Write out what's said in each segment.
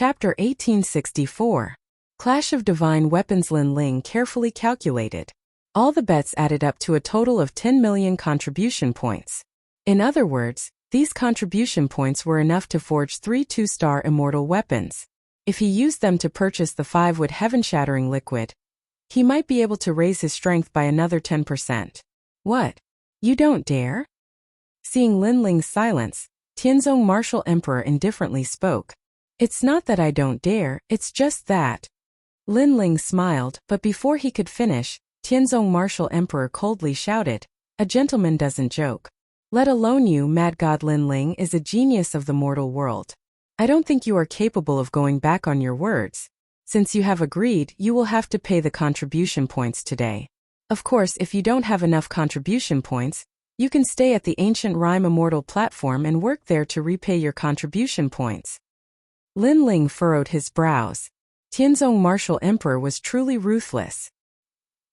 Chapter 1864. Clash of Divine Weapons. Lin Ling carefully calculated. All the bets added up to a total of 10 million contribution points. In other words, these contribution points were enough to forge 3 2-star immortal weapons. If he used them to purchase the 5-wood heaven-shattering liquid, he might be able to raise his strength by another 10%. What? You don't dare? Seeing Lin Ling's silence, Tianzong Martial Emperor indifferently spoke. It's not that I don't dare, it's just that. Lin Ling smiled, but before he could finish, Tianzong Martial Emperor coldly shouted, "A gentleman doesn't joke. Let alone you, mad god." Lin Ling is a genius of the mortal world. I don't think you are capable of going back on your words. Since you have agreed, you will have to pay the contribution points today. Of course, if you don't have enough contribution points, you can stay at the Ancient Rime Immortal platform and work there to repay your contribution points. Lin Ling furrowed his brows. Tianzong Martial Emperor was truly ruthless.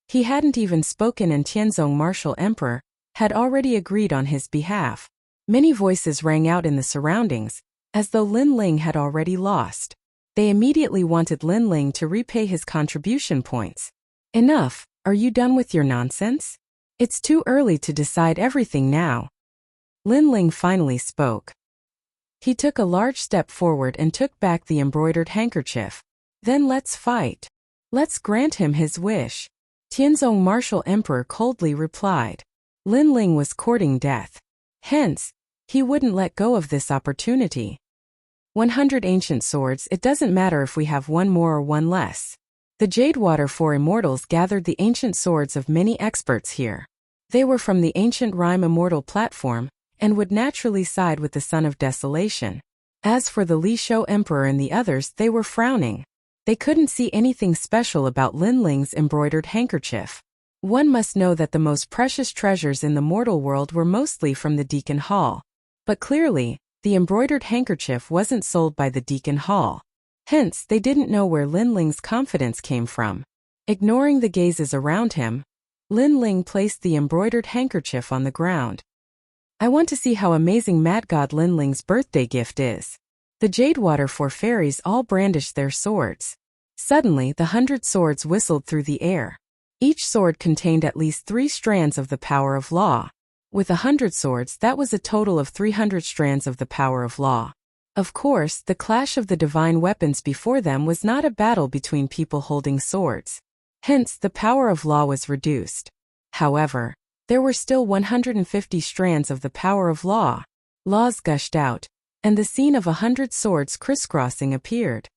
He hadn't even spoken and Tianzong Martial Emperor had already agreed on his behalf. Many voices rang out in the surroundings, as though Lin Ling had already lost. They immediately wanted Lin Ling to repay his contribution points. Enough, are you done with your nonsense? It's too early to decide everything now. Lin Ling finally spoke. He took a large step forward and took back the embroidered handkerchief. Then let's fight. Let's grant him his wish. Tianzong Martial Emperor coldly replied. Lin Ling was courting death. Hence, he wouldn't let go of this opportunity. 100 ancient swords. It doesn't matter if we have one more or one less. The Jadewater for Immortals gathered the ancient swords of many experts here. They were from the Ancient Rime Immortal platform, and would naturally side with the Son of Desolation. As for the Li Shou Emperor and the others, they were frowning. They couldn't see anything special about Lin Ling's embroidered handkerchief. One must know that the most precious treasures in the mortal world were mostly from the Deacon Hall. But clearly, the embroidered handkerchief wasn't sold by the Deacon Hall. Hence, they didn't know where Lin Ling's confidence came from. Ignoring the gazes around him, Lin Ling placed the embroidered handkerchief on the ground. I want to see how amazing Mad God Lin Ling's birthday gift is. The Jadewater Four Fairies all brandished their swords. Suddenly, the 100 swords whistled through the air. Each sword contained at least 3 strands of the power of law. With 100 swords, that was a total of 300 strands of the power of law. Of course, the clash of the divine weapons before them was not a battle between people holding swords. Hence, the power of law was reduced. However, there were still 150 strands of the power of law. Laws gushed out, and the scene of 100 swords crisscrossing appeared.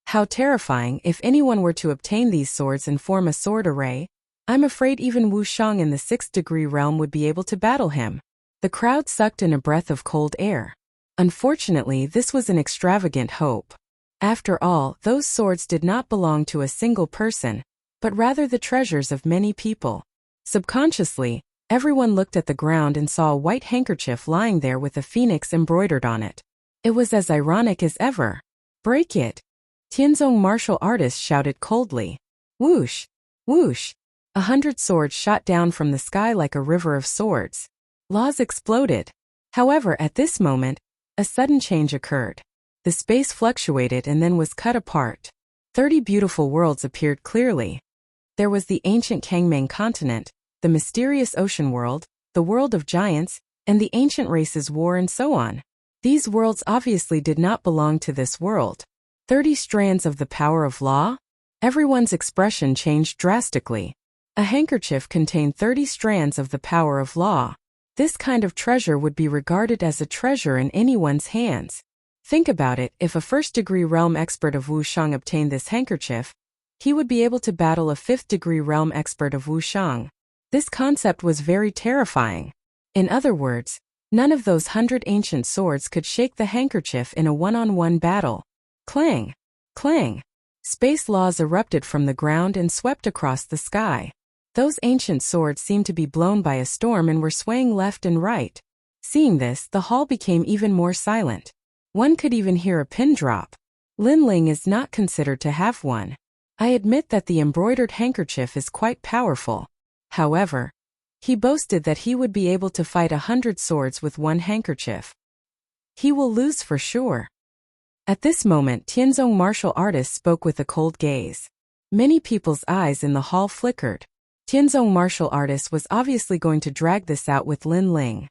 How terrifying if anyone were to obtain these swords and form a sword array. I'm afraid even Wu Shang in the 6th degree realm would be able to battle him. The crowd sucked in a breath of cold air. Unfortunately, this was an extravagant hope. After all, those swords did not belong to a single person, but rather the treasures of many people. Subconsciously, everyone looked at the ground and saw a white handkerchief lying there with a phoenix embroidered on it. It was as ironic as ever. Break it! Tianzong Martial Artist shouted coldly. Whoosh! Whoosh! 100 swords shot down from the sky like a river of swords. Laws exploded. However, at this moment, a sudden change occurred. The space fluctuated and then was cut apart. 30 beautiful worlds appeared clearly. There was the ancient Kangming continent, the mysterious ocean world, the world of giants, and the ancient races war and so on. These worlds obviously did not belong to this world. 30 strands of the power of law? Everyone's expression changed drastically. A handkerchief contained 30 strands of the power of law. This kind of treasure would be regarded as a treasure in anyone's hands. Think about it, if a 1st degree realm expert of Wu Shang obtained this handkerchief, he would be able to battle a 5th degree realm expert of Wu Shang. This concept was very terrifying. In other words, none of those 100 ancient swords could shake the handkerchief in a one-on-one battle. Clang! Clang! Space laws erupted from the ground and swept across the sky. Those ancient swords seemed to be blown by a storm and were swaying left and right. Seeing this, the hall became even more silent. One could even hear a pin drop. Lin Ling is not considered to have one. I admit that the embroidered handkerchief is quite powerful. However, he boasted that he would be able to fight 100 swords with one handkerchief. He will lose for sure. At this moment, Tianzong martial artist spoke with a cold gaze. Many people's eyes in the hall flickered. Tianzong martial artist was obviously going to drag this out with Lin Ling.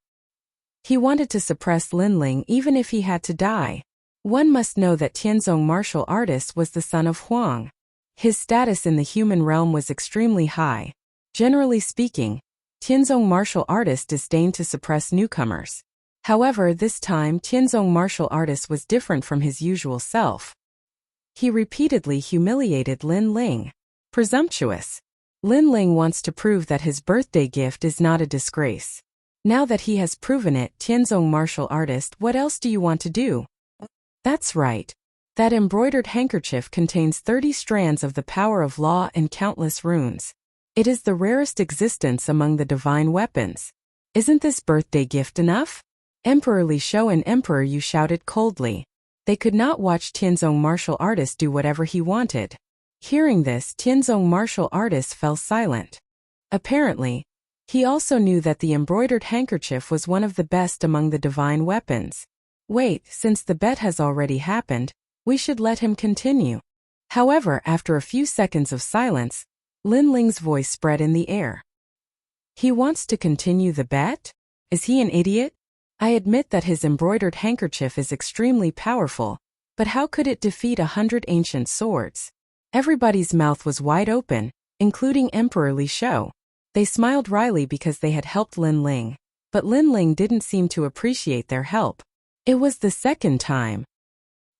He wanted to suppress Lin Ling even if he had to die. One must know that Tianzong martial artist was the son of Huang. His status in the human realm was extremely high. Generally speaking, Tianzong martial artist disdained to suppress newcomers. However, this time Tianzong martial artist was different from his usual self. He repeatedly humiliated Lin Ling. Presumptuous. Lin Ling wants to prove that his birthday gift is not a disgrace. Now that he has proven it, Tianzong martial artist, what else do you want to do? That's right. That embroidered handkerchief contains 30 strands of the power of law and countless runes. It is the rarest existence among the divine weapons. Isn't this birthday gift enough? Emperor Li Shou and Emperor Yu shouted coldly. They could not watch Tianzong martial artist do whatever he wanted. Hearing this, Tianzong martial artist fell silent. Apparently, he also knew that the embroidered handkerchief was one of the best among the divine weapons. Wait, since the bet has already happened, we should let him continue. However, after a few seconds of silence, Lin Ling's voice spread in the air. He wants to continue the bet? Is he an idiot? I admit that his embroidered handkerchief is extremely powerful, but how could it defeat 100 ancient swords? Everybody's mouth was wide open, including Emperor Li Shou. They smiled wryly because they had helped Lin Ling, but Lin Ling didn't seem to appreciate their help. It was the second time.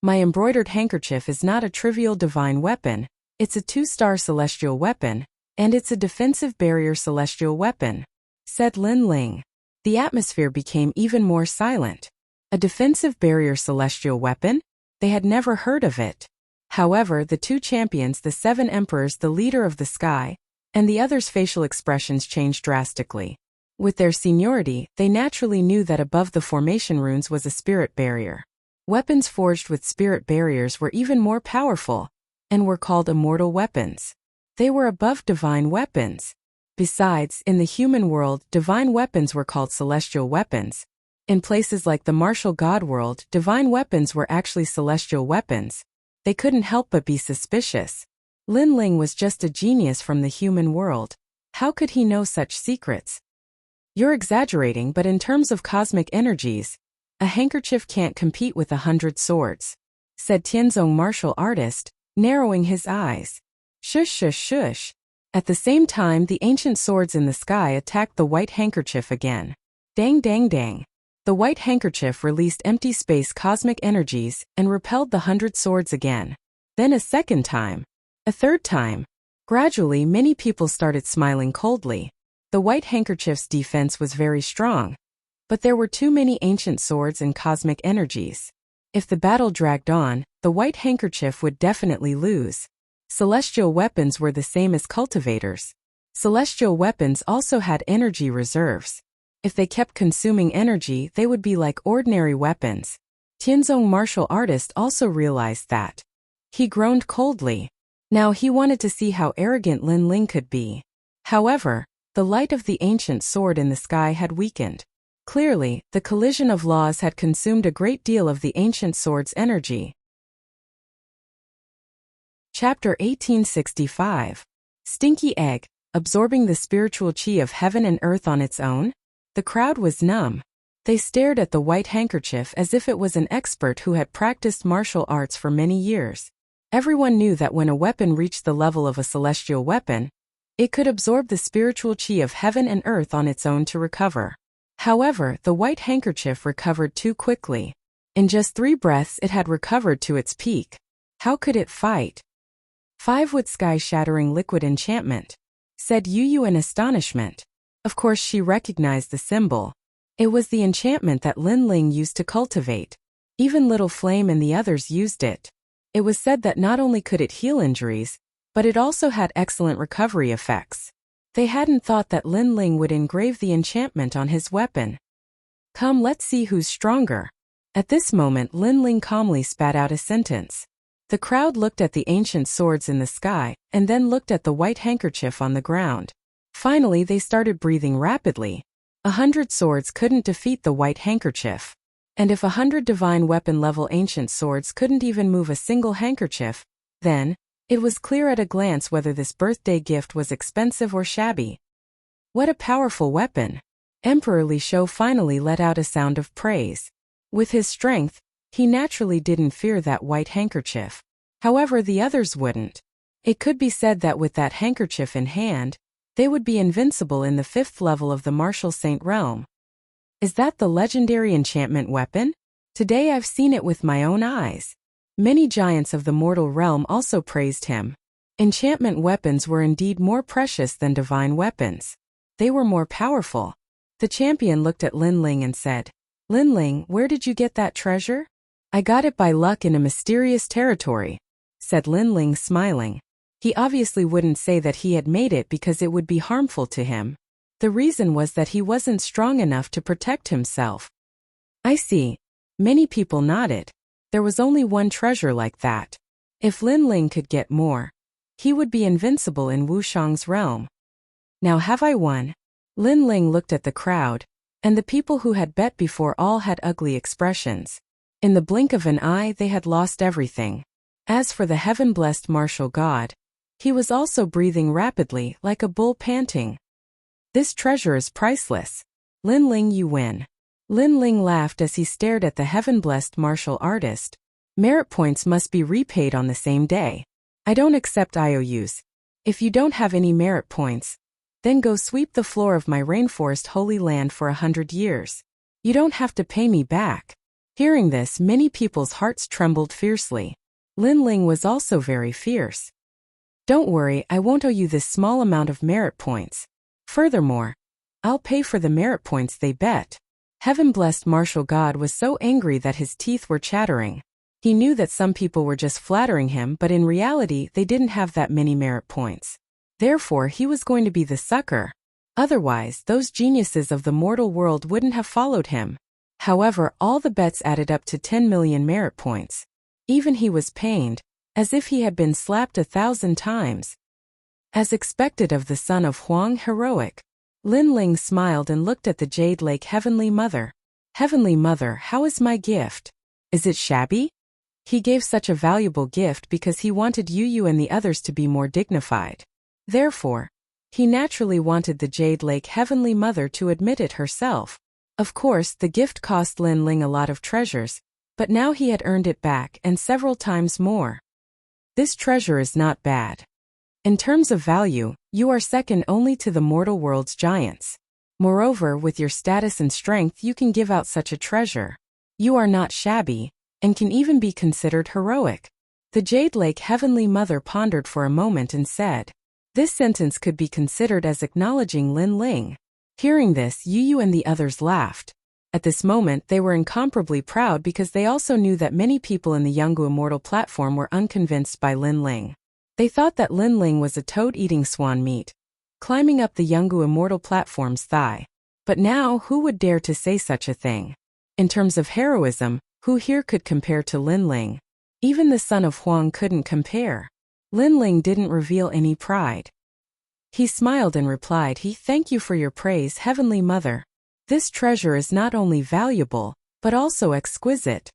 My embroidered handkerchief is not a trivial divine weapon, it's a 2-star celestial weapon, and it's a defensive barrier celestial weapon, said Lin Ling. The atmosphere became even more silent. A defensive barrier celestial weapon? They had never heard of it. However, the two champions, the 7 emperors, the leader of the sky, and the others' facial expressions changed drastically. With their seniority, they naturally knew that above the formation runes was a spirit barrier. Weapons forged with spirit barriers were even more powerful, and were called immortal weapons. They were above divine weapons. Besides, in the human world, divine weapons were called celestial weapons. In places like the martial god world, divine weapons were actually celestial weapons. They couldn't help but be suspicious. Lin Ling was just a genius from the human world. How could he know such secrets? You're exaggerating, but in terms of cosmic energies, a handkerchief can't compete with 100 swords, said Tianzong martial artist, narrowing his eyes. Shush shush shush. At the same time, the ancient swords in the sky attacked the white handkerchief again. Dang dang dang. The white handkerchief released empty space cosmic energies and repelled the 100 swords again. Then a second time. A third time. Gradually, many people started smiling coldly. The white handkerchief's defense was very strong. But there were too many ancient swords and cosmic energies. If the battle dragged on, the white handkerchief would definitely lose. Celestial weapons were the same as cultivators. Celestial weapons also had energy reserves. If they kept consuming energy, they would be like ordinary weapons. Tianzong martial artist also realized that. He groaned coldly. Now he wanted to see how arrogant Lin Ling could be. However, the light of the ancient sword in the sky had weakened. Clearly, the collision of laws had consumed a great deal of the ancient sword's energy. Chapter 1865. Stinky Egg, absorbing the spiritual chi of heaven and earth on its own? The crowd was numb. They stared at the white handkerchief as if it was an expert who had practiced martial arts for many years. Everyone knew that when a weapon reached the level of a celestial weapon, it could absorb the spiritual chi of heaven and earth on its own to recover. However, the white handkerchief recovered too quickly. In just 3 breaths it had recovered to its peak. How could it fight? 5 with sky-shattering liquid enchantment, said Yu Yu in astonishment. Of course she recognized the symbol. It was the enchantment that Lin Ling used to cultivate. Even Little Flame and the others used it. It was said that not only could it heal injuries, but it also had excellent recovery effects. They hadn't thought that Lin Ling would engrave the enchantment on his weapon. Come, let's see who's stronger. At this moment Lin Ling calmly spat out a sentence. The crowd looked at the ancient swords in the sky, and then looked at the white handkerchief on the ground. Finally they started breathing rapidly. 100 swords couldn't defeat the white handkerchief. And if 100 divine weapon-level ancient swords couldn't even move a single handkerchief, then it was clear at a glance whether this birthday gift was expensive or shabby. What a powerful weapon! Emperor Li Shou finally let out a sound of praise. With his strength, he naturally didn't fear that white handkerchief. However, the others wouldn't. It could be said that with that handkerchief in hand, they would be invincible in the 5th level of the martial saint realm. Is that the legendary enchantment weapon? Today I've seen it with my own eyes. Many giants of the mortal realm also praised him. Enchantment weapons were indeed more precious than divine weapons. They were more powerful. The champion looked at Lin Ling and said, "Lin Ling, where did you get that treasure?" "I got it by luck in a mysterious territory," said Lin Ling, smiling. He obviously wouldn't say that he had made it because it would be harmful to him. The reason was that he wasn't strong enough to protect himself. "I see." Many people nodded. There was only one treasure like that. If Lin Ling could get more, he would be invincible in Wushang's realm. "Now have I won?" Lin Ling looked at the crowd, and the people who had bet before all had ugly expressions. In the blink of an eye they had lost everything. As for the heaven-blessed martial god, he was also breathing rapidly like a bull panting. "This treasure is priceless. Lin Ling, you win." Lin Ling laughed as he stared at the heaven-blessed martial artist. "Merit points must be repaid on the same day. I don't accept IOUs. If you don't have any merit points, then go sweep the floor of my rainforest holy land for 100 years. You don't have to pay me back." Hearing this, many people's hearts trembled fiercely. Lin Ling was also very fierce. "Don't worry, I won't owe you this small amount of merit points. Furthermore, I'll pay for the merit points they bet." Heaven-blessed martial god was so angry that his teeth were chattering. He knew that some people were just flattering him, but in reality they didn't have that many merit points. Therefore, he was going to be the sucker. Otherwise, those geniuses of the mortal world wouldn't have followed him. However, all the bets added up to 10 million merit points. Even he was pained, as if he had been slapped 1,000 times. As expected of the son of Huang heroic, Lin Ling smiled and looked at the Jade Lake Heavenly Mother. "Heavenly Mother, how is my gift? Is it shabby?" He gave such a valuable gift because he wanted Yu and the others to be more dignified. Therefore, he naturally wanted the Jade Lake Heavenly Mother to admit it herself. Of course, the gift cost Lin Ling a lot of treasures, but now he had earned it back and several times more. "This treasure is not bad. In terms of value, you are second only to the mortal world's giants. Moreover, with your status and strength you can give out such a treasure. You are not shabby, and can even be considered heroic." The Jade Lake Heavenly Mother pondered for a moment and said, "This sentence could be considered as acknowledging Lin Ling." Hearing this, Yu and the others laughed. At this moment they were incomparably proud because they also knew that many people in the Yanggu Immortal platform were unconvinced by Lin Ling. They thought that Lin Ling was a toad-eating swan meat, climbing up the Yanggu Immortal platform's thigh. But now, who would dare to say such a thing? In terms of heroism, who here could compare to Lin Ling? Even the son of Huang couldn't compare. Lin Ling didn't reveal any pride. He smiled and replied, "Thank you for your praise, Heavenly Mother. This treasure is not only valuable, but also exquisite."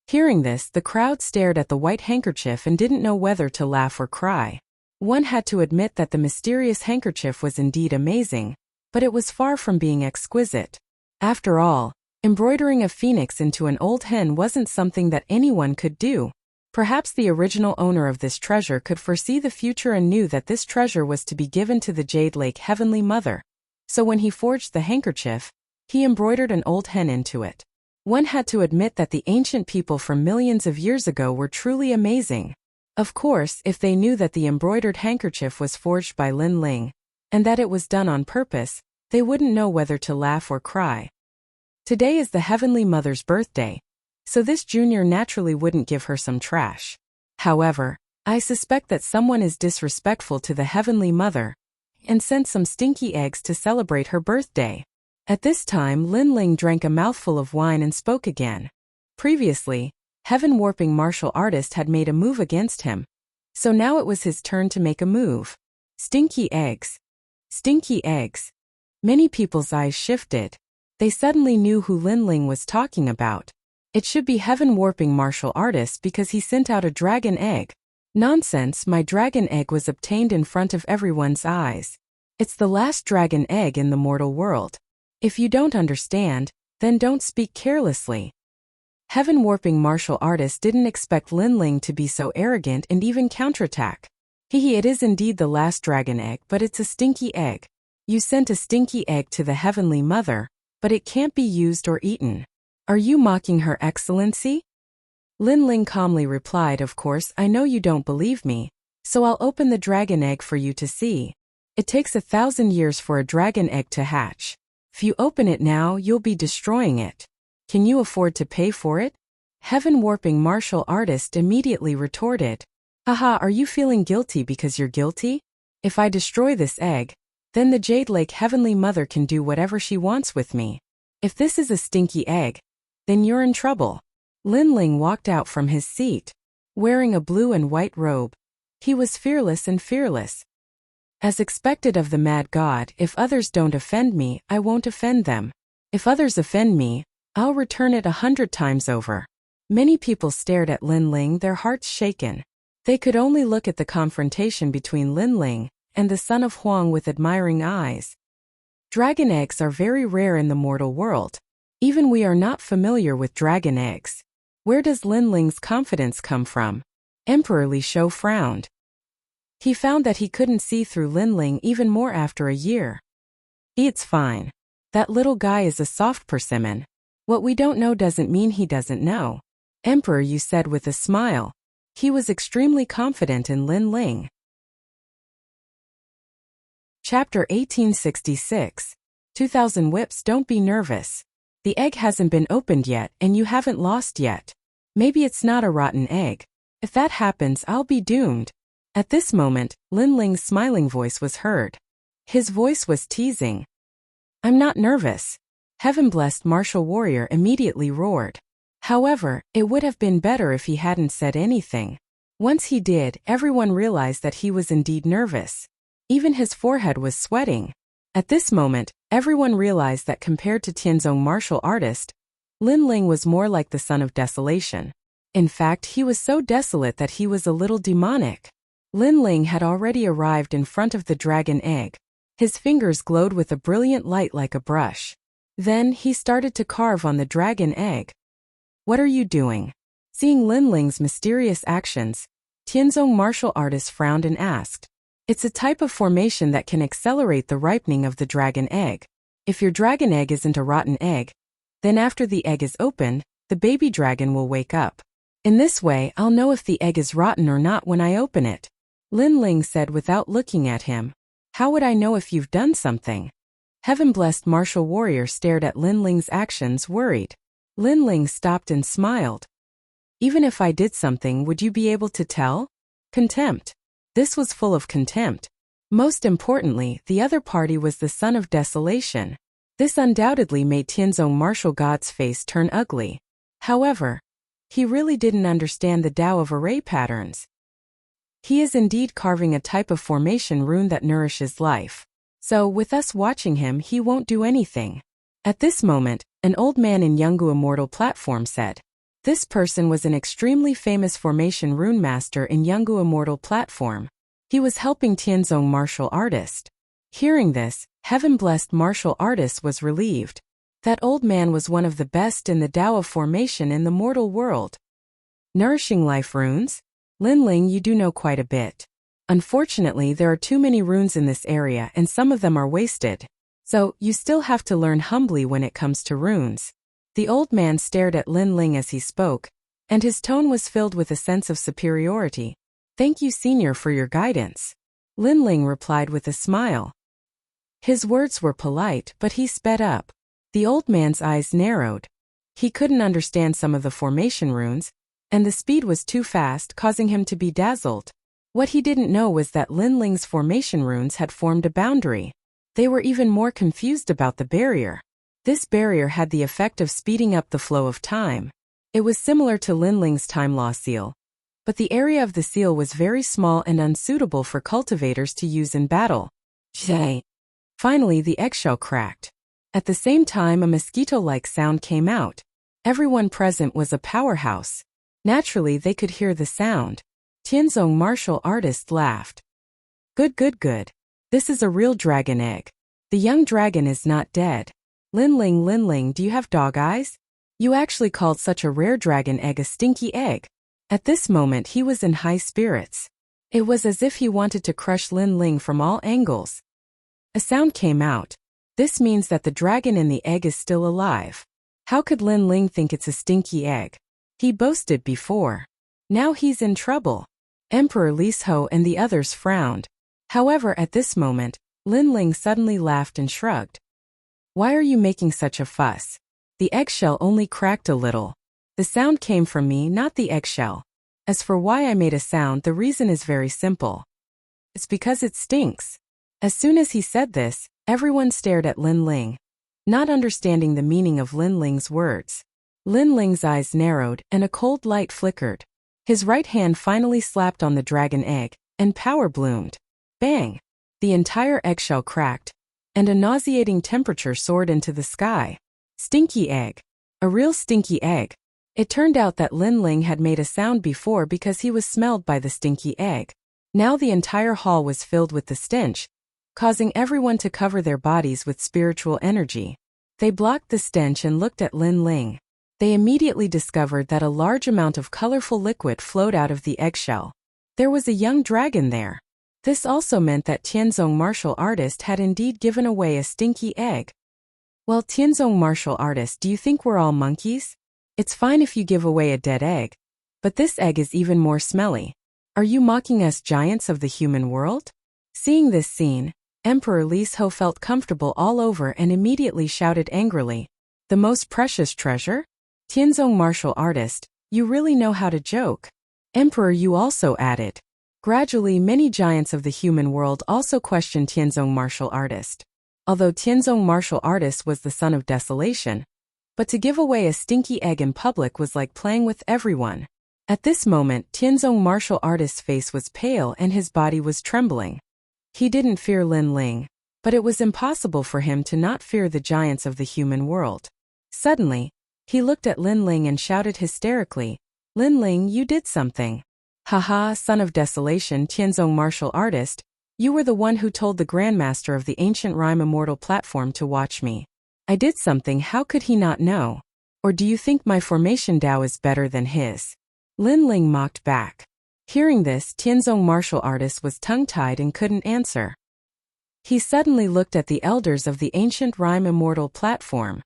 Hearing this, the crowd stared at the white handkerchief and didn't know whether to laugh or cry. One had to admit that the mysterious handkerchief was indeed amazing, but it was far from being exquisite. After all, embroidering a phoenix into an old hen wasn't something that anyone could do. Perhaps the original owner of this treasure could foresee the future and knew that this treasure was to be given to the Jade Lake Heavenly Mother. So when he forged the handkerchief, he embroidered an old hen into it. One had to admit that the ancient people from millions of years ago were truly amazing. Of course, if they knew that the embroidered handkerchief was forged by Lin Ling, and that it was done on purpose, they wouldn't know whether to laugh or cry. Today is the Heavenly Mother's birthday, so this junior naturally wouldn't give her some trash. However, I suspect that someone is disrespectful to the Heavenly Mother and sent some stinky eggs to celebrate her birthday. At this time, Lin Ling drank a mouthful of wine and spoke again. Previously, heaven-warping martial artist had made a move against him, so now it was his turn to make a move. Stinky eggs. Stinky eggs. Many people's eyes shifted. They suddenly knew who Lin Ling was talking about. It should be heaven-warping martial artist because he sent out a dragon egg. Nonsense, my dragon egg was obtained in front of everyone's eyes. It's the last dragon egg in the mortal world. If you don't understand, then don't speak carelessly. Heaven-warping martial artist didn't expect Lin Ling to be so arrogant and even counterattack. Hehe, it is indeed the last dragon egg, but it's a stinky egg. You sent a stinky egg to the Heavenly Mother, but it can't be used or eaten. Are you mocking Her Excellency? Lin Ling calmly replied, of course, I know you don't believe me, so I'll open the dragon egg for you to see. It takes 1,000 years for a dragon egg to hatch. If you open it now, you'll be destroying it. Can you afford to pay for it? Heaven-warping martial artist immediately retorted. Haha, are you feeling guilty because you're guilty? If I destroy this egg, then the Jade Lake Heavenly Mother can do whatever she wants with me. If this is a stinky egg, then you're in trouble. Lin Ling walked out from his seat, wearing a blue and white robe. He was fearless and fearless. As expected of the mad god, if others don't offend me, I won't offend them. If others offend me, I'll return it 100 times over. Many people stared at Lin Ling, their hearts shaken. They could only look at the confrontation between Lin Ling and the son of Huang with admiring eyes. Dragon eggs are very rare in the mortal world. Even we are not familiar with dragon eggs. Where does Lin Ling's confidence come from? Emperor Li Shou frowned. He found that he couldn't see through Lin Ling even more after a year. It's fine. That little guy is a soft persimmon. What we don't know doesn't mean he doesn't know. Emperor, you said with a smile. He was extremely confident in Lin Ling. Chapter 1866. 2000 whips. Don't be nervous. The egg hasn't been opened yet and you haven't lost yet. Maybe it's not a rotten egg. If that happens, I'll be doomed. At this moment, Lin Ling's smiling voice was heard. His voice was teasing. I'm not nervous. Heaven-blessed martial warrior immediately roared. However, it would have been better if he hadn't said anything. Once he did, everyone realized that he was indeed nervous. Even his forehead was sweating. At this moment, everyone realized that compared to Tianzong martial artist, Lin Ling was more like the son of desolation. In fact, he was so desolate that he was a little demonic. Lin Ling had already arrived in front of the dragon egg. His fingers glowed with a brilliant light like a brush. Then, he started to carve on the dragon egg. What are you doing? Seeing Lin Ling's mysterious actions, Tianzong martial artist frowned and asked. It's a type of formation that can accelerate the ripening of the dragon egg. If your dragon egg isn't a rotten egg, then after the egg is opened, the baby dragon will wake up. In this way, I'll know if the egg is rotten or not when I open it. Lin Ling said without looking at him. How would I know if you've done something? Heaven-blessed martial warrior stared at Lin Ling's actions, worried. Lin Ling stopped and smiled. Even if I did something, would you be able to tell? Contempt. This was full of contempt. Most importantly, the other party was the son of desolation. This undoubtedly made Tianzong martial god's face turn ugly. However, he really didn't understand the Tao of array patterns. He is indeed carving a type of formation rune that nourishes life. So, with us watching him, he won't do anything. At this moment, an old man in Yungu Immortal platform said. This person was an extremely famous formation rune master in Yungu Immortal platform. He was helping Tianzong martial artist. Hearing this, heaven-blessed martial artist was relieved. That old man was one of the best in the Tao of formation in the mortal world. Nourishing life runes? Lin Ling, you do know quite a bit. Unfortunately, there are too many runes in this area and some of them are wasted. So, you still have to learn humbly when it comes to runes. The old man stared at Lin Ling as he spoke, and his tone was filled with a sense of superiority. Thank you, senior, for your guidance. Lin Ling replied with a smile. His words were polite, but he sped up. The old man's eyes narrowed. He couldn't understand some of the formation runes, and the speed was too fast, causing him to be dazzled. What he didn't know was that Lin Ling's formation runes had formed a boundary. They were even more confused about the barrier. This barrier had the effect of speeding up the flow of time. It was similar to Lin Ling's time law seal, but the area of the seal was very small and unsuitable for cultivators to use in battle. Finally, the eggshell cracked. At the same time, a mosquito-like sound came out. Everyone present was a powerhouse. Naturally, they could hear the sound. Tianzong martial artist laughed. Good, good, good. This is a real dragon egg. The young dragon is not dead. Linling, do you have dog eyes? You actually called such a rare dragon egg a stinky egg. At this moment, he was in high spirits. It was as if he wanted to crush Linling from all angles. A sound came out. This means that the dragon in the egg is still alive. How could Linling think it's a stinky egg? He boasted before. Now he's in trouble. Emperor Liesho and the others frowned. However, at this moment, Linling suddenly laughed and shrugged. Why are you making such a fuss? The eggshell only cracked a little. The sound came from me, not the eggshell. As for why I made a sound, the reason is very simple. It's because it stinks. As soon as he said this, everyone stared at Linling, not understanding the meaning of Linling's words. Linling's eyes narrowed and a cold light flickered. His right hand finally slapped on the dragon egg, and power bloomed. Bang! The entire eggshell cracked, and a nauseating temperature soared into the sky. Stinky egg. A real stinky egg. It turned out that Linling had made a sound before because he was smelled by the stinky egg. Now the entire hall was filled with the stench, causing everyone to cover their bodies with spiritual energy. They blocked the stench and looked at Linling. They immediately discovered that a large amount of colorful liquid flowed out of the eggshell. There was a young dragon there. This also meant that Tianzong martial artist had indeed given away a stinky egg. Well, Tianzong martial artist, do you think we're all monkeys? It's fine if you give away a dead egg, but this egg is even more smelly. Are you mocking us giants of the human world? Seeing this scene, Emperor Liesho felt comfortable all over and immediately shouted angrily, "The most precious treasure? Tianzong martial artist, you really know how to joke." Emperor Yu also added. Gradually, many giants of the human world also questioned Tianzong martial artist. Although Tianzong martial artist was the son of desolation, but to give away a stinky egg in public was like playing with everyone. At this moment, Tianzong martial artist's face was pale and his body was trembling. He didn't fear Linling, but it was impossible for him to not fear the giants of the human world. Suddenly, he looked at Linling and shouted hysterically, "Linling, you did something." "Haha, son of desolation, Tianzong martial artist, you were the one who told the grandmaster of the ancient rhyme immortal platform to watch me. I did something, how could he not know? Or do you think my formation Tao is better than his?" Linling mocked back. Hearing this, Tianzong martial artist was tongue-tied and couldn't answer. He suddenly looked at the elders of the ancient rhyme immortal platform.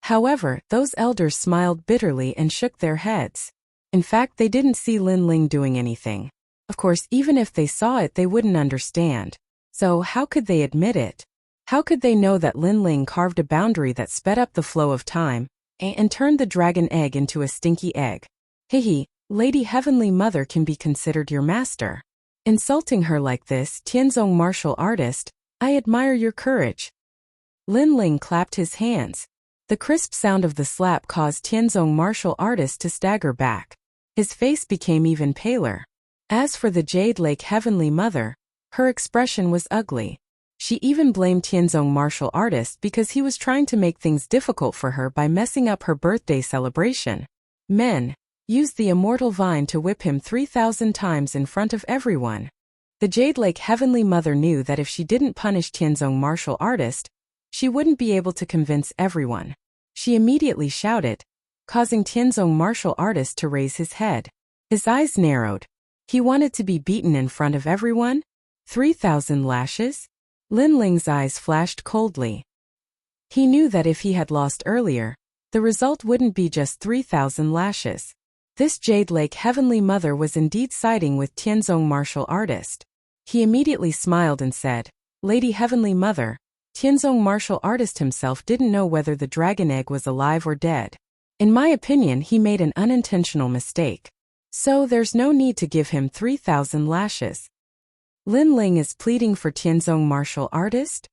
However, those elders smiled bitterly and shook their heads. In fact, they didn't see Linling doing anything. Of course, even if they saw it, they wouldn't understand. So how could they admit it? How could they know that Linling carved a boundary that sped up the flow of time and turned the dragon egg into a stinky egg? Hehe, Lady Heavenly Mother can be considered your master. Insulting her like this, Tianzong martial artist, I admire your courage. Linling clapped his hands. The crisp sound of the slap caused Tianzong martial artist to stagger back. His face became even paler. As for the Jade Lake Heavenly Mother, her expression was ugly. She even blamed Tianzong martial artist because he was trying to make things difficult for her by messing up her birthday celebration. Men used the immortal vine to whip him 3,000 times in front of everyone. The Jade Lake Heavenly Mother knew that if she didn't punish Tianzong martial artist, she wouldn't be able to convince everyone. She immediately shouted, causing Tianzong martial artist to raise his head. His eyes narrowed. He wanted to be beaten in front of everyone? 3,000 lashes? Linling's eyes flashed coldly. He knew that if he had lost earlier, the result wouldn't be just 3,000 lashes. This Jade Lake Heavenly Mother was indeed siding with Tianzong martial artist. He immediately smiled and said, Lady Heavenly Mother, Tianzong martial artist himself didn't know whether the dragon egg was alive or dead. In my opinion, he made an unintentional mistake. So there's no need to give him 3,000 lashes. Linling is pleading for Tianzong martial artist?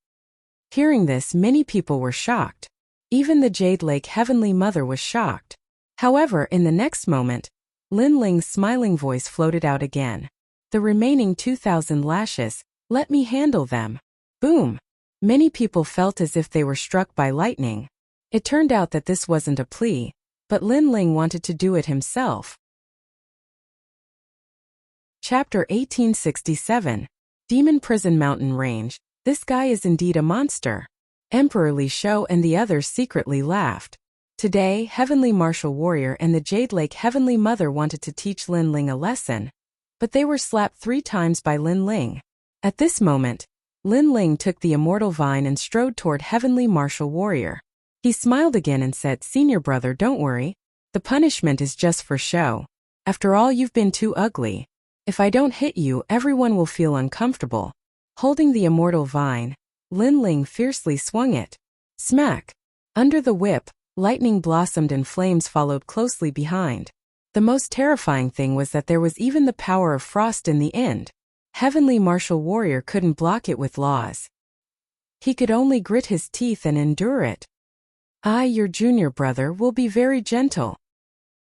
Hearing this, many people were shocked. Even the Jade Lake Heavenly Mother was shocked. However, in the next moment, Linling's smiling voice floated out again. The remaining 2,000 lashes, let me handle them. Boom! Many people felt as if they were struck by lightning. It turned out that this wasn't a plea, but Lin Ling wanted to do it himself. Chapter 1867. Demon Prison Mountain Range. This guy is indeed a monster. Emperor Li Shou and the others secretly laughed. Today, Heavenly Martial Warrior and the Jade Lake Heavenly Mother wanted to teach Lin Ling a lesson, but they were slapped 3 times by Lin Ling. At this moment, Lin Ling took the immortal vine and strode toward Heavenly Martial Warrior. He smiled again and said, "Senior brother, don't worry. The punishment is just for show. After all, you've been too ugly. If I don't hit you, everyone will feel uncomfortable." Holding the immortal vine, Lin Ling fiercely swung it. Smack! Under the whip, lightning blossomed and flames followed closely behind. The most terrifying thing was that there was even the power of frost in the end. Heavenly Martial Warrior couldn't block it with laws. He could only grit his teeth and endure it. "I, your junior brother, will be very gentle."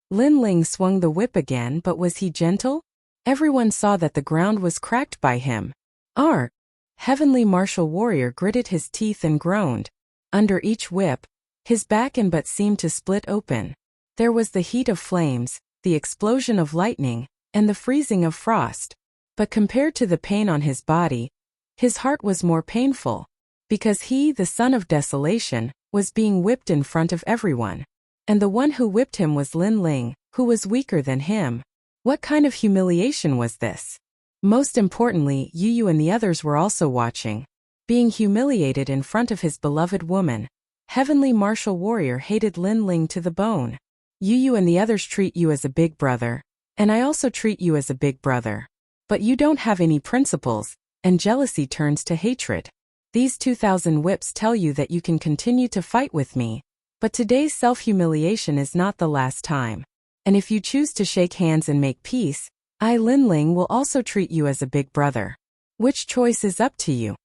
Lin Ling swung the whip again, but was he gentle? Everyone saw that the ground was cracked by him. Arr! Heavenly Martial Warrior gritted his teeth and groaned. Under each whip, his back and butt seemed to split open. There was the heat of flames, the explosion of lightning, and the freezing of frost. But compared to the pain on his body, his heart was more painful, because he, the son of desolation, was being whipped in front of everyone. And the one who whipped him was Lin Ling, who was weaker than him. What kind of humiliation was this? Most importantly, Yu and the others were also watching. Being humiliated in front of his beloved woman, Heavenly Martial Warrior hated Lin Ling to the bone. "Yu and the others treat you as a big brother, and I also treat you as a big brother. But you don't have any principles, and jealousy turns to hatred. These 2,000 whips tell you that you can continue to fight with me, but today's self-humiliation is not the last time. And if you choose to shake hands and make peace, I, Lin Ling, will also treat you as a big brother. Which choice is up to you?"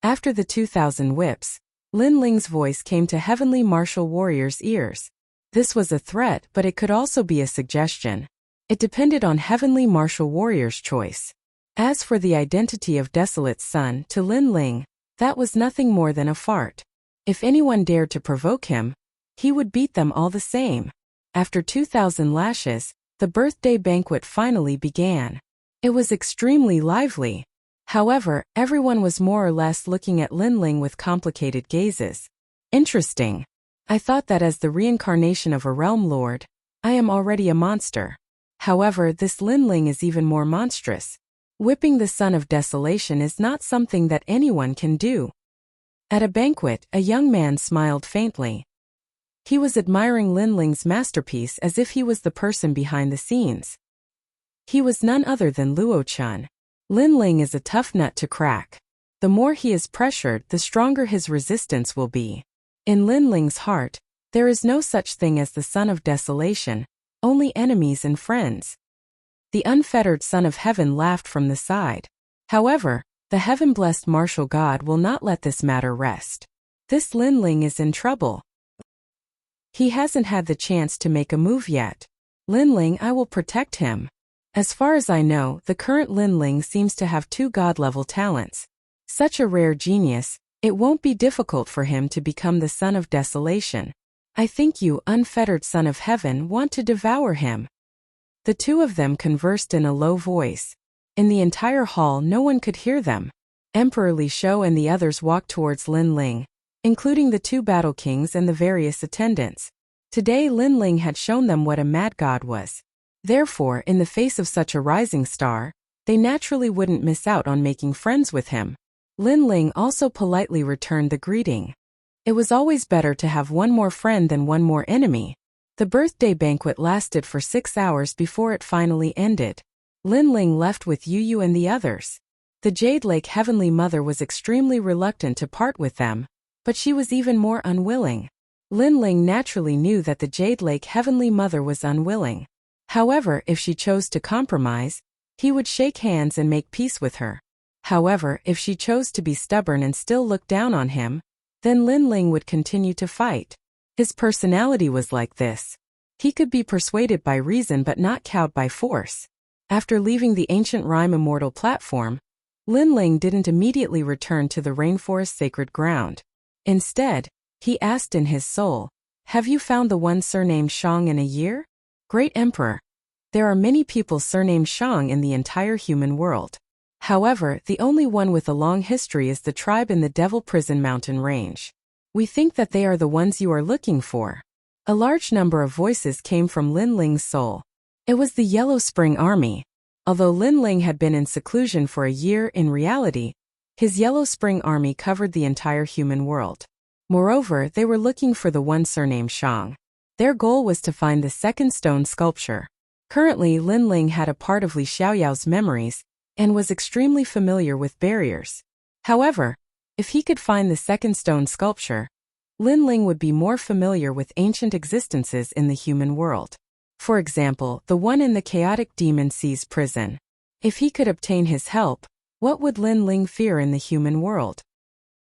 After the 2,000 whips, Lin Ling's voice came to Heavenly Martial Warrior's ears. This was a threat, but it could also be a suggestion. It depended on Heavenly Martial Warrior's choice. As for the identity of Desolate's son, to Lin Ling, that was nothing more than a fart. If anyone dared to provoke him, he would beat them all the same. After 2,000 lashes, the birthday banquet finally began. It was extremely lively. However, everyone was more or less looking at Lin Ling with complicated gazes. Interesting. I thought that as the reincarnation of a realm lord, I am already a monster. However, this Lin Ling is even more monstrous. Whipping the son of desolation is not something that anyone can do. At a banquet, a young man smiled faintly. He was admiring Lin Ling's masterpiece as if he was the person behind the scenes. He was none other than Luo Chun. Lin Ling is a tough nut to crack. The more he is pressured, the stronger his resistance will be. In Lin Ling's heart, there is no such thing as the son of desolation, only enemies and friends. The unfettered Son of Heaven laughed from the side. However, the heaven-blessed martial god will not let this matter rest. This Lin Ling is in trouble. He hasn't had the chance to make a move yet. Lin Ling, I will protect him. As far as I know, the current Lin Ling seems to have 2 god-level talents. Such a rare genius, it won't be difficult for him to become the son of desolation. I think you, unfettered Son of Heaven, want to devour him. The two of them conversed in a low voice. In the entire hall no one could hear them. Emperor Li Shou and the others walked towards Lin Ling, including the 2 battle kings and the various attendants. Today Lin Ling had shown them what a mad god was. Therefore, in the face of such a rising star, they naturally wouldn't miss out on making friends with him. Lin Ling also politely returned the greeting. It was always better to have one more friend than one more enemy. The birthday banquet lasted for 6 hours before it finally ended. Lin Ling left with Yu and the others. The Jade Lake Heavenly Mother was extremely reluctant to part with them, but she was even more unwilling. Lin Ling naturally knew that the Jade Lake Heavenly Mother was unwilling. However, if she chose to compromise, he would shake hands and make peace with her. However, if she chose to be stubborn and still look down on him, then Lin Ling would continue to fight. His personality was like this. He could be persuaded by reason but not cowed by force. After leaving the ancient rhyme immortal platform, Lin Ling didn't immediately return to the rainforest's sacred ground. Instead, he asked in his soul, "Have you found the one surnamed Shang in a year? Great Emperor, there are many people surnamed Shang in the entire human world. However, the only one with a long history is the tribe in the Devil Prison Mountain Range. We think that they are the ones you are looking for." A large number of voices came from Lin Ling's soul. It was the Yellow Spring Army. Although Lin Ling had been in seclusion for a year, in reality, his Yellow Spring Army covered the entire human world. Moreover, they were looking for the one surnamed Shang. Their goal was to find the second stone sculpture. Currently, Lin Ling had a part of Li Xiaoyao's memories and was extremely familiar with barriers. However, if he could find the second stone sculpture, Lin Ling would be more familiar with ancient existences in the human world. For example, the one in the chaotic demon sea's prison. If he could obtain his help, what would Lin Ling fear in the human world?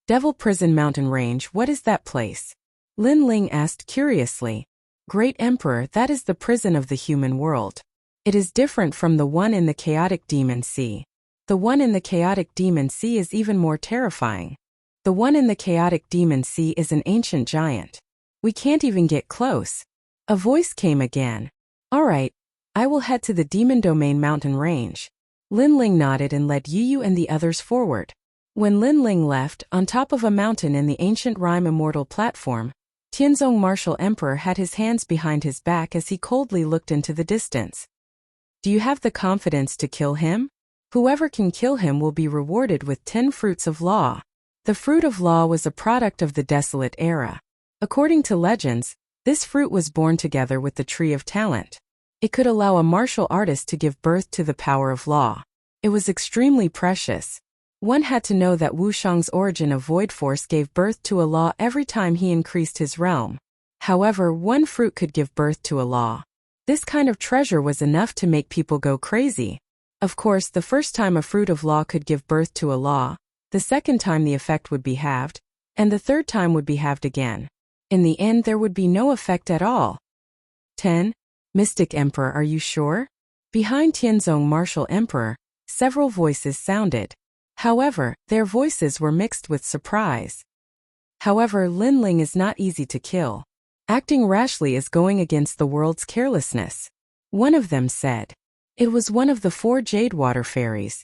Devil Prison Mountain Range, what is that place? Lin Ling asked curiously. Great Emperor, that is the prison of the human world. It is different from the one in the chaotic demon sea. The one in the chaotic demon sea is even more terrifying. The one in the chaotic demon sea is an ancient giant. We can't even get close. A voice came again. All right, I will head to the Demon Domain Mountain Range. Lin Ling nodded and led Yu and the others forward. When Lin Ling left, on top of a mountain in the ancient Rhyme Immortal platform, Tianzong Martial Emperor had his hands behind his back as he coldly looked into the distance. Do you have the confidence to kill him? Whoever can kill him will be rewarded with 10 fruits of law. The fruit of law was a product of the desolate era. According to legends, this fruit was born together with the tree of talent. It could allow a martial artist to give birth to the power of law. It was extremely precious. One had to know that Wu Shang's origin of void force gave birth to a law every time he increased his realm. However, one fruit could give birth to a law. This kind of treasure was enough to make people go crazy. Of course, the first time a fruit of law could give birth to a law, the second time the effect would be halved, and the third time would be halved again. In the end, there would be no effect at all. 10. Mystic Emperor, are you sure? Behind Tianzong Martial Emperor, several voices sounded. However, their voices were mixed with surprise. However, Lin Ling is not easy to kill. Acting rashly is going against the world's carelessness. One of them said. It was one of the 4 Jade Water Fairies.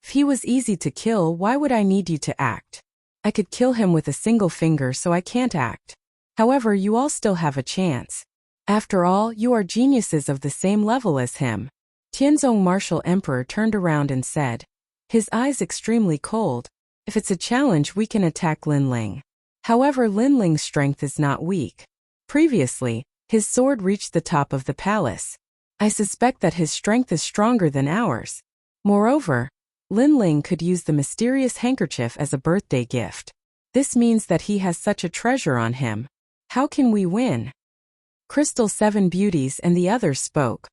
If he was easy to kill, why would I need you to act? I could kill him with a single finger, so I can't act. However, you all still have a chance. After all, you are geniuses of the same level as him. Tianzong Martial Emperor turned around and said, his eyes extremely cold. If it's a challenge, we can attack Lin Ling. However, Lin Ling's strength is not weak. Previously, his sword reached the top of the palace. I suspect that his strength is stronger than ours. Moreover, Lin Ling could use the mysterious handkerchief as a birthday gift. This means that he has such a treasure on him. How can we win? Crystal 7 Beauties and the others spoke.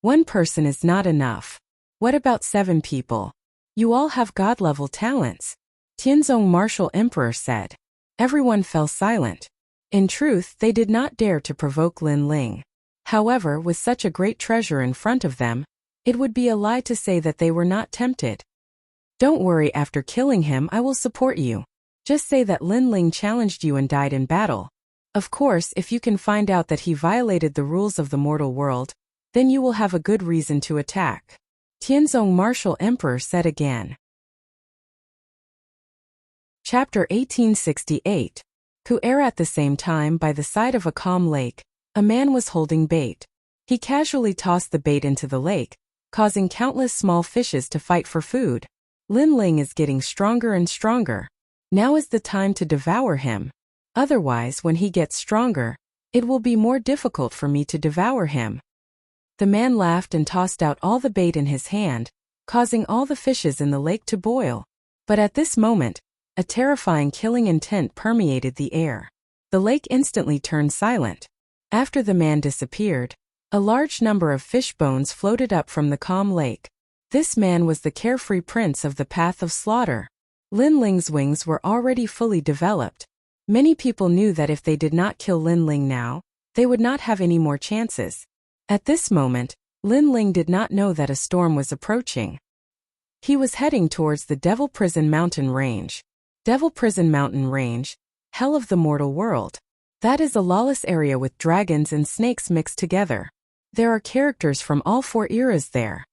One person is not enough. What about 7 people? You all have god-level talents. Tianzong Martial Emperor said. Everyone fell silent. In truth, they did not dare to provoke Lin Ling. However, with such a great treasure in front of them, it would be a lie to say that they were not tempted. Don't worry, after killing him I will support you. Just say that Lin Ling challenged you and died in battle. Of course, if you can find out that he violated the rules of the mortal world, then you will have a good reason to attack. Tianzong Martial Emperor said again. Chapter 1868. Who era at the same time by the side of a calm lake, a man was holding bait. He casually tossed the bait into the lake, causing countless small fishes to fight for food. Lin Ling is getting stronger and stronger. Now is the time to devour him. Otherwise, when he gets stronger, it will be more difficult for me to devour him. The man laughed and tossed out all the bait in his hand, causing all the fishes in the lake to boil. But at this moment, a terrifying killing intent permeated the air. The lake instantly turned silent. After the man disappeared, a large number of fish bones floated up from the calm lake. This man was the carefree prince of the path of slaughter. Lin Ling's wings were already fully developed. Many people knew that if they did not kill Lin Ling now, they would not have any more chances. At this moment, Lin Ling did not know that a storm was approaching. He was heading towards the Devil Prison Mountain Range. Devil Prison Mountain Range, hell of the mortal world. That is a lawless area with dragons and snakes mixed together. There are characters from all 4 eras there.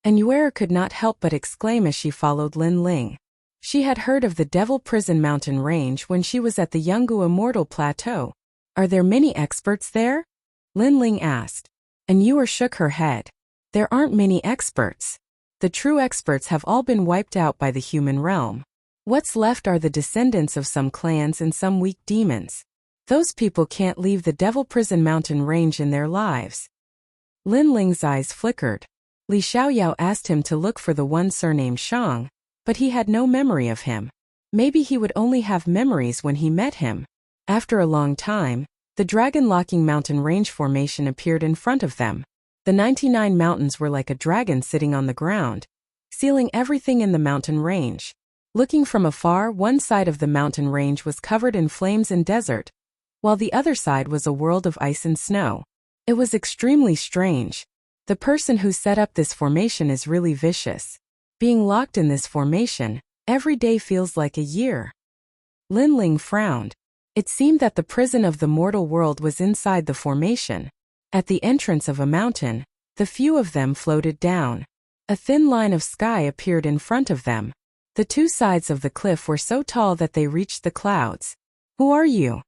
And Yuera could not help but exclaim as she followed Lin Ling. She had heard of the Devil Prison Mountain Range when she was at the Yungu Immortal Plateau. Are there many experts there? Lin Ling asked. And Yuera shook her head. There aren't many experts. The true experts have all been wiped out by the human realm. What's left are the descendants of some clans and some weak demons. Those people can't leave the Devil Prison Mountain Range in their lives. Lin Ling's eyes flickered. Li Xiaoyao asked him to look for the one surnamed Shang, but he had no memory of him. Maybe he would only have memories when he met him. After a long time, the dragon-locking mountain range formation appeared in front of them. The 99 mountains were like a dragon sitting on the ground, sealing everything in the mountain range. Looking from afar, one side of the mountain range was covered in flames and desert, while the other side was a world of ice and snow. It was extremely strange. The person who set up this formation is really vicious. Being locked in this formation, every day feels like a year. Lin Ling frowned. It seemed that the prison of the mortal world was inside the formation. At the entrance of a mountain, the few of them floated down. A thin line of sky appeared in front of them. The 2 sides of the cliff were so tall that they reached the clouds. Who are you?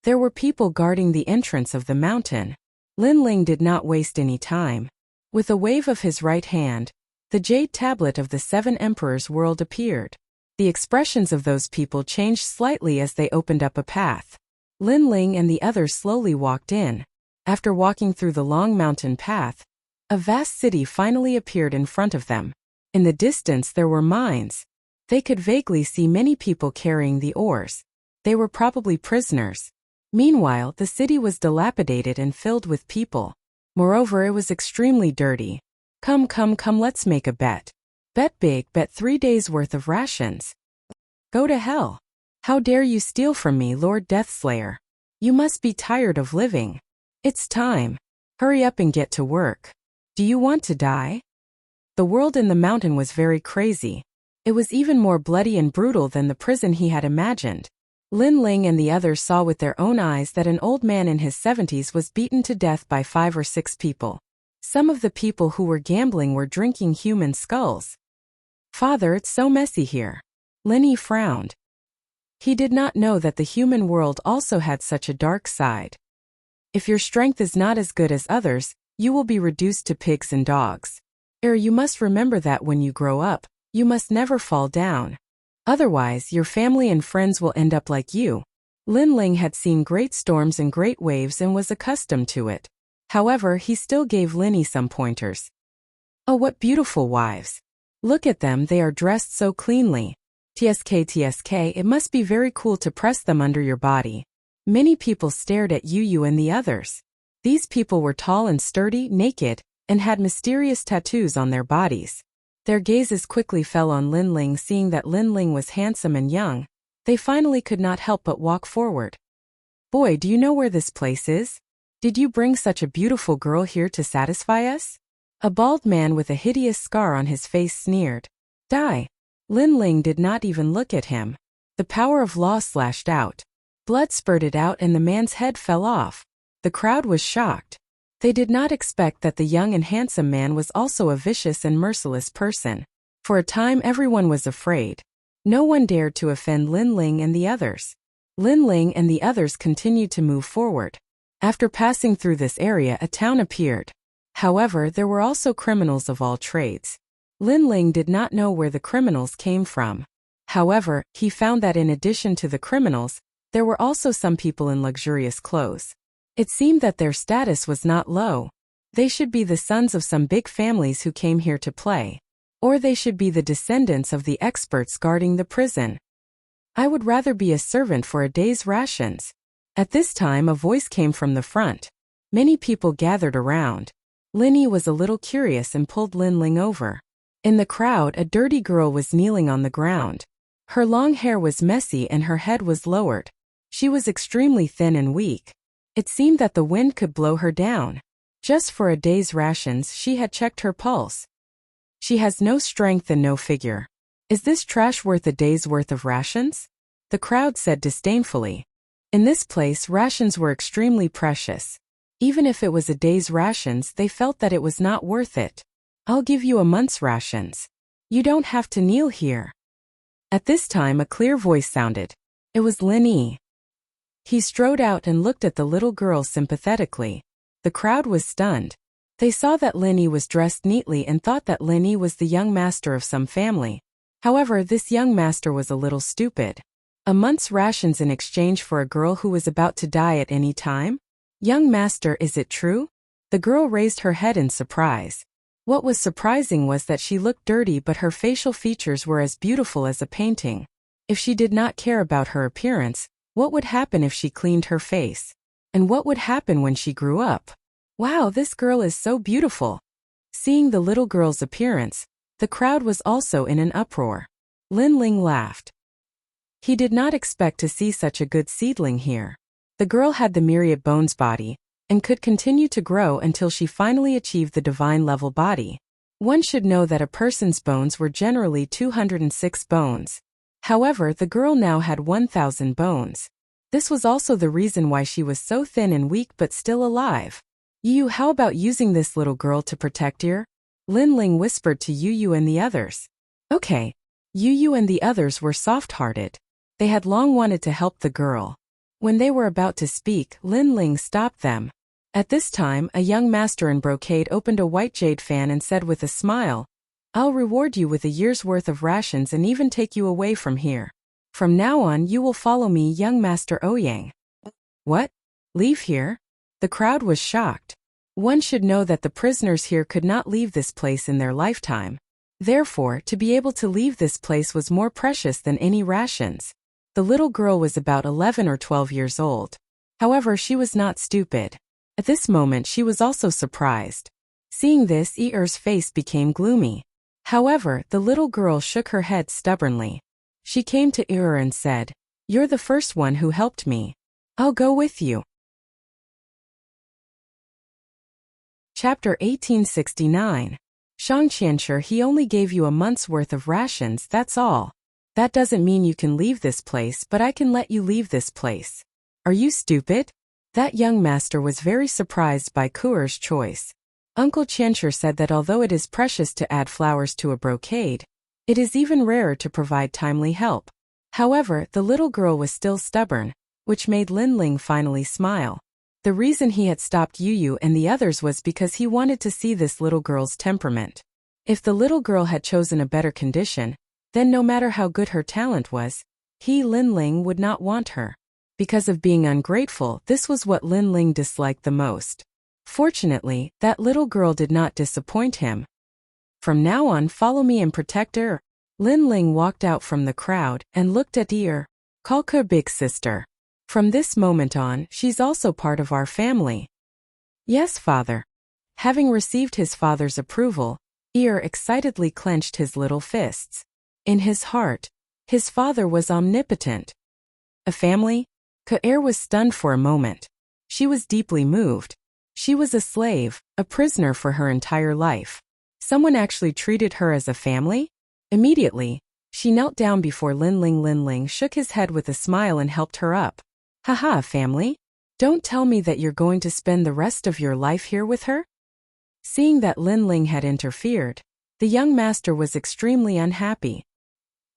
There were people guarding the entrance of the mountain. Lin Ling did not waste any time. With a wave of his right hand, the jade tablet of the 7 emperors' world appeared. The expressions of those people changed slightly as they opened up a path. Lin Ling and the others slowly walked in. After walking through the long mountain path, a vast city finally appeared in front of them. In the distance there were mines. They could vaguely see many people carrying the ores. They were probably prisoners. Meanwhile, the city was dilapidated and filled with people. Moreover, it was extremely dirty. Come, let's make a bet. Bet big, bet 3 days' worth of rations. Go to hell. How dare you steal from me, Lord Deathslayer? You must be tired of living. It's time. Hurry up and get to work. Do you want to die? The world in the mountain was very crazy. It was even more bloody and brutal than the prison he had imagined. Lin Ling and the others saw with their own eyes that an old man in his 70s was beaten to death by 5 or 6 people. Some of the people who were gambling were drinking human skulls. Father, it's so messy here. Linny frowned. He did not know that the human world also had such a dark side. If your strength is not as good as others, you will be reduced to pigs and dogs. You must remember that when you grow up, you must never fall down. Otherwise, your family and friends will end up like you. Lin Ling had seen great storms and great waves and was accustomed to it. However, he still gave Linny some pointers. Oh, what beautiful wives. Look at them, they are dressed so cleanly. TSK, it must be very cool to press them under your body. Many people stared at Yu and the others. These people were tall and sturdy, naked, and had mysterious tattoos on their bodies. Their gazes quickly fell on Lin Ling. Seeing that Lin Ling was handsome and young, they finally could not help but walk forward. Boy, do you know where this place is? Did you bring such a beautiful girl here to satisfy us? A bald man with a hideous scar on his face sneered. Die. Lin Ling did not even look at him. The power of law slashed out. Blood spurted out and the man's head fell off. The crowd was shocked. They did not expect that the young and handsome man was also a vicious and merciless person. For a time everyone was afraid. No one dared to offend Lin Ling and the others. Lin Ling and the others continued to move forward. After passing through this area, a town appeared. However, there were also criminals of all trades. Lin Ling did not know where the criminals came from. However, he found that in addition to the criminals, there were also some people in luxurious clothes. It seemed that their status was not low. They should be the sons of some big families who came here to play. Or they should be the descendants of the experts guarding the prison. I would rather be a servant for a day's rations. At this time a voice came from the front. Many people gathered around. Linny was a little curious and pulled Lin Ling over. In the crowd, a dirty girl was kneeling on the ground. Her long hair was messy and her head was lowered. She was extremely thin and weak. It seemed that the wind could blow her down. Just for a day's rations, she had checked her pulse. She has no strength and no figure. Is this trash worth a day's worth of rations? The crowd said disdainfully. In this place, rations were extremely precious. Even if it was a day's rations, they felt that it was not worth it. I'll give you a month's rations. You don't have to kneel here. At this time, a clear voice sounded. It was Lin Yi. He strode out and looked at the little girl sympathetically. The crowd was stunned. They saw that Lin Yi was dressed neatly and thought that Lin Yi was the young master of some family. However, this young master was a little stupid. A month's rations in exchange for a girl who was about to die at any time? Young master, is it true? The girl raised her head in surprise. What was surprising was that she looked dirty, but her facial features were as beautiful as a painting. If she did not care about her appearance, what would happen if she cleaned her face? And what would happen when she grew up? Wow, this girl is so beautiful. Seeing the little girl's appearance, the crowd was also in an uproar. Lin Ling laughed. He did not expect to see such a good seedling here. The girl had the myriad bones body, and could continue to grow until she finally achieved the divine level body. One should know that a person's bones were generally 206 bones. However, the girl now had 1,000 bones. This was also the reason why she was so thin and weak but still alive. Yu, how about using this little girl to protect her? Lin Ling whispered to Yu and the others. Okay. Yu and the others were soft-hearted. They had long wanted to help the girl. When they were about to speak, Lin Ling stopped them. At this time, a young master in brocade opened a white jade fan and said with a smile, I'll reward you with a year's worth of rations and even take you away from here. From now on, you will follow me, young Master Ouyang. What? Leave here? The crowd was shocked. One should know that the prisoners here could not leave this place in their lifetime. Therefore, to be able to leave this place was more precious than any rations. The little girl was about 11 or 12 years old. However, she was not stupid. At this moment, she was also surprised. Seeing this, Er's face became gloomy. However, the little girl shook her head stubbornly. She came to Er and said, You're the first one who helped me. I'll go with you. Chapter 1869. Shang Qianshi, he only gave you a month's worth of rations, that's all. That doesn't mean you can leave this place, but I can let you leave this place. Are you stupid? That young master was very surprised by Kuer's choice. Uncle Qianshi said that although it is precious to add flowers to a brocade, it is even rarer to provide timely help. However, the little girl was still stubborn, which made Lin Ling finally smile. The reason he had stopped Yu and the others was because he wanted to see this little girl's temperament. If the little girl had chosen a better condition, then no matter how good her talent was, Lin Ling would not want her. Because of being ungrateful, this was what Lin Ling disliked the most. Fortunately, that little girl did not disappoint him. From now on, follow me and protect her. Lin Ling walked out from the crowd and looked at Er. Call her big sister. From this moment on, she's also part of our family. Yes, father. Having received his father's approval, Er excitedly clenched his little fists. In his heart, his father was omnipotent. A family? Er was stunned for a moment. She was deeply moved. She was a slave, a prisoner for her entire life. Someone actually treated her as a family? Immediately, she knelt down before Lin Ling. Lin Ling shook his head with a smile and helped her up. Haha, family? Don't tell me that you're going to spend the rest of your life here with her? Seeing that Lin Ling had interfered, the young master was extremely unhappy.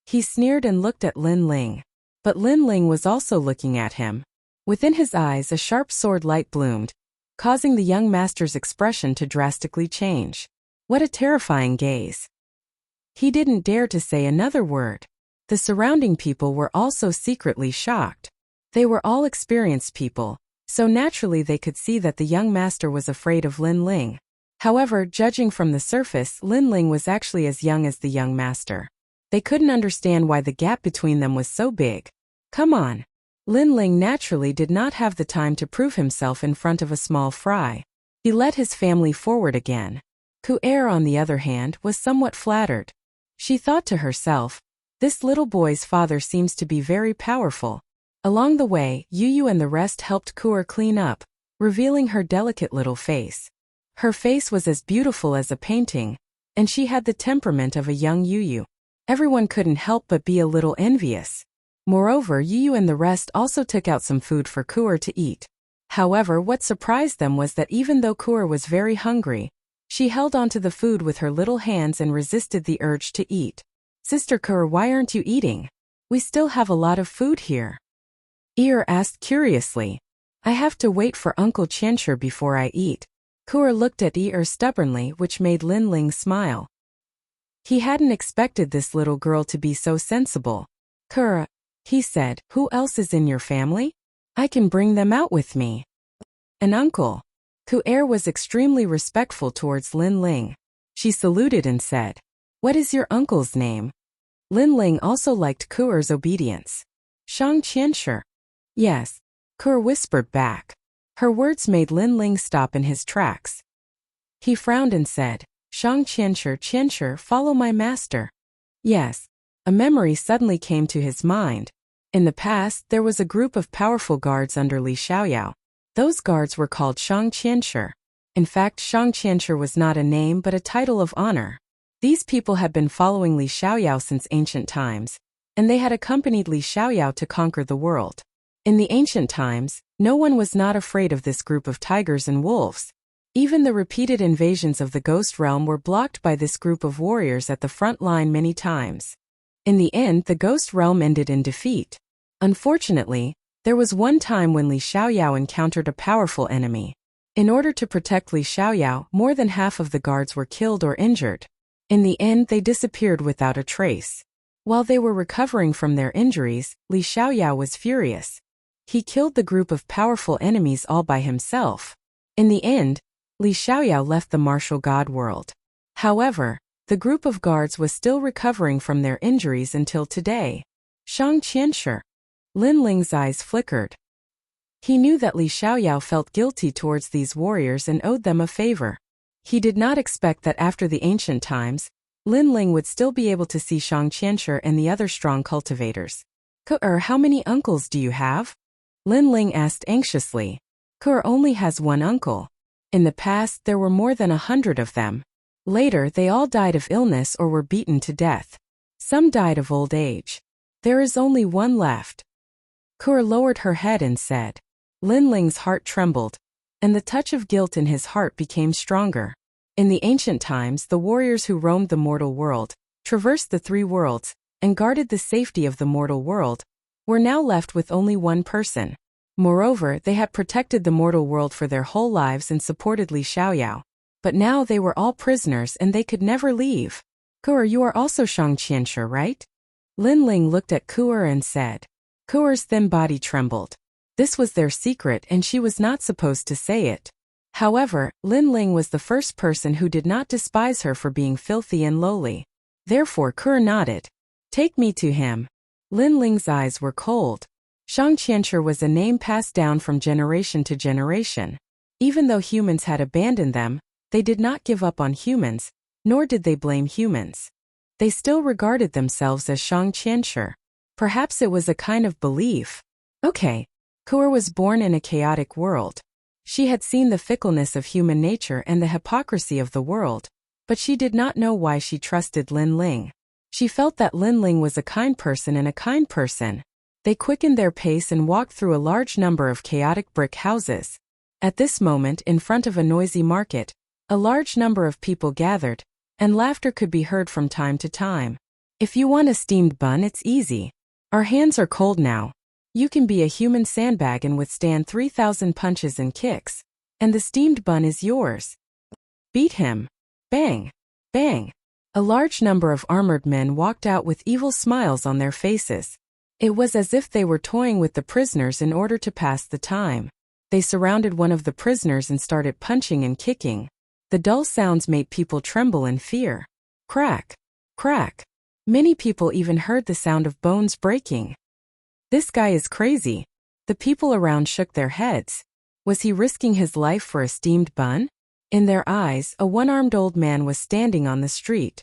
He sneered and looked at Lin Ling. But Lin Ling was also looking at him. Within his eyes a sharp sword light bloomed, causing the young master's expression to drastically change. What a terrifying gaze. He didn't dare to say another word. The surrounding people were also secretly shocked. They were all experienced people, so naturally they could see that the young master was afraid of Lin Ling. However, judging from the surface, Lin Ling was actually as young as the young master. They couldn't understand why the gap between them was so big. Come on. Lin Ling naturally did not have the time to prove himself in front of a small fry. He led his family forward again. Kuer, on the other hand, was somewhat flattered. She thought to herself, this little boy's father seems to be very powerful. Along the way, Yu and the rest helped Kuer clean up, revealing her delicate little face. Her face was as beautiful as a painting, and she had the temperament of a young Yu. Everyone couldn't help but be a little envious. Moreover, Yu and the rest also took out some food for Kuer to eat. However, what surprised them was that even though Kuer was very hungry, she held onto the food with her little hands and resisted the urge to eat. "Sister Kuer, why aren't you eating? We still have a lot of food here." Ear asked curiously. "I have to wait for Uncle Qianshi before I eat." Kuer looked at Ear stubbornly, which made Lin Ling smile. He hadn't expected this little girl to be so sensible. "Kuer," he said, "who else is in your family? I can bring them out with me." "An uncle." Kuer was extremely respectful towards Lin Ling. She saluted and said, "What is your uncle's name?" Lin Ling also liked Kuer's obedience. "Shang Qianshi." "Yes," Kuer whispered back. Her words made Lin Ling stop in his tracks. He frowned and said, "Shang Qianshi, follow my master." Yes. A memory suddenly came to his mind. In the past, there was a group of powerful guards under Li Xiaoyao. Those guards were called Shang Qianshi. In fact, Shang Qianshi was not a name but a title of honor. These people had been following Li Xiaoyao since ancient times, and they had accompanied Li Xiaoyao to conquer the world. In the ancient times, no one was not afraid of this group of tigers and wolves. Even the repeated invasions of the ghost realm were blocked by this group of warriors at the front line many times. In the end, the ghost realm ended in defeat. Unfortunately, there was one time when Li Xiaoyao encountered a powerful enemy. In order to protect Li Xiaoyao, more than half of the guards were killed or injured. In the end, they disappeared without a trace. While they were recovering from their injuries, Li Xiaoyao was furious. He killed the group of powerful enemies all by himself. In the end, Li Xiaoyao left the martial god world. However, the group of guards was still recovering from their injuries until today. Shang Qianshi. Lin Ling's eyes flickered. He knew that Li Xiaoyao felt guilty towards these warriors and owed them a favor. He did not expect that after the ancient times, Lin Ling would still be able to see Shang Qianshi and the other strong cultivators. "Kuer, how many uncles do you have?" Lin Ling asked anxiously. Kuer only has one uncle. In the past, there were more than 100 of them. Later, they all died of illness or were beaten to death. Some died of old age. There is only one left. Kuer lowered her head and said. Lin Ling's heart trembled, and the touch of guilt in his heart became stronger. In the ancient times, the warriors who roamed the mortal world, traversed the three worlds, and guarded the safety of the mortal world, were now left with only one person. Moreover, they had protected the mortal world for their whole lives and supported Li Xiaoyao. But now they were all prisoners and they could never leave. "Kuer, you are also Shang Qianshi, right?" Lin Ling looked at Kuer and said. Kuer's thin body trembled. This was their secret and she was not supposed to say it. However, Lin Ling was the first person who did not despise her for being filthy and lowly. Therefore Kuer nodded. "Take me to him." Lin Ling's eyes were cold. Shang Qianshi was a name passed down from generation to generation. Even though humans had abandoned them, they did not give up on humans, nor did they blame humans. They still regarded themselves as Shang Qianshi. Perhaps it was a kind of belief. Okay. Kuer was born in a chaotic world. She had seen the fickleness of human nature and the hypocrisy of the world, but she did not know why she trusted Lin Ling. She felt that Lin Ling was a kind person and a kind person. They quickened their pace and walked through a large number of chaotic brick houses. At this moment, in front of a noisy market, a large number of people gathered, and laughter could be heard from time to time. "If you want a steamed bun, it's easy. Our hands are cold now. You can be a human sandbag and withstand 3,000 punches and kicks, and the steamed bun is yours. Beat him." Bang! Bang! A large number of armored men walked out with evil smiles on their faces. It was as if they were toying with the prisoners in order to pass the time. They surrounded one of the prisoners and started punching and kicking. The dull sounds made people tremble in fear. Crack! Crack! Many people even heard the sound of bones breaking. "This guy is crazy." The people around shook their heads. Was he risking his life for a steamed bun? In their eyes, a one-armed old man was standing on the street.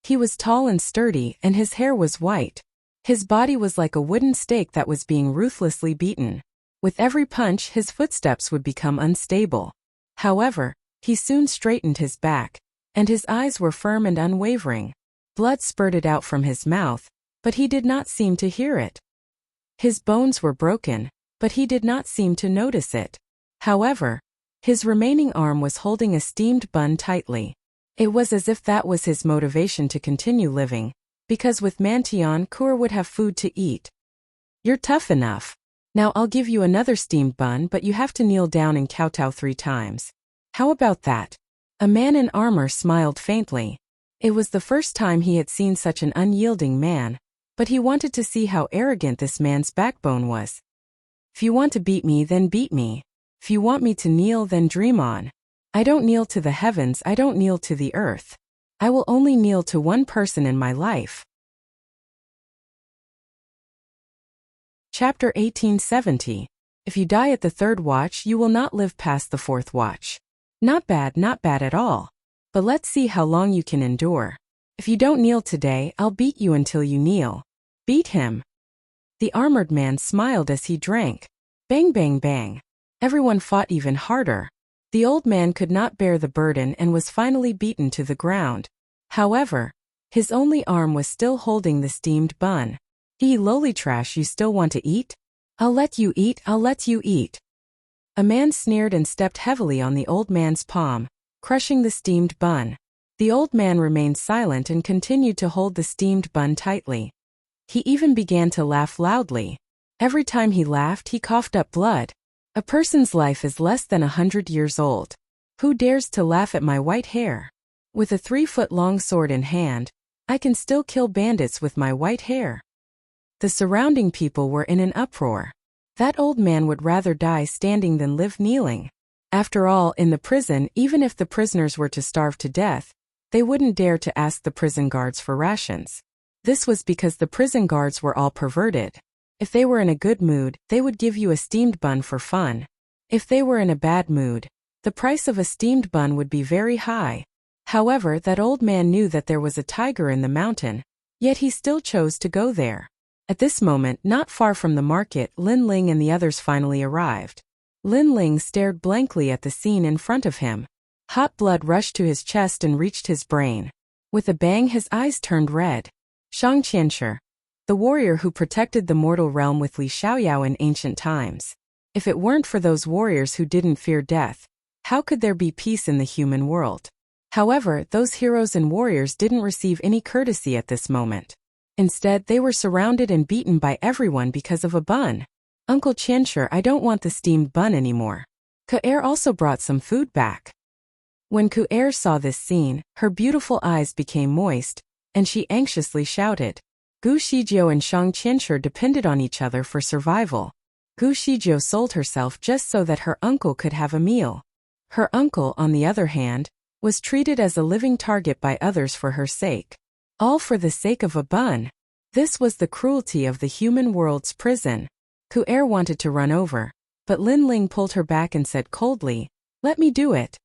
He was tall and sturdy, and his hair was white. His body was like a wooden stake that was being ruthlessly beaten. With every punch, his footsteps would become unstable. However, he soon straightened his back, and his eyes were firm and unwavering. Blood spurted out from his mouth, but he did not seem to hear it. His bones were broken, but he did not seem to notice it. However, his remaining arm was holding a steamed bun tightly. It was as if that was his motivation to continue living, because with Mantion, Kur would have food to eat. "You're tough enough. Now I'll give you another steamed bun, but you have to kneel down and kowtow 3 times. How about that?" A man in armor smiled faintly. It was the first time he had seen such an unyielding man, but he wanted to see how arrogant this man's backbone was. "If you want to beat me, then beat me. If you want me to kneel, then dream on. I don't kneel to the heavens, I don't kneel to the earth. I will only kneel to one person in my life." Chapter 1870. If you die at the 3rd watch, you will not live past the 4th watch. Not bad at all. But let's see how long you can endure. If you don't kneel today, I'll beat you until you kneel. Beat him. The armored man smiled as he drank. Bang, bang, bang. Everyone fought even harder. The old man could not bear the burden and was finally beaten to the ground. However, his only arm was still holding the steamed bun. Lowly trash, you still want to eat? I'll let you eat, I'll let you eat." A man sneered and stepped heavily on the old man's palm, crushing the steamed bun. The old man remained silent and continued to hold the steamed bun tightly. He even began to laugh loudly. Every time he laughed, he coughed up blood. "A person's life is less than 100 years old. Who dares to laugh at my white hair? With a 3-foot-long sword in hand, I can still kill bandits with my white hair." The surrounding people were in an uproar. That old man would rather die standing than live kneeling. After all, in the prison, even if the prisoners were to starve to death, they wouldn't dare to ask the prison guards for rations. This was because the prison guards were all perverted. If they were in a good mood, they would give you a steamed bun for fun. If they were in a bad mood, the price of a steamed bun would be very high. However, that old man knew that there was a tiger in the mountain, yet he still chose to go there. At this moment, not far from the market, Lin Ling and the others finally arrived. Lin Ling stared blankly at the scene in front of him. Hot blood rushed to his chest and reached his brain. With a bang, his eyes turned red. Shang Qianshi, the warrior who protected the mortal realm with Li Xiaoyao in ancient times. If it weren't for those warriors who didn't fear death, how could there be peace in the human world? However, those heroes and warriors didn't receive any courtesy at this moment. Instead, they were surrounded and beaten by everyone because of a bun. "Uncle Qianshi, I don't want the steamed bun anymore. Ku'er also brought some food back." When Ku'er saw this scene, her beautiful eyes became moist, and she anxiously shouted. Gu Shijiao and Shang Qianshi depended on each other for survival. Gu Shijiao sold herself just so that her uncle could have a meal. Her uncle, on the other hand, was treated as a living target by others for her sake. All for the sake of a bun. This was the cruelty of the human world's prison. Ku'er wanted to run over, but Lin Ling pulled her back and said coldly, "Let me do it."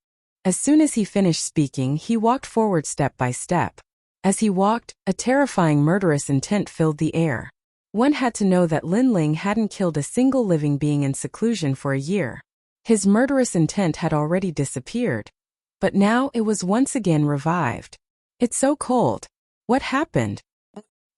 As soon as he finished speaking, he walked forward step by step. As he walked, a terrifying murderous intent filled the air. One had to know that Lin Ling hadn't killed a single living being in seclusion for a year. His murderous intent had already disappeared. But now it was once again revived. "It's so cold. What happened?"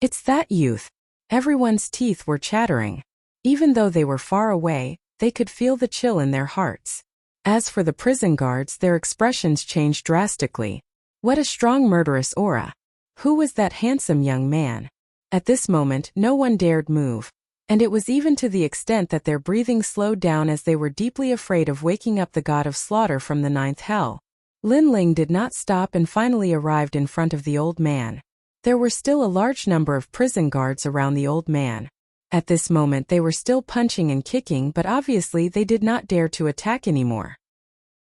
"It's that youth." Everyone's teeth were chattering. Even though they were far away, they could feel the chill in their hearts. As for the prison guards, their expressions changed drastically. What a strong murderous aura. Who was that handsome young man? At this moment, no one dared move. And it was even to the extent that their breathing slowed down as they were deeply afraid of waking up the god of slaughter from the 9th hell. Lin Ling did not stop and finally arrived in front of the old man. There were still a large number of prison guards around the old man. At this moment they were still punching and kicking, but obviously they did not dare to attack anymore.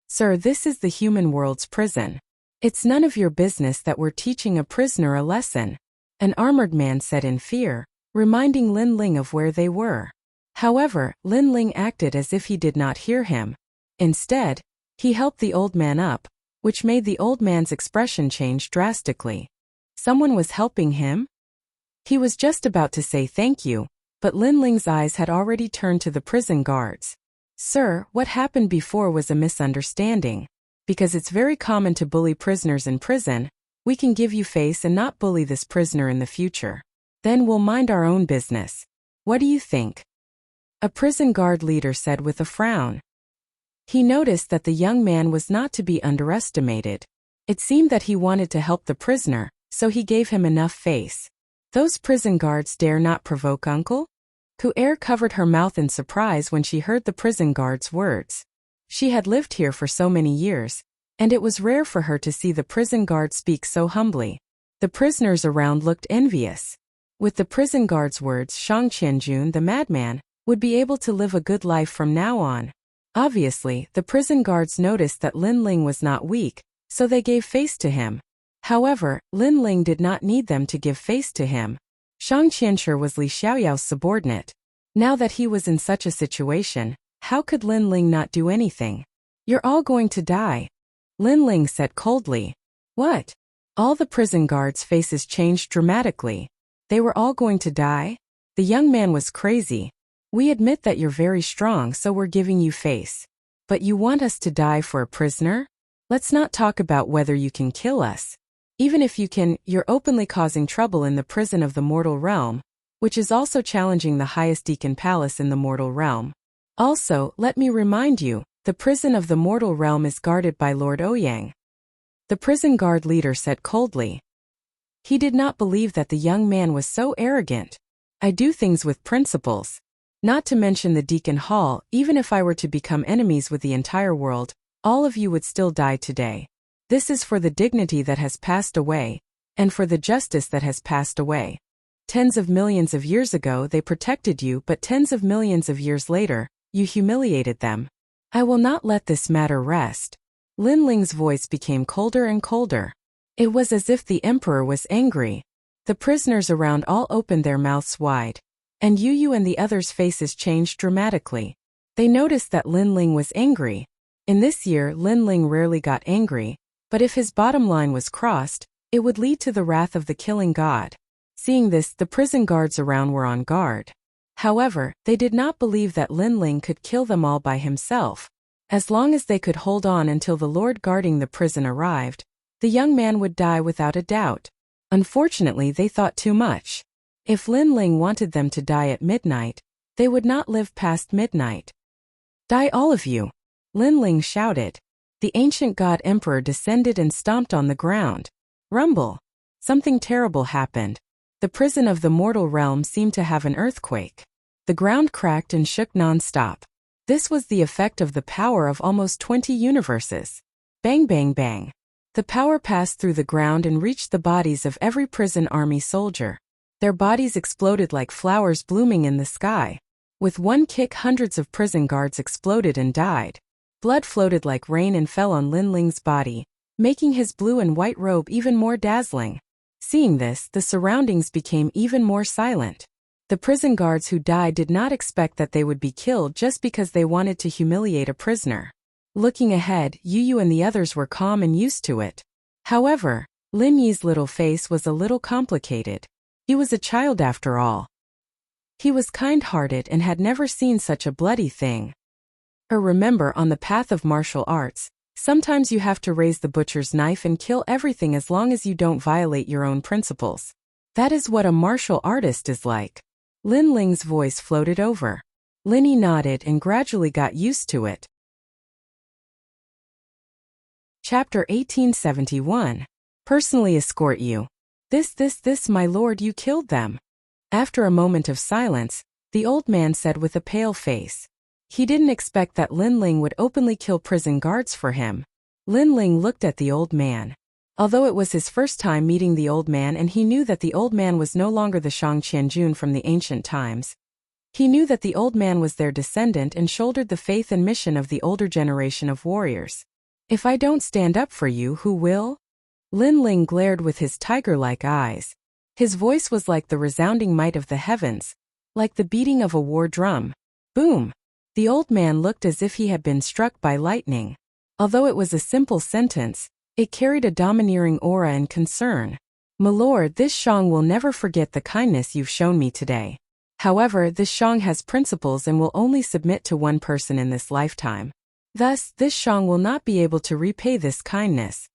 "Sir, this is the human world's prison. It's none of your business that we're teaching a prisoner a lesson," an armored man said in fear, reminding Lin Ling of where they were. However, Lin Ling acted as if he did not hear him. Instead, he helped the old man up, which made the old man's expression change drastically. Someone was helping him? He was just about to say thank you, but Lin Ling's eyes had already turned to the prison guards. "Sir, what happened before was a misunderstanding. Because it's very common to bully prisoners in prison, we can give you face and not bully this prisoner in the future. Then we'll mind our own business. What do you think?" A prison guard leader said with a frown. He noticed that the young man was not to be underestimated. It seemed that he wanted to help the prisoner, so he gave him enough face. "Those prison guards dare not provoke Uncle?" Ku'er covered her mouth in surprise when she heard the prison guard's words. She had lived here for so many years, and it was rare for her to see the prison guard speak so humbly. The prisoners around looked envious. With the prison guard's words, Shang Qianjun, the madman, would be able to live a good life from now on. Obviously, the prison guards noticed that Lin Ling was not weak, so they gave face to him. However, Lin Ling did not need them to give face to him. Shang Qianshi was Li Xiaoyao's subordinate. Now that he was in such a situation, how could Lin Ling not do anything? "You're all going to die," Lin Ling said coldly. "What?" All the prison guards' faces changed dramatically. They were all going to die? The young man was crazy. "We admit that you're very strong, so we're giving you face. But you want us to die for a prisoner? Let's not talk about whether you can kill us. Even if you can, you're openly causing trouble in the prison of the mortal realm, which is also challenging the highest deacon palace in the mortal realm. Also, let me remind you, the prison of the mortal realm is guarded by Lord Ouyang." The prison guard leader said coldly. He did not believe that the young man was so arrogant. "I do things with principles. Not to mention the Deacon Hall, even if I were to become enemies with the entire world, all of you would still die today. This is for the dignity that has passed away, and for the justice that has passed away. Tens of millions of years ago they protected you, but tens of millions of years later, you humiliated them. I will not let this matter rest." Lin Ling's voice became colder and colder. It was as if the emperor was angry. The prisoners around all opened their mouths wide. And Yu and the others' faces changed dramatically. They noticed that Lin Ling was angry. In this year, Lin Ling rarely got angry, but if his bottom line was crossed, it would lead to the wrath of the killing god. Seeing this, the prison guards around were on guard. However, they did not believe that Lin Ling could kill them all by himself. As long as they could hold on until the lord guarding the prison arrived, the young man would die without a doubt. Unfortunately, they thought too much. If Lin Ling wanted them to die at midnight, they would not live past midnight. "Die all of you!" Lin Ling shouted. The ancient god emperor descended and stomped on the ground. Rumble! Something terrible happened. The prison of the mortal realm seemed to have an earthquake. The ground cracked and shook non-stop. This was the effect of the power of almost 20 universes. Bang bang bang. The power passed through the ground and reached the bodies of every prison army soldier. Their bodies exploded like flowers blooming in the sky. With one kick, hundreds of prison guards exploded and died. Blood floated like rain and fell on Lin Ling's body, making his blue and white robe even more dazzling. Seeing this, the surroundings became even more silent. The prison guards who died did not expect that they would be killed just because they wanted to humiliate a prisoner. Looking ahead, Yu and the others were calm and used to it. However, Lin Yi's little face was a little complicated. He was a child after all. He was kind-hearted and had never seen such a bloody thing. Remember, on the path of martial arts, sometimes you have to raise the butcher's knife and kill everything as long as you don't violate your own principles. That is what a martial artist is like. Lin Ling's voice floated over. Lin Yi nodded and gradually got used to it. Chapter 1871. Personally escort you. This, my lord, you killed them. After a moment of silence, the old man said with a pale face. He didn't expect that Lin Ling would openly kill prison guards for him. Lin Ling looked at the old man. Although it was his first time meeting the old man and he knew that the old man was no longer the Shang Qianjun from the ancient times, he knew that the old man was their descendant and shouldered the faith and mission of the older generation of warriors. If I don't stand up for you, who will? Lin Ling glared with his tiger-like eyes. His voice was like the resounding might of the heavens, like the beating of a war drum. Boom! The old man looked as if he had been struck by lightning. Although it was a simple sentence, it carried a domineering aura and concern. My lord, this Shang will never forget the kindness you've shown me today. However, this Shang has principles and will only submit to one person in this lifetime. Thus, this Shang will not be able to repay this kindness.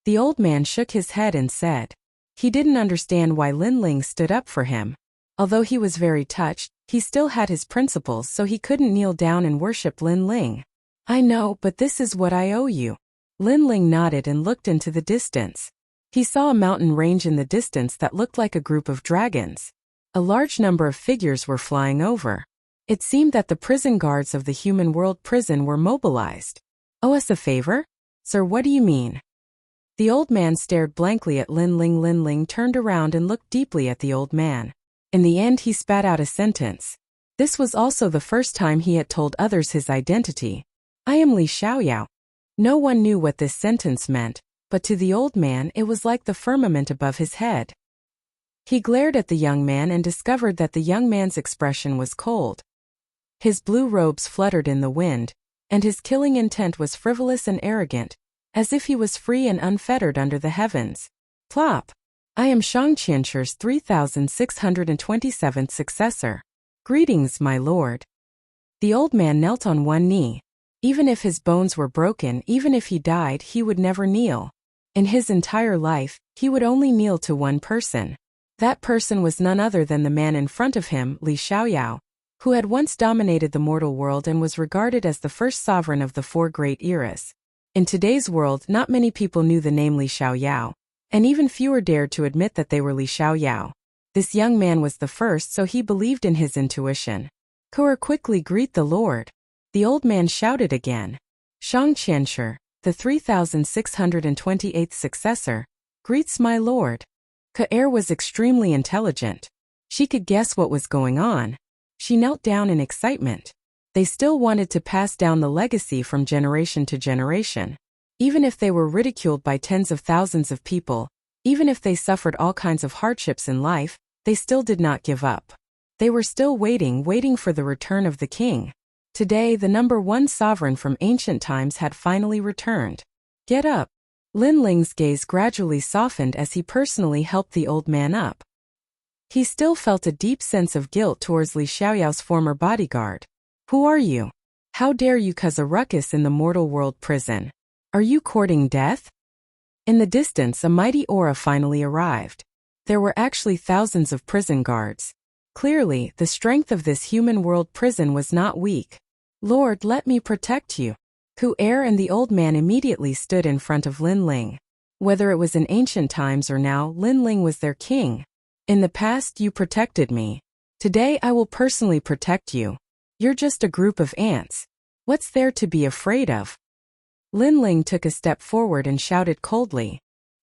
The old man shook his head and said. He didn't understand why Lin Ling stood up for him. Although he was very touched, he still had his principles, so he couldn't kneel down and worship Lin Ling. I know, but this is what I owe you. Lin Ling nodded and looked into the distance. He saw a mountain range in the distance that looked like a group of dragons. A large number of figures were flying over. It seemed that the prison guards of the human world prison were mobilized. Owe us a favor? Sir, what do you mean? The old man stared blankly at Lin Ling. Lin Ling turned around and looked deeply at the old man. In the end, he spat out a sentence. This was also the first time he had told others his identity. I am Li Xiaoyao. No one knew what this sentence meant, but to the old man it was like the firmament above his head. He glared at the young man and discovered that the young man's expression was cold. His blue robes fluttered in the wind, and his killing intent was frivolous and arrogant, as if he was free and unfettered under the heavens. Plop! I am Shang Qianshir's 3627th successor. Greetings, my lord. The old man knelt on one knee. Even if his bones were broken, even if he died, he would never kneel. In his entire life, he would only kneel to one person. That person was none other than the man in front of him, Li Xiaoyao, who had once dominated the mortal world and was regarded as the first sovereign of the four great eras. In today's world, not many people knew the name Li Xiaoyao, and even fewer dared to admit that they were Li Xiaoyao. This young man was the first, so he believed in his intuition. Cour quickly greet the Lord. The old man shouted again. Shang Qianshir, the 3628th successor, greets my lord. Cour was extremely intelligent. She could guess what was going on. She knelt down in excitement. They still wanted to pass down the legacy from generation to generation. Even if they were ridiculed by tens of thousands of people, even if they suffered all kinds of hardships in life, they still did not give up. They were still waiting for the return of the king. Today, the number one sovereign from ancient times had finally returned. Get up. Lin Ling's gaze gradually softened as he personally helped the old man up. He still felt a deep sense of guilt towards Li Xiaoyao's former bodyguard. Who are you? How dare you cause a ruckus in the mortal world prison? Are you courting death? In the distance, a mighty aura finally arrived. There were actually thousands of prison guards. Clearly, the strength of this human world prison was not weak. Lord, let me protect you. Cour and the old man immediately stood in front of Lin Ling. Whether it was in ancient times or now, Lin Ling was their king. In the past, you protected me. Today, I will personally protect you. You're just a group of ants. What's there to be afraid of? Lin Ling took a step forward and shouted coldly.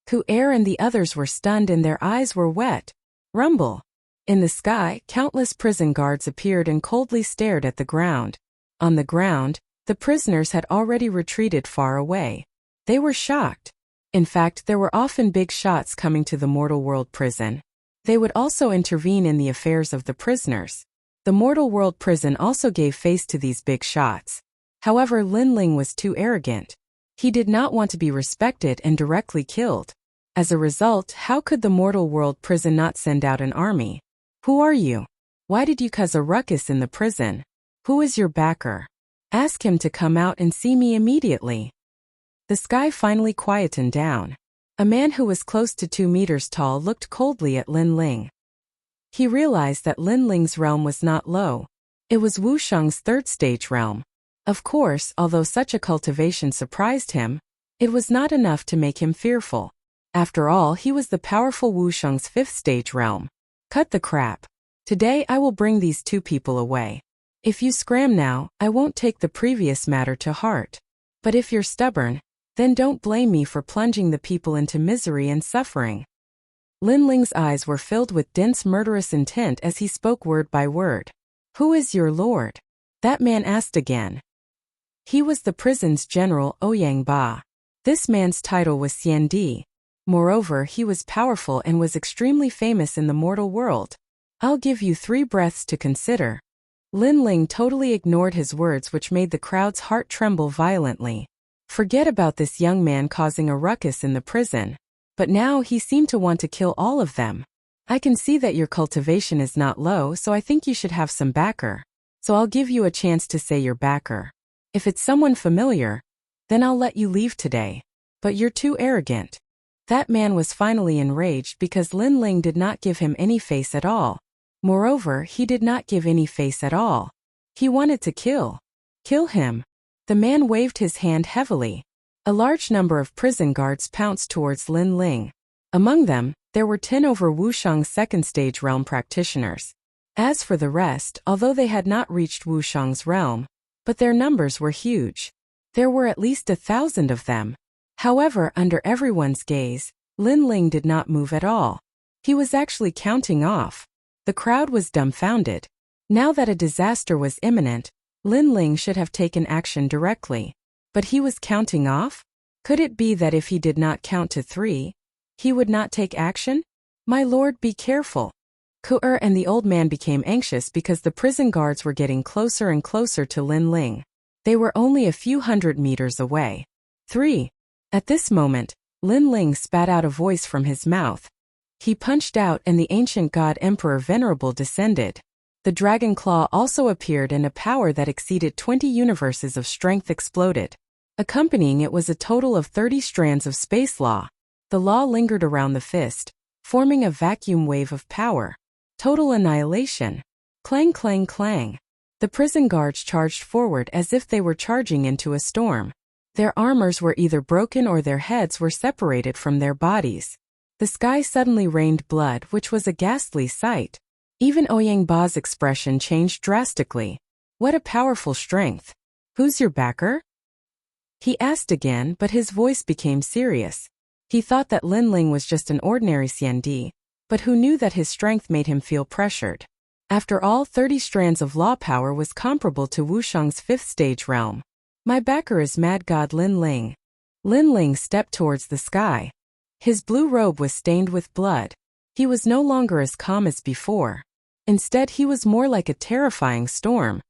Cour and the others were stunned and their eyes were wet. Rumble. In the sky, countless prison guards appeared and coldly stared at the ground. On the ground, the prisoners had already retreated far away. They were shocked. In fact, there were often big shots coming to the mortal world prison. They would also intervene in the affairs of the prisoners. The mortal world prison also gave face to these big shots. However, Lin Ling was too arrogant. He did not want to be respected and directly killed. As a result, how could the mortal world prison not send out an army? Who are you? Why did you cause a ruckus in the prison? Who is your backer? Ask him to come out and see me immediately. The sky finally quietened down. A man who was close to 2 meters tall looked coldly at Lin Ling. He realized that Lin Ling's realm was not low. It was Wu Shang's third stage realm. Of course, although such a cultivation surprised him, it was not enough to make him fearful. After all, he was the powerful Wu Shang's fifth stage realm. Cut the crap. Today I will bring these two people away. If you scram now, I won't take the previous matter to heart. But if you're stubborn, then don't blame me for plunging the people into misery and suffering. Lin Ling's eyes were filled with dense murderous intent as he spoke word by word. Who is your lord? That man asked again. He was the prison's general, Ouyang Ba. This man's title was Xian Di. Moreover, he was powerful and was extremely famous in the mortal world. I'll give you 3 breaths to consider. Lin Ling totally ignored his words, which made the crowd's heart tremble violently. Forget about this young man causing a ruckus in the prison. But now he seemed to want to kill all of them. I can see that your cultivation is not low, so I think you should have some backer. So I'll give you a chance to say your backer. If it's someone familiar, then I'll let you leave today. But you're too arrogant. That man was finally enraged because Lin Ling did not give him any face at all. Moreover, he did not give any face at all. He wanted to kill him. The man waved his hand heavily. A large number of prison guards pounced towards Lin Ling. Among them, there were 10 over Wushang's second-stage realm practitioners. As for the rest, although they had not reached Wushang's realm, but their numbers were huge. There were at least 1,000 of them. However, under everyone's gaze, Lin Ling did not move at all. He was actually counting off. The crowd was dumbfounded. Now that a disaster was imminent, Lin Ling should have taken action directly. But he was counting off? Could it be that if he did not count to 3, he would not take action? My lord, be careful. Ku'er and the old man became anxious because the prison guards were getting closer and closer to Lin Ling. They were only a few hundred meters away. 3. At this moment, Lin Ling spat out a voice from his mouth. He punched out and the ancient god Emperor Venerable descended. The dragon claw also appeared and a power that exceeded 20 universes of strength exploded. Accompanying it was a total of 30 strands of space law. The law lingered around the fist, forming a vacuum wave of power. Total annihilation. Clang, clang, clang. The prison guards charged forward as if they were charging into a storm. Their armors were either broken or their heads were separated from their bodies. The sky suddenly rained blood, which was a ghastly sight. Even Ouyang Ba's expression changed drastically. What a powerful strength. Who's your backer? He asked again, but his voice became serious. He thought that Lin Ling was just an ordinary CND, but who knew that his strength made him feel pressured. After all, 30 strands of law power was comparable to Wushang's 5th stage realm. My backer is Mad God Lin Ling. Lin Ling stepped towards the sky. His blue robe was stained with blood. He was no longer as calm as before. Instead, he was more like a terrifying storm.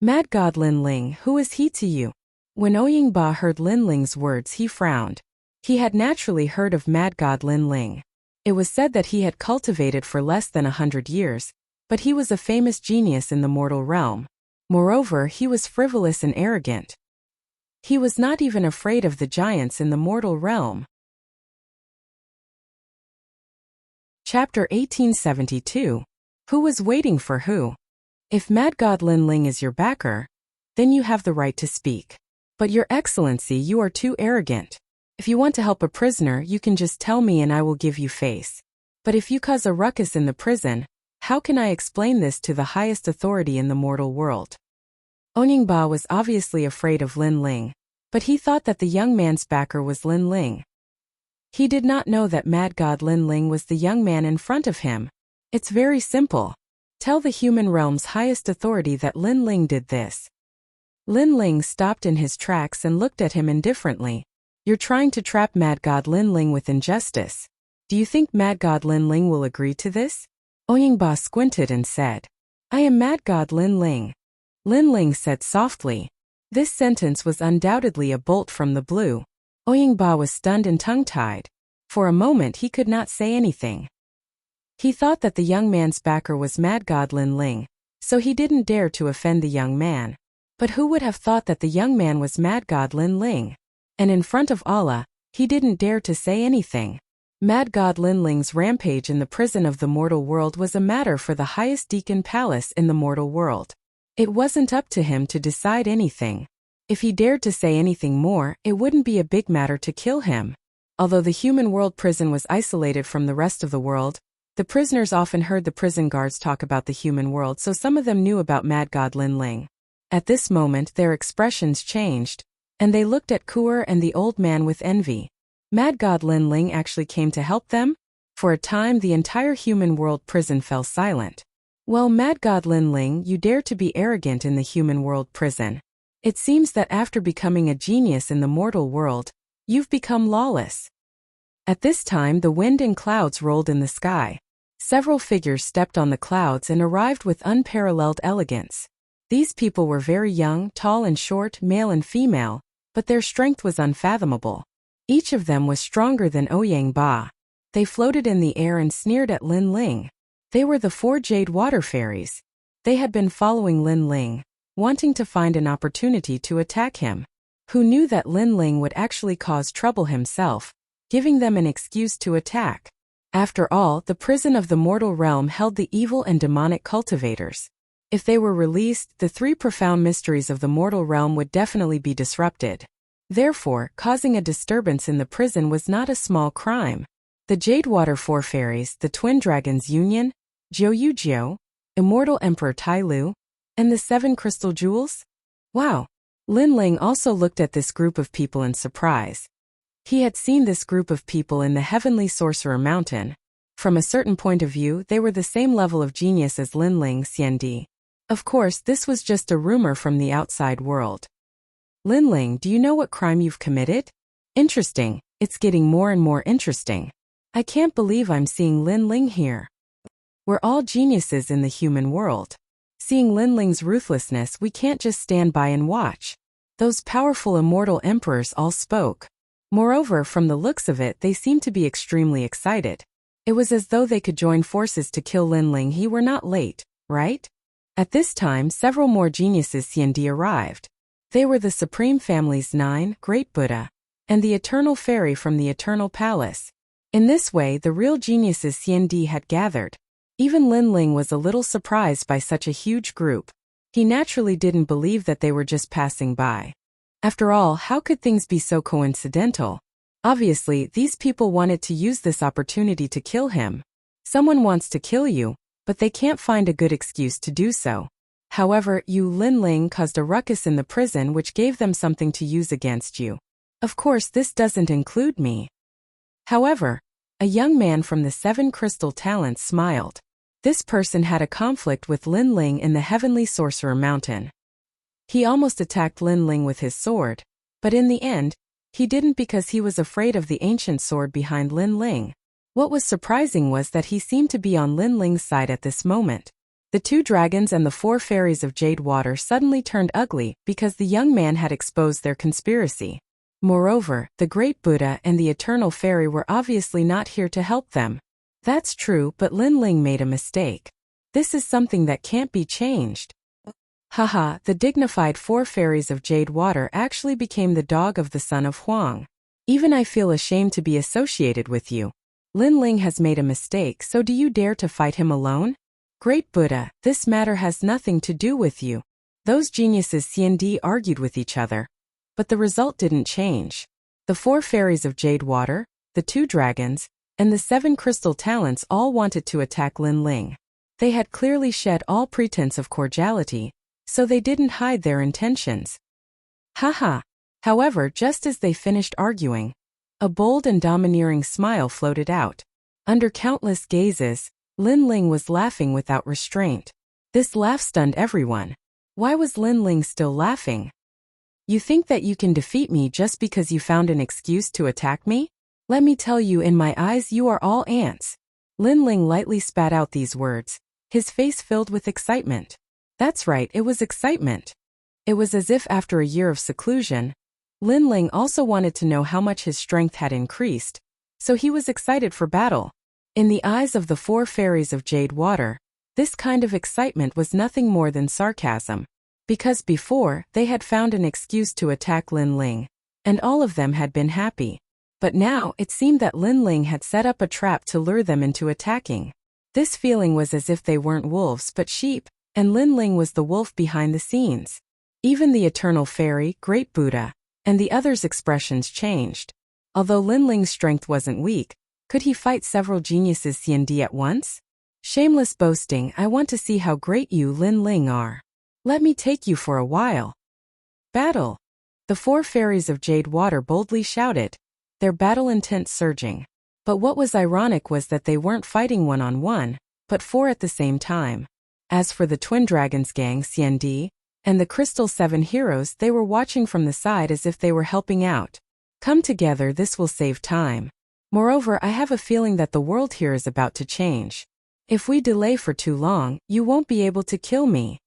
Mad God Lin Ling, who is he to you? When Ouyang Ba heard Lin Ling's words, he frowned. He had naturally heard of Mad God Lin Ling. It was said that he had cultivated for less than 100 years, but he was a famous genius in the mortal realm. Moreover, he was frivolous and arrogant. He was not even afraid of the giants in the mortal realm. Chapter 1872. Who was waiting for who? If Mad God Lin Ling is your backer, then you have the right to speak. But Your Excellency, you are too arrogant. If you want to help a prisoner, you can just tell me and I will give you face. But if you cause a ruckus in the prison, how can I explain this to the highest authority in the mortal world? Ouyang Ba was obviously afraid of Lin Ling, but he thought that the young man's backer was Lin Ling. He did not know that Mad God Lin Ling was the young man in front of him. It's very simple. Tell the human realm's highest authority that Lin Ling did this. Lin Ling stopped in his tracks and looked at him indifferently. You're trying to trap Mad God Lin Ling with injustice. Do you think Mad God Lin Ling will agree to this? Ouyang Ba squinted and said, I am Mad God Lin Ling. Lin Ling said softly. This sentence was undoubtedly a bolt from the blue. Ouyang Ba was stunned and tongue-tied. For a moment he could not say anything. He thought that the young man's backer was Mad God Lin Ling, so he didn't dare to offend the young man. But who would have thought that the young man was Mad God Lin Ling? And in front of Allah, he didn't dare to say anything. Mad God Lin Ling's rampage in the prison of the mortal world was a matter for the highest deacon palace in the mortal world. It wasn't up to him to decide anything. If he dared to say anything more, it wouldn't be a big matter to kill him. Although the human world prison was isolated from the rest of the world, the prisoners often heard the prison guards talk about the human world, so some of them knew about Mad God Lin Ling. At this moment their expressions changed, and they looked at Ku'er and the old man with envy. Mad God Lin Ling actually came to help them? For a time the entire human world prison fell silent. Well, Mad God Lin Ling, you dare to be arrogant in the human world prison. It seems that after becoming a genius in the mortal world, you've become lawless. At this time the wind and clouds rolled in the sky. Several figures stepped on the clouds and arrived with unparalleled elegance. These people were very young, tall and short, male and female, but their strength was unfathomable. Each of them was stronger than Ouyang Ba. They floated in the air and sneered at Lin Ling. They were the 4 jade water fairies. They had been following Lin Ling. wanting to find an opportunity to attack him. Who knew that Lin Ling would actually cause trouble himself, giving them an excuse to attack? After all, the prison of the mortal realm held the evil and demonic cultivators. If they were released, the three profound mysteries of the mortal realm would definitely be disrupted. Therefore, causing a disturbance in the prison was not a small crime. The Jadewater Four Fairies, the Twin Dragons Union, Jiu Jiu, Immortal Emperor Tai Lu, and the 7 Crystal Jewels? Wow! Lin Ling also looked at this group of people in surprise. He had seen this group of people in the Heavenly Sorcerer Mountain. From a certain point of view, they were the same level of genius as Lin Ling Xiandi. Of course, this was just a rumor from the outside world. Lin Ling, do you know what crime you've committed? Interesting. It's getting more and more interesting. I can't believe I'm seeing Lin Ling here. We're all geniuses in the human world. Seeing Lin Ling's ruthlessness, we can't just stand by and watch. Those powerful immortal emperors all spoke. Moreover, from the looks of it, they seemed to be extremely excited. It was as though they could join forces to kill Lin Ling. He were not late, right? At this time, several more geniuses Xiandi arrived. They were the Supreme Family's 9, Great Buddha, and the Eternal Fairy from the Eternal Palace. In this way, the real geniuses Xiandi had gathered. Even Lin Ling was a little surprised by such a huge group. He naturally didn't believe that they were just passing by. After all, how could things be so coincidental? Obviously, these people wanted to use this opportunity to kill him. Someone wants to kill you, but they can't find a good excuse to do so. However, you, Lin Ling, caused a ruckus in the prison which gave them something to use against you. Of course, this doesn't include me. However, a young man from the 7 Crystal Talents smiled. This person had a conflict with Lin Ling in the Heavenly Sorcerer Mountain. He almost attacked Lin Ling with his sword, but in the end, he didn't because he was afraid of the ancient sword behind Lin Ling. What was surprising was that he seemed to be on Lin Ling's side at this moment. The 2 dragons and the 4 fairies of Jade Water suddenly turned ugly because the young man had exposed their conspiracy. Moreover, the Great Buddha and the Eternal Fairy were obviously not here to help them. That's true, but Lin Ling made a mistake. This is something that can't be changed. Haha, the dignified 4 fairies of Jade Water actually became the dog of the son of Huang. Even I feel ashamed to be associated with you. Lin Ling has made a mistake, so do you dare to fight him alone? Great Buddha, this matter has nothing to do with you. Those geniuses Xiandi argued with each other. But the result didn't change. The 4 fairies of Jade Water, the 2 dragons, and the 7 Crystal Talents all wanted to attack Lin Ling. They had clearly shed all pretense of cordiality, so they didn't hide their intentions. Haha. However, just as they finished arguing, a bold and domineering smile floated out. Under countless gazes, Lin Ling was laughing without restraint. This laugh stunned everyone. Why was Lin Ling still laughing? You think that you can defeat me just because you found an excuse to attack me? Let me tell you, in my eyes you are all ants. Lin Ling lightly spat out these words, his face filled with excitement. That's right, it was excitement. It was as if after a year of seclusion, Lin Ling also wanted to know how much his strength had increased, so he was excited for battle. In the eyes of the 4 fairies of Jade Water, this kind of excitement was nothing more than sarcasm. Because before, they had found an excuse to attack Lin Ling, and all of them had been happy. But now, it seemed that Lin Ling had set up a trap to lure them into attacking. This feeling was as if they weren't wolves but sheep, and Lin Ling was the wolf behind the scenes. Even the Eternal Fairy, Great Buddha, and the others' expressions changed. Although Lin Ling's strength wasn't weak, could he fight several geniuses Xiandi at once? Shameless boasting, I want to see how great you Lin Ling are. Let me take you for a while. Battle! The 4 fairies of Jade Water boldly shouted, their battle intent surging. But what was ironic was that they weren't fighting one-on-one, but 4 at the same time. As for the Twin Dragons gang Xiandi, and the Crystal 7 heroes, they were watching from the side as if they were helping out. Come together, this will save time. Moreover, I have a feeling that the world here is about to change. If we delay for too long, you won't be able to kill me.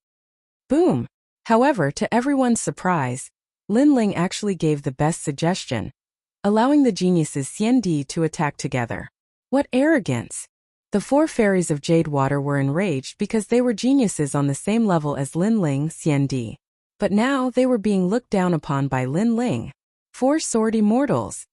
Boom! However, to everyone's surprise, Lin Ling actually gave the best suggestion, allowing the geniuses Xiandi to attack together. What arrogance! The 4 fairies of Jade Water were enraged because they were geniuses on the same level as Lin Ling Xiandi. But now they were being looked down upon by Lin Ling. 4 sword immortals.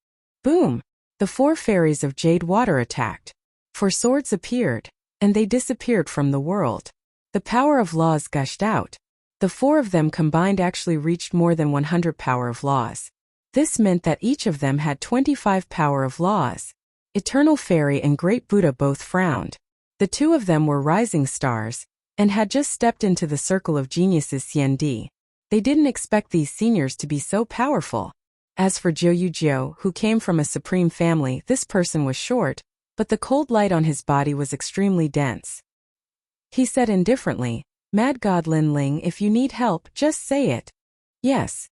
Boom! The 4 fairies of Jade Water attacked. 4 swords appeared, and they disappeared from the world. The power of laws gushed out. The 4 of them combined actually reached more than 100 power of laws. This meant that each of them had 25 power of laws. Eternal Fairy and Great Buddha both frowned. The 2 of them were rising stars, and had just stepped into the circle of geniuses Xiandi. They didn't expect these seniors to be so powerful. As for Jiu Jiu, who came from a supreme family, this person was short, but the cold light on his body was extremely dense. He said indifferently, "Mad God Lin Ling, if you need help, just say it." Yes.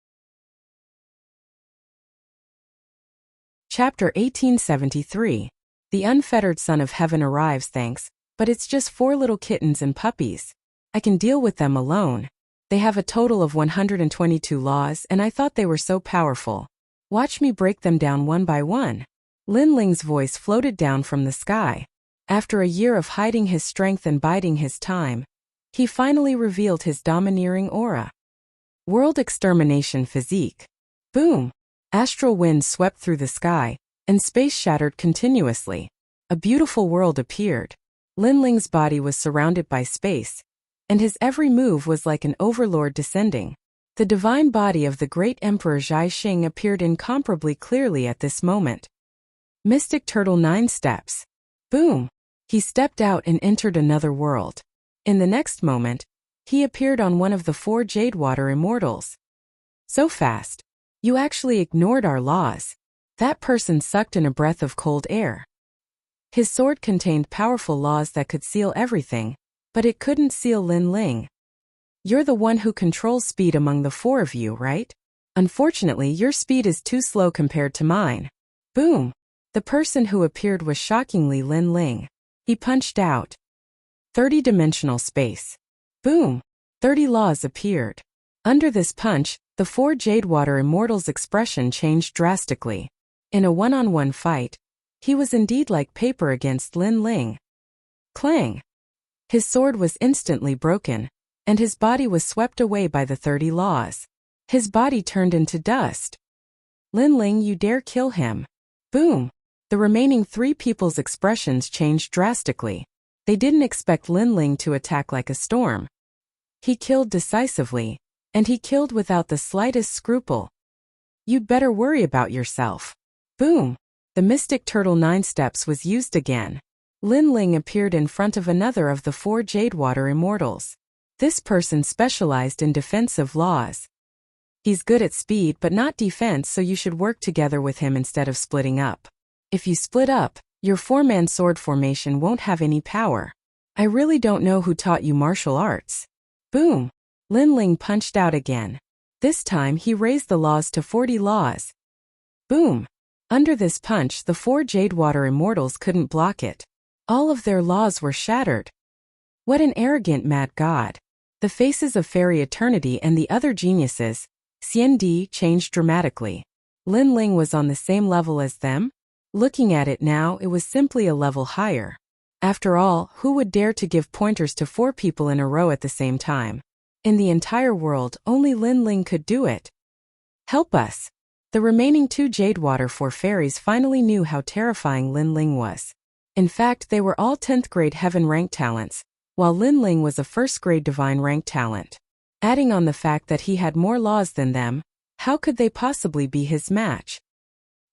Chapter 1873. The unfettered Son of Heaven arrives, thanks, but it's just 4 little kittens and puppies. I can deal with them alone. They have a total of 122 laws, and I thought they were so powerful. Watch me break them down one by one. Lin Ling's voice floated down from the sky. After a year of hiding his strength and biding his time, he finally revealed his domineering aura. World extermination physique. Boom! Astral winds swept through the sky, and space shattered continuously. A beautiful world appeared. Lin Ling's body was surrounded by space, and his every move was like an overlord descending. The divine body of the great Emperor Zhai Xing appeared incomparably clearly at this moment. Mystic Turtle 9 steps. Boom! He stepped out and entered another world. In the next moment, he appeared on one of the 4 Jade Water immortals. So fast. You actually ignored our laws. That person sucked in a breath of cold air. His sword contained powerful laws that could seal everything, but it couldn't seal Lin Ling. You're the one who controls speed among the 4 of you, right? Unfortunately, your speed is too slow compared to mine. Boom! The person who appeared was shockingly Lin Ling. He punched out. 30-dimensional space. Boom! 30 laws appeared. Under this punch, the 4 Jade Water immortals' expression changed drastically. In a one-on-one fight, he was indeed like paper against Lin Ling. Clang! His sword was instantly broken, and his body was swept away by the 30 laws. His body turned into dust. Lin Ling, you dare kill him. Boom! The remaining 3 people's expressions changed drastically. They didn't expect Lin Ling to attack like a storm. He killed decisively, and he killed without the slightest scruple. You'd better worry about yourself. Boom! The Mystic Turtle 9 steps was used again. Lin Ling appeared in front of another of the 4 Jade Water immortals. This person specialized in defensive laws. He's good at speed but not defense, so you should work together with him instead of splitting up. If you split up, your 4-man sword formation won't have any power. I really don't know who taught you martial arts. Boom! Lin Ling punched out again. This time he raised the laws to 40 laws. Boom! Under this punch, the 4 Jade Water immortals couldn't block it. All of their laws were shattered. What an arrogant mad god. The faces of Fairy Eternity and the other geniuses, Xiandi, changed dramatically. Lin Ling was on the same level as them? Looking at it now, it was simply a level higher. After all, who would dare to give pointers to 4 people in a row at the same time? In the entire world, only Lin Ling could do it. Help us! The remaining 2 Jade Water 4 fairies finally knew how terrifying Lin Ling was. In fact, they were all 10th grade heaven rank talents, while Lin Ling was a 1st grade divine rank talent. Adding on the fact that he had more laws than them, how could they possibly be his match?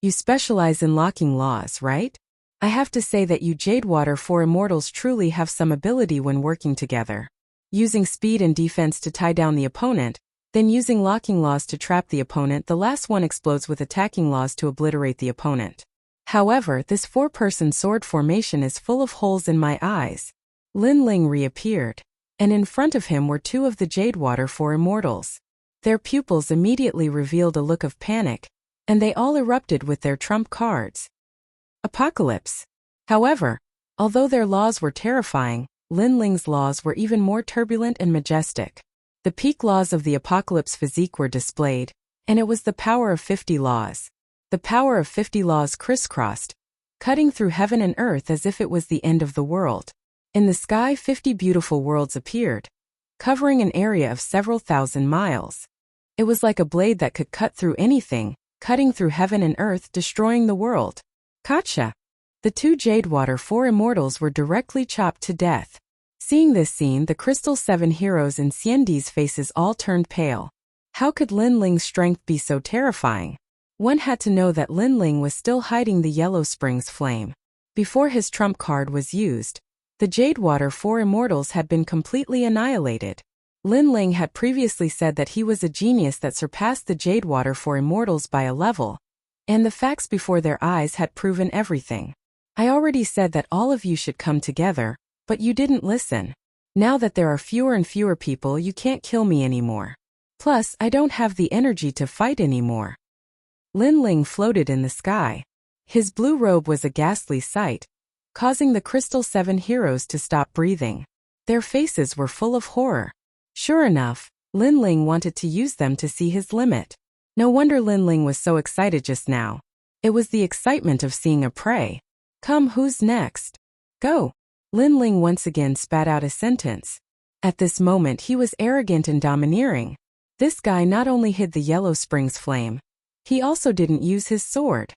You specialize in locking laws, right? I have to say that you Jade Water 4 immortals truly have some ability when working together. Using speed and defense to tie down the opponent, then using locking laws to trap the opponent, the last one explodes with attacking laws to obliterate the opponent. However, this 4-person sword formation is full of holes in my eyes. Lin Ling reappeared, and in front of him were 2 of the Jade Water 4 immortals. Their pupils immediately revealed a look of panic, and they all erupted with their trump cards. Apocalypse. However, although their laws were terrifying, Lin Ling's laws were even more turbulent and majestic. The peak laws of the Apocalypse physique were displayed, and it was the power of 50 laws. The power of 50 laws crisscrossed, cutting through heaven and earth as if it was the end of the world. In the sky, 50 beautiful worlds appeared, covering an area of several thousand miles. It was like a blade that could cut through anything, cutting through heaven and earth, destroying the world. Gotcha! The two Jadewater 4 immortals were directly chopped to death. Seeing this scene, the Crystal 7 heroes and Xiandi's faces all turned pale. How could Lin Ling's strength be so terrifying? One had to know that Lin Ling was still hiding the Yellow Springs flame. Before his trump card was used, the Jadewater 4 immortals had been completely annihilated. Lin Ling had previously said that he was a genius that surpassed the Jadewater 4 immortals by a level, and the facts before their eyes had proven everything. I already said that all of you should come together, but you didn't listen. Now that there are fewer and fewer people, you can't kill me anymore. Plus, I don't have the energy to fight anymore. Lin Ling floated in the sky. His blue robe was a ghastly sight, causing the Crystal 7 heroes to stop breathing. Their faces were full of horror. Sure enough, Lin Ling wanted to use them to see his limit. No wonder Lin Ling was so excited just now. It was the excitement of seeing a prey. Come, who's next? Go! Lin Ling once again spat out a sentence. At this moment he was arrogant and domineering. This guy not only hid the Yellow Springs flame, he also didn't use his sword.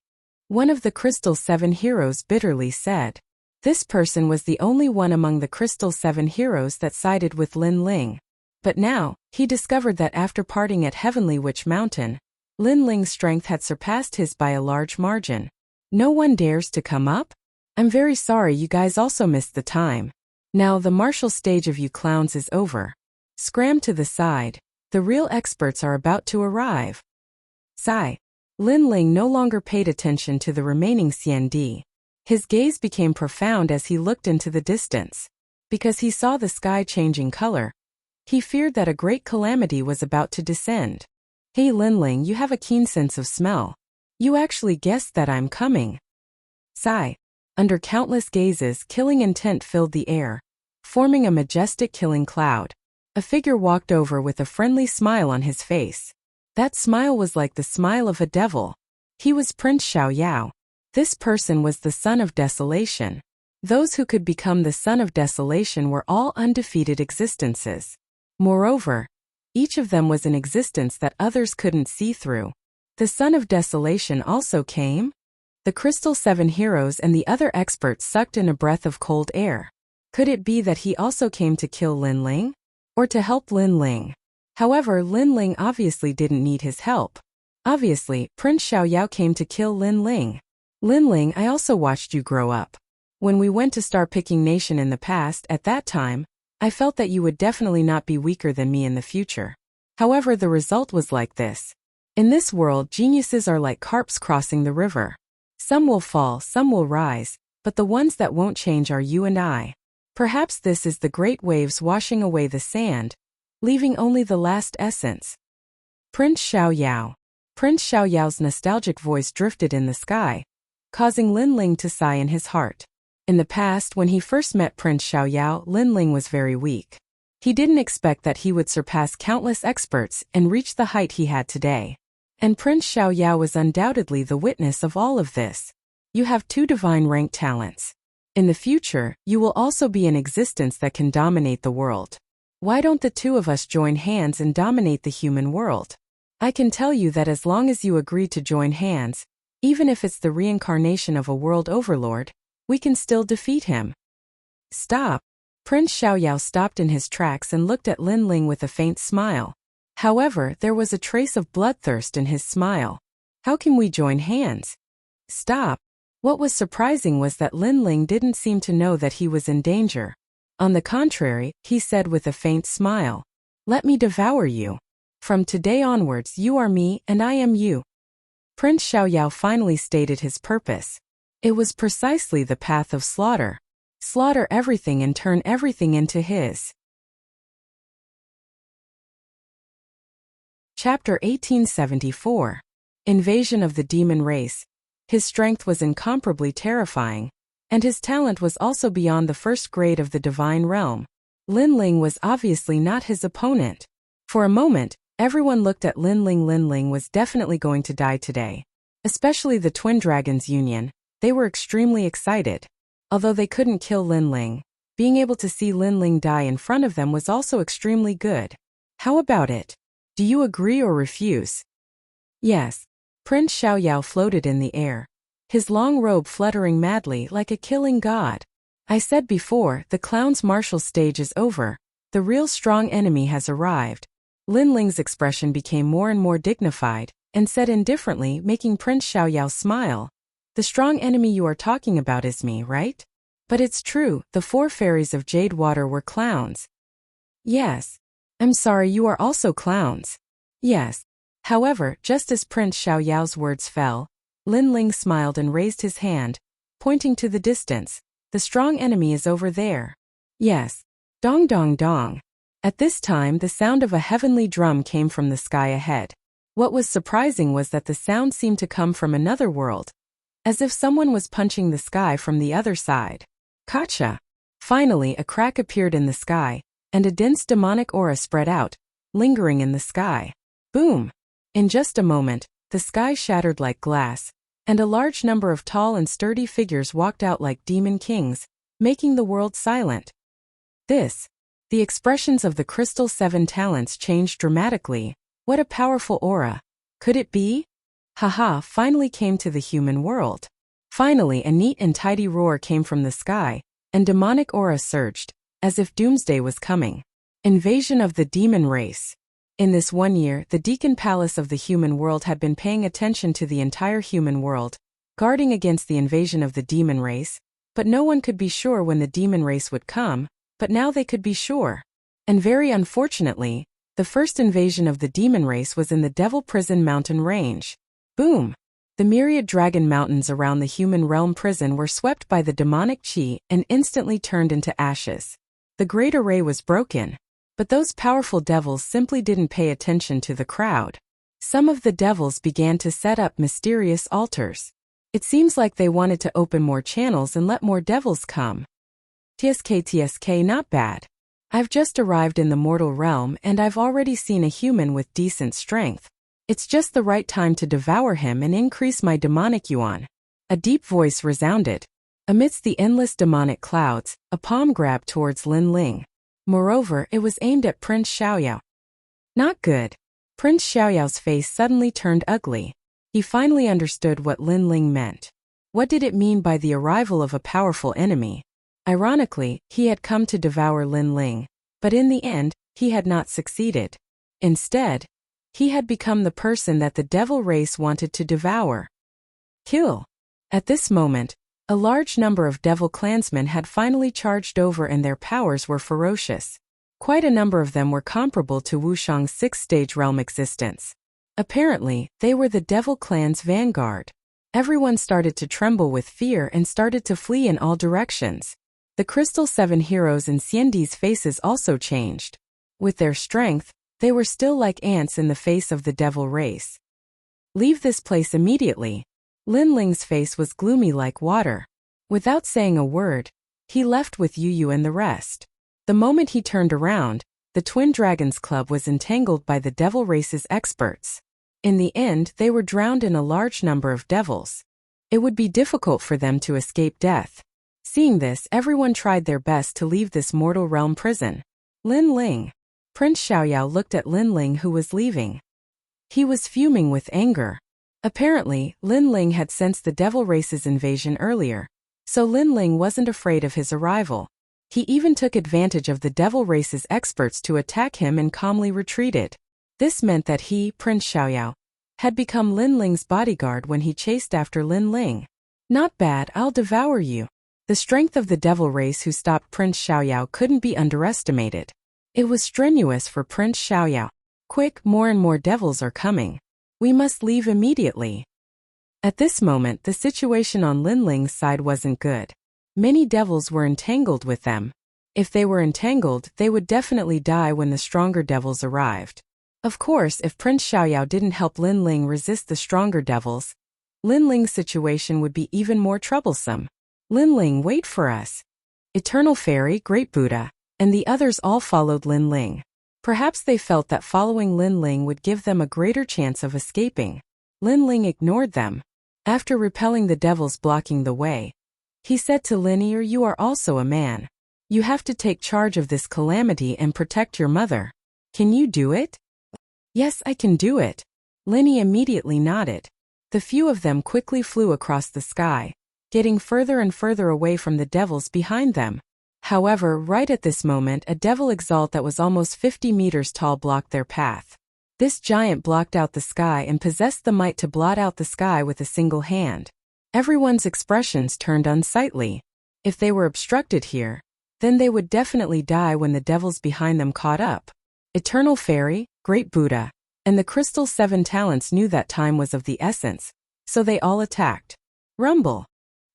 One of the Crystal 7 heroes bitterly said. This person was the only one among the Crystal 7 heroes that sided with Lin Ling. But now, he discovered that after parting at Heavenly Witch Mountain, Lin Ling's strength had surpassed his by a large margin. No one dares to come up? I'm very sorry, you guys also missed the time. Now the martial stage of you clowns is over. Scram to the side. The real experts are about to arrive. Sigh. Lin Ling no longer paid attention to the remaining Xiandi. His gaze became profound as he looked into the distance. Because he saw the sky changing color, he feared that a great calamity was about to descend. Hey Lin Ling, you have a keen sense of smell. You actually guessed that I'm coming. Sigh. Under countless gazes, killing intent filled the air, forming a majestic killing cloud. A figure walked over with a friendly smile on his face. That smile was like the smile of a devil. He was Prince Xiaoyao. This person was the Son of Desolation. Those who could become the Son of Desolation were all undefeated existences. Moreover, each of them was an existence that others couldn't see through. The Son of Desolation also came. The Crystal 7 heroes and the other experts sucked in a breath of cold air. Could it be that he also came to kill Lin Ling? Or to help Lin Ling? However, Lin Ling obviously didn't need his help. Obviously, Prince Xiaoyao came to kill Lin Ling. Lin Ling, I also watched you grow up. When we went to Star Picking Nation in the past, at that time, I felt that you would definitely not be weaker than me in the future. However, the result was like this. In this world, geniuses are like carps crossing the river. Some will fall, some will rise, but the ones that won't change are you and I. Perhaps this is the great waves washing away the sand, leaving only the last essence. Prince Xiaoyao. Prince Xiaoyao's nostalgic voice drifted in the sky, causing Lin Ling to sigh in his heart. In the past, when he first met Prince Xiaoyao, Lin Ling was very weak. He didn't expect that he would surpass countless experts and reach the height he had today. And Prince Xiaoyao was undoubtedly the witness of all of this. You have 2 divine rank talents. In the future, you will also be an existence that can dominate the world. Why don't the 2 of us join hands and dominate the human world? I can tell you that as long as you agree to join hands, even if it's the reincarnation of a world overlord, we can still defeat him. Stop. Prince Xiaoyao stopped in his tracks and looked at Lin Ling with a faint smile. However, there was a trace of bloodthirst in his smile. How can we join hands? Stop. What was surprising was that Lin Ling didn't seem to know that he was in danger. On the contrary, he said with a faint smile, "Let me devour you. From today onwards you are me and I am you." Prince Xiaoyao finally stated his purpose. It was precisely the path of slaughter. Slaughter everything and turn everything into his. Chapter 1874. Invasion of the Demon Race. His strength was incomparably terrifying, and his talent was also beyond the first grade of the divine realm. Lin Ling was obviously not his opponent. For a moment, everyone looked at Lin Ling. Lin Ling was definitely going to die today. Especially the Twin Dragons Union. They were extremely excited. Although they couldn't kill Lin Ling, being able to see Lin Ling die in front of them was also extremely good. How about it? Do you agree or refuse? Yes. Prince Xiaoyao floated in the air, his long robe fluttering madly like a killing god. I said before, the clown's martial stage is over. The real strong enemy has arrived. Lin Ling's expression became more and more dignified, and said indifferently, making Prince Xiaoyao smile. The strong enemy you are talking about is me, right? But it's true, the 4 fairies of Jade Water were clowns. Yes. I'm sorry, you are also clowns. Yes. However, just as Prince Xiaoyao's words fell, Lin Ling smiled and raised his hand, pointing to the distance. The strong enemy is over there. Yes. Dong dong dong. At this time, the sound of a heavenly drum came from the sky ahead. What was surprising was that the sound seemed to come from another world, as if someone was punching the sky from the other side. Gotcha! Finally, a crack appeared in the sky, and a dense demonic aura spread out, lingering in the sky. Boom! In just a moment, the sky shattered like glass, and a large number of tall and sturdy figures walked out like demon kings, making the world silent. The expressions of the Crystal 7 talents changed dramatically. What a powerful aura! Could it be? Haha, finally came to the human world. Finally, a neat and tidy roar came from the sky, and demonic aura surged, as if doomsday was coming. Invasion of the demon race. In this 1 year, the Deacon Palace of the human world had been paying attention to the entire human world, guarding against the invasion of the demon race, but no one could be sure when the demon race would come, but now they could be sure. And very unfortunately, the first invasion of the demon race was in the Devil Prison mountain range. Boom! The myriad dragon mountains around the human realm prison were swept by the demonic chi and instantly turned into ashes. The great array was broken, but those powerful devils simply didn't pay attention to the crowd. Some of the devils began to set up mysterious altars. It seems like they wanted to open more channels and let more devils come. TSK, not bad. I've just arrived in the mortal realm and I've already seen a human with decent strength. It's just the right time to devour him and increase my demonic yuan. A deep voice resounded. Amidst the endless demonic clouds, a palm grabbed towards Lin Ling. Moreover, it was aimed at Prince Xiaoyao. Not good. Prince Xiaoyao's face suddenly turned ugly. He finally understood what Lin Ling meant. What did it mean by the arrival of a powerful enemy? Ironically, he had come to devour Lin Ling, but in the end, he had not succeeded. Instead, he had become the person that the devil race wanted to devour. Kill! At this moment, a large number of devil clansmen had finally charged over and their powers were ferocious. Quite a number of them were comparable to Wushang's 6th-stage realm existence. Apparently, they were the devil clan's vanguard. Everyone started to tremble with fear and started to flee in all directions. The Crystal 7 heroes in Xiandi's faces also changed. With their strength, they were still like ants in the face of the devil race. Leave this place immediately. Lin Ling's face was gloomy like water. Without saying a word, he left with Yu Yu and the rest. The moment he turned around, the Twin Dragons Club was entangled by the devil race's experts. In the end, they were drowned in a large number of devils. It would be difficult for them to escape death. Seeing this, everyone tried their best to leave this mortal realm prison. Lin Ling. Prince Xiaoyao looked at Lin Ling who was leaving. He was fuming with anger. Apparently, Lin Ling had sensed the devil race's invasion earlier, so Lin Ling wasn't afraid of his arrival. He even took advantage of the devil race's experts to attack him and calmly retreated. This meant that he, Prince Xiaoyao, had become Lin Ling's bodyguard when he chased after Lin Ling. Not bad, I'll devour you. The strength of the devil race who stopped Prince Xiaoyao couldn't be underestimated. It was strenuous for Prince Xiaoyao. Quick, more and more devils are coming. We must leave immediately. At this moment, the situation on Lin Ling's side wasn't good. Many devils were entangled with them. If they were entangled, they would definitely die when the stronger devils arrived. Of course, if Prince Xiaoyao didn't help Lin Ling resist the stronger devils, Lin Ling's situation would be even more troublesome. Lin Ling, wait for us. Eternal Fairy, Great Buddha, and the others all followed Lin Ling. Perhaps they felt that following Lin Ling would give them a greater chance of escaping. Lin Ling ignored them. After repelling the devils blocking the way, he said to Linear, "You are also a man. You have to take charge of this calamity and protect your mother. Can you do it?" "Yes, I can do it." Linny immediately nodded. The few of them quickly flew across the sky, getting further and further away from the devils behind them. However, right at this moment, a devil exalt that was almost 50 meters tall blocked their path. This giant blocked out the sky and possessed the might to blot out the sky with a single hand. Everyone's expressions turned unsightly. If they were obstructed here, then they would definitely die when the devils behind them caught up. Eternal Fairy, Great Buddha, and the Crystal Seven Talents knew that time was of the essence, so they all attacked. Rumble.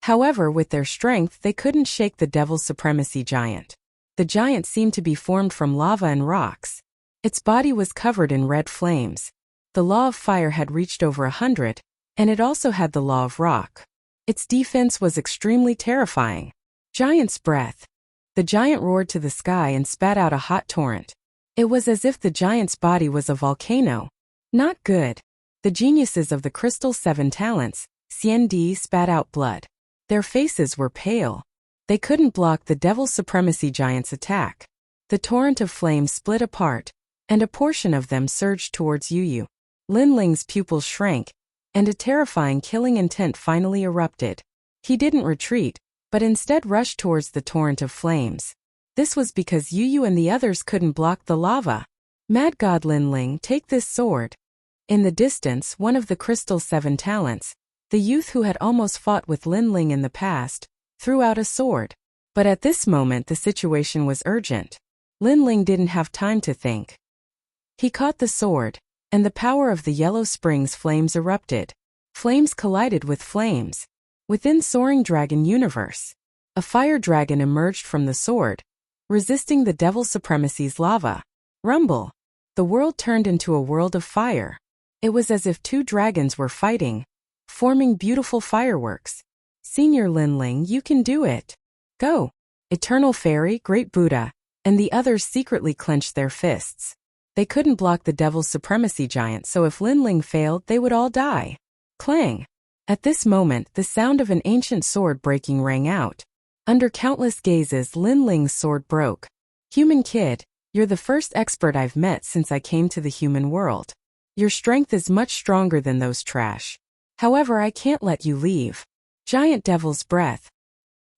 However, with their strength, they couldn't shake the Devil's Supremacy Giant. The giant seemed to be formed from lava and rocks. Its body was covered in red flames. The law of fire had reached over 100, and it also had the law of rock. Its defense was extremely terrifying. Giant's breath. The giant roared to the sky and spat out a hot torrent. It was as if the giant's body was a volcano. Not good. The geniuses of the Crystal Seven Talents, CND, spat out blood. Their faces were pale. They couldn't block the Devil's Supremacy Giant's attack. The torrent of flames split apart, and a portion of them surged towards Yu. Lin Ling's pupils shrank, and a terrifying killing intent finally erupted. He didn't retreat, but instead rushed towards the torrent of flames. This was because Yu and the others couldn't block the lava. Mad God Lin Ling, take this sword. In the distance, one of the Crystal Seven Talents, the youth who had almost fought with Lin Ling in the past, threw out a sword. But at this moment the situation was urgent. Lin Ling didn't have time to think. He caught the sword, and the power of the Yellow Springs flames erupted. Flames collided with flames. Within Soaring Dragon Universe, a fire dragon emerged from the sword, resisting the Devil's Supremacy's lava. Rumble. The world turned into a world of fire. It was as if two dragons were fighting, forming beautiful fireworks. Senior Lin Ling, you can do it. Go. Eternal Fairy, Great Buddha, and the others secretly clenched their fists. They couldn't block the Devil's Supremacy Giant, so if Lin Ling failed, they would all die. Clang. At this moment, the sound of an ancient sword breaking rang out. Under countless gazes, Lin Ling's sword broke. Human kid, you're the first expert I've met since I came to the human world. Your strength is much stronger than those trash. However, I can't let you leave. Giant Devil's Breath.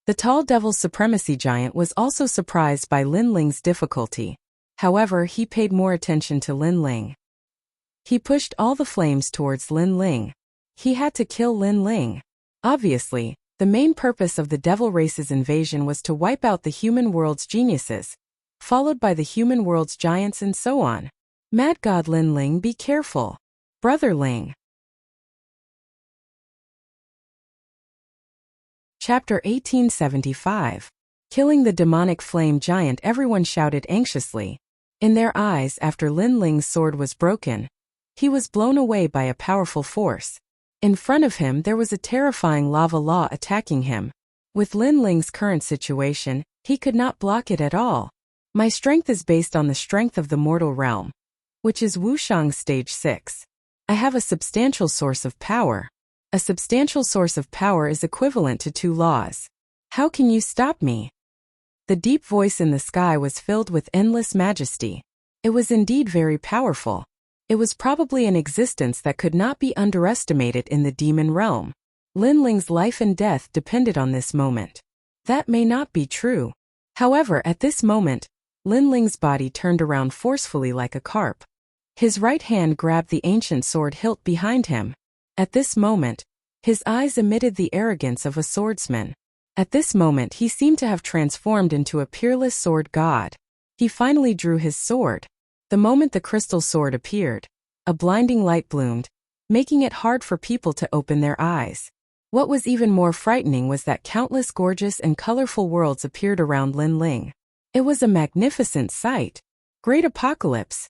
The tall Devil's Supremacy Giant was also surprised by Lin Ling's difficulty. However, he paid more attention to Lin Ling. He pushed all the flames towards Lin Ling. He had to kill Lin Ling. Obviously, the main purpose of the Devil Race's invasion was to wipe out the human world's geniuses, followed by the human world's giants and so on. Mad God Lin Ling, be careful. Brother Ling. Chapter 1875. Killing the demonic flame giant. Everyone shouted anxiously. In their eyes, after Lin Ling's sword was broken, he was blown away by a powerful force. In front of him there was a terrifying lava law attacking him. With Lin Ling's current situation, he could not block it at all. My strength is based on the strength of the mortal realm, which is Wushang Stage 6. I have a substantial source of power. A substantial source of power is equivalent to 2 laws. How can you stop me? The deep voice in the sky was filled with endless majesty. It was indeed very powerful. It was probably an existence that could not be underestimated in the demon realm. Lin Ling's life and death depended on this moment. That may not be true. However, at this moment, Lin Ling's body turned around forcefully like a carp. His right hand grabbed the ancient sword hilt behind him. At this moment, his eyes emitted the arrogance of a swordsman. At this moment he seemed to have transformed into a peerless sword god. He finally drew his sword. The moment the crystal sword appeared, a blinding light bloomed, making it hard for people to open their eyes. What was even more frightening was that countless gorgeous and colorful worlds appeared around Lin Ling. It was a magnificent sight. Great apocalypse.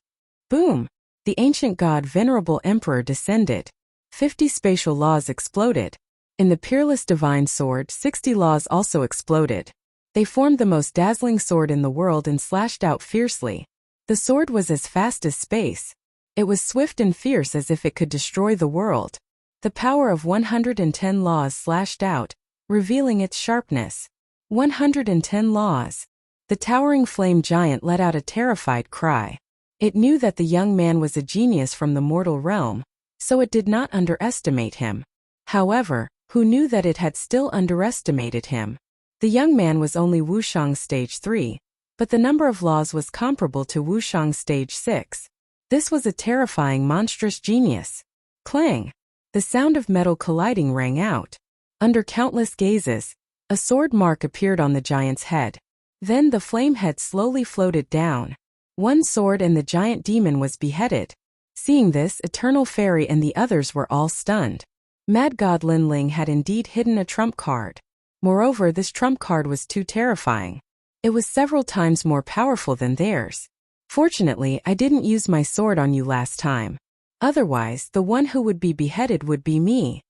Boom! The ancient god Venerable Emperor descended. 50 spatial laws exploded. In the peerless divine sword, 60 laws also exploded. They formed the most dazzling sword in the world and slashed out fiercely. The sword was as fast as space. It was swift and fierce as if it could destroy the world. The power of 110 laws slashed out, revealing its sharpness. 110 laws. The towering flame giant let out a terrified cry. It knew that the young man was a genius from the mortal realm, so it did not underestimate him. However, who knew that it had still underestimated him? The young man was only Wushang's stage 3, but the number of laws was comparable to Wushang's stage 6. This was a terrifying monstrous genius. Clang! The sound of metal colliding rang out. Under countless gazes, a sword mark appeared on the giant's head. Then the flame head slowly floated down. One sword and the giant demon was beheaded. Seeing this, Eternal Fairy and the others were all stunned. Mad God Lin Ling had indeed hidden a trump card. Moreover, this trump card was too terrifying. It was several times more powerful than theirs. Fortunately, I didn't use my sword on you last time. Otherwise, the one who would be beheaded would be me.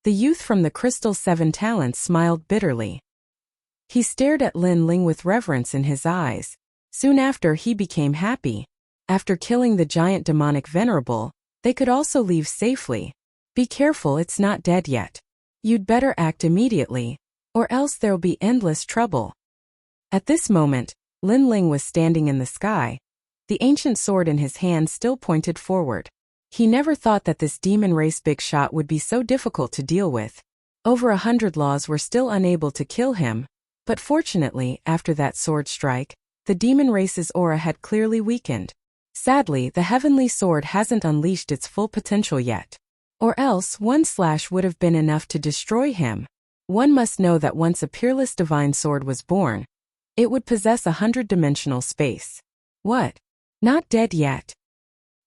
The youth from the Crystal 7 Talents smiled bitterly. He stared at Lin Ling with reverence in his eyes. Soon after, he became happy. After killing the giant demonic venerable, they could also leave safely. Be careful, it's not dead yet. You'd better act immediately, or else there'll be endless trouble. At this moment, Lin Ling was standing in the sky. The ancient sword in his hand still pointed forward. He never thought that this demon race big shot would be so difficult to deal with. Over 100 laws were still unable to kill him, but fortunately, after that sword strike, the demon race's aura had clearly weakened. Sadly, the heavenly sword hasn't unleashed its full potential yet. Or else, one slash would have been enough to destroy him. One must know that once a peerless divine sword was born, it would possess 100-dimensional space. What? Not dead yet?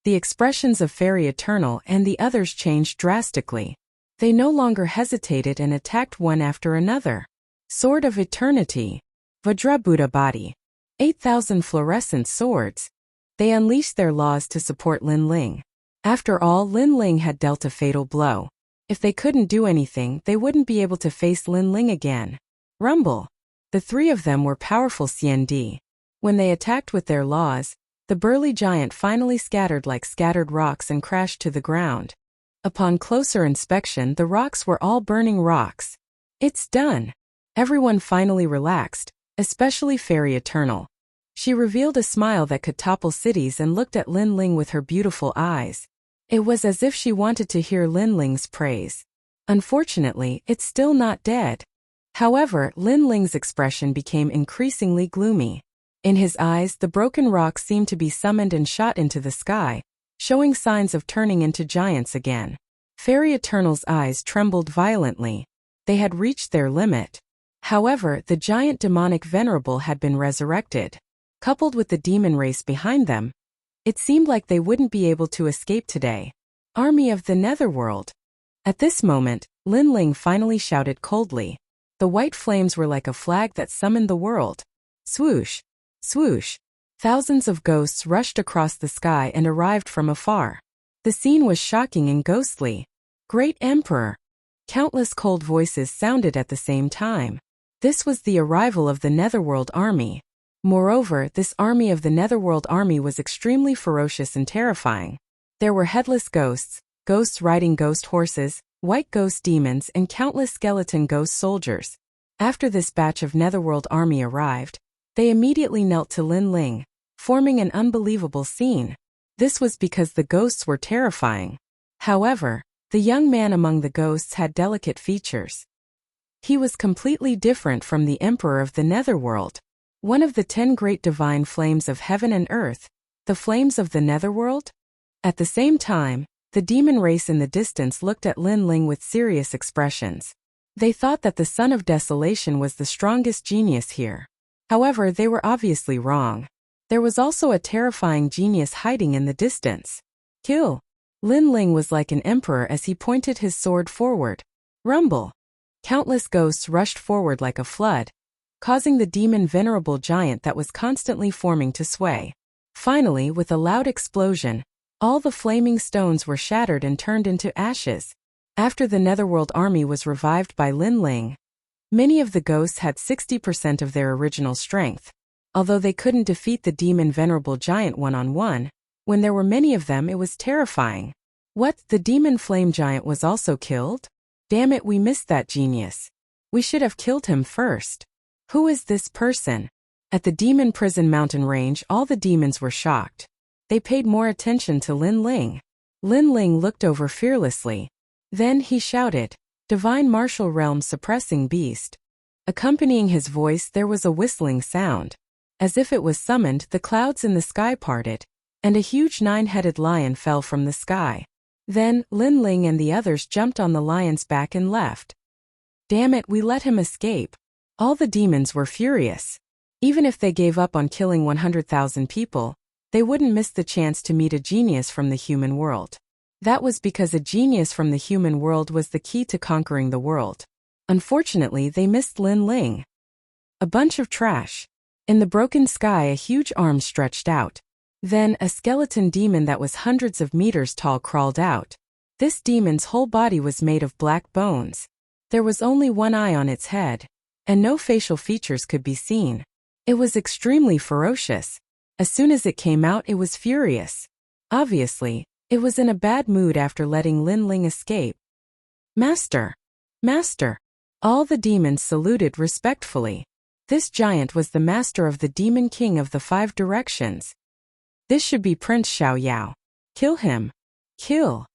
The expressions of Fairy Eternal and the others changed drastically. They no longer hesitated and attacked one after another. Sword of Eternity. Vajrabuddha body. 8,000 fluorescent swords. They unleashed their laws to support Lin Ling. After all, Lin Ling had dealt a fatal blow. If they couldn't do anything, they wouldn't be able to face Lin Ling again. Rumble. The three of them were powerful CND. When they attacked with their laws, the burly giant finally scattered like scattered rocks and crashed to the ground. Upon closer inspection, the rocks were all burning rocks. It's done. Everyone finally relaxed, especially Fairy Eternal. She revealed a smile that could topple cities and looked at Lin Ling with her beautiful eyes. It was as if she wanted to hear Lin Ling's praise. Unfortunately, it's still not dead. However, Lin Ling's expression became increasingly gloomy. In his eyes, the broken rocks seemed to be summoned and shot into the sky, showing signs of turning into giants again. Fairy Eternal's eyes trembled violently. They had reached their limit. However, the giant demonic venerable had been resurrected. Coupled with the demon race behind them, it seemed like they wouldn't be able to escape today. Army of the Netherworld. At this moment, Lin Ling finally shouted coldly. The white flames were like a flag that summoned the world. Swoosh! Swoosh! Thousands of ghosts rushed across the sky and arrived from afar. The scene was shocking and ghostly. Great Emperor! Countless cold voices sounded at the same time. This was the arrival of the Netherworld army. Moreover, this army of the Netherworld army was extremely ferocious and terrifying. There were headless ghosts, ghosts riding ghost horses, white ghost demons, and countless skeleton ghost soldiers. After this batch of Netherworld army arrived, they immediately knelt to Lin Ling, forming an unbelievable scene. This was because the ghosts were terrifying. However, the young man among the ghosts had delicate features. He was completely different from the Emperor of the Netherworld. One of the 10 great divine flames of heaven and earth, the flames of the Netherworld? At the same time, the demon race in the distance looked at Lin Ling with serious expressions. They thought that the Son of Desolation was the strongest genius here. However, they were obviously wrong. There was also a terrifying genius hiding in the distance. Kill! Lin Ling was like an emperor as he pointed his sword forward. Rumble! Countless ghosts rushed forward like a flood, causing the demon venerable giant that was constantly forming to sway. Finally, with a loud explosion, all the flaming stones were shattered and turned into ashes. After the Netherworld army was revived by Lin Ling, many of the ghosts had 60% of their original strength. Although they couldn't defeat the demon venerable giant one-on-one, when there were many of them it was terrifying. What, the demon flame giant was also killed? Damn it, we missed that genius. We should have killed him first. Who is this person? At the demon prison mountain range, all the demons were shocked. They paid more attention to Lin Ling. Lin Ling looked over fearlessly. Then he shouted, "Divine martial realm suppressing beast." Accompanying his voice there was a whistling sound. As if it was summoned, the clouds in the sky parted, and a huge 9-headed lion fell from the sky. Then, Lin Ling and the others jumped on the lion's back and left. Damn it, we let him escape. All the demons were furious. Even if they gave up on killing 100,000 people, they wouldn't miss the chance to meet a genius from the human world. That was because a genius from the human world was the key to conquering the world. Unfortunately, they missed Lin Ling. A bunch of trash. In the broken sky, a huge arm stretched out. Then, a skeleton demon that was hundreds of meters tall crawled out. This demon's whole body was made of black bones. There was only one eye on its head, and no facial features could be seen. It was extremely ferocious. As soon as it came out, it was furious. Obviously, it was in a bad mood after letting Lin Ling escape. Master! Master! All the demons saluted respectfully. This giant was the master of the Demon King of the 5 Directions. This should be Prince Xiao Yao. Kill him. Kill.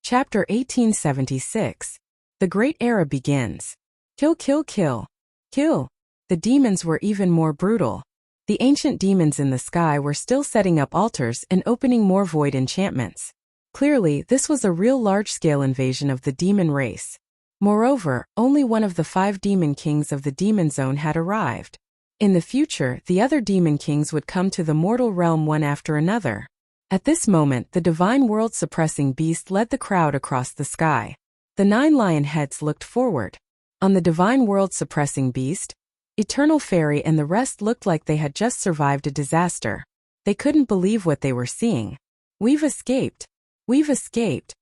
Chapter 1876. The Great Era begins. Kill, kill, kill. Kill. The demons were even more brutal. The ancient demons in the sky were still setting up altars and opening more void enchantments. Clearly, this was a real large-scale invasion of the demon race. Moreover, only one of the 5 demon kings of the demon zone had arrived. In the future, the other demon kings would come to the mortal realm one after another. At this moment, the divine world-suppressing beast led the crowd across the sky. The 9 lion heads looked forward. On the divine world-suppressing beast, Eternal Fairy and the rest looked like they had just survived a disaster. They couldn't believe what they were seeing. We've escaped. We've escaped.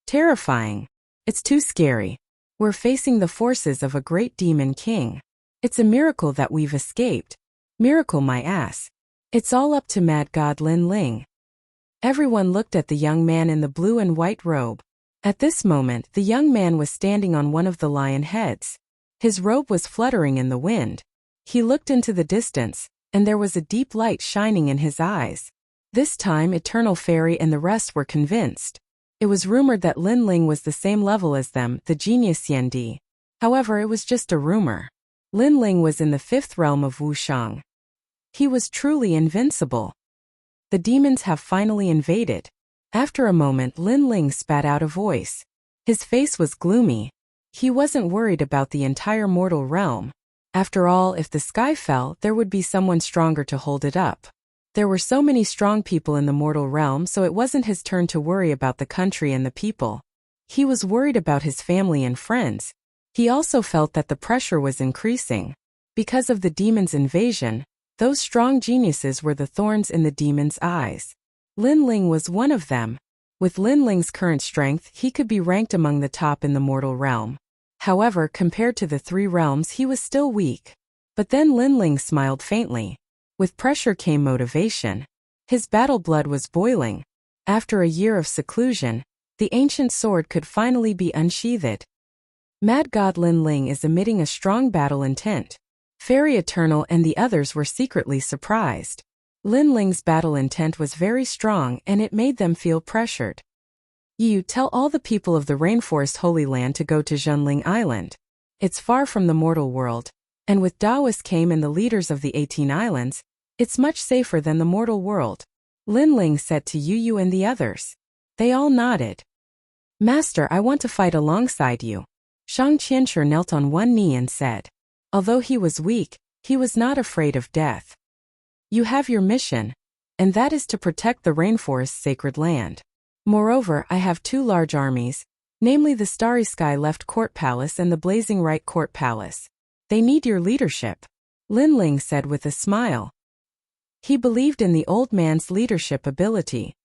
Terrifying. It's too scary. We're facing the forces of a great demon king. It's a miracle that we've escaped. Miracle my ass. It's all up to Mad God Lin Ling. Everyone looked at the young man in the blue and white robe. At this moment, the young man was standing on one of the lion heads. His robe was fluttering in the wind. He looked into the distance, and there was a deep light shining in his eyes. This time, Eternal Fairy and the rest were convinced. It was rumored that Lin Ling was the same level as them, the genius Yendi. However, it was just a rumor. Lin Ling was in the 5th realm of Wushang. He was truly invincible. The demons have finally invaded. After a moment, Lin Ling spat out a voice. His face was gloomy. He wasn't worried about the entire mortal realm. After all, if the sky fell, there would be someone stronger to hold it up. There were so many strong people in the mortal realm, so it wasn't his turn to worry about the country and the people. He was worried about his family and friends. He also felt that the pressure was increasing. Because of the demon's invasion, those strong geniuses were the thorns in the demon's eyes. Lin Ling was one of them. With Lin Ling's current strength, he could be ranked among the top in the mortal realm. However, compared to the 3 realms, he was still weak. But then Lin Ling smiled faintly. With pressure came motivation. His battle blood was boiling. After a year of seclusion, the ancient sword could finally be unsheathed. Mad God Lin Ling is emitting a strong battle intent. Fairy Eternal and the others were secretly surprised. Lin Ling's battle intent was very strong and it made them feel pressured. You tell all the people of the Rainforest Holy Land to go to Zhenling Island. It's far from the mortal world, and with Taoists came and the leaders of the 18 islands, it's much safer than the mortal world. Lin Ling said to Yu and the others. They all nodded. Master, I want to fight alongside you. Shang Qianshi knelt on one knee and said. Although he was weak, he was not afraid of death. You have your mission, and that is to protect the rainforest's sacred land. Moreover, I have 2 large armies, namely the Starry Sky Left Court Palace and the Blazing Right Court Palace. They need your leadership, Lin Ling said with a smile. He believed in the old man's leadership ability.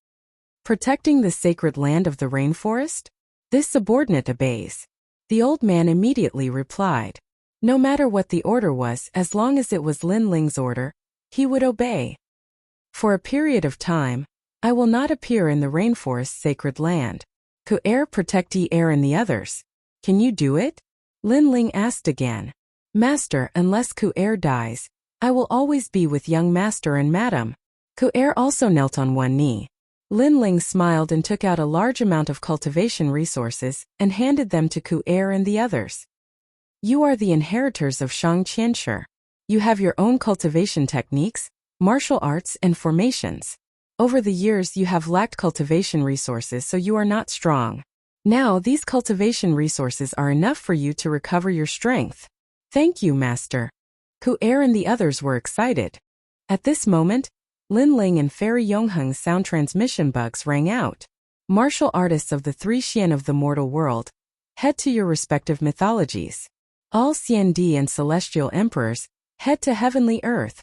Protecting the sacred land of the rainforest? This subordinate obeys. The old man immediately replied. No matter what the order was, as long as it was Lin Ling's order, he would obey. For a period of time, I will not appear in the rainforest's sacred land. Ku'er protecti air and the others. Can you do it? Lin Ling asked again. Master, unless Ku'er dies, I will always be with young master and madam. Ku'er also knelt on one knee. Lin Ling smiled and took out a large amount of cultivation resources and handed them to Ku'er and the others. You are the inheritors of Shang Qianshi. You have your own cultivation techniques, martial arts and formations. Over the years you have lacked cultivation resources, so you are not strong. Now these cultivation resources are enough for you to recover your strength. Thank you, master. Ku'er and the others were excited. At this moment, Lin Ling and Fairy Yongheng's sound transmission bugs rang out. Martial artists of the three Xian of the mortal world, head to your respective mythologies. All Xiandi and celestial emperors, head to heavenly earth.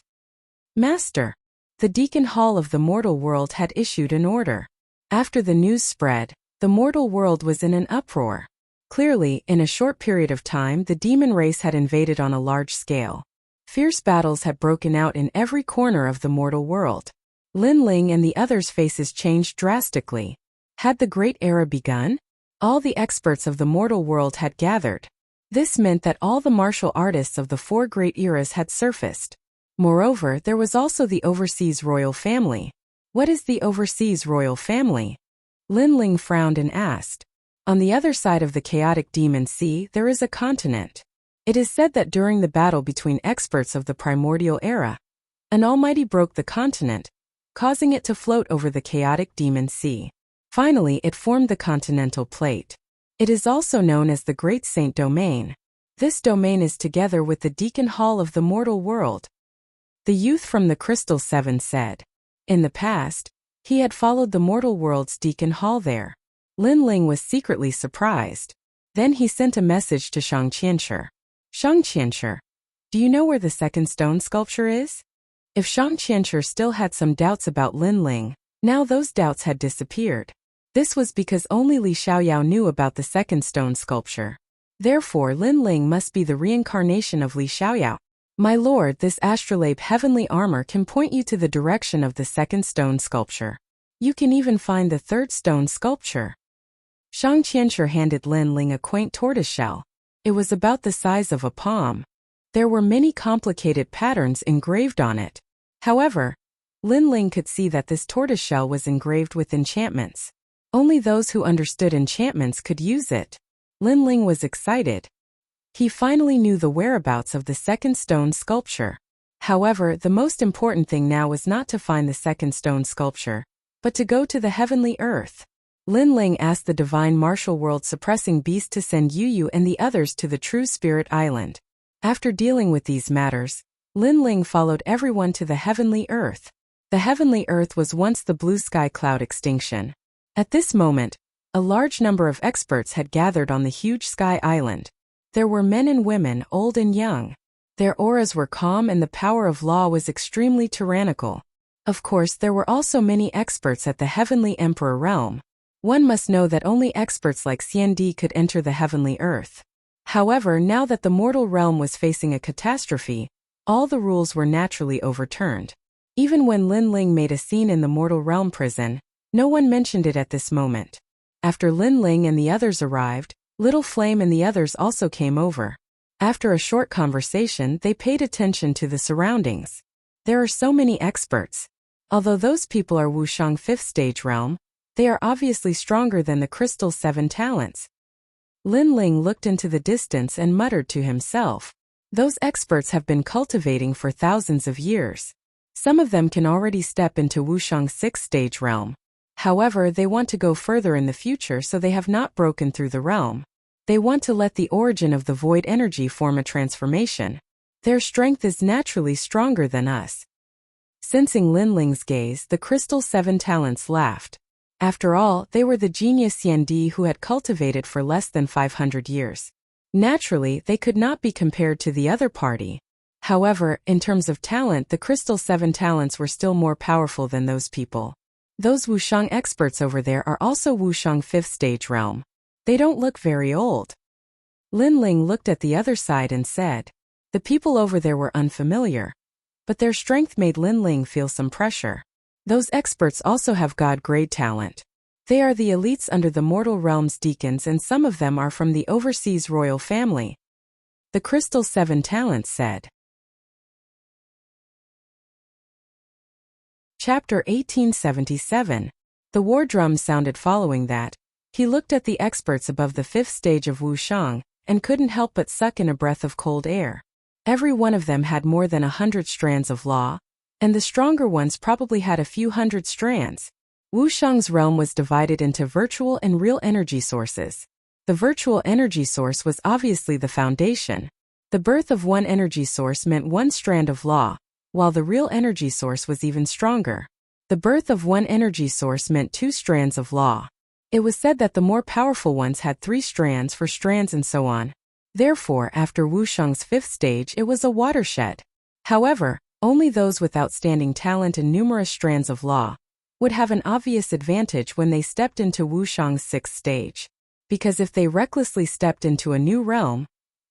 Master, the Deacon Hall of the mortal world had issued an order. After the news spread, the mortal world was in an uproar. Clearly, in a short period of time, the demon race had invaded on a large scale. Fierce battles had broken out in every corner of the mortal world. Lin Ling and the others' faces changed drastically. Had the Great Era begun? All the experts of the mortal world had gathered. This meant that all the martial artists of the four great eras had surfaced. Moreover, there was also the overseas royal family. What is the overseas royal family? Lin Ling frowned and asked. On the other side of the chaotic demon sea, there is a continent. It is said that during the battle between experts of the primordial era, an almighty broke the continent, causing it to float over the chaotic demon sea. Finally, it formed the continental plate. It is also known as the Great Saint Domain. This domain is together with the Deacon Hall of the mortal world. The youth from the Crystal Seven said. In the past, he had followed the mortal world's Deacon Hall there. Lin Ling was secretly surprised. Then he sent a message to Shang Qianshi. Shang Qianshi, do you know where the second stone sculpture is? If Shang Qianshi still had some doubts about Lin Ling, now those doubts had disappeared. This was because only Li Xiaoyao knew about the second stone sculpture. Therefore, Lin Ling must be the reincarnation of Li Xiaoyao. My lord, this astrolabe heavenly armor can point you to the direction of the second stone sculpture. You can even find the third stone sculpture. Shang Qianshi handed Lin Ling a quaint tortoiseshell. It was about the size of a palm. There were many complicated patterns engraved on it. However, Lin Ling could see that this tortoiseshell was engraved with enchantments. Only those who understood enchantments could use it. Lin Ling was excited. He finally knew the whereabouts of the second stone sculpture. However, the most important thing now was not to find the second stone sculpture, but to go to the heavenly earth. Lin Ling asked the divine martial world suppressing beast to send Yu and the others to the True Spirit Island. After dealing with these matters, Lin Ling followed everyone to the heavenly earth. The heavenly earth was once the blue sky cloud extinction. At this moment, a large number of experts had gathered on the huge sky island. There were men and women, old and young. Their auras were calm and the power of law was extremely tyrannical. Of course, there were also many experts at the heavenly emperor realm. One must know that only experts like Xiandi could enter the heavenly earth. However, now that the mortal realm was facing a catastrophe, all the rules were naturally overturned. Even when Lin Ling made a scene in the mortal realm prison, no one mentioned it at this moment. After Lin Ling and the others arrived, Little Flame and the others also came over. After a short conversation, they paid attention to the surroundings. There are so many experts. Although those people are Wushang 5th stage realm, they are obviously stronger than the Crystal 7 talents. Lin Ling looked into the distance and muttered to himself. Those experts have been cultivating for thousands of years. Some of them can already step into Wushang 6th stage realm. However, they want to go further in the future, so they have not broken through the realm. They want to let the origin of the void energy form a transformation. Their strength is naturally stronger than us. Sensing Lin Ling's gaze, the Crystal 7 talents laughed. After all, they were the genius Xiandi who had cultivated for less than 500 years. Naturally, they could not be compared to the other party. However, in terms of talent, the Crystal 7 talents were still more powerful than those people. Those Wushang experts over there are also Wushang 5th stage realm. They don't look very old. Lin Ling looked at the other side and said. The people over there were unfamiliar. But their strength made Lin Ling feel some pressure. Those experts also have God-grade talent. They are the elites under the mortal realm's deacons, and some of them are from the overseas royal family. The Crystal 7 Talents said. Chapter 1877. The war drum sounded following that. He looked at the experts above the 5th stage of Wushang, and couldn't help but suck in a breath of cold air. Every one of them had more than 100 strands of law, and the stronger ones probably had a few hundred strands. Wushang's realm was divided into virtual and real energy sources. The virtual energy source was obviously the foundation. The birth of one energy source meant one strand of law, while the real energy source was even stronger. The birth of one energy source meant 2 strands of law. It was said that the more powerful ones had 3 strands, 4 strands, and so on. Therefore, after Wushang's 5th stage, it was a watershed. However, only those with outstanding talent and numerous strands of law would have an obvious advantage when they stepped into Wushang's 6th stage. Because if they recklessly stepped into a new realm,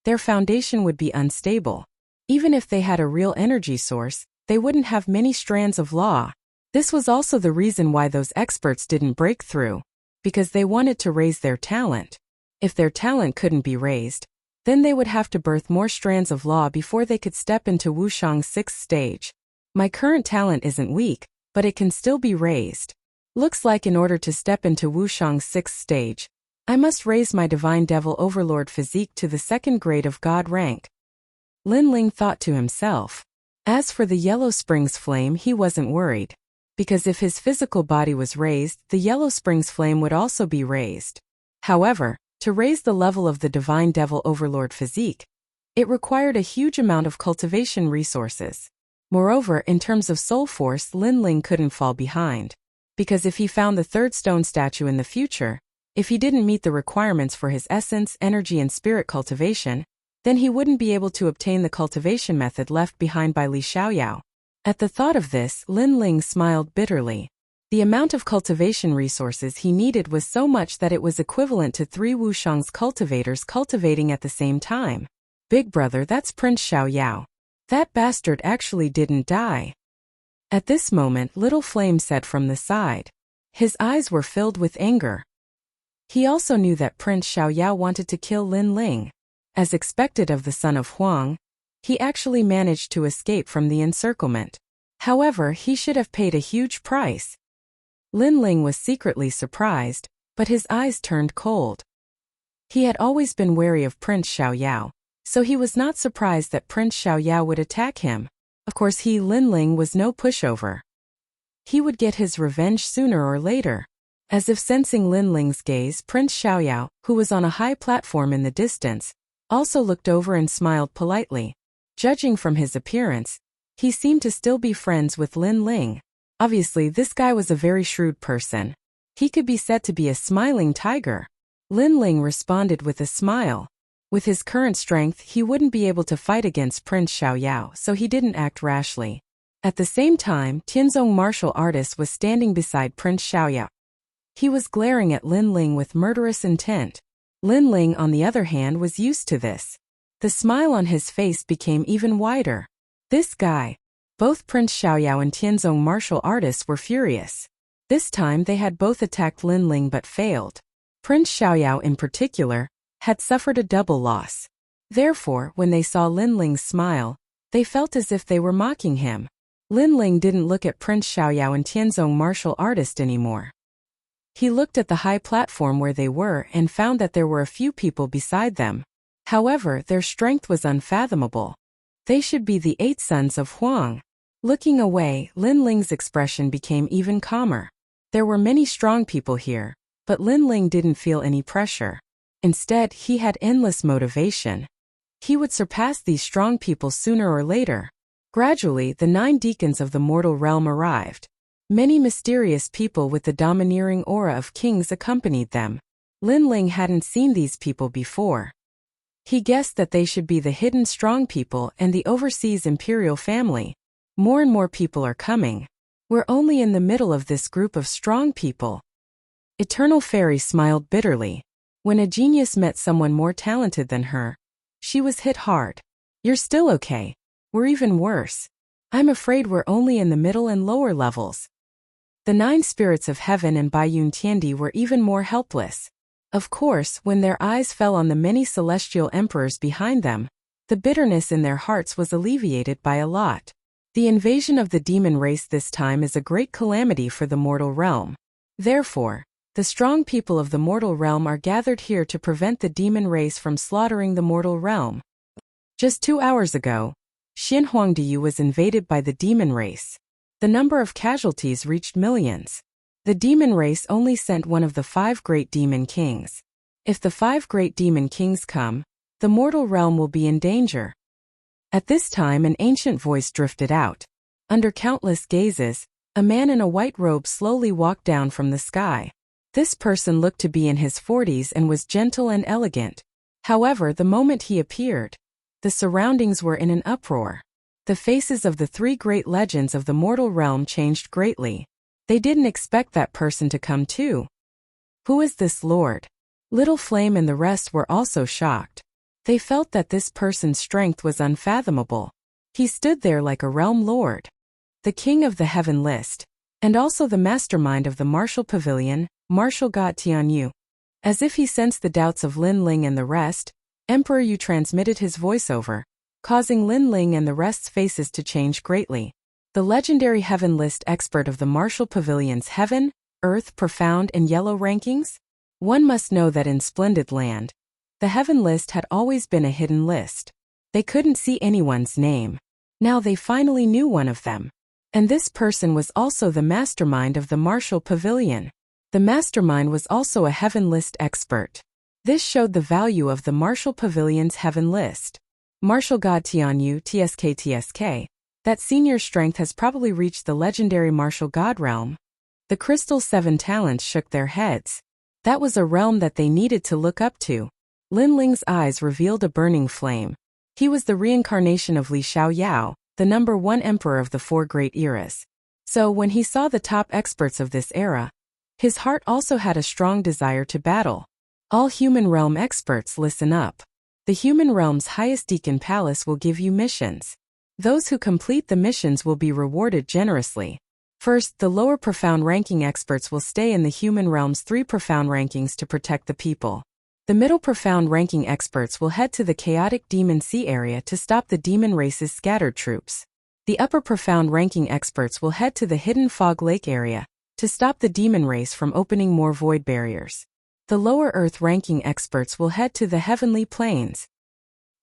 their foundation would be unstable. Even if they had a real energy source, they wouldn't have many strands of law. This was also the reason why those experts didn't break through, because they wanted to raise their talent. If their talent couldn't be raised, then they would have to birth more strands of law before they could step into Wushang's 6th stage. My current talent isn't weak, but it can still be raised. Looks like in order to step into Wushang's 6th stage, I must raise my Divine Devil Overlord physique to the 2nd grade of God rank. Lin Ling thought to himself. As for the Yellow Springs flame, he wasn't worried, because if his physical body was raised, the Yellow Springs flame would also be raised. However, to raise the level of the Divine Devil Overlord physique, it required a huge amount of cultivation resources. Moreover, in terms of soul force, Lin Ling couldn't fall behind, because if he found the 3rd stone statue in the future, if he didn't meet the requirements for his essence, energy, and spirit cultivation, then he wouldn't be able to obtain the cultivation method left behind by Li Xiaoyao. At the thought of this, Lin Ling smiled bitterly. The amount of cultivation resources he needed was so much that it was equivalent to 3 Wushang's cultivators cultivating at the same time. Big brother, that's Prince Xiaoyao. That bastard actually didn't die. At this moment, Little Flame said from the side. His eyes were filled with anger. He also knew that Prince Xiaoyao wanted to kill Lin Ling. As expected of the son of Huang, he actually managed to escape from the encirclement. However, he should have paid a huge price. Lin Ling was secretly surprised, but his eyes turned cold. He had always been wary of Prince Xiaoyao, so he was not surprised that Prince Xiaoyao would attack him. Of course, Lin Ling, was no pushover. He would get his revenge sooner or later. As if sensing Lin Ling's gaze, Prince Xiaoyao, who was on a high platform in the distance, also looked over and smiled politely. Judging from his appearance, he seemed to still be friends with Lin Ling. Obviously, this guy was a very shrewd person. He could be said to be a smiling tiger. Lin Ling responded with a smile. With his current strength, he wouldn't be able to fight against Prince Xiaoyao, so he didn't act rashly. At the same time, Tianzong martial artist was standing beside Prince Xiaoyao. He was glaring at Lin Ling with murderous intent. Lin Ling, on the other hand, was used to this. The smile on his face became even wider. This guy. Both Prince Xiaoyao and Tianzong martial artists were furious. This time they had both attacked Lin Ling but failed. Prince Xiaoyao in particular had suffered a double loss. Therefore, when they saw Lin Ling's smile, they felt as if they were mocking him. Lin Ling didn't look at Prince Xiaoyao and Tianzong martial artist anymore. He looked at the high platform where they were and found that there were a few people beside them. However, their strength was unfathomable. They should be the 8 sons of Huang. Looking away, Lin Ling's expression became even calmer. There were many strong people here, but Lin Ling didn't feel any pressure. Instead, he had endless motivation. He would surpass these strong people sooner or later. Gradually, the 9 deacons of the mortal realm arrived. Many mysterious people with the domineering aura of kings accompanied them. Lin Ling hadn't seen these people before. He guessed that they should be the hidden strong people and the overseas imperial family. More and more people are coming. We're only in the middle of this group of strong people. Eternal Fairy smiled bitterly. When a genius met someone more talented than her, she was hit hard. You're still okay. We're even worse. I'm afraid we're only in the middle and lower levels. The 9 spirits of heaven and Baiyun Tiandi were even more helpless. Of course, when their eyes fell on the many celestial emperors behind them, the bitterness in their hearts was alleviated by a lot. The invasion of the demon race this time is a great calamity for the mortal realm. Therefore, the strong people of the mortal realm are gathered here to prevent the demon race from slaughtering the mortal realm. Just 2 hours ago, Xinhuangdiyu was invaded by the demon race. The number of casualties reached millions. The demon race only sent one of the 5 great demon kings. If the 5 great demon kings come, the mortal realm will be in danger. At this time an ancient voice drifted out. Under countless gazes, a man in a white robe slowly walked down from the sky. This person looked to be in his 40s and was gentle and elegant. However, the moment he appeared, the surroundings were in an uproar. The faces of the 3 great legends of the mortal realm changed greatly. They didn't expect that person to come too. Who is this lord? Little Flame and the rest were also shocked. They felt that this person's strength was unfathomable. He stood there like a realm lord, the king of the heaven list, and also the mastermind of the martial pavilion, Martial God Tianyu. As if he sensed the doubts of Lin Ling and the rest, Emperor Yu transmitted his voiceover, causing Lin Ling and the rest's faces to change greatly. The legendary heaven list expert of the martial pavilion's heaven, earth, profound, and yellow rankings? One must know that in Splendid Land, the heaven list had always been a hidden list. They couldn't see anyone's name. Now they finally knew one of them. And this person was also the mastermind of the martial pavilion. The mastermind was also a heaven list expert. This showed the value of the martial pavilion's heaven list. Martial God Tianyu TSK, that senior strength has probably reached the legendary martial god realm. The Crystal 7 talents shook their heads. That was a realm that they needed to look up to. Lin Ling's eyes revealed a burning flame. He was the reincarnation of Li Xiaoyao, the number 1 emperor of the 4 great eras. So when he saw the top experts of this era, his heart also had a strong desire to battle. All human realm experts, listen up. The human realm's highest Deacon Palace will give you missions. Those who complete the missions will be rewarded generously. First, the lower profound ranking experts will stay in the human realm's 3 profound rankings to protect the people. The middle profound ranking experts will head to the chaotic Demon Sea area to stop the demon race's scattered troops. The upper profound ranking experts will head to the hidden Fog Lake area to stop the demon race from opening more void barriers. The lower earth ranking experts will head to the heavenly plains.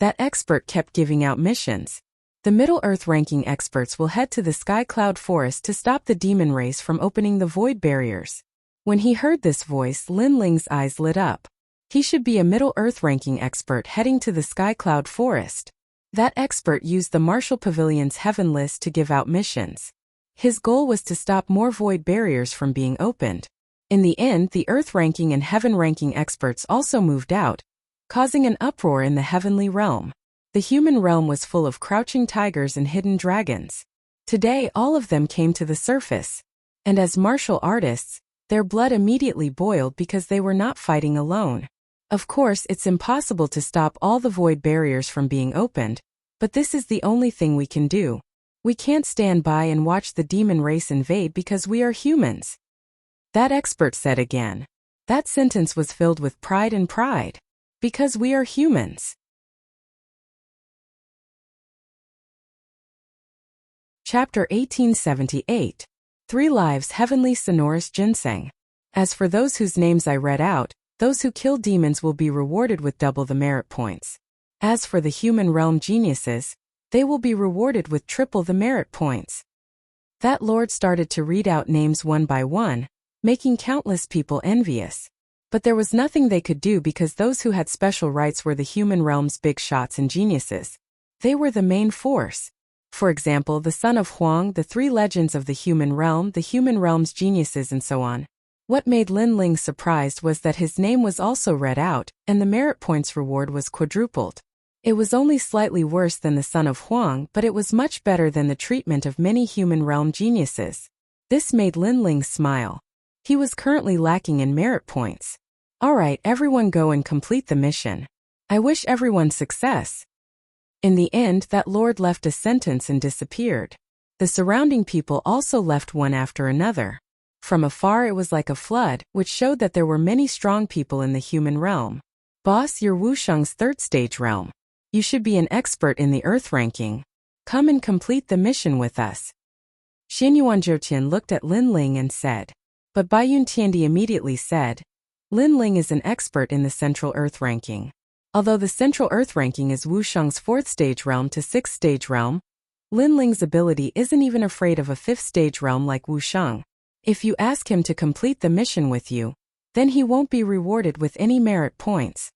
That expert kept giving out missions. The middle earth ranking experts will head to the Sky Cloud Forest to stop the demon race from opening the void barriers. When he heard this voice, Lin Ling's eyes lit up. He should be a middle earth ranking expert heading to the Sky Cloud Forest. That expert used the Martial Pavilion's heaven list to give out missions. His goal was to stop more void barriers from being opened. In the end, the earth ranking and heaven ranking experts also moved out, causing an uproar in the heavenly realm. The human realm was full of crouching tigers and hidden dragons. Today all of them came to the surface. And as martial artists, their blood immediately boiled because they were not fighting alone. Of course, it's impossible to stop all the void barriers from being opened, but this is the only thing we can do. We can't stand by and watch the demon race invade because we are humans. That expert said again. That sentence was filled with pride and pride. Because we are humans. Chapter 1878. 3 Lives Heavenly Sonorous Ginseng. As for those whose names I read out, those who kill demons will be rewarded with double the merit points. As for the human realm geniuses, they will be rewarded with triple the merit points. That lord started to read out names one by one, making countless people envious. But there was nothing they could do because those who had special rights were the human realm's big shots and geniuses. They were the main force. For example, the son of Huang, the 3 legends of the human realm's geniuses, and so on. What made Lin Ling surprised was that his name was also read out, and the merit points reward was quadrupled. It was only slightly worse than the son of Huang, but it was much better than the treatment of many human realm geniuses. This made Lin Ling smile. He was currently lacking in merit points. Alright, everyone go and complete the mission. I wish everyone success. In the end, that lord left a sentence and disappeared. The surrounding people also left one after another. From afar it was like a flood, which showed that there were many strong people in the human realm. Boss, you're Wusheng's third stage realm. You should be an expert in the Earth ranking. Come and complete the mission with us. Xin Yuanzhouqian looked at Lin Ling and said. But Bai Yuntiandi immediately said, Lin Ling is an expert in the Central Earth ranking. Although the Central Earth ranking is Wusheng's 4th stage realm to 6th stage realm, Lin Ling's ability isn't even afraid of a 5th stage realm like Wusheng. If you ask him to complete the mission with you, then he won't be rewarded with any merit points.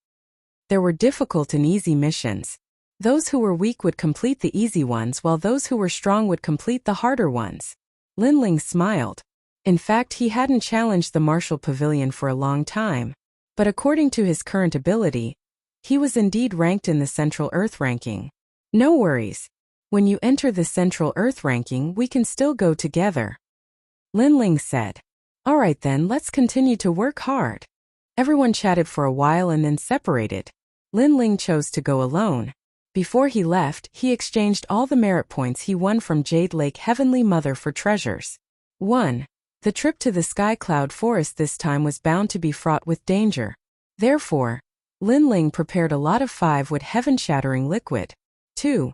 There were difficult and easy missions. Those who were weak would complete the easy ones while those who were strong would complete the harder ones. Lin Ling smiled. In fact, he hadn't challenged the Martial Pavilion for a long time. But according to his current ability, he was indeed ranked in the Central Earth ranking. No worries. When you enter the Central Earth ranking, we can still go together. Lin Ling said. Alright then, let's continue to work hard. Everyone chatted for a while and then separated. Lin Ling chose to go alone. Before he left, he exchanged all the merit points he won from Jade Lake Heavenly Mother for treasures. 1. The trip to the Sky Cloud Forest this time was bound to be fraught with danger. Therefore, Lin Ling prepared a lot of 5-wood heaven-shattering liquid. 2.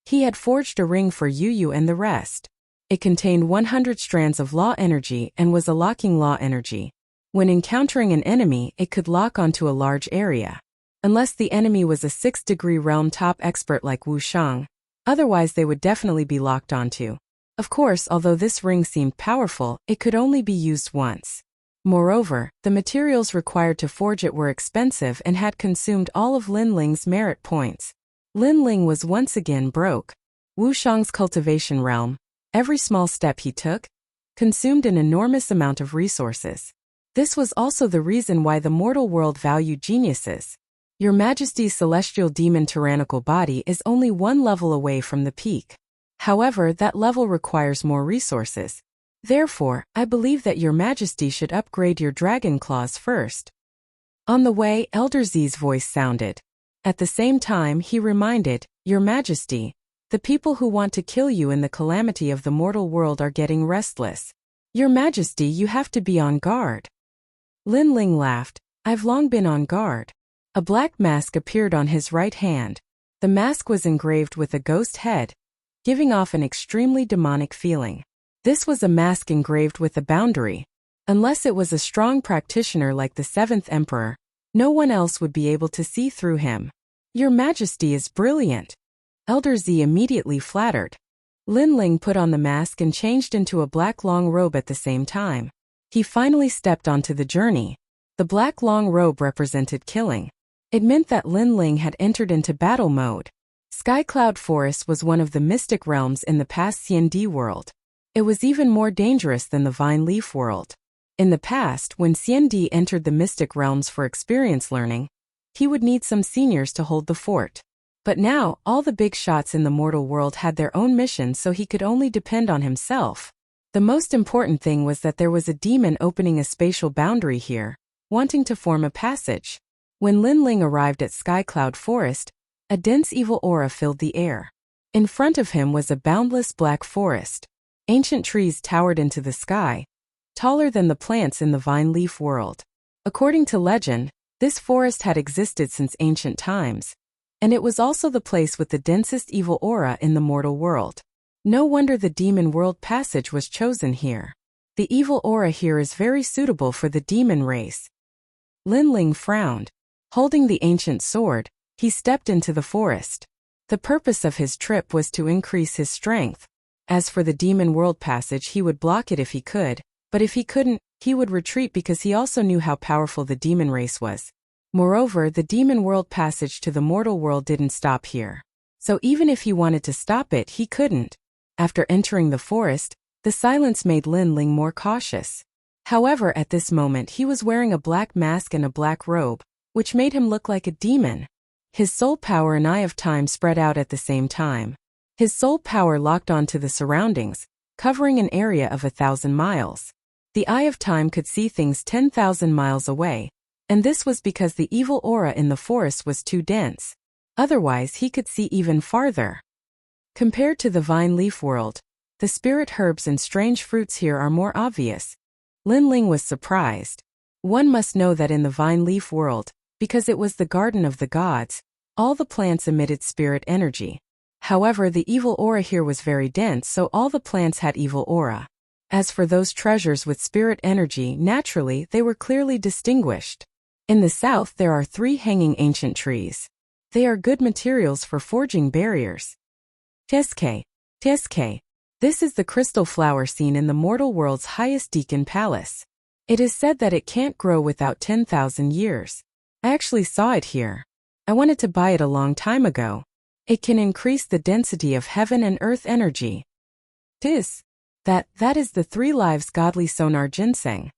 He had forged a ring for Yu Yu and the rest. It contained 100 strands of law energy and was a locking law energy. When encountering an enemy, it could lock onto a large area. Unless the enemy was a 6th-degree realm top expert like Wusheng, otherwise they would definitely be locked onto. Of course, although this ring seemed powerful, it could only be used once. Moreover, the materials required to forge it were expensive and had consumed all of Lin Ling's merit points. Lin Ling was once again broke. Wusheng's cultivation realm, every small step he took, consumed an enormous amount of resources. This was also the reason why the mortal world valued geniuses. Your Majesty's celestial demon tyrannical body is only 1 level away from the peak. However, that level requires more resources. Therefore, I believe that Your Majesty should upgrade your dragon claws first. On the way, Elder Z's voice sounded. At the same time, he reminded, Your Majesty, the people who want to kill you in the calamity of the mortal world are getting restless. Your Majesty, you have to be on guard. Lin Ling laughed. I've long been on guard. A black mask appeared on his right hand. The mask was engraved with a ghost head, giving off an extremely demonic feeling. This was a mask engraved with a boundary. Unless it was a strong practitioner like the 7th Emperor, no one else would be able to see through him. Your Majesty is brilliant. Elder Z immediately flattered. Lin Ling put on the mask and changed into a black long robe at the same time. He finally stepped onto the journey. The black long robe represented killing. It meant that Lin Ling had entered into battle mode. Sky Cloud Forest was one of the mystic realms in the past CND world. It was even more dangerous than the Vine Leaf world. In the past, when CND entered the mystic realms for experience learning, he would need some seniors to hold the fort. But now, all the big shots in the mortal world had their own missions, so he could only depend on himself. The most important thing was that there was a demon opening a spatial boundary here, wanting to form a passage. When Lin Ling arrived at Sky Cloud Forest, a dense evil aura filled the air. In front of him was a boundless black forest. Ancient trees towered into the sky, taller than the plants in the vine leaf world. According to legend, this forest had existed since ancient times, and it was also the place with the densest evil aura in the mortal world. No wonder the demon world passage was chosen here. The evil aura here is very suitable for the demon race. Lin Ling frowned. Holding the ancient sword, he stepped into the forest. The purpose of his trip was to increase his strength. As for the demon world passage, he would block it if he could, but if he couldn't, he would retreat because he also knew how powerful the demon race was. Moreover, the demon world passage to the mortal world didn't stop here. So even if he wanted to stop it, he couldn't. After entering the forest, the silence made Lin Ling more cautious. However, at this moment he was wearing a black mask and a black robe, which made him look like a demon. His soul power and Eye of Time spread out at the same time. His soul power locked onto the surroundings, covering an area of 1,000 miles. The Eye of Time could see things 10,000 miles away, and this was because the evil aura in the forest was too dense. Otherwise, he could see even farther. Compared to the vine leaf world, the spirit herbs and strange fruits here are more obvious. Lin Ling was surprised. One must know that in the vine leaf world, because it was the garden of the gods, all the plants emitted spirit energy. However, the evil aura here was very dense, so all the plants had evil aura. As for those treasures with spirit energy, naturally, they were clearly distinguished. In the south, there are 3 hanging ancient trees. They are good materials for forging barriers. Tsk. This is the crystal flower seen in the mortal world's highest Deacon Palace. It is said that it can't grow without 10,000 years. I actually saw it here. I wanted to buy it a long time ago. It can increase the density of heaven and earth energy. That is the 3 lives godly sonar ginseng.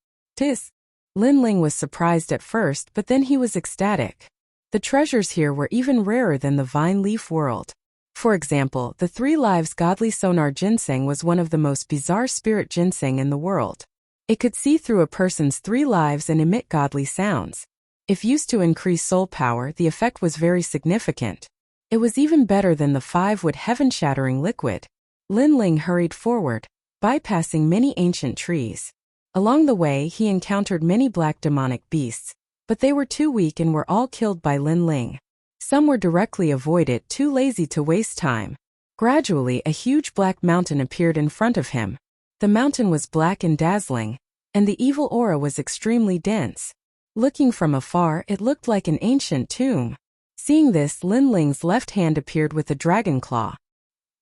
Lin Ling was surprised at first, but then he was ecstatic. The treasures here were even rarer than the vine leaf world. For example, the 3 lives godly sonar ginseng was one of the most bizarre spirit ginseng in the world. It could see through a person's 3 lives and emit godly sounds. If used to increase soul power, the effect was very significant. It was even better than the 5-wood heaven-shattering liquid. Lin Ling hurried forward, bypassing many ancient trees. Along the way, he encountered many black demonic beasts, but they were too weak and were all killed by Lin Ling. Some were directly avoided, too lazy to waste time. Gradually, a huge black mountain appeared in front of him. The mountain was black and dazzling, and the evil aura was extremely dense. Looking from afar, it looked like an ancient tomb. Seeing this, Lin Ling's left hand appeared with a dragon claw.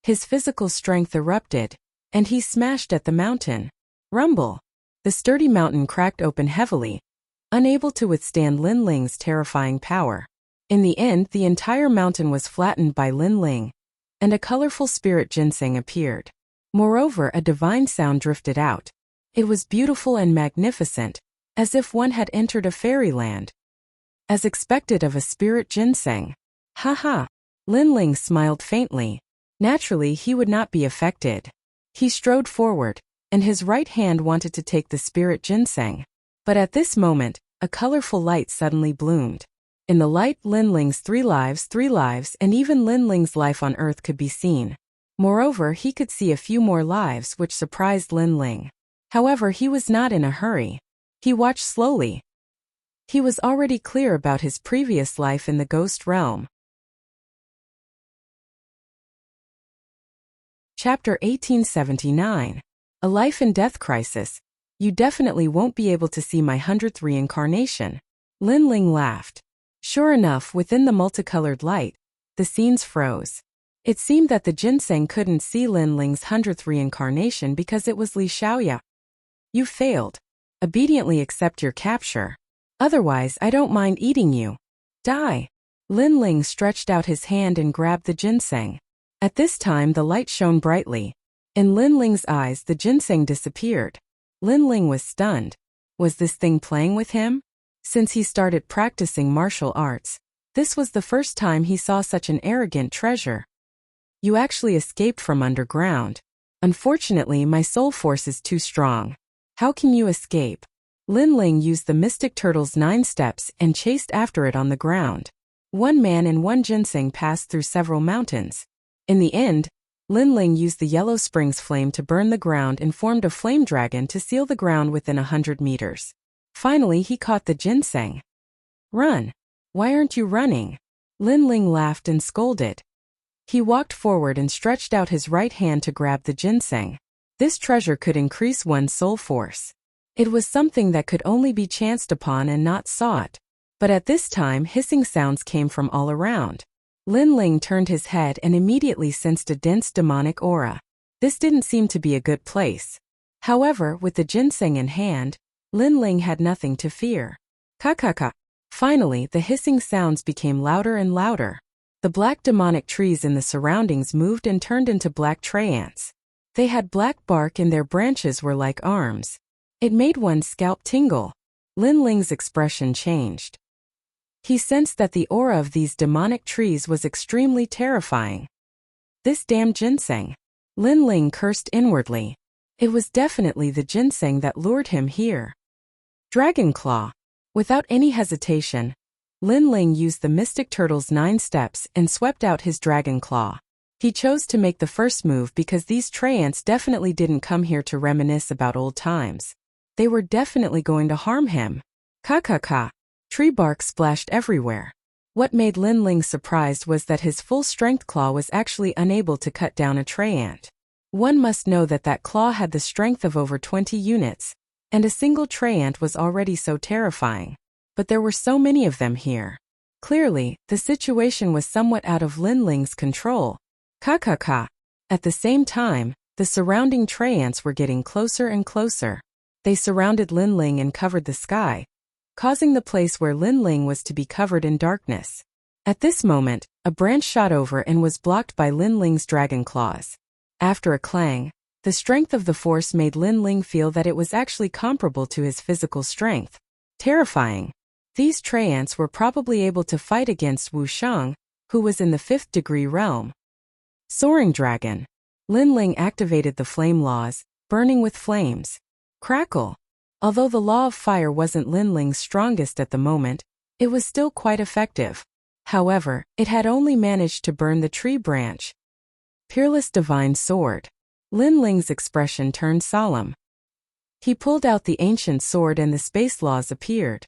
His physical strength erupted, and he smashed at the mountain. Rumble! The sturdy mountain cracked open heavily, unable to withstand Lin Ling's terrifying power. In the end, the entire mountain was flattened by Lin Ling, and a colorful spirit ginseng appeared. Moreover, a divine sound drifted out. It was beautiful and magnificent, as if one had entered a fairyland. As expected of a spirit ginseng. Ha! Lin Ling smiled faintly. Naturally, he would not be affected. He strode forward, and his right hand wanted to take the spirit ginseng. But at this moment, a colorful light suddenly bloomed. In the light, Lin Ling's 3 lives, and even Lin Ling's life on Earth could be seen. Moreover, he could see a few more lives, which surprised Lin Ling. However, he was not in a hurry. He watched slowly. He was already clear about his previous life in the ghost realm. Chapter 1879. A Life and Death Crisis. You definitely won't be able to see my 100th reincarnation. Lin Ling laughed. Sure enough, within the multicolored light, the scenes froze. It seemed that the ginseng couldn't see Lin Ling's 100th reincarnation because it was Li Xiaoya. You failed. Obediently accept your capture. Otherwise, I don't mind eating you. Die. Lin Ling stretched out his hand and grabbed the ginseng. At this time, the light shone brightly. In Lin Ling's eyes, the ginseng disappeared. Lin Ling was stunned. Was this thing playing with him? Since he started practicing martial arts, this was the first time he saw such an arrogant treasure. You actually escaped from underground. Unfortunately, my soul force is too strong. How can you escape? Lin Ling used the Mystic Turtle's 9 steps and chased after it on the ground. 1 man and 1 ginseng passed through several mountains. In the end, Lin Ling used the Yellow Springs flame to burn the ground and formed a flame dragon to seal the ground within 100 meters. Finally, he caught the ginseng. Run! Why aren't you running? Lin Ling laughed and scolded. He walked forward and stretched out his right hand to grab the ginseng. This treasure could increase one's soul force. It was something that could only be chanced upon and not sought. But at this time, hissing sounds came from all around. Lin Ling turned his head and immediately sensed a dense demonic aura. This didn't seem to be a good place. However, with the ginseng in hand, Lin Ling had nothing to fear. Ka. Finally, the hissing sounds became louder and louder. The black demonic trees in the surroundings moved and turned into black tree ants. They had black bark and their branches were like arms. It made one's scalp tingle. Lin Ling's expression changed. He sensed that the aura of these demonic trees was extremely terrifying. This damn ginseng. Lin Ling cursed inwardly. It was definitely the ginseng that lured him here. Dragon Claw. Without any hesitation, Lin Ling used the Mystic Turtle's 9 steps and swept out his dragon claw. He chose to make the first move because these tree ants definitely didn't come here to reminisce about old times. They were definitely going to harm him. Ka. Tree bark splashed everywhere. What made Lin Ling surprised was that his full-strength claw was actually unable to cut down a tree ant. One must know that that claw had the strength of over 20 units, and a single tree ant was already so terrifying. But there were so many of them here. Clearly, the situation was somewhat out of Lin Ling's control. Ka. At the same time, the surrounding tree ants were getting closer and closer. They surrounded Lin Ling and covered the sky, causing the place where Lin Ling was to be covered in darkness. At this moment, a branch shot over and was blocked by Lin Ling's dragon claws. After a clang, the strength of the force made Lin Ling feel that it was actually comparable to his physical strength. Terrifying. These tree ants were probably able to fight against Wu Sheng, who was in the 5th degree realm. Soaring Dragon. Lin Ling activated the flame laws, burning with flames. Crackle. Although the law of fire wasn't Lin Ling's strongest at the moment, it was still quite effective. However, it had only managed to burn the tree branch. Peerless Divine Sword. Lin Ling's expression turned solemn. He pulled out the ancient sword and the space laws appeared.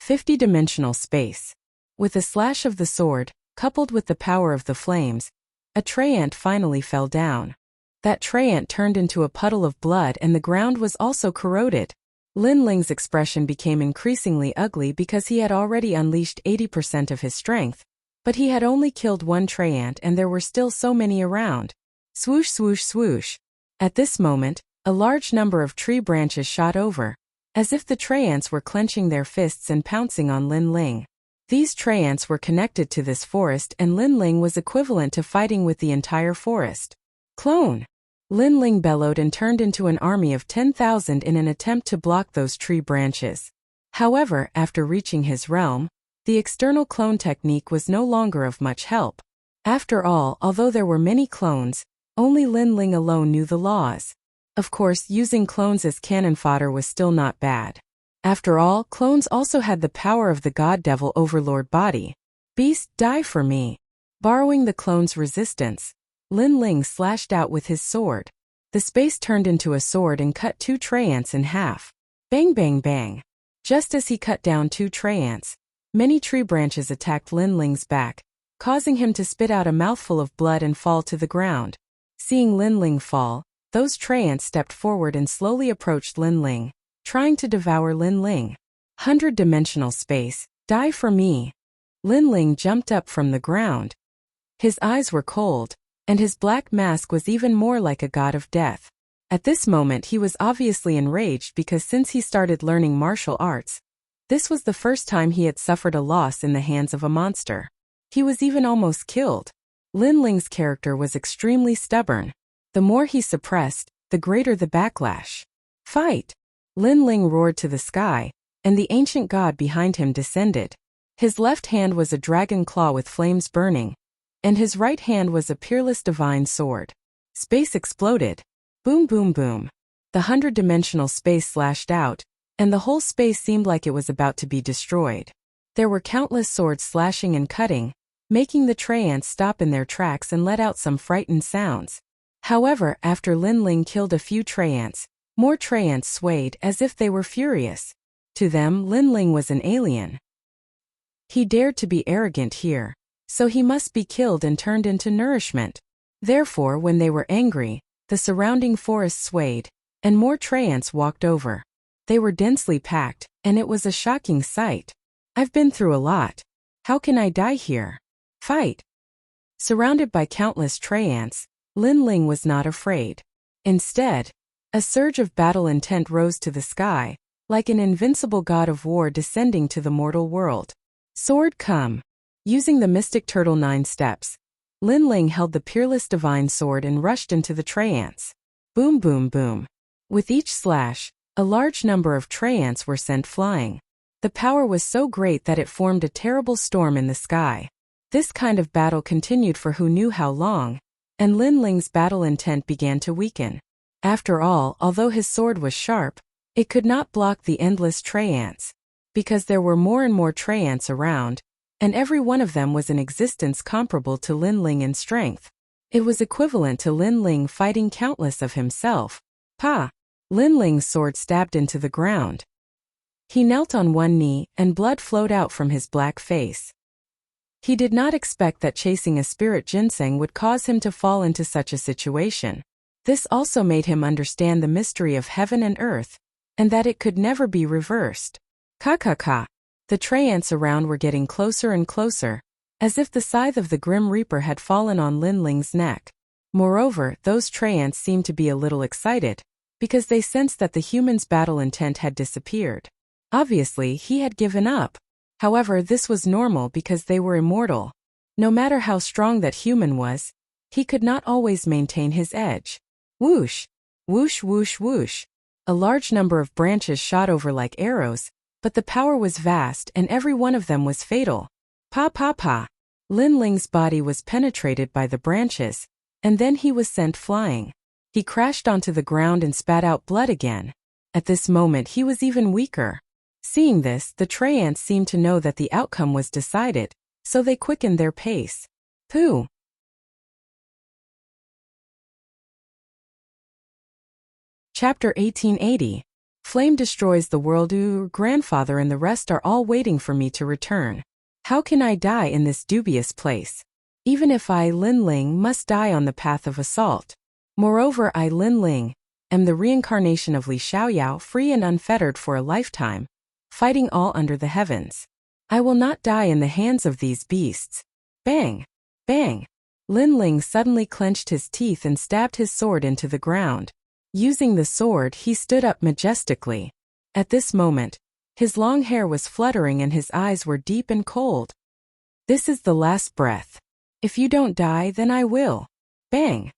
50-dimensional space. With a slash of the sword, coupled with the power of the flames, a tree ant finally fell down. That tree ant turned into a puddle of blood and the ground was also corroded. Lin Ling's expression became increasingly ugly because he had already unleashed 80% of his strength, but he had only killed one tree ant and there were still so many around. Swoosh swoosh swoosh. At this moment, a large number of tree branches shot over, as if the tree ants were clenching their fists and pouncing on Lin Ling. These tree ants were connected to this forest and Lin Ling was equivalent to fighting with the entire forest. Clone. Lin Ling bellowed and turned into an army of 10,000 in an attempt to block those tree branches. However, after reaching his realm, the external clone technique was no longer of much help. After all, although there were many clones, only Lin Ling alone knew the laws. Of course, using clones as cannon fodder was still not bad. After all, clones also had the power of the God Devil Overlord body. Beast, die for me. Borrowing the clone's resistance, Lin Ling slashed out with his sword. The space turned into a sword and cut two tree ants in half. Bang bang bang. Just as he cut down two tree ants, many tree branches attacked Lin Ling's back, causing him to spit out a mouthful of blood and fall to the ground. Seeing Lin Ling fall, those tree ants stepped forward and slowly approached Lin Ling, trying to devour Lin Ling. 100-dimensional space, die for me. Lin Ling jumped up from the ground. His eyes were cold, and his black mask was even more like a god of death. At this moment he was obviously enraged because since he started learning martial arts, this was the first time he had suffered a loss in the hands of a monster. He was even almost killed. Lin Ling's character was extremely stubborn. The more he suppressed, the greater the backlash. Fight! Lin Ling roared to the sky, and the ancient god behind him descended. His left hand was a dragon claw with flames burning, and his right hand was a peerless divine sword. Space exploded. Boom boom boom. The 100-dimensional space slashed out, and the whole space seemed like it was about to be destroyed. There were countless swords slashing and cutting, making the tree ants stop in their tracks and let out some frightened sounds. However, after Lin Ling killed a few tree ants, more tree ants swayed as if they were furious. To them, Lin Ling was an alien. He dared to be arrogant here, so he must be killed and turned into nourishment. Therefore, when they were angry, the surrounding forest swayed, and more tree ants walked over. They were densely packed, and it was a shocking sight. I've been through a lot. How can I die here? Fight! Surrounded by countless tree ants, Lin Ling was not afraid. Instead, a surge of battle intent rose to the sky, like an invincible god of war descending to the mortal world. Sword come! Using the mystic turtle 9 steps, Lin Ling held the peerless divine sword and rushed into the tree ants. Boom boom boom. With each slash, a large number of tree ants were sent flying. The power was so great that it formed a terrible storm in the sky. This kind of battle continued for who knew how long, and Lin Ling's battle intent began to weaken. After all, although his sword was sharp, it could not block the endless tree ants, because there were more and more tree ants around, and every one of them was an existence comparable to Lin Ling in strength. It was equivalent to Lin Ling fighting countless of himself. Pa! Lin Ling's sword stabbed into the ground. He knelt on one knee, and blood flowed out from his black face. He did not expect that chasing a spirit ginseng would cause him to fall into such a situation. This also made him understand the mystery of heaven and earth, and that it could never be reversed. Ka. The treants around were getting closer and closer, as if the scythe of the Grim Reaper had fallen on Lin Ling's neck. Moreover, those treants seemed to be a little excited, because they sensed that the human's battle intent had disappeared. Obviously, he had given up. However, this was normal because they were immortal. No matter how strong that human was, he could not always maintain his edge. Whoosh! Whoosh whoosh whoosh! A large number of branches shot over like arrows, but the power was vast and every one of them was fatal. Pa. Lin Ling's body was penetrated by the branches, and then he was sent flying. He crashed onto the ground and spat out blood again. At this moment he was even weaker. Seeing this, the treants seemed to know that the outcome was decided, so they quickened their pace. Pooh! Chapter 1880. Flame destroys the world. Your grandfather and the rest are all waiting for me to return. How can I die in this dubious place? Even if I, Lin Ling, must die on the path of assault. Moreover, I, Lin Ling, am the reincarnation of Li Xiaoyao, free and unfettered for a lifetime, fighting all under the heavens. I will not die in the hands of these beasts. Bang! Bang! Lin Ling suddenly clenched his teeth and stabbed his sword into the ground. Using the sword, he stood up majestically. At this moment, his long hair was fluttering and his eyes were deep and cold. This is the last breath. If you don't die, then I will. Bang!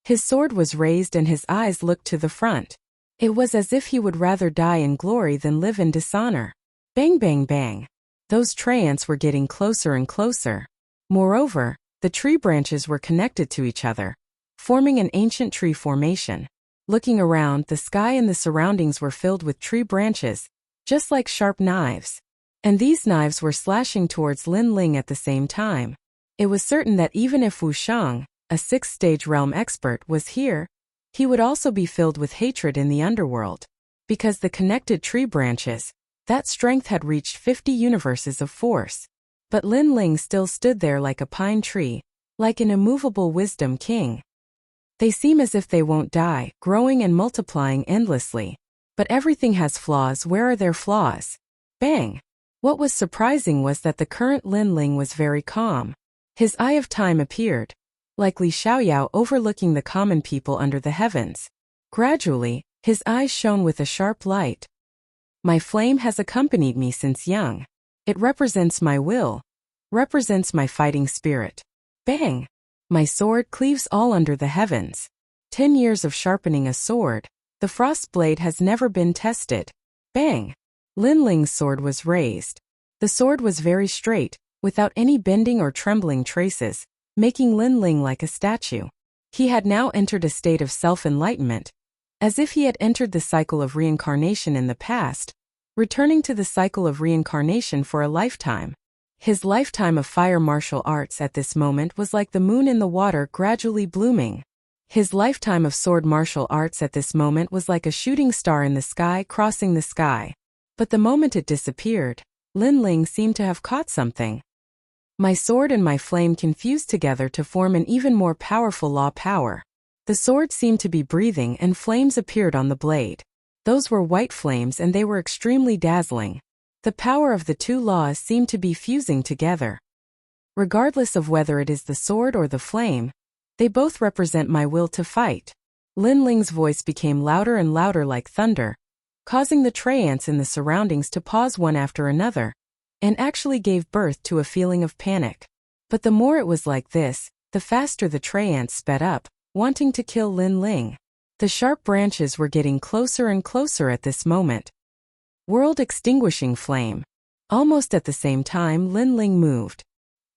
His sword was raised and his eyes looked to the front. It was as if he would rather die in glory than live in dishonor. Bang bang bang. Those treants were getting closer and closer. Moreover, the tree branches were connected to each other, forming an ancient tree formation. Looking around, the sky and the surroundings were filled with tree branches, just like sharp knives. And these knives were slashing towards Lin Ling at the same time. It was certain that even if Wu Shang, a sixth-stage realm expert, was here, he would also be filled with hatred in the underworld. Because the connected tree branches, that strength had reached 50 universes of force. But Lin Ling still stood there like a pine tree, like an immovable wisdom king. They seem as if they won't die, growing and multiplying endlessly. But everything has flaws. Where are their flaws? Bang! What was surprising was that the current Lin Ling was very calm. His eye of time appeared, like Li Xiaoyao overlooking the common people under the heavens. Gradually, his eyes shone with a sharp light. My flame has accompanied me since young. It represents my will, represents my fighting spirit. Bang! My sword cleaves all under the heavens. 10 years of sharpening a sword. The frost blade has never been tested. Bang! Lin Ling's sword was raised. The sword was very straight, without any bending or trembling traces, making Lin Ling like a statue. He had now entered a state of self-enlightenment, as if he had entered the cycle of reincarnation in the past, returning to the cycle of reincarnation for a lifetime. His lifetime of fire martial arts at this moment was like the moon in the water gradually blooming. His lifetime of sword martial arts at this moment was like a shooting star in the sky crossing the sky. But the moment it disappeared, Lin Ling seemed to have caught something. My sword and my flame confused together to form an even more powerful law power. The sword seemed to be breathing and flames appeared on the blade. Those were white flames and they were extremely dazzling. The power of the two laws seemed to be fusing together. Regardless of whether it is the sword or the flame, they both represent my will to fight. Lin Ling's voice became louder and louder like thunder, causing the treants in the surroundings to pause one after another, and actually gave birth to a feeling of panic. But the more it was like this, the faster the treants sped up, wanting to kill Lin Ling. The sharp branches were getting closer and closer at this moment. World-extinguishing flame. Almost at the same time, Lin Ling moved.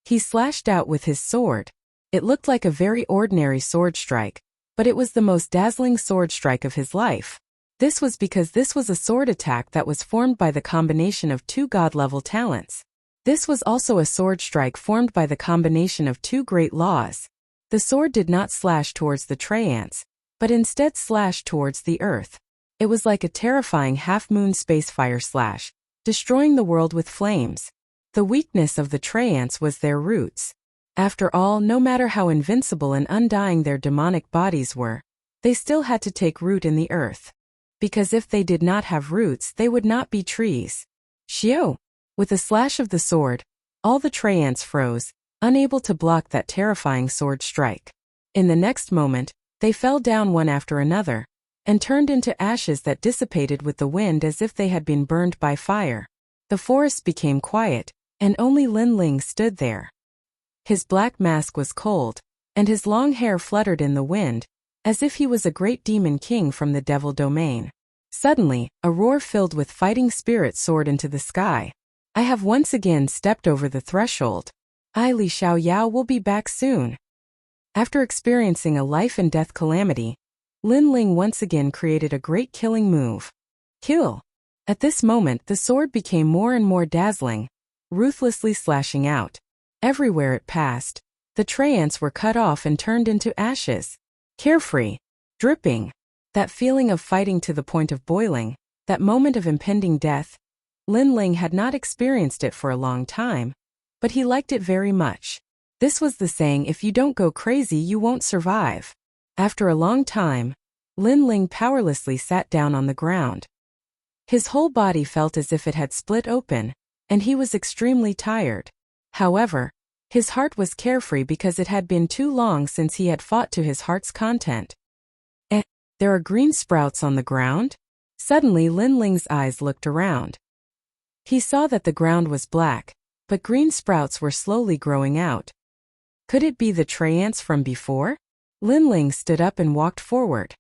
He slashed out with his sword. It looked like a very ordinary sword strike, but it was the most dazzling sword strike of his life. This was because this was a sword attack that was formed by the combination of two god-level talents. This was also a sword strike formed by the combination of two great laws. The sword did not slash towards the treants, but instead slashed towards the earth. It was like a terrifying half-moon space fire slash, destroying the world with flames. The weakness of the Traiants was their roots. After all, no matter how invincible and undying their demonic bodies were, they still had to take root in the earth. Because if they did not have roots, they would not be trees. Shio! With a slash of the sword, all the Traiants froze, unable to block that terrifying sword strike. In the next moment, they fell down one after another, and turned into ashes that dissipated with the wind as if they had been burned by fire. The forest became quiet, and only Lin Ling stood there. His black mask was cold, and his long hair fluttered in the wind, as if he was a great demon king from the devil domain. Suddenly, a roar filled with fighting spirits soared into the sky. I have once again stepped over the threshold. Li Xiaoyao will be back soon. After experiencing a life and death calamity, Lin Ling once again created a great killing move. Kill! At this moment, the sword became more and more dazzling, ruthlessly slashing out. Everywhere it passed, the Traiants were cut off and turned into ashes. Carefree, dripping, that feeling of fighting to the point of boiling, that moment of impending death, Lin Ling had not experienced it for a long time, but he liked it very much. This was the saying, if you don't go crazy, you won't survive. After a long time, Lin Ling powerlessly sat down on the ground. His whole body felt as if it had split open, and he was extremely tired. However, his heart was carefree because it had been too long since he had fought to his heart's content. There are green sprouts on the ground? Suddenly Lin Ling's eyes looked around. He saw that the ground was black, but green sprouts were slowly growing out. Could it be the Traiants from before? Lin Ling stood up and walked forward.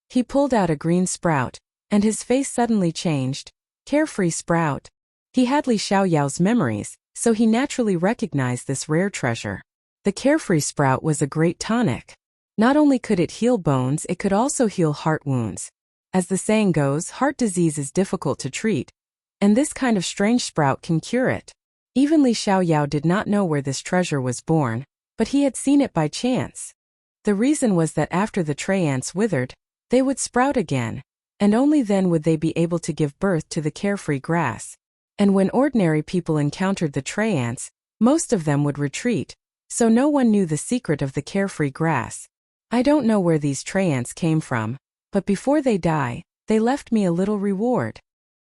He pulled out a green sprout, and his face suddenly changed. Carefree sprout. He had Li Xiaoyao's memories, so he naturally recognized this rare treasure. The carefree sprout was a great tonic. Not only could it heal bones, it could also heal heart wounds. As the saying goes, heart disease is difficult to treat, and this kind of strange sprout can cure it. Even Li Xiaoyao did not know where this treasure was born, but he had seen it by chance. The reason was that after the Traiants withered, they would sprout again, and only then would they be able to give birth to the carefree grass. And when ordinary people encountered the Traiants, most of them would retreat, so no one knew the secret of the carefree grass. I don't know where these Traiants came from, but before they die, they left me a little reward.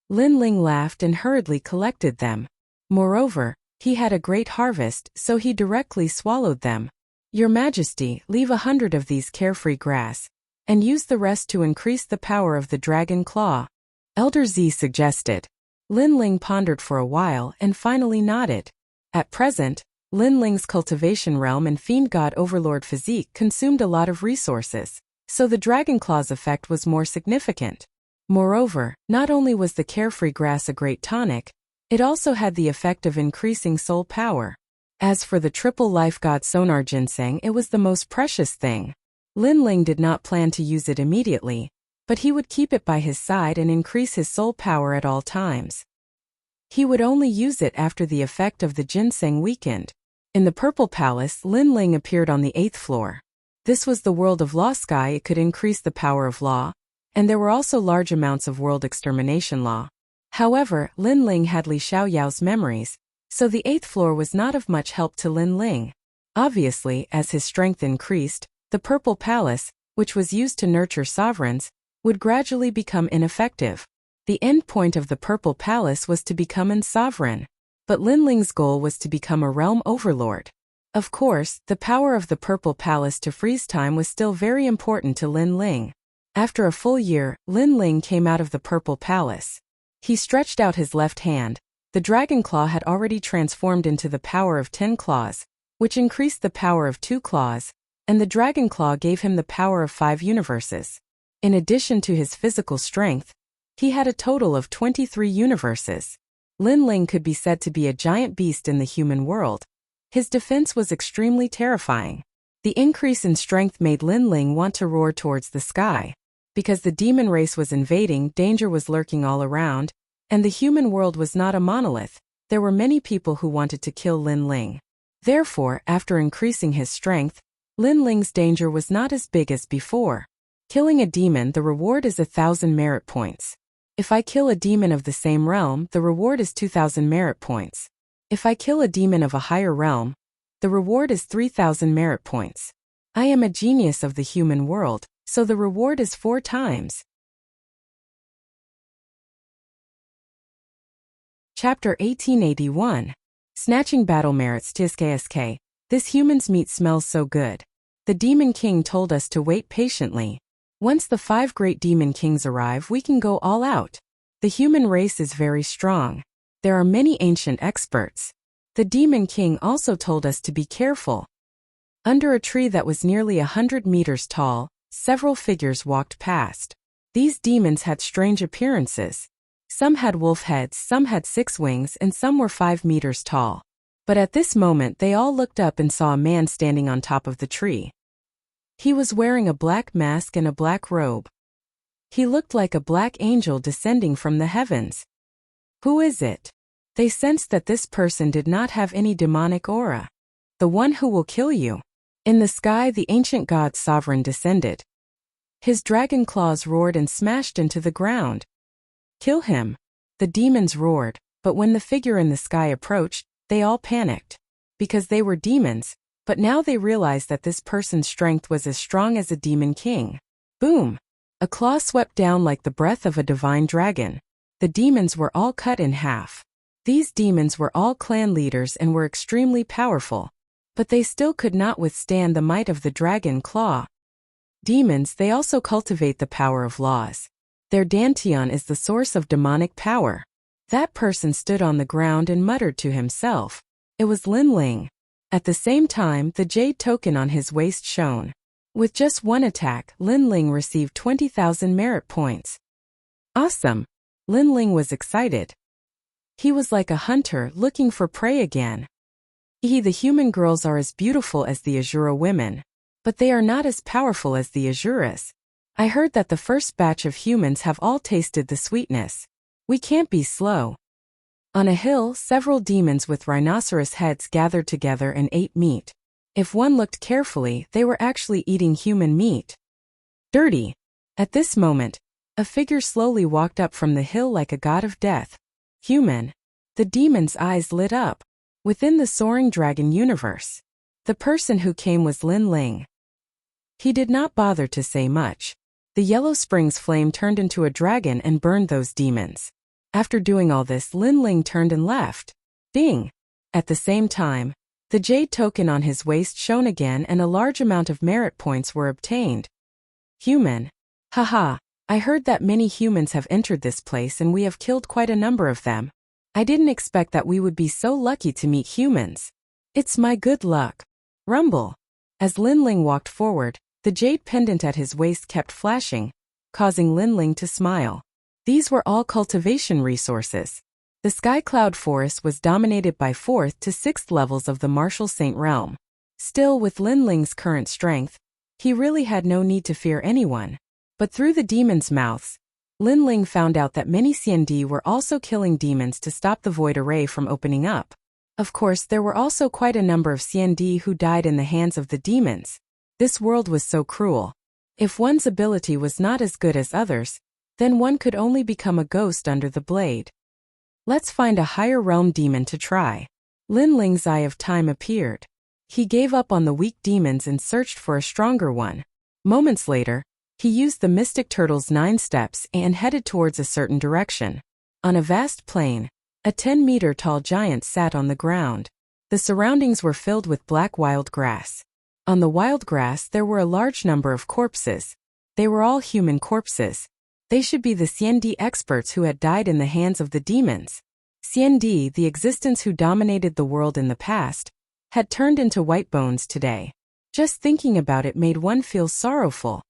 Lin Ling laughed and hurriedly collected them. Moreover, he had a great harvest, so he directly swallowed them. Your Majesty, leave 100 of these carefree grass, and use the rest to increase the power of the dragon claw. Elder Z suggested. Lin Ling pondered for a while and finally nodded. At present, Lin Ling's cultivation realm and fiend god overlord physique consumed a lot of resources, so the dragon claw's effect was more significant. Moreover, not only was the carefree grass a great tonic, it also had the effect of increasing soul power. As for the triple life god sonar ginseng, it was the most precious thing. Lin Ling did not plan to use it immediately, but he would keep it by his side and increase his soul power at all times. He would only use it after the effect of the ginseng weakened. In the Purple Palace, Lin Ling appeared on the 8th floor. This was the world of law sky. It could increase the power of law, and there were also large amounts of world extermination law. However, Lin Ling had Li Xiaoyao's memories, so the 8th floor was not of much help to Lin Ling. Obviously, as his strength increased, the Purple Palace, which was used to nurture sovereigns, would gradually become ineffective. The end point of the Purple Palace was to become an sovereign, but Lin Ling's goal was to become a realm overlord. Of course, the power of the Purple Palace to freeze time was still very important to Lin Ling. After a full year, Lin Ling came out of the Purple Palace. He stretched out his left hand. The dragon claw had already transformed into the power of 10 claws, which increased the power of 2 claws, and the dragon claw gave him the power of 5 universes. In addition to his physical strength, he had a total of 23 universes. Lin Ling could be said to be a giant beast in the human world. His defense was extremely terrifying. The increase in strength made Lin Ling want to roar towards the sky. Because the demon race was invading, danger was lurking all around, and the human world was not a monolith. There were many people who wanted to kill Lin Ling. Therefore, after increasing his strength, Lin Ling's danger was not as big as before. Killing a demon, the reward is 1,000 merit points. If I kill a demon of the same realm, the reward is 2,000 merit points. If I kill a demon of a higher realm, the reward is 3,000 merit points. I am a genius of the human world, so the reward is 4 times. Chapter 1881. Snatching Battle Merits TSKSK. This human's meat smells so good. The Demon King told us to wait patiently. Once the 5 great Demon Kings arrive, we can go all out. The human race is very strong. There are many ancient experts. The Demon King also told us to be careful. Under a tree that was nearly 100 meters tall, several figures walked past. These demons had strange appearances. Some had wolf heads, some had 6 wings, and some were 5 meters tall. But at this moment they all looked up and saw a man standing on top of the tree. He was wearing a black mask and a black robe. He looked like a black angel descending from the heavens. Who is it? They sensed that this person did not have any demonic aura. The one who will kill you. In the sky, the ancient god's sovereign descended. His dragon claws roared and smashed into the ground. Kill him. The demons roared, but when the figure in the sky approached, they all panicked. Because they were demons, but now they realized that this person's strength was as strong as a demon king. Boom! A claw swept down like the breath of a divine dragon. The demons were all cut in half. These demons were all clan leaders and were extremely powerful. But they still could not withstand the might of the dragon claw. Demons, they also cultivate the power of laws. Their dantian is the source of demonic power. That person stood on the ground and muttered to himself. It was Lin Ling. At the same time, the jade token on his waist shone. With just one attack, Lin Ling received 20,000 merit points. Awesome! Lin Ling was excited. He was like a hunter looking for prey again. The human girls are as beautiful as the Azura women. But they are not as powerful as the Azuras. I heard that the first batch of humans have all tasted the sweetness. We can't be slow. On a hill, several demons with rhinoceros heads gathered together and ate meat. If one looked carefully, they were actually eating human meat. Dirty! At this moment, a figure slowly walked up from the hill like a god of death. Human. The demon's eyes lit up. Within the soaring dragon universe. The person who came was Lin Ling. He did not bother to say much. The Yellow Springs flame turned into a dragon and burned those demons. After doing all this, Lin Ling turned and left. Ding! At the same time, the jade token on his waist shone again and a large amount of merit points were obtained. Human. Haha, I heard that many humans have entered this place and we have killed quite a number of them. I didn't expect that we would be so lucky to meet humans. It's my good luck. Rumble. As Lin Ling walked forward, the jade pendant at his waist kept flashing, causing Lin Ling to smile. These were all cultivation resources. The Sky Cloud Forest was dominated by 4th to 6th levels of the Martial Saint realm. Still, with Lin Ling's current strength, he really had no need to fear anyone. But through the demons' mouths, Lin Ling found out that many CND were also killing demons to stop the void array from opening up. Of course, there were also quite a number of CND who died in the hands of the demons. This world was so cruel. If one's ability was not as good as others, then one could only become a ghost under the blade. Let's find a higher realm demon to try. Lin Ling's Eye of Time appeared. He gave up on the weak demons and searched for a stronger one. Moments later, he used the Mystic Turtle's 9 steps and headed towards a certain direction. On a vast plain, a 10-meter-tall giant sat on the ground. The surroundings were filled with black wild grass. On the wild grass there were a large number of corpses. They were all human corpses. They should be the CND experts who had died in the hands of the demons. CND, the existence who dominated the world in the past, had turned into white bones today. Just thinking about it made one feel sorrowful.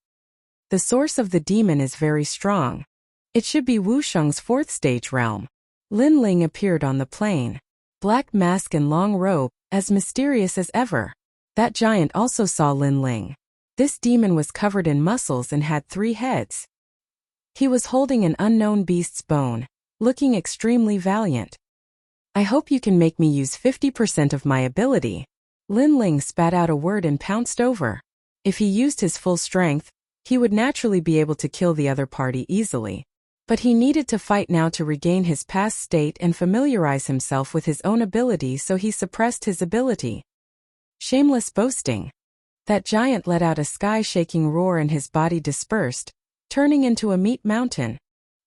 The source of the demon is very strong. It should be Wusheng's 4th stage realm. Lin Ling appeared on the plain. Black mask and long robe, as mysterious as ever. That giant also saw Lin Ling. This demon was covered in muscles and had 3 heads. He was holding an unknown beast's bone, looking extremely valiant. I hope you can make me use 50% of my ability. Lin Ling spat out a word and pounced over. If he used his full strength, he would naturally be able to kill the other party easily. But he needed to fight now to regain his past state and familiarize himself with his own ability, so he suppressed his ability. Shameless boasting. That giant let out a sky-shaking roar and his body dispersed, turning into a meat mountain.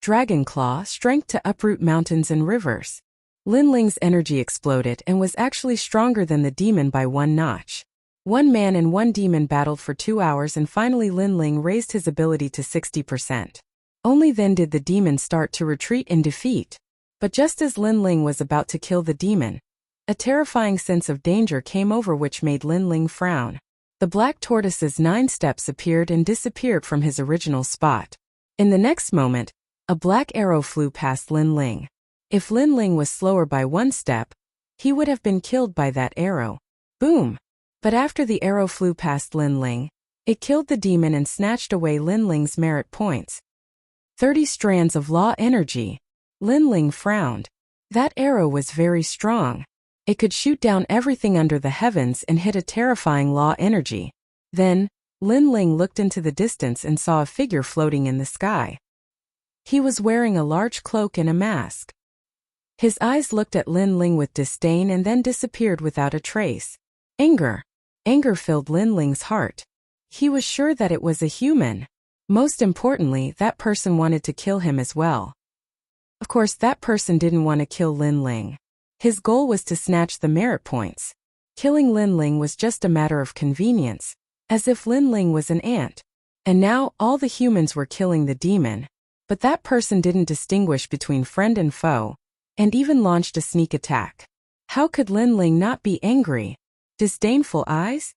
Dragon Claw, strength to uproot mountains and rivers. Lin Ling's energy exploded and was actually stronger than the demon by one notch. One man and one demon battled for 2 hours and finally Lin Ling raised his ability to 60%. Only then did the demon start to retreat in defeat. But just as Lin Ling was about to kill the demon, a terrifying sense of danger came over which made Lin Ling frown. The black tortoise's 9 steps appeared and disappeared from his original spot. In the next moment, a black arrow flew past Lin Ling. If Lin Ling was slower by 1 step, he would have been killed by that arrow. Boom! But after the arrow flew past Lin Ling, it killed the demon and snatched away Lin Ling's merit points. 30 strands of law energy. Lin Ling frowned. That arrow was very strong. It could shoot down everything under the heavens and hit a terrifying law energy. Then, Lin Ling looked into the distance and saw a figure floating in the sky. He was wearing a large cloak and a mask. His eyes looked at Lin Ling with disdain and then disappeared without a trace. Anger. Anger filled Lin Ling's heart. He was sure that it was a human. Most importantly, that person wanted to kill him as well. Of course, that person didn't want to kill Lin Ling. His goal was to snatch the merit points. Killing Lin Ling was just a matter of convenience, as if Lin Ling was an ant. And now, all the humans were killing the demon. But that person didn't distinguish between friend and foe, and even launched a sneak attack. How could Lin Ling not be angry? Disdainful eyes?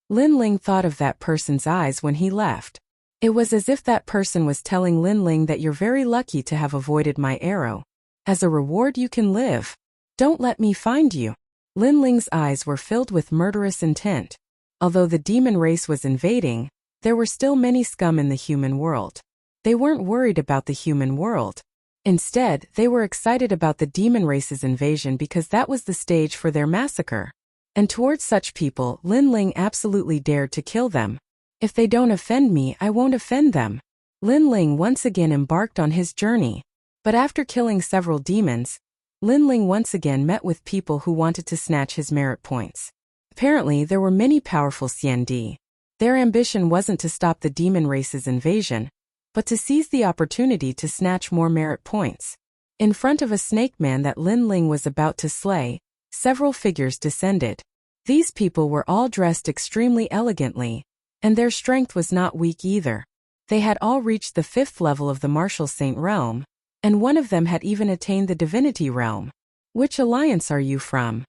Lin Ling thought of that person's eyes when he left. It was as if that person was telling Lin Ling that you're very lucky to have avoided my arrow. As a reward you can live. Don't let me find you. Lin Ling's eyes were filled with murderous intent. Although the demon race was invading, there were still many scum in the human world. They weren't worried about the human world. Instead, they were excited about the demon race's invasion because that was the stage for their massacre. And towards such people, Lin Ling absolutely dared to kill them. If they don't offend me, I won't offend them. Lin Ling once again embarked on his journey. But after killing several demons, Lin Ling once again met with people who wanted to snatch his merit points. Apparently, there were many powerful Xiandi. Their ambition wasn't to stop the demon race's invasion, but to seize the opportunity to snatch more merit points. In front of a snake man that Lin Ling was about to slay, several figures descended. These people were all dressed extremely elegantly, and their strength was not weak either. They had all reached the 5th level of the Martial Saint realm, and one of them had even attained the Divinity realm. Which alliance are you from?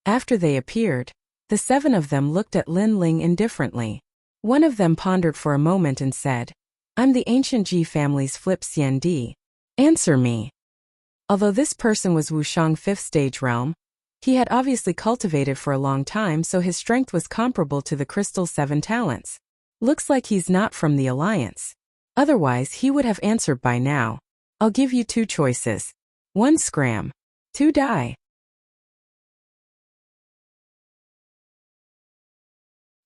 After they appeared, the 7 of them looked at Lin Ling indifferently. One of them pondered for a moment and said, I'm the ancient Ji family's Flip Xiandi. Answer me. Although this person was Wushang 5th stage realm, he had obviously cultivated for a long time, so his strength was comparable to the Crystal's 7 talents. Looks like he's not from the alliance. Otherwise, he would have answered by now. I'll give you 2 choices. 1 scram. 2 die.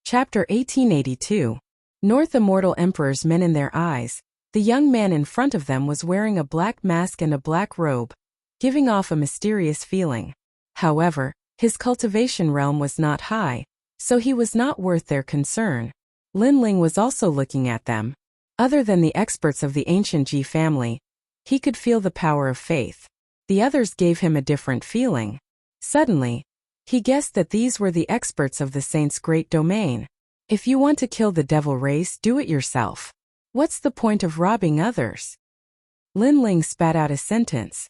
Chapter 1882. North Immortal Emperor's Men in Their Eyes. The young man in front of them was wearing a black mask and a black robe, giving off a mysterious feeling. However, his cultivation realm was not high, so he was not worth their concern. Lin Ling was also looking at them. Other than the experts of the ancient Ji family, he could feel the power of faith. The others gave him a different feeling. Suddenly, he guessed that these were the experts of the saint's great domain. If you want to kill the devil race, do it yourself. What's the point of robbing others? Lin Ling spat out a sentence.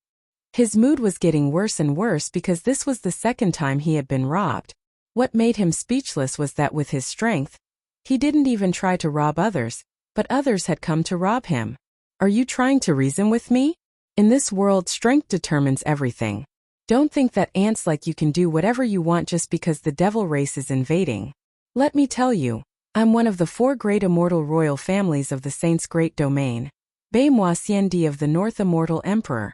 His mood was getting worse and worse because this was the 2nd time he had been robbed. What made him speechless was that with his strength, he didn't even try to rob others, but others had come to rob him. Are you trying to reason with me? In this world, strength determines everything. Don't think that ants like you can do whatever you want just because the devil race is invading. Let me tell you, I'm one of the 4 great immortal royal families of the saint's great domain. Bei moi Xiandi of the North Immortal Emperor.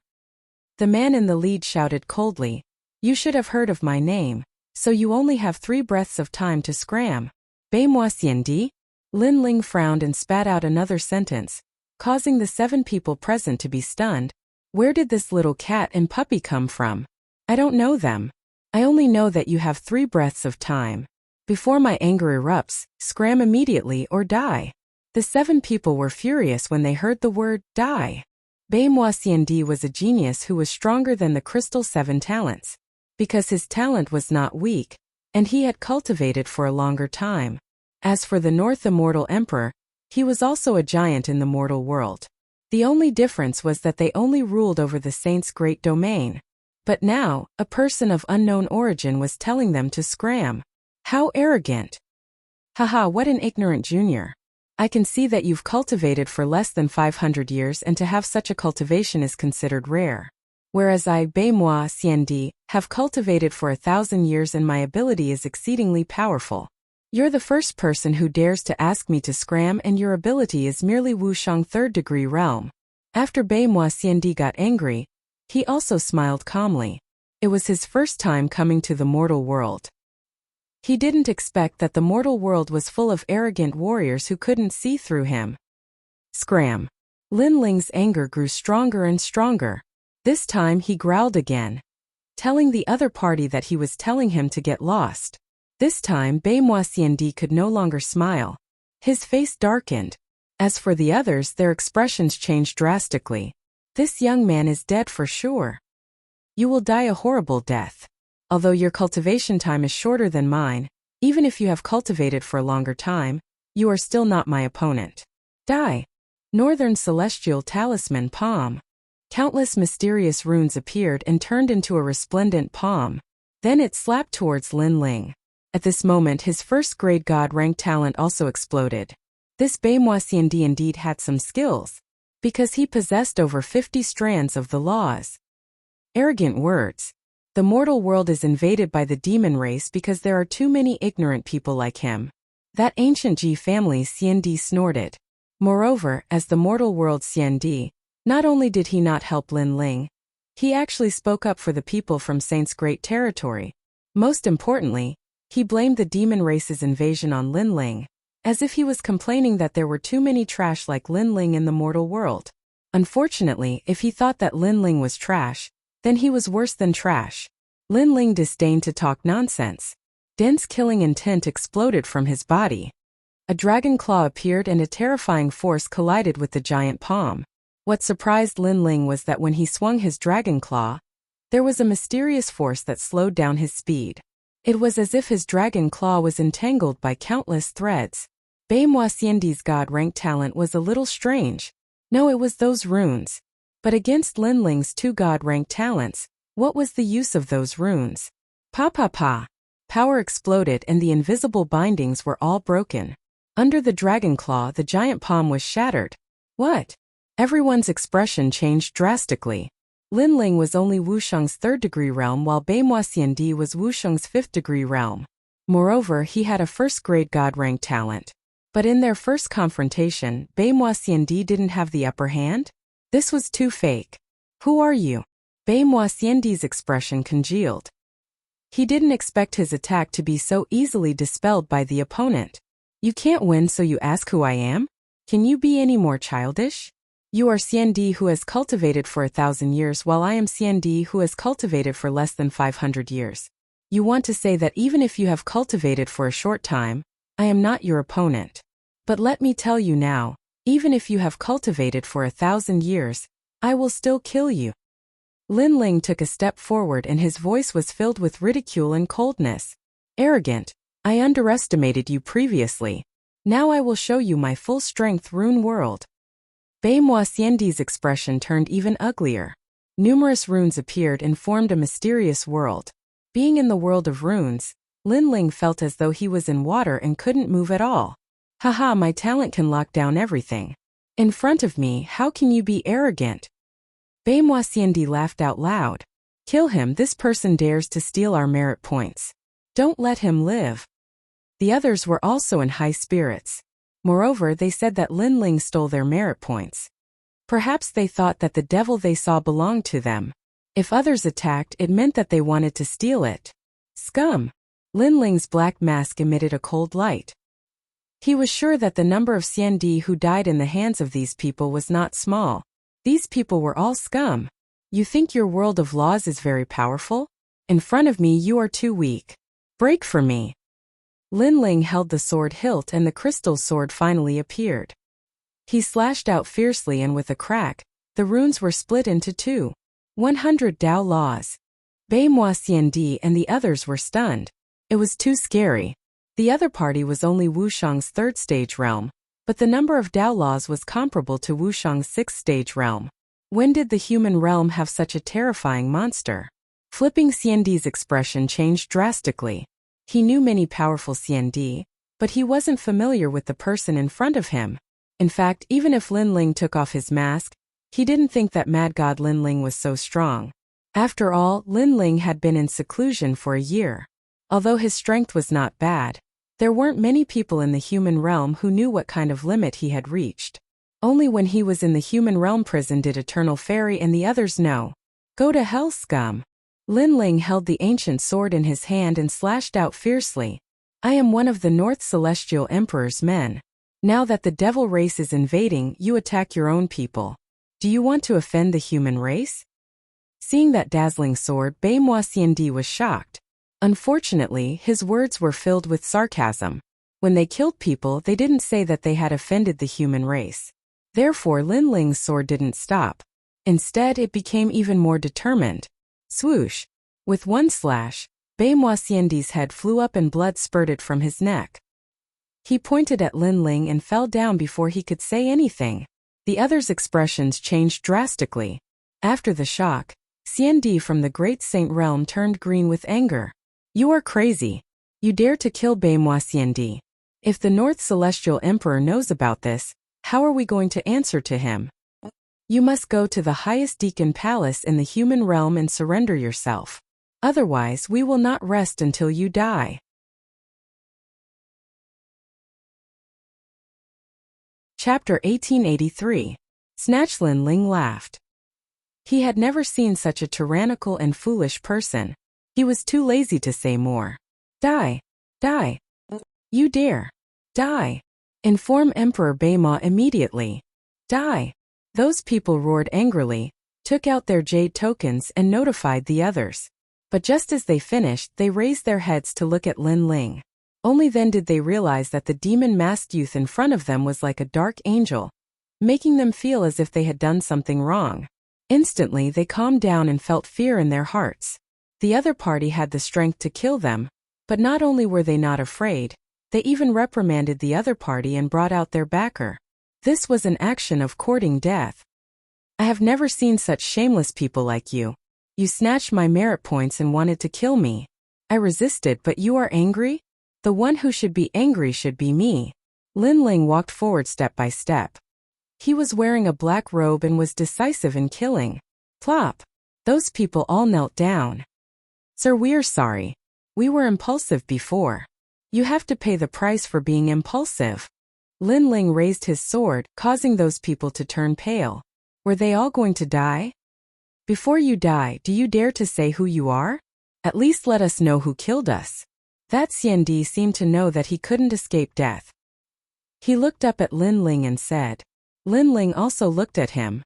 The man in the lead shouted coldly, You should have heard of my name, so you only have 3 breaths of time to scram. Bei moi Xiandi? Lin Ling frowned and spat out another sentence, causing the 7 people present to be stunned. Where did this little cat and puppy come from? I don't know them. I only know that you have 3 breaths of time. Before my anger erupts, scram immediately or die. The 7 people were furious when they heard the word die. Baimoi Xiandi was a genius who was stronger than the crystal 7 talents, because his talent was not weak, and he had cultivated for a longer time. As for the North Immortal Emperor, he was also a giant in the mortal world. The only difference was that they only ruled over the saint's great domain. But now, a person of unknown origin was telling them to scram. How arrogant! Haha, what an ignorant junior. I can see that you've cultivated for less than 500 years, and to have such a cultivation is considered rare. Whereas I, Baimoi Xiandi, have cultivated for 1,000 years and my ability is exceedingly powerful. You're the first person who dares to ask me to scram, and your ability is merely Wushang 3rd degree realm. After Baimoi Xiandi got angry, he also smiled calmly. It was his first time coming to the mortal world. He didn't expect that the mortal world was full of arrogant warriors who couldn't see through him. Scram. Lin Ling's anger grew stronger and stronger. This time he growled again, telling the other party that he was telling him to get lost. This time Baimoi Xiandi could no longer smile. His face darkened. As for the others, their expressions changed drastically. This young man is dead for sure. You will die a horrible death. Although your cultivation time is shorter than mine, even if you have cultivated for a longer time, you are still not my opponent. Die. Northern Celestial Talisman Palm. Countless mysterious runes appeared and turned into a resplendent palm. Then it slapped towards Lin Ling. At this moment his first-grade god-rank talent also exploded. This Baimoi Xiandi indeed had some skills, because he possessed over 50 strands of the laws. Arrogant words. The mortal world is invaded by the demon race because there are too many ignorant people like him. That ancient Ji family Xiandi snorted. Moreover, as the mortal world Xiandi, not only did he not help Lin Ling, he actually spoke up for the people from Saint's great territory. Most importantly, he blamed the demon race's invasion on Lin Ling, as if he was complaining that there were too many trash like Lin Ling in the mortal world. Unfortunately, if he thought that Lin Ling was trash, then he was worse than trash. Lin Ling disdained to talk nonsense. Dense killing intent exploded from his body. A dragon claw appeared and a terrifying force collided with the giant palm. What surprised Lin Ling was that when he swung his dragon claw, there was a mysterious force that slowed down his speed. It was as if his dragon claw was entangled by countless threads. Baimoi Xiandi's god-rank talent was a little strange. No, it was those runes. But against Lin Ling's 2 god-rank talents, what was the use of those runes? Pa pa pa. Power exploded and the invisible bindings were all broken. Under the dragon claw the giant palm was shattered. What? Everyone's expression changed drastically. Lin Ling was only Wushang's 3rd degree realm while Baimoi Xiandi was Wushang's 5th degree realm. Moreover, he had a first-grade god-rank talent. But in their first confrontation, Baimoi Xiandi didn't have the upper hand? This was too fake. Who are you? Baimoi Xiandi's expression congealed. He didn't expect his attack to be so easily dispelled by the opponent. You can't win, so you ask who I am? Can you be any more childish? You are Xiandi who has cultivated for 1,000 years while I am Xiandi who has cultivated for less than 500 years. You want to say that even if you have cultivated for a short time, I am not your opponent. But let me tell you now, even if you have cultivated for 1,000 years, I will still kill you. Lin Ling took a step forward and his voice was filled with ridicule and coldness. Arrogant, I underestimated you previously. Now I will show you my full-strength rune world. Baimoi Xiandi's expression turned even uglier. Numerous runes appeared and formed a mysterious world. Being in the world of runes, Lin Ling felt as though he was in water and couldn't move at all. Haha, my talent can lock down everything. In front of me, how can you be arrogant? Baimoi Xiandi laughed out loud. Kill him, this person dares to steal our merit points. Don't let him live. The others were also in high spirits. Moreover, they said that Lin Ling stole their merit points. Perhaps they thought that the devil they saw belonged to them. If others attacked, it meant that they wanted to steal it. Scum! Lin Ling's black mask emitted a cold light. He was sure that the number of CND who died in the hands of these people was not small. These people were all scum. You think your world of laws is very powerful? In front of me you are too weak. Break for me. Lin Ling held the sword hilt and the crystal sword finally appeared. He slashed out fiercely and with a crack, the runes were split into two. 100 Dao laws. Bei Moi CND and the others were stunned. It was too scary. The other party was only Wushang's third stage realm, but the number of Dao laws was comparable to Wushang's sixth stage realm. When did the human realm have such a terrifying monster? Flipping CND's expression changed drastically. He knew many powerful CND, but he wasn't familiar with the person in front of him. In fact, even if Lin Ling took off his mask, he didn't think that Mad God Lin Ling was so strong. After all, Lin Ling had been in seclusion for a year. Although his strength was not bad, there weren't many people in the human realm who knew what kind of limit he had reached. Only when he was in the human realm prison did Eternal Fairy and the others know. Go to hell, scum. Lin Ling held the ancient sword in his hand and slashed out fiercely. I am one of the North Celestial Emperor's men. Now that the devil race is invading, you attack your own people. Do you want to offend the human race? Seeing that dazzling sword, Bei Moi CND was shocked. Unfortunately, his words were filled with sarcasm. When they killed people, they didn't say that they had offended the human race. Therefore, Lin Ling's sword didn't stop. Instead, it became even more determined. Swoosh! With one slash, Bei Moi CND's head flew up and blood spurted from his neck. He pointed at Lin Ling and fell down before he could say anything. The others' expressions changed drastically. After the shock, CND from the Great Saint Realm turned green with anger. You are crazy. You dare to kill Bei Moi CND. If the North Celestial Emperor knows about this, how are we going to answer to him? You must go to the highest Deacon Palace in the human realm and surrender yourself. Otherwise, we will not rest until you die. Chapter 1883. Snatch. Lin Ling laughed. He had never seen such a tyrannical and foolish person. He was too lazy to say more. Die! Die! You dare! Die! Inform Emperor Bei Moi immediately. Die! Those people roared angrily, took out their jade tokens and notified the others. But just as they finished, they raised their heads to look at Lin Ling. Only then did they realize that the demon-masked youth in front of them was like a dark angel, making them feel as if they had done something wrong. Instantly, they calmed down and felt fear in their hearts. The other party had the strength to kill them, but not only were they not afraid, they even reprimanded the other party and brought out their backer. This was an action of courting death. I have never seen such shameless people like you. You snatched my merit points and wanted to kill me. I resisted, but you are angry? The one who should be angry should be me. Lin Ling walked forward step by step. He was wearing a black robe and was decisive in killing. Plop! Those people all knelt down. Sir, we're sorry. We were impulsive before. You have to pay the price for being impulsive. Lin Ling raised his sword, causing those people to turn pale. Were they all going to die? Before you die, do you dare to say who you are? At least let us know who killed us. That CND seemed to know that he couldn't escape death. He looked up at Lin Ling and said. Lin Ling also looked at him.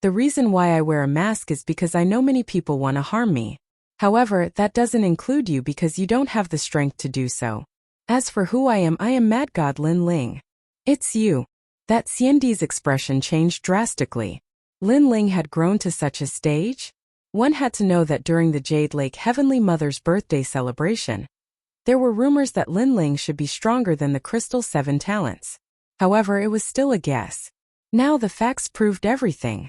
The reason why I wear a mask is because I know many people want to harm me. However, that doesn't include you because you don't have the strength to do so. As for who I am Mad God Lin Ling. It's you. That CND's expression changed drastically. Lin Ling had grown to such a stage? One had to know that during the Jade Lake Heavenly Mother's birthday celebration, there were rumors that Lin Ling should be stronger than the Crystal 7 talents. However, it was still a guess. Now the facts proved everything.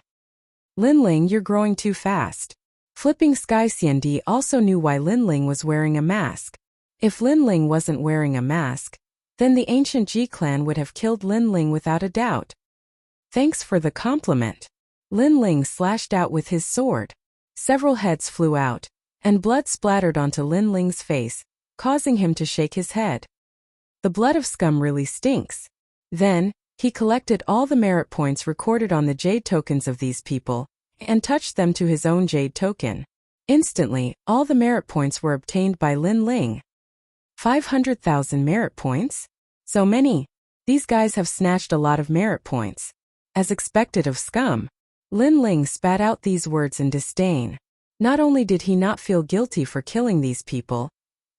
Lin Ling, you're growing too fast. Flipping Sky CND also knew why Lin Ling was wearing a mask. If Lin Ling wasn't wearing a mask, then the ancient Ji clan would have killed Lin Ling without a doubt. Thanks for the compliment. Lin Ling slashed out with his sword. Several heads flew out, and blood splattered onto Lin Ling's face, causing him to shake his head. The blood of scum really stinks. Then, he collected all the merit points recorded on the jade tokens of these people, and touched them to his own jade token. Instantly, all the merit points were obtained by Lin Ling. 500,000 merit points? So many. These guys have snatched a lot of merit points. As expected of scum. Lin Ling spat out these words in disdain. Not only did he not feel guilty for killing these people,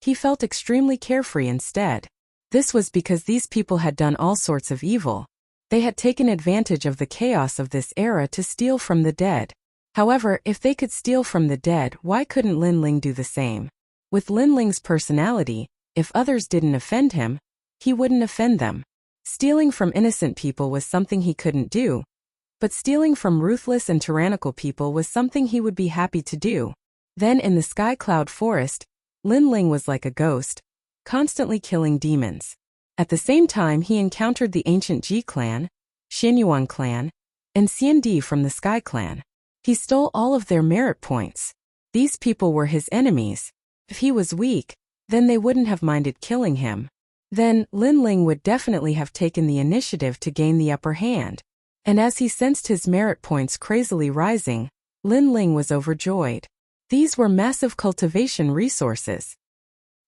he felt extremely carefree instead. This was because these people had done all sorts of evil. They had taken advantage of the chaos of this era to steal from the dead. However, if they could steal from the dead, why couldn't Lin Ling do the same? With Lin Ling's personality, if others didn't offend him, he wouldn't offend them. Stealing from innocent people was something he couldn't do, but stealing from ruthless and tyrannical people was something he would be happy to do. Then in the Sky Cloud Forest, Lin Ling was like a ghost, constantly killing demons. At the same time he encountered the ancient Ji clan, Xinyuan clan, and Xiandi from the Sky clan. He stole all of their merit points. These people were his enemies. If he was weak, then they wouldn't have minded killing him. Then, Lin Ling would definitely have taken the initiative to gain the upper hand. And as he sensed his merit points crazily rising, Lin Ling was overjoyed. These were massive cultivation resources.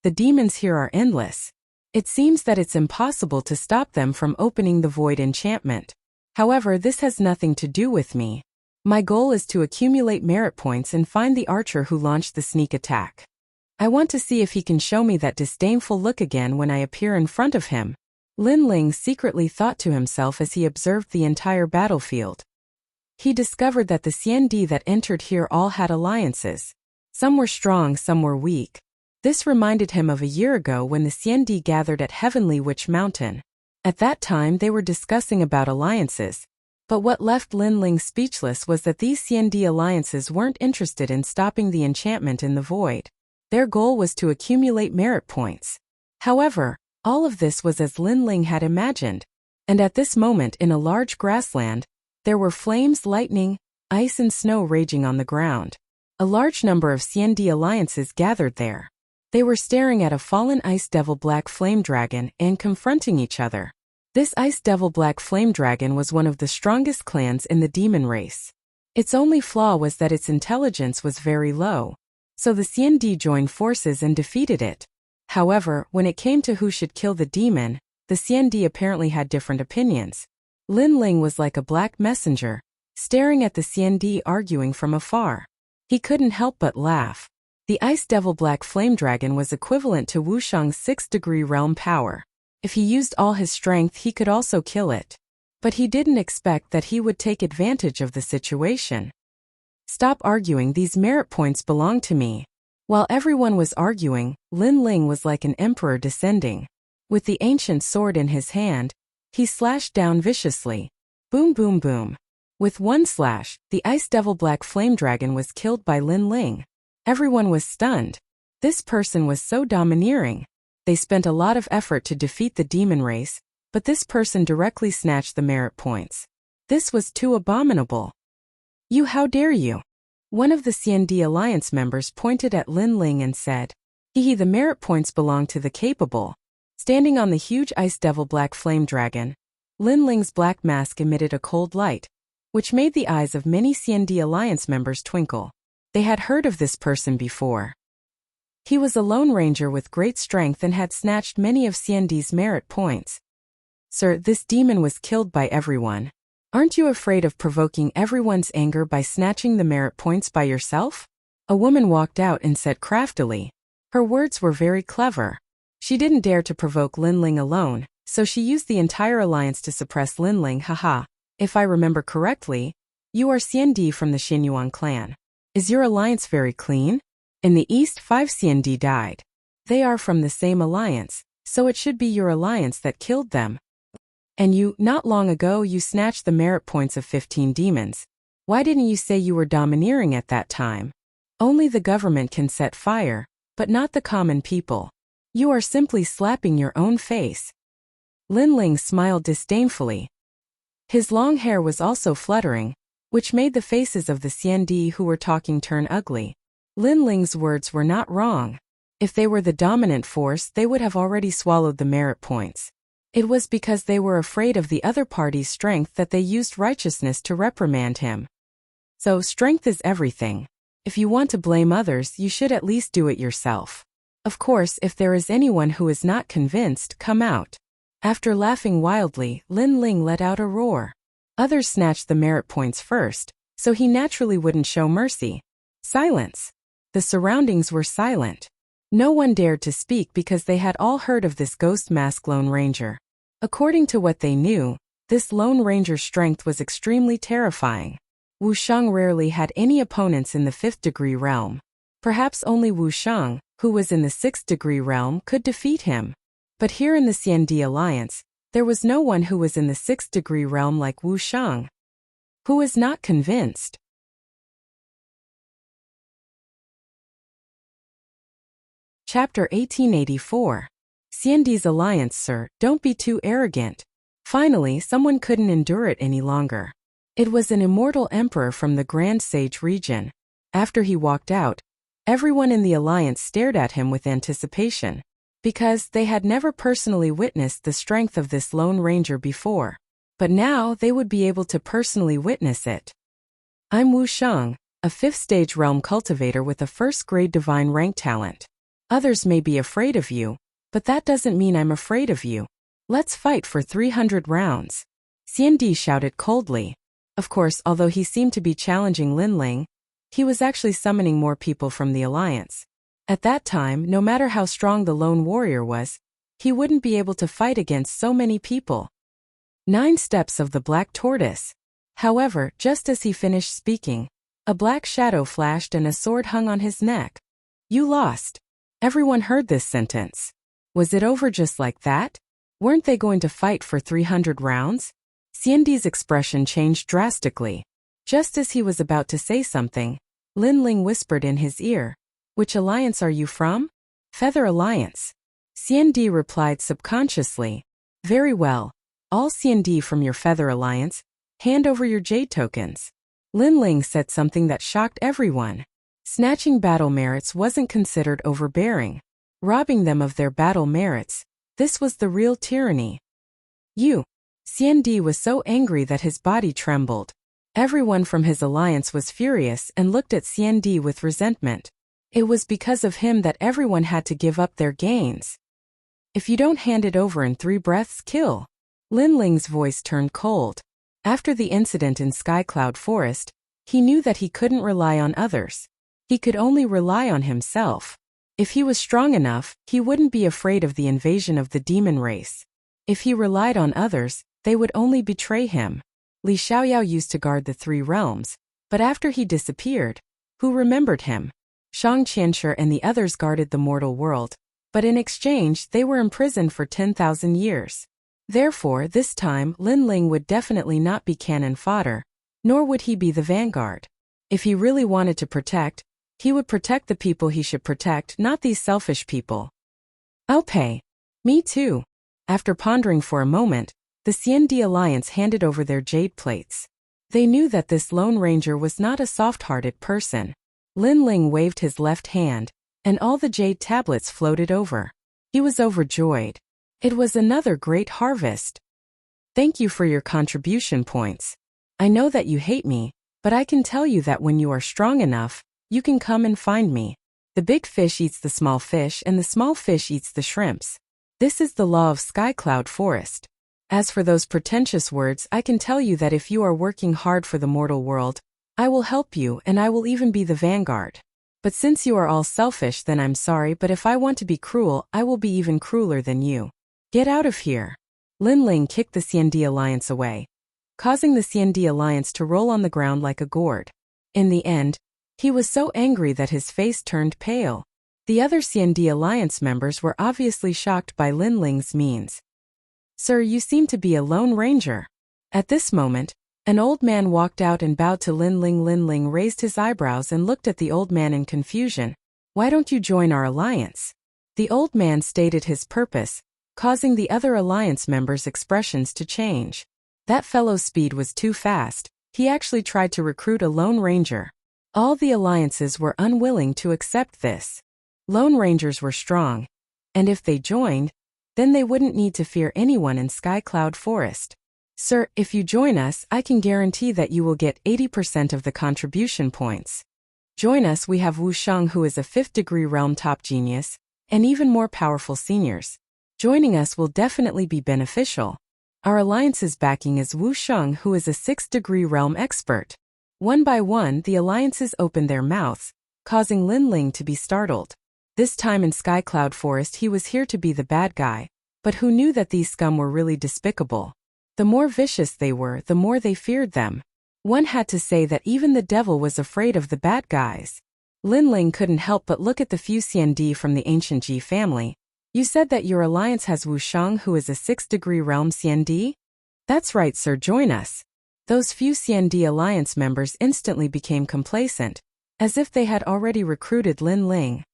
The demons here are endless. It seems that it's impossible to stop them from opening the void enchantment. However, this has nothing to do with me. My goal is to accumulate merit points and find the archer who launched the sneak attack. I want to see if he can show me that disdainful look again when I appear in front of him. Lin Ling secretly thought to himself as he observed the entire battlefield. He discovered that the Xiandi that entered here all had alliances. Some were strong, some were weak. This reminded him of a year ago when the Xiandi gathered at Heavenly Witch Mountain. At that time they were discussing about alliances. But what left Lin Ling speechless was that these Xiandi alliances weren't interested in stopping the enchantment in the void. Their goal was to accumulate merit points. However, all of this was as Lin Ling had imagined. And at this moment in a large grassland, there were flames, lightning, ice and snow raging on the ground. A large number of Xiandi alliances gathered there. They were staring at a fallen Ice Devil Black Flame Dragon and confronting each other. This Ice Devil Black Flame Dragon was one of the strongest clans in the demon race. Its only flaw was that its intelligence was very low. So the Xiandi joined forces and defeated it. However, when it came to who should kill the demon, the Xiandi apparently had different opinions. Lin Ling was like a black messenger, staring at the Xiandi arguing from afar. He couldn't help but laugh. The Ice Devil Black Flame Dragon was equivalent to Wushang's 6th-degree realm power. If he used all his strength he could also kill it. But he didn't expect that he would take advantage of the situation. Stop arguing, these merit points belong to me. While everyone was arguing, Lin Ling was like an emperor descending. With the ancient sword in his hand, he slashed down viciously. Boom boom boom. With one slash, the Ice Devil Black Flame Dragon was killed by Lin Ling. Everyone was stunned. This person was so domineering. They spent a lot of effort to defeat the demon race, but this person directly snatched the merit points. This was too abominable. You, how dare you? One of the Xiandi Alliance members pointed at Lin Ling and said, Hehe, the merit points belong to the capable. Standing on the huge Ice Devil Black Flame Dragon, Lin Ling's black mask emitted a cold light, which made the eyes of many Xiandi Alliance members twinkle. They had heard of this person before. He was a lone ranger with great strength and had snatched many of Xiandi's merit points. Sir, this demon was killed by everyone. Aren't you afraid of provoking everyone's anger by snatching the merit points by yourself? A woman walked out and said craftily. Her words were very clever. She didn't dare to provoke Lin Ling alone, so she used the entire alliance to suppress Lin Ling. Haha. If I remember correctly, you are Xiandi from the Xinyuan clan. Is your alliance very clean? In the east 5 Xiandi died. They are from the same alliance, so it should be your alliance that killed them. And you, not long ago you snatched the merit points of 15 demons. Why didn't you say you were domineering at that time? Only the government can set fire, but not the common people. You are simply slapping your own face. Lin Ling smiled disdainfully. His long hair was also fluttering, which made the faces of the Xiandi who were talking turn ugly. Lin Ling's words were not wrong. If they were the dominant force, they would have already swallowed the merit points. It was because they were afraid of the other party's strength that they used righteousness to reprimand him. So, strength is everything. If you want to blame others, you should at least do it yourself. Of course, if there is anyone who is not convinced, come out. After laughing wildly, Lin Ling let out a roar. Others snatched the merit points first, so he naturally wouldn't show mercy. Silence. The surroundings were silent. No one dared to speak because they had all heard of this ghost mask Lone Ranger. According to what they knew, this Lone Ranger's strength was extremely terrifying. Wu Sheng rarely had any opponents in the 5th degree realm. Perhaps only Wu Sheng, who was in the 6th degree realm, could defeat him. But here in the CND Alliance, there was no one who was in the 6th degree realm like Wu Sheng. Who is not convinced? Chapter 1884. CND's Alliance, sir, don't be too arrogant. Finally, someone couldn't endure it any longer. It was an immortal emperor from the Grand Sage region. After he walked out, everyone in the Alliance stared at him with anticipation, because they had never personally witnessed the strength of this Lone Ranger before. But now they would be able to personally witness it. I'm Wu Sheng, a 5th stage realm cultivator with a 1st grade divine rank talent. Others may be afraid of you, but that doesn't mean I'm afraid of you. Let's fight for 300 rounds. CND shouted coldly. Of course, although he seemed to be challenging Lin Ling, he was actually summoning more people from the Alliance. At that time, no matter how strong the lone warrior was, he wouldn't be able to fight against so many people. 9 steps of the Black Tortoise. However, just as he finished speaking, a black shadow flashed and a sword hung on his neck. You lost. Everyone heard this sentence. Was it over just like that? Weren't they going to fight for 300 rounds? CND's expression changed drastically. Just as he was about to say something, Lin Ling whispered in his ear, "Which alliance are you from?" "Feather Alliance." CND replied subconsciously, "Very well. All CND from your Feather Alliance, hand over your jade tokens." Lin Ling said something that shocked everyone. Snatching battle merits wasn't considered overbearing. Robbing them of their battle merits, this was the real tyranny. CND was so angry that his body trembled. Everyone from his alliance was furious and looked at CND with resentment. It was because of him that everyone had to give up their gains. If you don't hand it over in 3 breaths, kill. Lin Ling's voice turned cold. After the incident in Sky Cloud Forest, he knew that he couldn't rely on others. He could only rely on himself. If he was strong enough, he wouldn't be afraid of the invasion of the demon race. If he relied on others, they would only betray him. Li Xiaoyao used to guard the 3 realms, but after he disappeared, who remembered him? Shang Qianshi and the others guarded the mortal world, but in exchange they were imprisoned for 10,000 years. Therefore, this time Lin Ling would definitely not be cannon fodder, nor would he be the vanguard. If he really wanted to protect, he would protect the people he should protect, not these selfish people. I'll pay. Me too. After pondering for a moment, the CND Alliance handed over their jade plates. They knew that this Lone Ranger was not a soft-hearted person. Lin Ling waved his left hand, and all the jade tablets floated over. He was overjoyed. It was another great harvest. Thank you for your contribution points. I know that you hate me, but I can tell you that when you are strong enough, you can come and find me. The big fish eats the small fish and the small fish eats the shrimps. This is the law of Sky Cloud Forest. As for those pretentious words, I can tell you that if you are working hard for the mortal world, I will help you and I will even be the vanguard. But since you are all selfish, then I'm sorry, but if I want to be cruel, I will be even crueler than you. Get out of here. Lin Ling kicked the CND Alliance away, causing the CND Alliance to roll on the ground like a gourd. In the end, he was so angry that his face turned pale. The other CND Alliance members were obviously shocked by Lin Ling's means. Sir, you seem to be a Lone Ranger. At this moment, an old man walked out and bowed to Lin Ling. Lin Ling raised his eyebrows and looked at the old man in confusion. Why don't you join our alliance? The old man stated his purpose, causing the other alliance members' expressions to change. That fellow's speed was too fast. He actually tried to recruit a Lone Ranger. All the alliances were unwilling to accept this. Lone Rangers were strong, and if they joined, then they wouldn't need to fear anyone in Sky Cloud Forest. Sir, if you join us, I can guarantee that you will get 80% of the contribution points. Join us. We have Wu Sheng, who is a 5th degree realm top genius, and even more powerful seniors. Joining us will definitely be beneficial. Our alliance's backing is Wu Sheng, who is a 6th-degree realm expert. One by one, the alliances opened their mouths, causing Lin Ling to be startled. This time in Sky Cloud Forest he was here to be the bad guy, but who knew that these scum were really despicable? The more vicious they were, the more they feared them. One had to say that even the devil was afraid of the bad guys. Lin Ling couldn't help but look at the few CND from the ancient Ji family. You said that your alliance has Wu Sheng, who is a 6th-degree realm CND? That's right, sir, join us. Those few CND alliance members instantly became complacent, as if they had already recruited Lin Ling.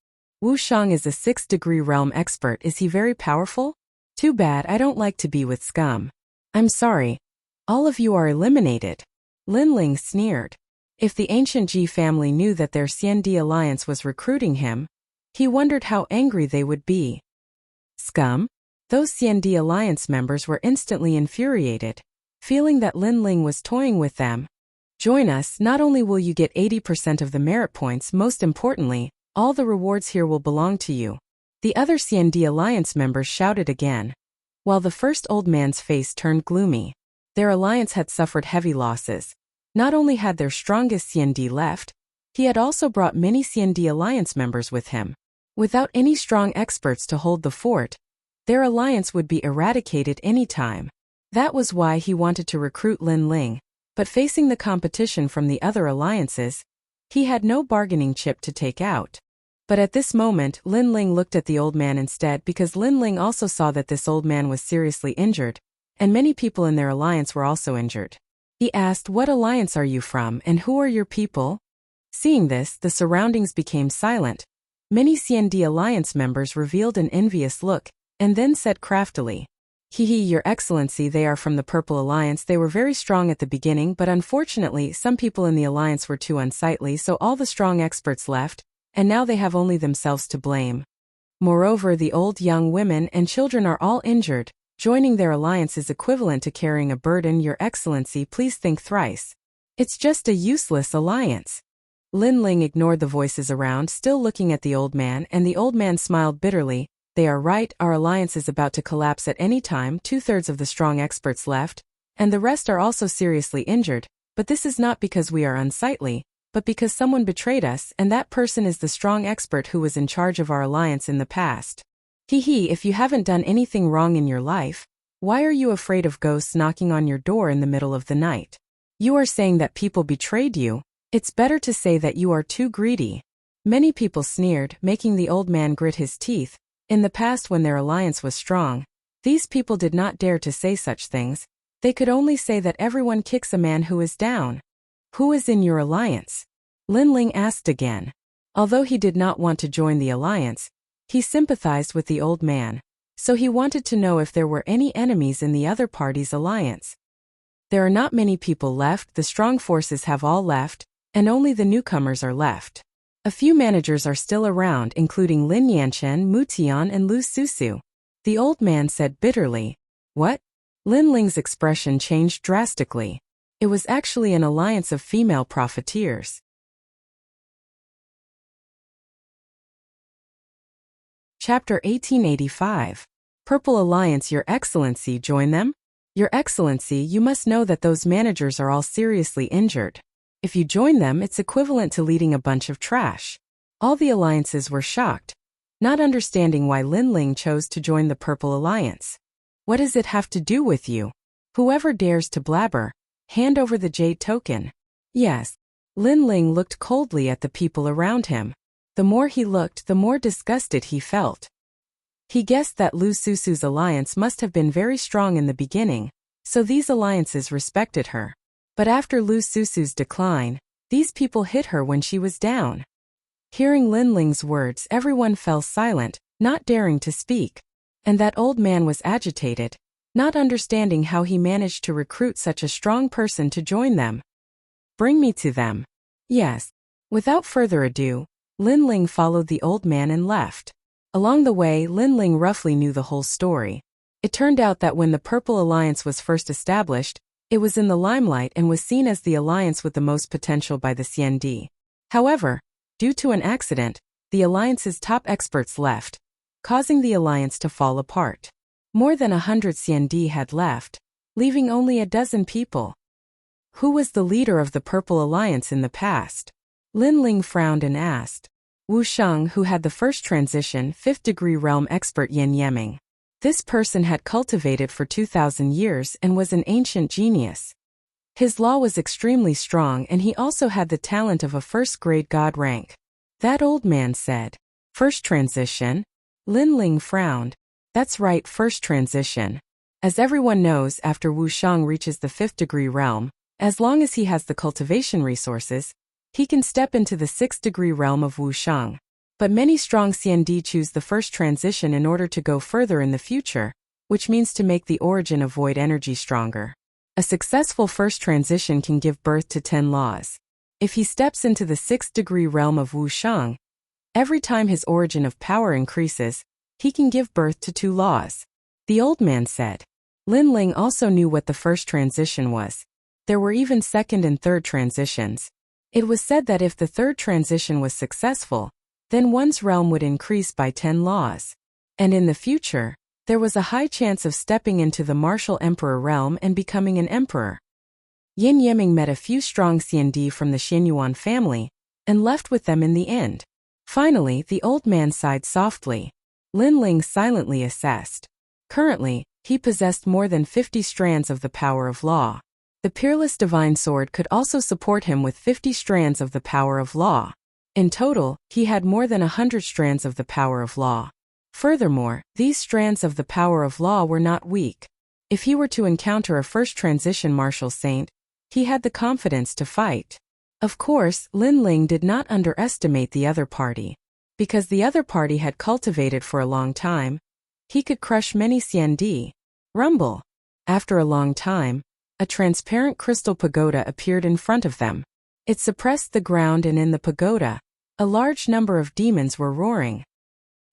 Wu Sheng is a 6th-degree realm expert. Is he very powerful? Too bad, I don't like to be with scum. I'm sorry. All of you are eliminated. Lin Ling sneered. If the ancient Ji family knew that their CND alliance was recruiting him, he wondered how angry they would be. Scum? Those CND alliance members were instantly infuriated, feeling that Lin Ling was toying with them. Join us, not only will you get 80% of the merit points, most importantly, all the rewards here will belong to you. The other CND alliance members shouted again. While the first old man's face turned gloomy. Their alliance had suffered heavy losses. Not only had their strongest CND left, he had also brought many CND alliance members with him. Without any strong experts to hold the fort, their alliance would be eradicated any time. That was why he wanted to recruit Lin Ling, but facing the competition from the other alliances, he had no bargaining chip to take out. But at this moment, Lin Ling looked at the old man instead, because Lin Ling also saw that this old man was seriously injured, and many people in their alliance were also injured. He asked, "What alliance are you from, and who are your people?" Seeing this, the surroundings became silent. Many CND alliance members revealed an envious look, and then said craftily, Your Excellency, they are from the Purple Alliance. They were very strong at the beginning, but unfortunately some people in the alliance were too unsightly, so all the strong experts left, and now they have only themselves to blame. Moreover, the old, young, women, and children are all injured. Joining their alliance is equivalent to carrying a burden. Your Excellency, please think thrice. It's just a useless alliance. Lin Ling ignored the voices around, still looking at the old man, and the old man smiled bitterly. They are right, our alliance is about to collapse at any time. 2/3 of the strong experts left, and the rest are also seriously injured, but this is not because we are unsightly, but because someone betrayed us, and that person is the strong expert who was in charge of our alliance in the past. If you haven't done anything wrong in your life, why are you afraid of ghosts knocking on your door in the middle of the night? You are saying that people betrayed you. It's better to say that you are too greedy. Many people sneered, making the old man grit his teeth. In the past, when their alliance was strong, these people did not dare to say such things. They could only say that everyone kicks a man who is down. Who is in your alliance? Lin Ling asked again. Although he did not want to join the alliance, he sympathized with the old man, so he wanted to know if there were any enemies in the other party's alliance. There are not many people left. The strong forces have all left, and only the newcomers are left. A few managers are still around, including Lin Yanchen, Mu Tian, and Lu Susu. The old man said bitterly. What? Lin Ling's expression changed drastically. It was actually an alliance of female profiteers. Chapter 1885. Purple Alliance. Your Excellency, join them? Your Excellency, you must know that those managers are all seriously injured. If you join them, it's equivalent to leading a bunch of trash. All the alliances were shocked, not understanding why Lin Ling chose to join the Purple Alliance. What does it have to do with you? Whoever dares to blabber, hand over the jade token. Yes. Lin Ling looked coldly at the people around him. The more he looked, the more disgusted he felt. He guessed that Lu Susu's alliance must have been very strong in the beginning, so these alliances respected her. But after Lu Susu's decline, these people hit her when she was down. Hearing Lin Ling's words, everyone fell silent, not daring to speak. And that old man was agitated, not understanding how he managed to recruit such a strong person to join them. Bring me to them. Yes. Without further ado, Lin Ling followed the old man and left. Along the way, Lin Ling roughly knew the whole story. It turned out that when the Purple Alliance was first established, it was in the limelight and was seen as the alliance with the most potential by the CND. However, due to an accident, the alliance's top experts left, causing the alliance to fall apart. More than 100 CND had left, leaving only a dozen people. Who was the leader of the Purple Alliance in the past? Lin Ling frowned and asked. Wu Sheng, who had the first transition, 5th degree realm expert Yin Yeming. This person had cultivated for 2,000 years and was an ancient genius. His law was extremely strong and he also had the talent of a first-grade god rank. That old man said. First transition? Lin Ling frowned. That's right, first transition. As everyone knows, after Wu Sheng reaches the 5th degree realm, as long as he has the cultivation resources, he can step into the 6th degree realm of Wu Sheng. But many strong CND choose the first transition in order to go further in the future, which means to make the origin of void energy stronger. A successful first transition can give birth to 10 laws. If he steps into the 6th degree realm of Wu Sheng, every time his origin of power increases, he can give birth to 2 laws. The old man said. Lin Ling also knew what the first transition was. There were even second and third transitions. It was said that if the third transition was successful, then one's realm would increase by 10 laws. And in the future, there was a high chance of stepping into the martial emperor realm and becoming an emperor. Yin Yeming met a few strong CND from the Xianyuan family, and left with them in the end. Finally, the old man sighed softly. Lin Ling silently assessed. Currently, he possessed more than 50 strands of the power of law. The peerless divine sword could also support him with 50 strands of the power of law. In total, he had more than 100 strands of the power of law. Furthermore, these strands of the power of law were not weak. If he were to encounter a first transition martial saint, he had the confidence to fight. Of course, Lin Ling did not underestimate the other party. Because the other party had cultivated for a long time, he could crush many CND. Rumble. After a long time, a transparent crystal pagoda appeared in front of them. It suppressed the ground, and in the pagoda, a large number of demons were roaring.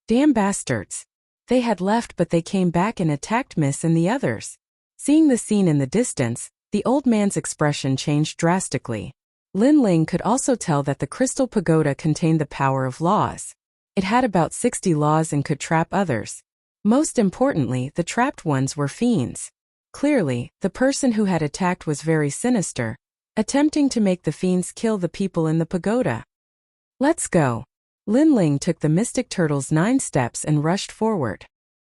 Damn bastards. They had left, but they came back and attacked Miss and the others. Seeing the scene in the distance, the old man's expression changed drastically. Lin Ling could also tell that the crystal pagoda contained the power of laws. It had about 60 laws and could trap others. Most importantly, the trapped ones were fiends. Clearly, the person who had attacked was very sinister, attempting to make the fiends kill the people in the pagoda. Let's go. Lin Ling took the mystic turtle's 9 steps and rushed forward.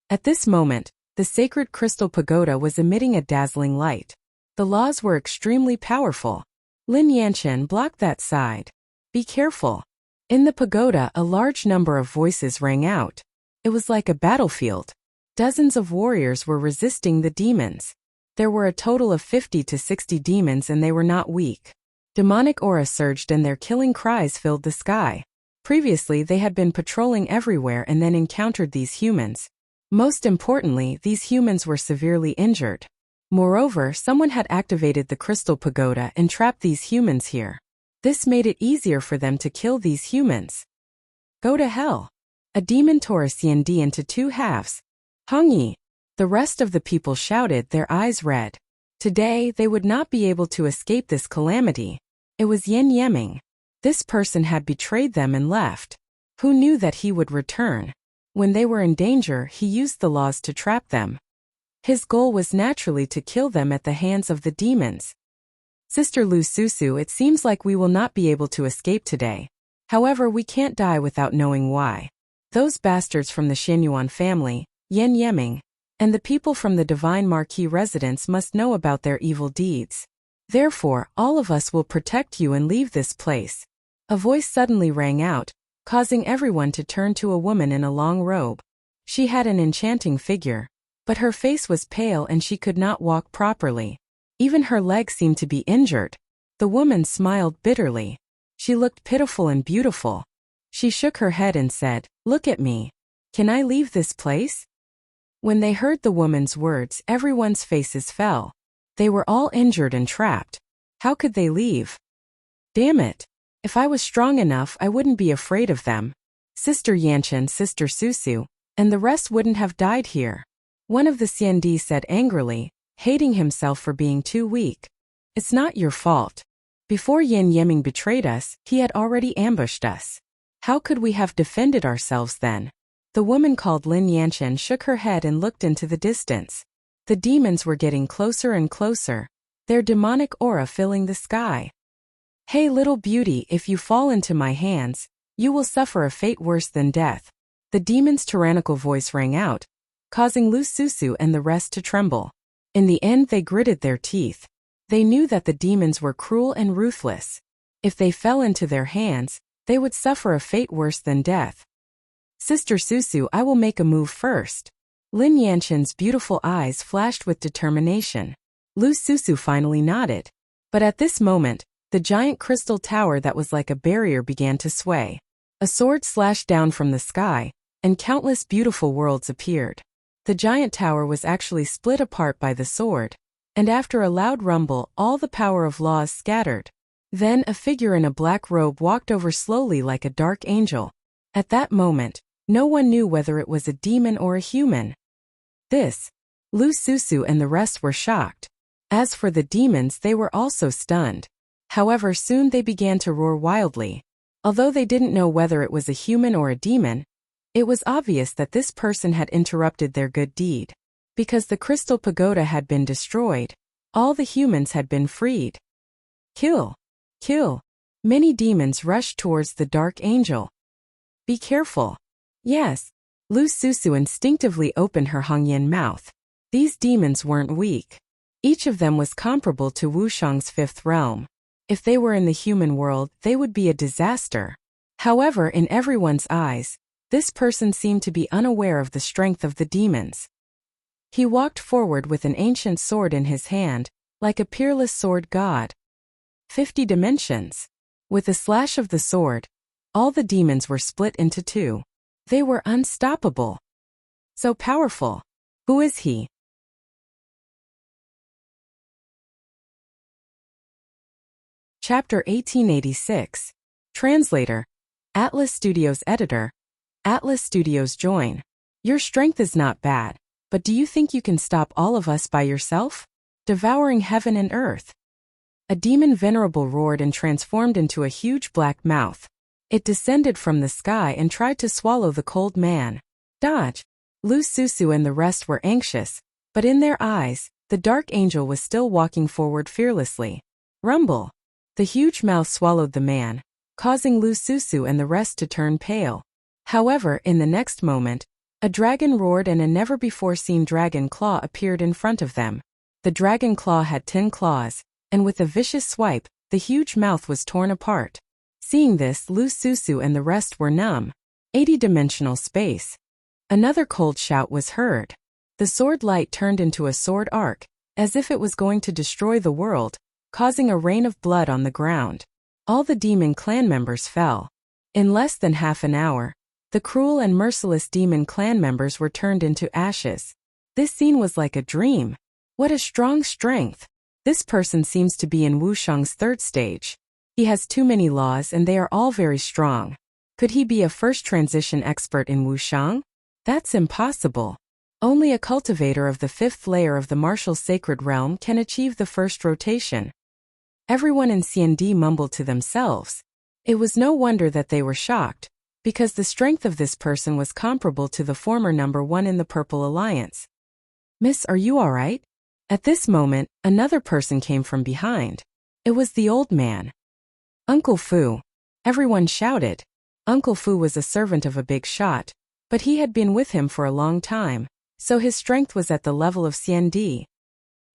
At this moment, the sacred crystal pagoda was emitting a dazzling light. The laws were extremely powerful. Lin Yanchen blocked that side. Be careful. In the pagoda, a large number of voices rang out. It was like a battlefield. Dozens of warriors were resisting the demons. There were a total of 50 to 60 demons, and they were not weak. Demonic aura surged and their killing cries filled the sky. Previously, they had been patrolling everywhere and then encountered these humans. Most importantly, these humans were severely injured. Moreover, someone had activated the crystal pagoda and trapped these humans here. This made it easier for them to kill these humans. Go to hell. A demon tore a CND into 2 halves. Hongyi. The rest of the people shouted, their eyes red. Today, they would not be able to escape this calamity. It was Yin Yeming. This person had betrayed them and left. Who knew that he would return? When they were in danger, he used the laws to trap them. His goal was naturally to kill them at the hands of the demons. Sister Lu Susu, it seems like we will not be able to escape today. However, we can't die without knowing why. Those bastards from the Xianyuan family, Yin Yeming, and the people from the Divine Marquis residence must know about their evil deeds. Therefore, all of us will protect you and leave this place. A voice suddenly rang out, causing everyone to turn to a woman in a long robe. She had an enchanting figure, but her face was pale and she could not walk properly. Even her legs seemed to be injured. The woman smiled bitterly. She looked pitiful and beautiful. She shook her head and said, "Look at me. Can I leave this place?" When they heard the woman's words, everyone's faces fell. They were all injured and trapped. How could they leave? Damn it. If I was strong enough, I wouldn't be afraid of them. Sister Yanchen, Sister Susu, and the rest wouldn't have died here. One of the CND said angrily, hating himself for being too weak. It's not your fault. Before Yin Yeming betrayed us, he had already ambushed us. How could we have defended ourselves then? The woman called Lin Yanchen shook her head and looked into the distance. The demons were getting closer and closer, their demonic aura filling the sky. Hey little beauty, if you fall into my hands, you will suffer a fate worse than death. The demon's tyrannical voice rang out, causing Lu Susu and the rest to tremble. In the end they gritted their teeth. They knew that the demons were cruel and ruthless. If they fell into their hands, they would suffer a fate worse than death. Sister Susu, I will make a move first. Lin Yanchen's beautiful eyes flashed with determination. Lu Susu finally nodded. But at this moment, the giant crystal tower that was like a barrier began to sway. A sword slashed down from the sky, and countless beautiful worlds appeared. The giant tower was actually split apart by the sword, and after a loud rumble, all the power of laws scattered. Then a figure in a black robe walked over slowly like a dark angel. At that moment, no one knew whether it was a demon or a human. Lu Susu and the rest were shocked. As for the demons, they were also stunned. However, soon they began to roar wildly. Although they didn't know whether it was a human or a demon, it was obvious that this person had interrupted their good deed. Because the crystal pagoda had been destroyed, all the humans had been freed. Kill! Kill! Many demons rushed towards the dark angel. Be careful. Yes. Lu Susu instinctively opened her Hongyan mouth. These demons weren't weak. Each of them was comparable to Wushang's fifth realm. If they were in the human world, they would be a disaster. However, in everyone's eyes, this person seemed to be unaware of the strength of the demons. He walked forward with an ancient sword in his hand, like a peerless sword god. 50 dimensions. With a slash of the sword, all the demons were split into two. They were unstoppable. So powerful. Who is he? Chapter 1886. Translator. Atlas Studios Editor. Atlas Studios join. Your strength is not bad, but do you think you can stop all of us by yourself? Devouring heaven and earth. A demon venerable roared and transformed into a huge black mouth. It descended from the sky and tried to swallow the cold man. Dodge! Lu Susu and the rest were anxious, but in their eyes, the dark angel was still walking forward fearlessly. Rumble! The huge mouth swallowed the man, causing Lu Susu and the rest to turn pale. However, in the next moment, a dragon roared and a never-before-seen dragon claw appeared in front of them. The dragon claw had 10 claws, and with a vicious swipe, the huge mouth was torn apart. Seeing this, Lu Susu and the rest were numb. 80-dimensional space. Another cold shout was heard. The sword light turned into a sword arc, as if it was going to destroy the world, causing a rain of blood on the ground. All the demon clan members fell. In less than half an hour, the cruel and merciless demon clan members were turned into ashes. This scene was like a dream. What a strong strength! This person seems to be in Wushang's third stage. He has too many laws and they are all very strong. Could he be a first transition expert in Wushang? That's impossible. Only a cultivator of the fifth layer of the martial sacred realm can achieve the first rotation. Everyone in CND mumbled to themselves. It was no wonder that they were shocked, because the strength of this person was comparable to the former number 1 in the Purple Alliance. Miss, are you all right? At this moment, another person came from behind. It was the old man. Uncle Fu. Everyone shouted. Uncle Fu was a servant of a big shot, but he had been with him for a long time, so his strength was at the level of CND.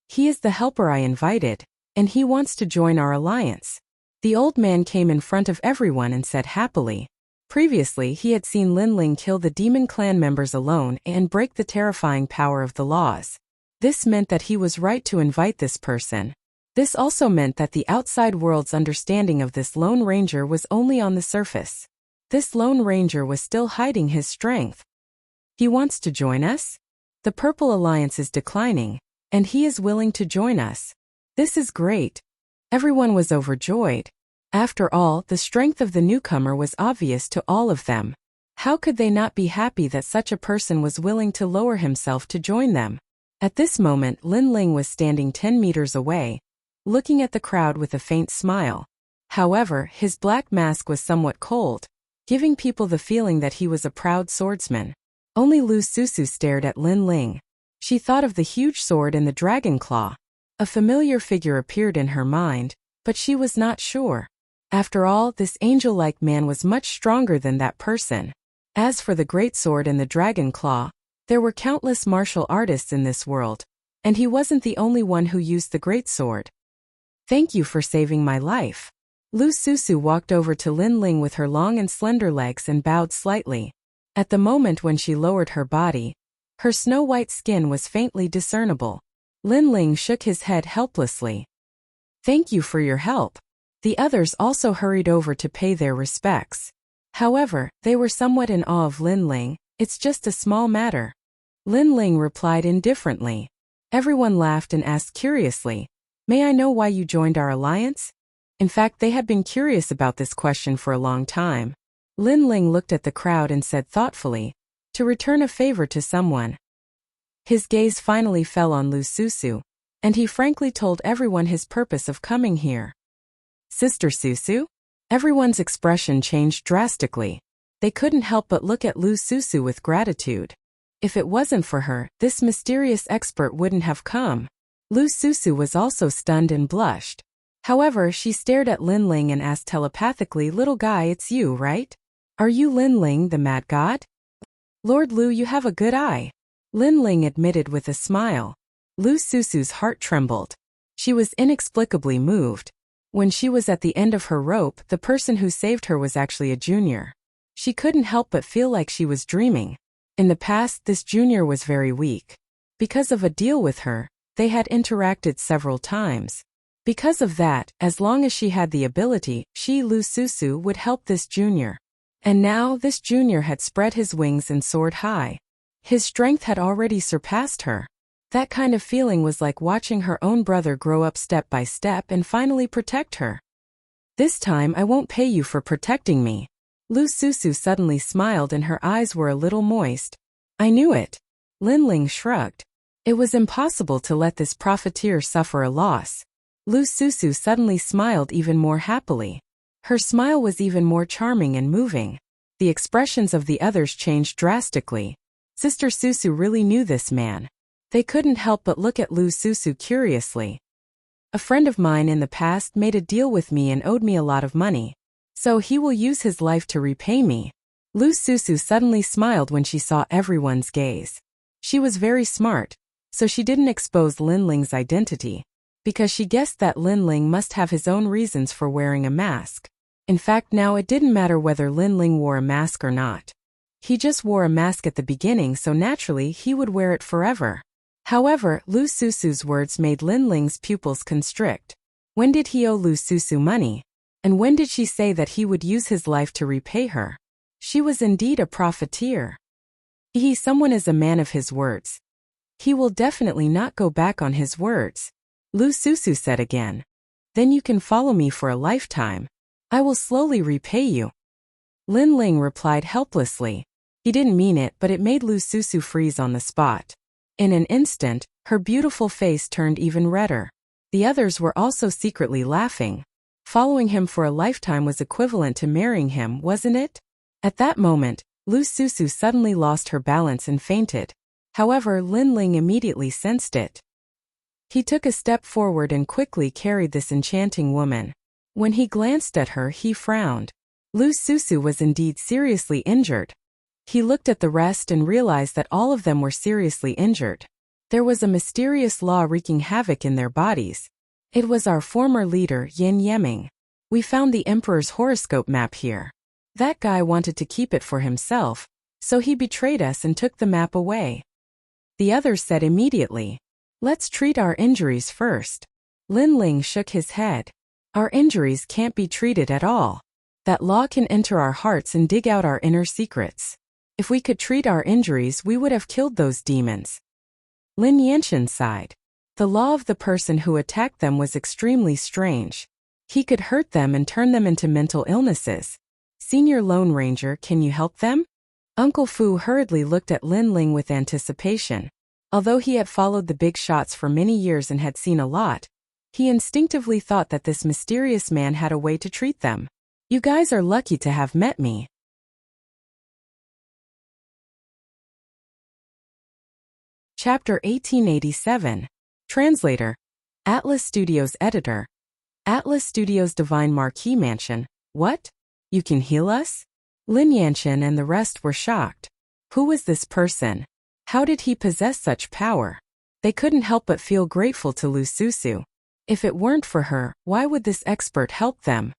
He is the helper I invited, and he wants to join our alliance. The old man came in front of everyone and said happily. Previously, he had seen Lin Ling kill the demon clan members alone and break the terrifying power of the laws. This meant that he was right to invite this person. This also meant that the outside world's understanding of this Lone Ranger was only on the surface. This Lone Ranger was still hiding his strength. He wants to join us? The Purple Alliance is declining, and he is willing to join us. This is great. Everyone was overjoyed. After all, the strength of the newcomer was obvious to all of them. How could they not be happy that such a person was willing to lower himself to join them? At this moment, Lin Ling was standing 10 meters away, looking at the crowd with a faint smile. However, his black mask was somewhat cold, giving people the feeling that he was a proud swordsman. Only Lu Susu stared at Lin Ling. She thought of the huge sword and the dragon claw. A familiar figure appeared in her mind, but she was not sure. After all, this angel-like man was much stronger than that person. As for the great sword and the dragon claw, there were countless martial artists in this world, and he wasn't the only one who used the great sword. Thank you for saving my life. Lu Susu walked over to Lin Ling with her long and slender legs and bowed slightly. At the moment when she lowered her body, her snow-white skin was faintly discernible. Lin Ling shook his head helplessly. Thank you for your help. The others also hurried over to pay their respects. However, they were somewhat in awe of Lin Ling. It's just a small matter. Lin Ling replied indifferently. Everyone laughed and asked curiously, May I know why you joined our alliance? In fact, they had been curious about this question for a long time. Lin Ling looked at the crowd and said thoughtfully, To return a favor to someone. His gaze finally fell on Lu Susu, and he frankly told everyone his purpose of coming here. Sister Susu? Everyone's expression changed drastically. They couldn't help but look at Lu Susu with gratitude. If it wasn't for her, this mysterious expert wouldn't have come. Lu Susu was also stunned and blushed. However, she stared at Lin Ling and asked telepathically, Little guy, it's you, right? Are you Lin Ling, the mad god? Lord Lu, you have a good eye. Lin Ling admitted with a smile. Lu Susu's heart trembled. She was inexplicably moved. When she was at the end of her rope, the person who saved her was actually a junior. She couldn't help but feel like she was dreaming. In the past, this junior was very weak. Because of a deal with her, they had interacted several times. Because of that, as long as she had the ability, she, Lu Susu, would help this junior. And now, this junior had spread his wings and soared high. His strength had already surpassed her. That kind of feeling was like watching her own brother grow up step by step and finally protect her. This time I won't pay you for protecting me. Lu Susu suddenly smiled and her eyes were a little moist. I knew it. Lin Ling shrugged. It was impossible to let this profiteer suffer a loss. Lu Susu suddenly smiled even more happily. Her smile was even more charming and moving. The expressions of the others changed drastically. Sister Susu really knew this man. They couldn't help but look at Lu Susu curiously. A friend of mine in the past made a deal with me and owed me a lot of money. So he will use his life to repay me. Lu Susu suddenly smiled when she saw everyone's gaze. She was very smart, so she didn't expose Lin Ling's identity, because she guessed that Lin Ling must have his own reasons for wearing a mask. In fact, now it didn't matter whether Lin Ling wore a mask or not. He just wore a mask at the beginning, so naturally he would wear it forever. However, Lu Susu's words made Lin Ling's pupils constrict. When did he owe Lu Susu money? And when did she say that he would use his life to repay her? She was indeed a profiteer. Someone is a man of his words. He will definitely not go back on his words. Lu Susu said again. Then you can follow me for a lifetime. I will slowly repay you. Lin Ling replied helplessly. He didn't mean it, but it made Lu Susu freeze on the spot. In an instant, her beautiful face turned even redder. The others were also secretly laughing. Following him for a lifetime was equivalent to marrying him, wasn't it? At that moment, Lu Susu suddenly lost her balance and fainted. However, Lin Ling immediately sensed it. He took a step forward and quickly carried this enchanting woman. When he glanced at her, he frowned. Lu Susu was indeed seriously injured. He looked at the rest and realized that all of them were seriously injured. There was a mysterious law wreaking havoc in their bodies. It was our former leader, Yin Yeming. We found the Emperor's horoscope map here. That guy wanted to keep it for himself, so he betrayed us and took the map away. The others said immediately, Let's treat our injuries first. Lin Ling shook his head. Our injuries can't be treated at all. That law can enter our hearts and dig out our inner secrets. If we could treat our injuries, we would have killed those demons. Lin Yanshan sighed. The law of the person who attacked them was extremely strange. He could hurt them and turn them into mental illnesses. Senior Lone Ranger, can you help them? Uncle Fu hurriedly looked at Lin Ling with anticipation. Although he had followed the big shots for many years and had seen a lot, he instinctively thought that this mysterious man had a way to treat them. You guys are lucky to have met me. Chapter 1887. Translator. Atlas Studios Editor. Atlas Studios Divine Marquee Mansion. What? You can heal us? Lin Yanshan and the rest were shocked. Who was this person? How did he possess such power? They couldn't help but feel grateful to Lu Susu. If it weren't for her, why would this expert help them?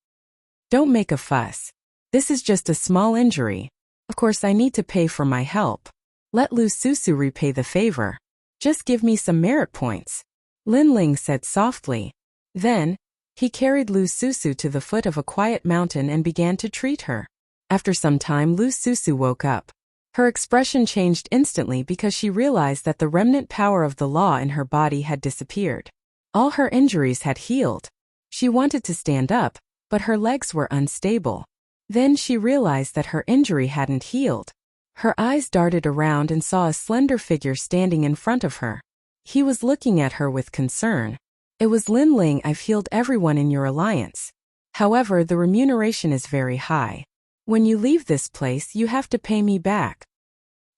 Don't make a fuss. This is just a small injury. Of course I need to pay for my help. Let Lu Susu repay the favor. Just give me some merit points. Lin Ling said softly. Then, he carried Lu Susu to the foot of a quiet mountain and began to treat her. After some time Lu Susu woke up. Her expression changed instantly because she realized that the remnant power of the law in her body had disappeared. All her injuries had healed. She wanted to stand up, but her legs were unstable. Then she realized that her injury hadn't healed. Her eyes darted around and saw a slender figure standing in front of her. He was looking at her with concern. It was Lin Ling. I've healed everyone in your alliance. However, the remuneration is very high. When you leave this place, you have to pay me back.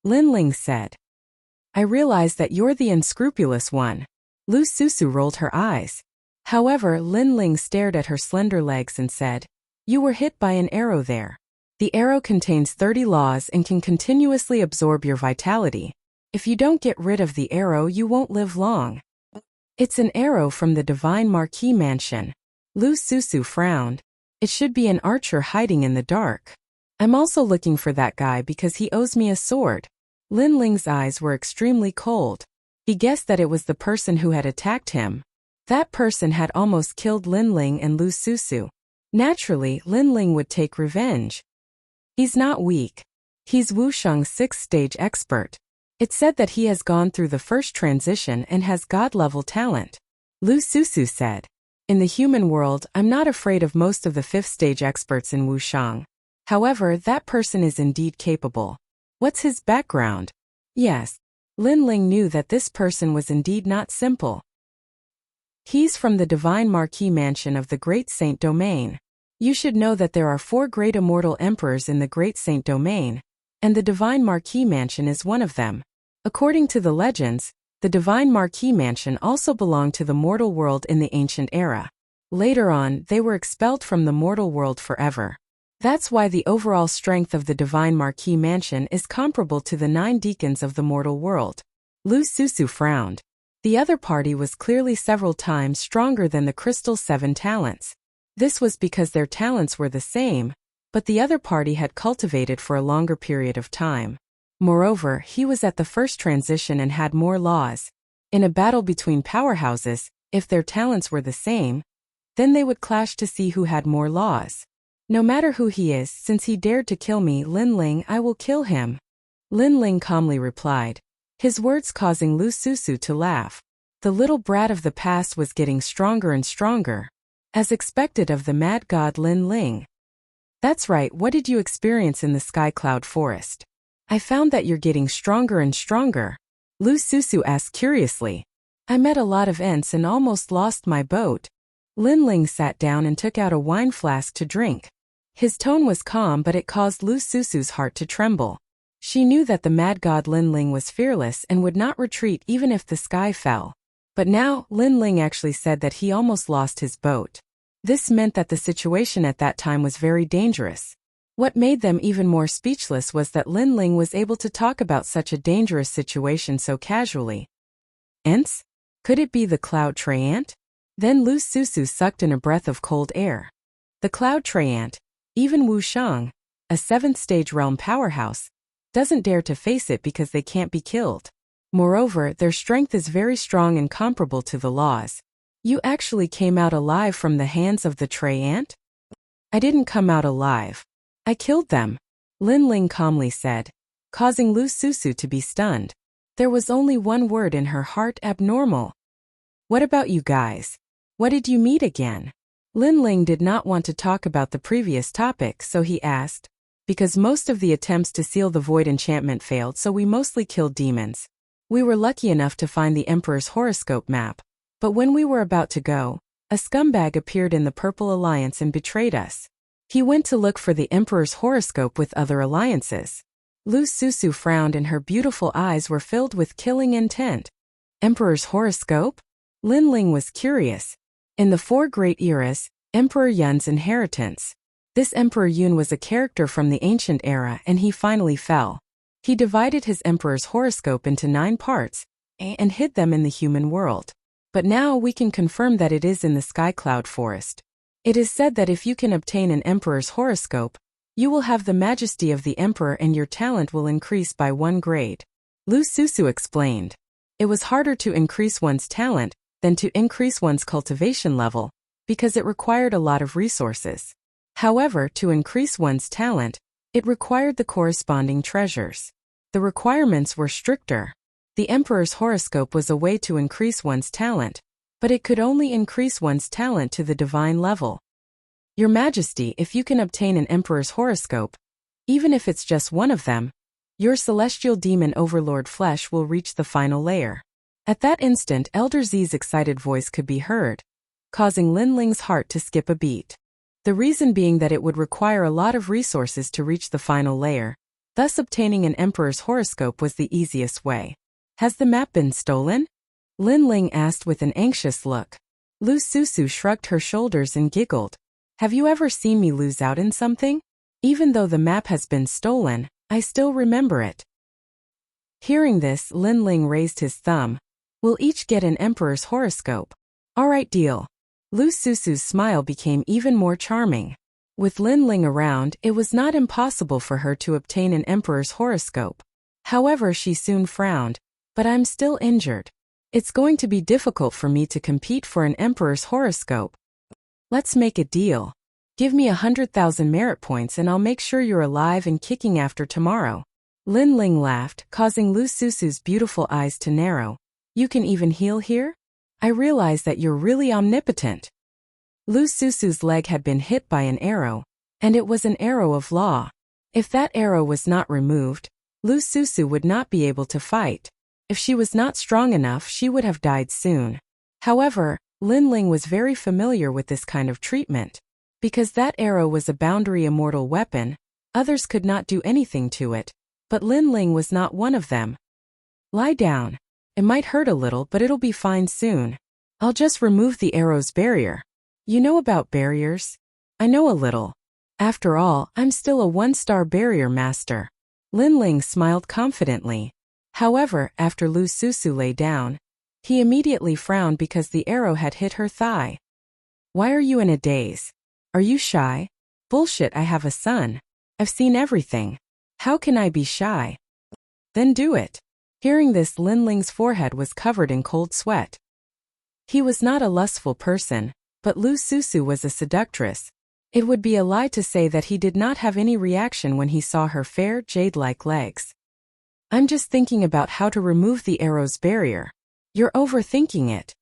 Lin Ling said. I realize that you're the unscrupulous one. Lu Susu rolled her eyes. However, Lin Ling stared at her slender legs and said, You were hit by an arrow there. The arrow contains 30 laws and can continuously absorb your vitality. If you don't get rid of the arrow, you won't live long. It's an arrow from the Divine Marquee Mansion. Lu Susu frowned. It should be an archer hiding in the dark. I'm also looking for that guy because he owes me a sword. Lin Ling's eyes were extremely cold. He guessed that it was the person who had attacked him. That person had almost killed Lin Ling and Lu Susu. Naturally, Lin Ling would take revenge. He's not weak. He's Wushang's 6th-stage expert. It's said that he has gone through the first transition and has god-level talent. Lu Susu said. In the human world, I'm not afraid of most of the 5th-stage experts in Wushang. However, that person is indeed capable. What's his background? Yes. Lin Ling knew that this person was indeed not simple. He's from the Divine Marquee Mansion of the Great Saint Domain. You should know that there are 4 great immortal emperors in the Great Saint Domain, and the Divine Marquee Mansion is one of them. According to the legends, the Divine Marquee Mansion also belonged to the mortal world in the ancient era. Later on, they were expelled from the mortal world forever. That's why the overall strength of the Divine Marquee Mansion is comparable to the 9 deacons of the mortal world. Lu Susu frowned. The other party was clearly several times stronger than the Crystal 7 talents. This was because their talents were the same, but the other party had cultivated for a longer period of time. Moreover, he was at the first transition and had more laws. In a battle between powerhouses, if their talents were the same, then they would clash to see who had more laws. No matter who he is, since he dared to kill me, Lin Ling, I will kill him. Lin Ling calmly replied, his words causing Lu Susu to laugh. The little brat of the past was getting stronger and stronger, as expected of the mad god Lin Ling. That's right, what did you experience in the Sky Cloud Forest? I found that you're getting stronger and stronger. Lu Susu asked curiously. I met a lot of Ents and almost lost my boat. Lin Ling sat down and took out a wine flask to drink. His tone was calm, but it caused Lu Susu's heart to tremble. She knew that the mad god Lin Ling was fearless and would not retreat even if the sky fell. But now, Lin Ling actually said that he almost lost his boat. This meant that the situation at that time was very dangerous. What made them even more speechless was that Lin Ling was able to talk about such a dangerous situation so casually. Ents? Could it be the Cloud Treant? Then Lu Susu sucked in a breath of cold air. The Cloud Treant, even Wushang, a 7th-stage realm powerhouse, doesn't dare to face it because they can't be killed. Moreover, their strength is very strong and comparable to the laws. You actually came out alive from the hands of the Treant? I didn't come out alive. I killed them, Lin Ling calmly said, causing Lu Susu to be stunned. There was only one word in her heart: abnormal. What about you guys? What did you meet again? Lin Ling did not want to talk about the previous topic, so he asked. Because most of the attempts to seal the void enchantment failed, so we mostly killed demons. We were lucky enough to find the Emperor's horoscope map. But when we were about to go, a scumbag appeared in the Purple Alliance and betrayed us. He went to look for the Emperor's horoscope with other alliances. Lu Susu frowned and her beautiful eyes were filled with killing intent. Emperor's horoscope? Lin Ling was curious. In the Four Great Eras, Emperor Yun's inheritance. This Emperor Yun was a character from the ancient era and he finally fell. He divided his emperor's horoscope into 9 parts and hid them in the human world. But now we can confirm that it is in the Sky Cloud Forest. It is said that if you can obtain an emperor's horoscope, you will have the majesty of the emperor and your talent will increase by 1 grade. Lu Susu explained. It was harder to increase one's talent than to increase one's cultivation level, because it required a lot of resources. However, to increase one's talent, it required the corresponding treasures. The requirements were stricter. The emperor's horoscope was a way to increase one's talent, but it could only increase one's talent to the divine level. Your Majesty, if you can obtain an emperor's horoscope, even if it's just one of them, your celestial demon overlord flesh will reach the final layer. At that instant, Elder Z's excited voice could be heard, causing Lin Ling's heart to skip a beat. The reason being that it would require a lot of resources to reach the final layer, thus obtaining an emperor's horoscope was the easiest way. Has the map been stolen? Lin Ling asked with an anxious look. Lu Susu shrugged her shoulders and giggled. Have you ever seen me lose out in something? Even though the map has been stolen, I still remember it. Hearing this, Lin Ling raised his thumb. We'll each get an emperor's horoscope. Alright, deal. Lu Susu's smile became even more charming. With Lin Ling around, it was not impossible for her to obtain an emperor's horoscope. However, she soon frowned. But I'm still injured. It's going to be difficult for me to compete for an emperor's horoscope. Let's make a deal. Give me 100,000 merit points and I'll make sure you're alive and kicking after tomorrow. Lin Ling laughed, causing Lu Susu's beautiful eyes to narrow. You can even heal here? I realize that you're really omnipotent. Lu Susu's leg had been hit by an arrow, and it was an arrow of law. If that arrow was not removed, Lu Susu would not be able to fight. If she was not strong enough, she would have died soon. However, Lin Ling was very familiar with this kind of treatment. Because that arrow was a boundary immortal weapon, others could not do anything to it, but Lin Ling was not one of them. Lie down. It might hurt a little, but it'll be fine soon. I'll just remove the arrow's barrier. You know about barriers? I know a little. After all, I'm still a 1-star barrier master. Lin Ling smiled confidently. However, after Lu Susu lay down, he immediately frowned because the arrow had hit her thigh. Why are you in a daze? Are you shy? Bullshit, I have a son. I've seen everything. How can I be shy? Then do it. Hearing this, Lin Ling's forehead was covered in cold sweat. He was not a lustful person, but Lu Susu was a seductress. It would be a lie to say that he did not have any reaction when he saw her fair, jade-like legs. I'm just thinking about how to remove the arrow's barrier. You're overthinking it.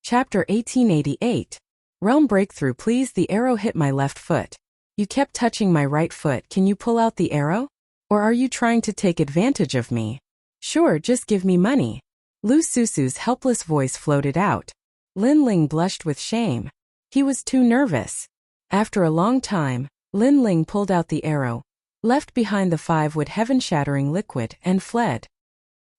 Chapter 1888. Realm Breakthrough. Please, the arrow hit my left foot. You kept touching my right foot. Can you pull out the arrow? Or are you trying to take advantage of me? Sure, just give me money. Lu Susu's helpless voice floated out. Lin Ling blushed with shame. He was too nervous. After a long time, Lin Ling pulled out the arrow, left behind the 5-wood heaven-shattering liquid, and fled.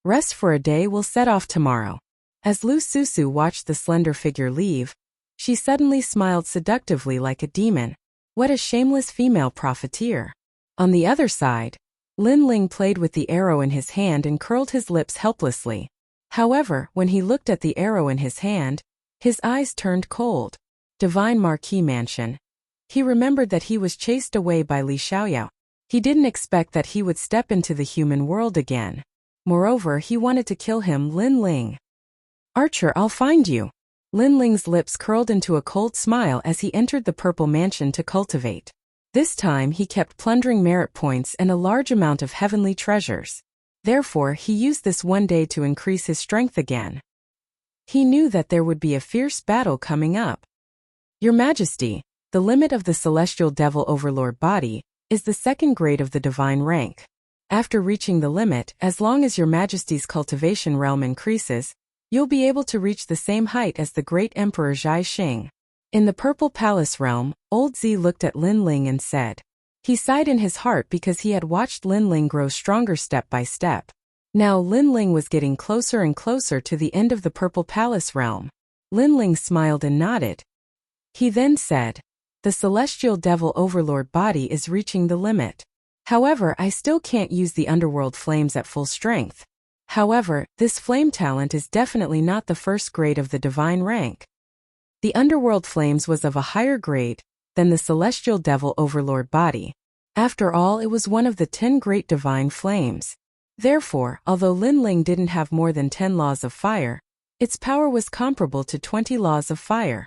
Rest for a day, we'll set off tomorrow. As Lu Susu watched the slender figure leave, she suddenly smiled seductively like a demon. What a shameless female profiteer. On the other side, Lin Ling played with the arrow in his hand and curled his lips helplessly. However, when he looked at the arrow in his hand, his eyes turned cold. Divine Marquis Mansion. He remembered that he was chased away by Li Xiaoyao. He didn't expect that he would step into the human world again. Moreover, he wanted to kill him. Lin Ling. Archer, I'll find you. Lin Ling's lips curled into a cold smile as he entered the purple mansion to cultivate. This time he kept plundering merit points and a large amount of heavenly treasures. Therefore, he used this one day to increase his strength again. He knew that there would be a fierce battle coming up. Your Majesty, the limit of the celestial devil overlord body is the 2nd grade of the divine rank. After reaching the limit, as long as your Majesty's cultivation realm increases, you'll be able to reach the same height as the great Emperor Zhai Xing. In the Purple Palace realm, Old Z looked at Lin Ling and said. He sighed in his heart because he had watched Lin Ling grow stronger step by step. Now Lin Ling was getting closer and closer to the end of the Purple Palace realm. Lin Ling smiled and nodded. He then said, "The Celestial Devil Overlord body is reaching the limit. However, I still can't use the underworld flames at full strength. However, this flame talent is definitely not the first grade of the divine rank. The underworld flames was of a higher grade than the Celestial Devil Overlord body. After all, it was one of the 10 great divine flames. Therefore, although Lin Ling didn't have more than 10 laws of fire, its power was comparable to 20 laws of fire.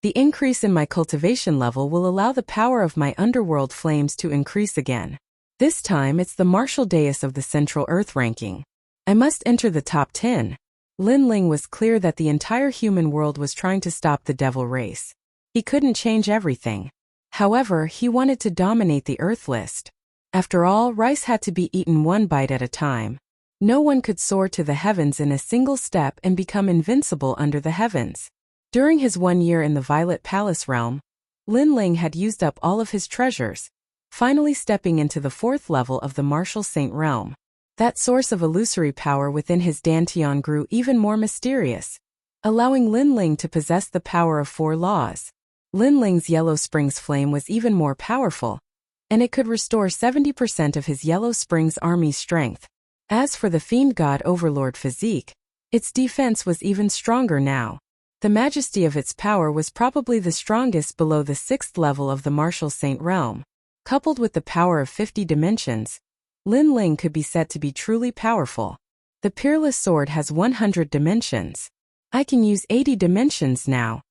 The increase in my cultivation level will allow the power of my underworld flames to increase again. This time it's the martial dais of the Central Earth ranking. I must enter the top 10. Lin Ling was clear that the entire human world was trying to stop the devil race. He couldn't change everything. However, he wanted to dominate the Earth list. After all, rice had to be eaten one bite at a time. No one could soar to the heavens in a single step and become invincible under the heavens. During his 1 year in the Violet Palace realm, Lin Ling had used up all of his treasures, finally stepping into the 4th level of the Martial Saint realm. That source of illusory power within his dantian grew even more mysterious, allowing Lin Ling to possess the power of 4 laws. Lin Ling's Yellow Springs flame was even more powerful, and it could restore 70% of his Yellow Springs army's strength. As for the Fiend God Overlord physique, its defense was even stronger now. The majesty of its power was probably the strongest below the 6th level of the Martial Saint realm. Coupled with the power of 50 dimensions, Lin Ling could be said to be truly powerful. The Peerless Sword has 100 dimensions. I can use 80 dimensions now.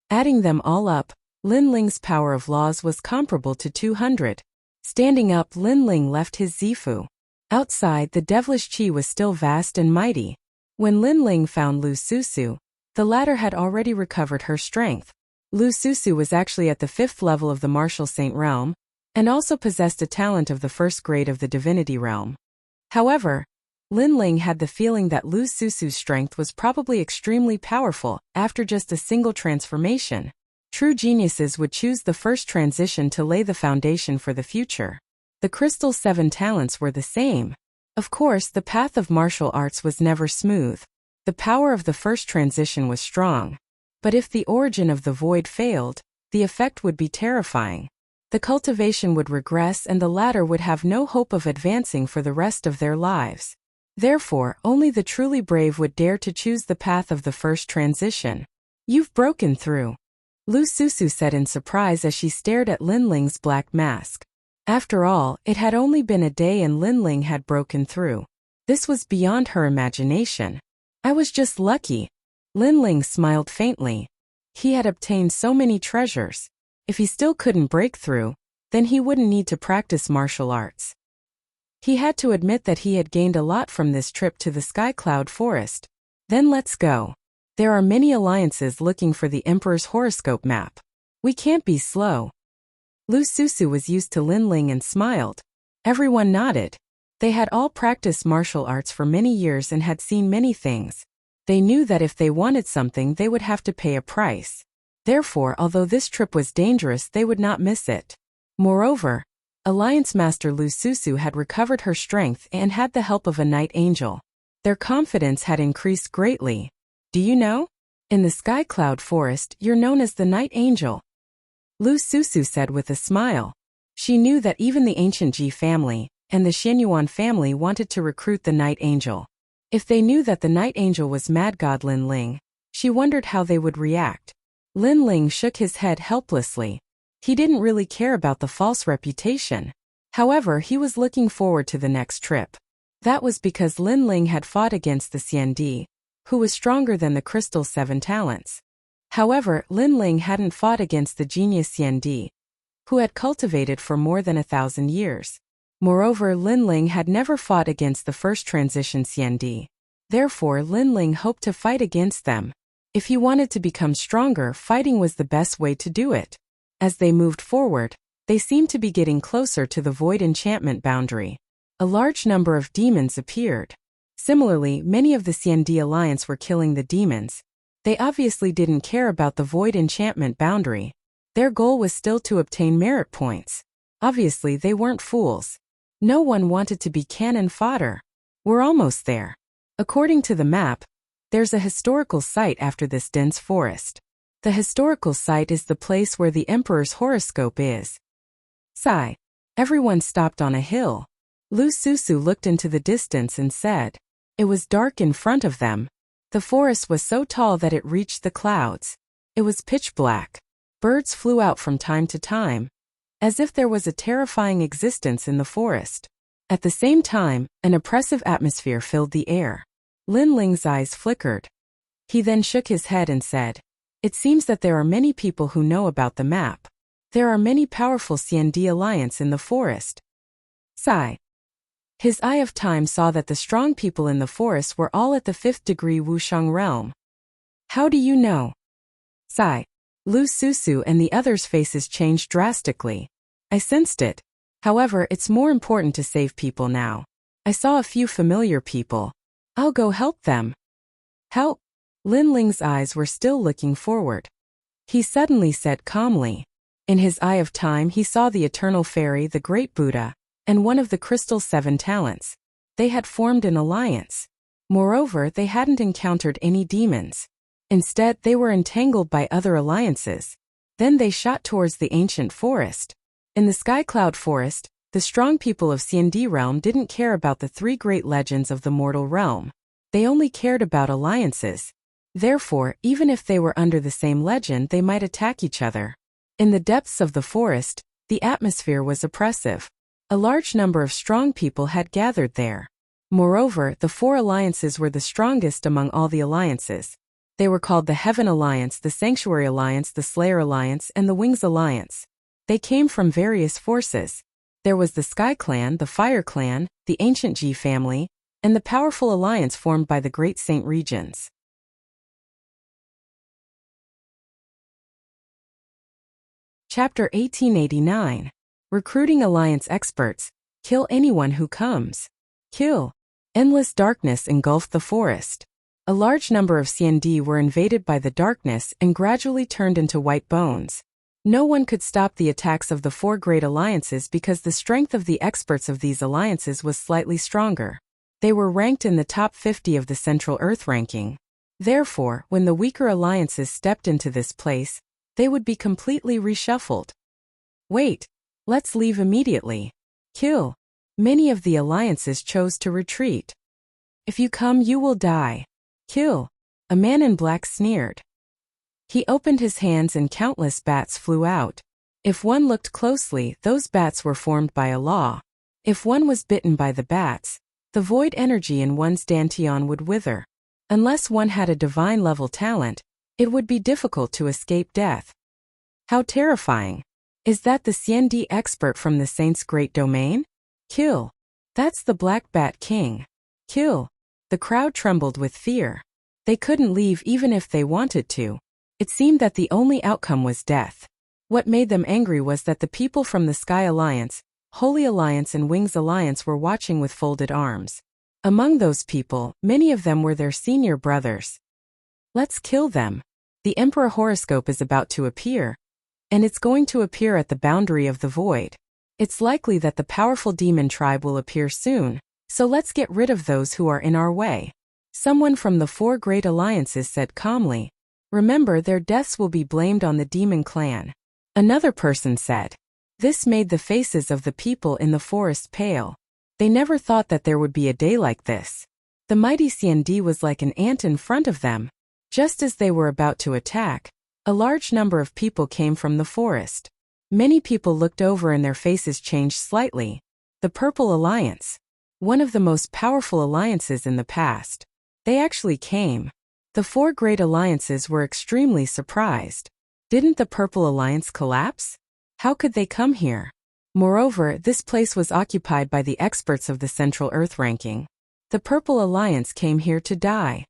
Adding them all up, Lin Ling's power of laws was comparable to 200. Standing up, Lin Ling left his Zifu. Outside, the devilish qi was still vast and mighty. When Lin Ling found Lu Susu, the latter had already recovered her strength. Lu Susu was actually at the 5th level of the Martial Saint realm, and also possessed a talent of the 1st grade of the Divinity realm. However, Lin Ling had the feeling that Lu Susu's strength was probably extremely powerful after just a single transformation. True geniuses would choose the first transition to lay the foundation for the future. The Crystal 7 talents were the same. Of course, the path of martial arts was never smooth. The power of the first transition was strong. But if the origin of the void failed, the effect would be terrifying. The cultivation would regress and the latter would have no hope of advancing for the rest of their lives. Therefore, only the truly brave would dare to choose the path of the first transition. "You've broken through," Lu Susu said in surprise as she stared at Lin Ling's black mask. After all, it had only been a day and Lin Ling had broken through. This was beyond her imagination. "I was just lucky." Lin Ling smiled faintly. He had obtained so many treasures. If he still couldn't break through, then he wouldn't need to practice martial arts. He had to admit that he had gained a lot from this trip to the Sky Cloud Forest. "Then let's go. There are many alliances looking for the Emperor's horoscope map. We can't be slow." Lu Susu was used to Lin Ling and smiled. Everyone nodded. They had all practiced martial arts for many years and had seen many things. They knew that if they wanted something they would have to pay a price. Therefore, although this trip was dangerous, they would not miss it. Moreover, Alliance Master Lu Susu had recovered her strength and had the help of a night angel. Their confidence had increased greatly. "Do you know? In the Sky Cloud Forest, you're known as the Night Angel," Lu Susu said with a smile. She knew that even the ancient Ji family and the Xianyuan family wanted to recruit the Night Angel. If they knew that the Night Angel was Mad God Lin Ling, she wondered how they would react. Lin Ling shook his head helplessly. He didn't really care about the false reputation. However, he was looking forward to the next trip. That was because Lin Ling had fought against the Xian Di, who was stronger than the Crystal 7 talents. However, Lin Ling hadn't fought against the genius Xian Di, who had cultivated for more than 1,000 years. Moreover, Lin Ling had never fought against the first transition Xian Di. Therefore, Lin Ling hoped to fight against them. If he wanted to become stronger, fighting was the best way to do it. As they moved forward, they seemed to be getting closer to the void enchantment boundary. A large number of demons appeared. Similarly, many of the Xian Di alliance were killing the demons. They obviously didn't care about the void enchantment boundary. Their goal was still to obtain merit points. Obviously they weren't fools. No one wanted to be cannon fodder. We're almost there. According to the map, there's a historical site after this dense forest. The historical site is the place where the emperor's horoscope is. Sigh. Everyone stopped on a hill. Lu Susu looked into the distance and said. It was dark in front of them. The forest was so tall that it reached the clouds. It was pitch black. Birds flew out from time to time, as if there was a terrifying existence in the forest. At the same time, an oppressive atmosphere filled the air. Lin Ling's eyes flickered. He then shook his head and said, It seems that there are many people who know about the map. There are many powerful CND alliance in the forest. Sigh. His eye of time saw that the strong people in the forest were all at the 5th degree Wushang realm. How do you know? Sigh. Lu Susu and the others' faces changed drastically. I sensed it. However, it's more important to save people now. I saw a few familiar people. I'll go help them. Help? Lin Ling's eyes were still looking forward. He suddenly said calmly. In his eye of time he saw the eternal fairy, the great Buddha, and one of the crystal 7 talents. They had formed an alliance. Moreover, they hadn't encountered any demons. Instead, they were entangled by other alliances. Then they shot towards the ancient forest. In the Sky Cloud Forest, the strong people of CND realm didn't care about the 3 great legends of the mortal realm. They only cared about alliances. Therefore, even if they were under the same legend, they might attack each other. In the depths of the forest, the atmosphere was oppressive. A large number of strong people had gathered there. Moreover, the 4 alliances were the strongest among all the alliances. They were called the Heaven Alliance, the Sanctuary Alliance, the Slayer Alliance, and the Wings Alliance. They came from various forces. There was the Sky Clan, the Fire Clan, the Ancient Ji family, and the powerful alliance formed by the Great Saint Regions. Chapter 1889. Recruiting Alliance Experts. Kill anyone who comes. Kill. Endless darkness engulfed the forest. A large number of CND were invaded by the darkness and gradually turned into white bones. No one could stop the attacks of the 4 great alliances because the strength of the experts of these alliances was slightly stronger. They were ranked in the top 50 of the Central Earth ranking. Therefore, when the weaker alliances stepped into this place, they would be completely reshuffled. Wait. Let's leave immediately. Kill. Many of the alliances chose to retreat. If you come, you will die. Kill. A man in black sneered. He opened his hands and countless bats flew out. If one looked closely, those bats were formed by a law. If one was bitten by the bats, the void energy in one's dantian would wither. Unless one had a divine level talent, it would be difficult to escape death. How terrifying. Is that the CND expert from the Saint's great domain? Kill. That's the Black Bat King. Kill. The crowd trembled with fear. They couldn't leave even if they wanted to. It seemed that the only outcome was death. What made them angry was that the people from the Sky Alliance, Holy Alliance and Wings Alliance were watching with folded arms. Among those people, many of them were their senior brothers. Let's kill them. The Emperor horoscope is about to appear. And it's going to appear at the boundary of the void. It's likely that the powerful demon tribe will appear soon, so let's get rid of those who are in our way. Someone from the 4 great alliances said calmly. Remember, their deaths will be blamed on the demon clan. Another person said. This made the faces of the people in the forest pale. They never thought that there would be a day like this. The mighty CND was like an ant in front of them. Just as they were about to attack, a large number of people came from the forest. Many people looked over and their faces changed slightly. The Purple Alliance. One of the most powerful alliances in the past. They actually came. The 4 great alliances were extremely surprised. Didn't the Purple Alliance collapse? How could they come here? Moreover, this place was occupied by the experts of the Central Earth ranking. The Purple Alliance came here to die.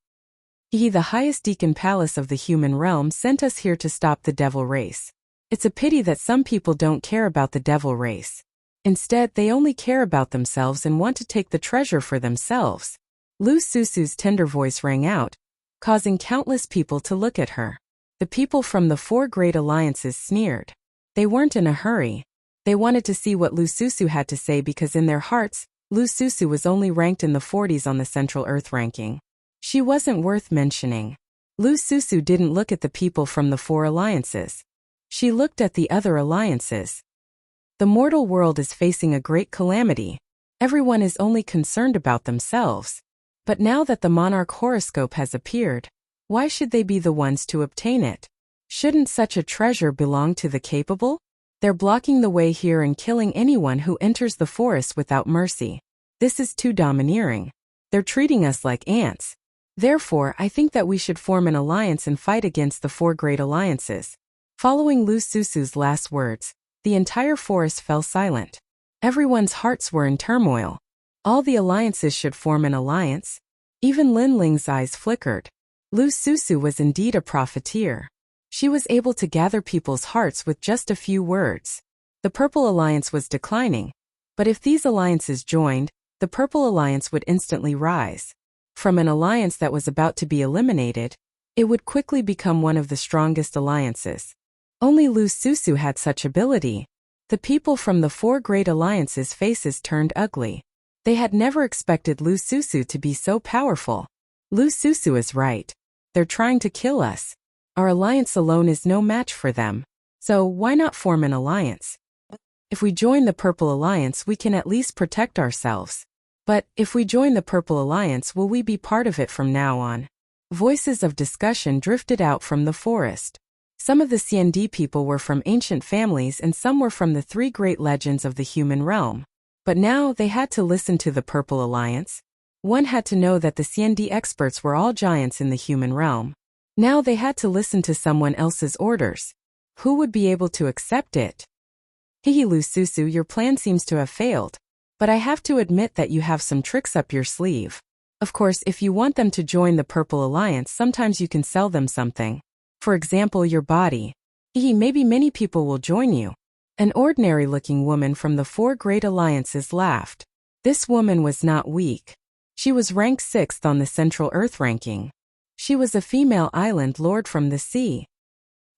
He, the highest deacon palace of the human realm, sent us here to stop the devil race. It's a pity that some people don't care about the devil race. Instead, they only care about themselves and want to take the treasure for themselves. Lu Susu's tender voice rang out. causing countless people to look at her. The people from the four great alliances sneered. They weren't in a hurry. They wanted to see what Lususu had to say because in their hearts, Lususu was only ranked in the 40s on the Central Earth ranking. She wasn't worth mentioning. Lususu didn't look at the people from the four alliances. She looked at the other alliances. The mortal world is facing a great calamity. Everyone is only concerned about themselves. But now that the monarch horoscope has appeared, why should they be the ones to obtain it? Shouldn't such a treasure belong to the capable? They're blocking the way here and killing anyone who enters the forest without mercy. This is too domineering. They're treating us like ants. Therefore, I think that we should form an alliance and fight against the four great alliances. Following Lususu's last words, the entire forest fell silent. Everyone's hearts were in turmoil. All the alliances should form an alliance. Even Lin Ling's eyes flickered. Lususu was indeed a profiteer. She was able to gather people's hearts with just a few words. The Purple Alliance was declining. But if these alliances joined, the Purple Alliance would instantly rise. From an alliance that was about to be eliminated, it would quickly become one of the strongest alliances. Only Lususu had such ability. The people from the four great alliances' faces turned ugly. They had never expected Lususu to be so powerful. Lususu is right. They're trying to kill us. Our alliance alone is no match for them. So why not form an alliance? If we join the Purple Alliance, we can at least protect ourselves. But if we join the Purple Alliance, will we be part of it from now on? Voices of discussion drifted out from the forest. Some of the CND people were from ancient families and some were from the three great legends of the human realm. But now they had to listen to the Purple Alliance. One had to know that the CND experts were all giants in the human realm. Now they had to listen to someone else's orders. Who would be able to accept it? Hihi Lususu, your plan seems to have failed. But I have to admit that you have some tricks up your sleeve. Of course, if you want them to join the Purple Alliance, sometimes you can sell them something. For example, your body. Hihi, maybe many people will join you. An ordinary-looking woman from the four great alliances laughed. This woman was not weak. She was ranked 6th on the Central Earth ranking. She was a female island lord from the sea.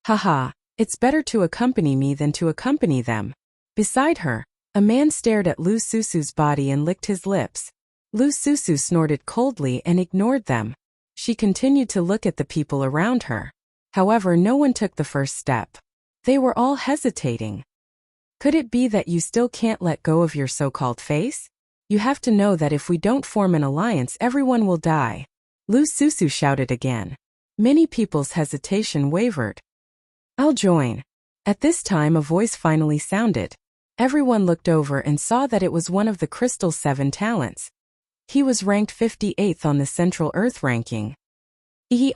Haha, it's better to accompany me than to accompany them. Beside her, a man stared at Lususu's body and licked his lips. Lususu snorted coldly and ignored them. She continued to look at the people around her. However, no one took the first step. They were all hesitating. Could it be that you still can't let go of your so-called face? You have to know that if we don't form an alliance, everyone will die. Lususu shouted again. Many people's hesitation wavered. I'll join. At this time a voice finally sounded. Everyone looked over and saw that it was one of the Crystal 7 talents. He was ranked 58th on the Central Earth ranking.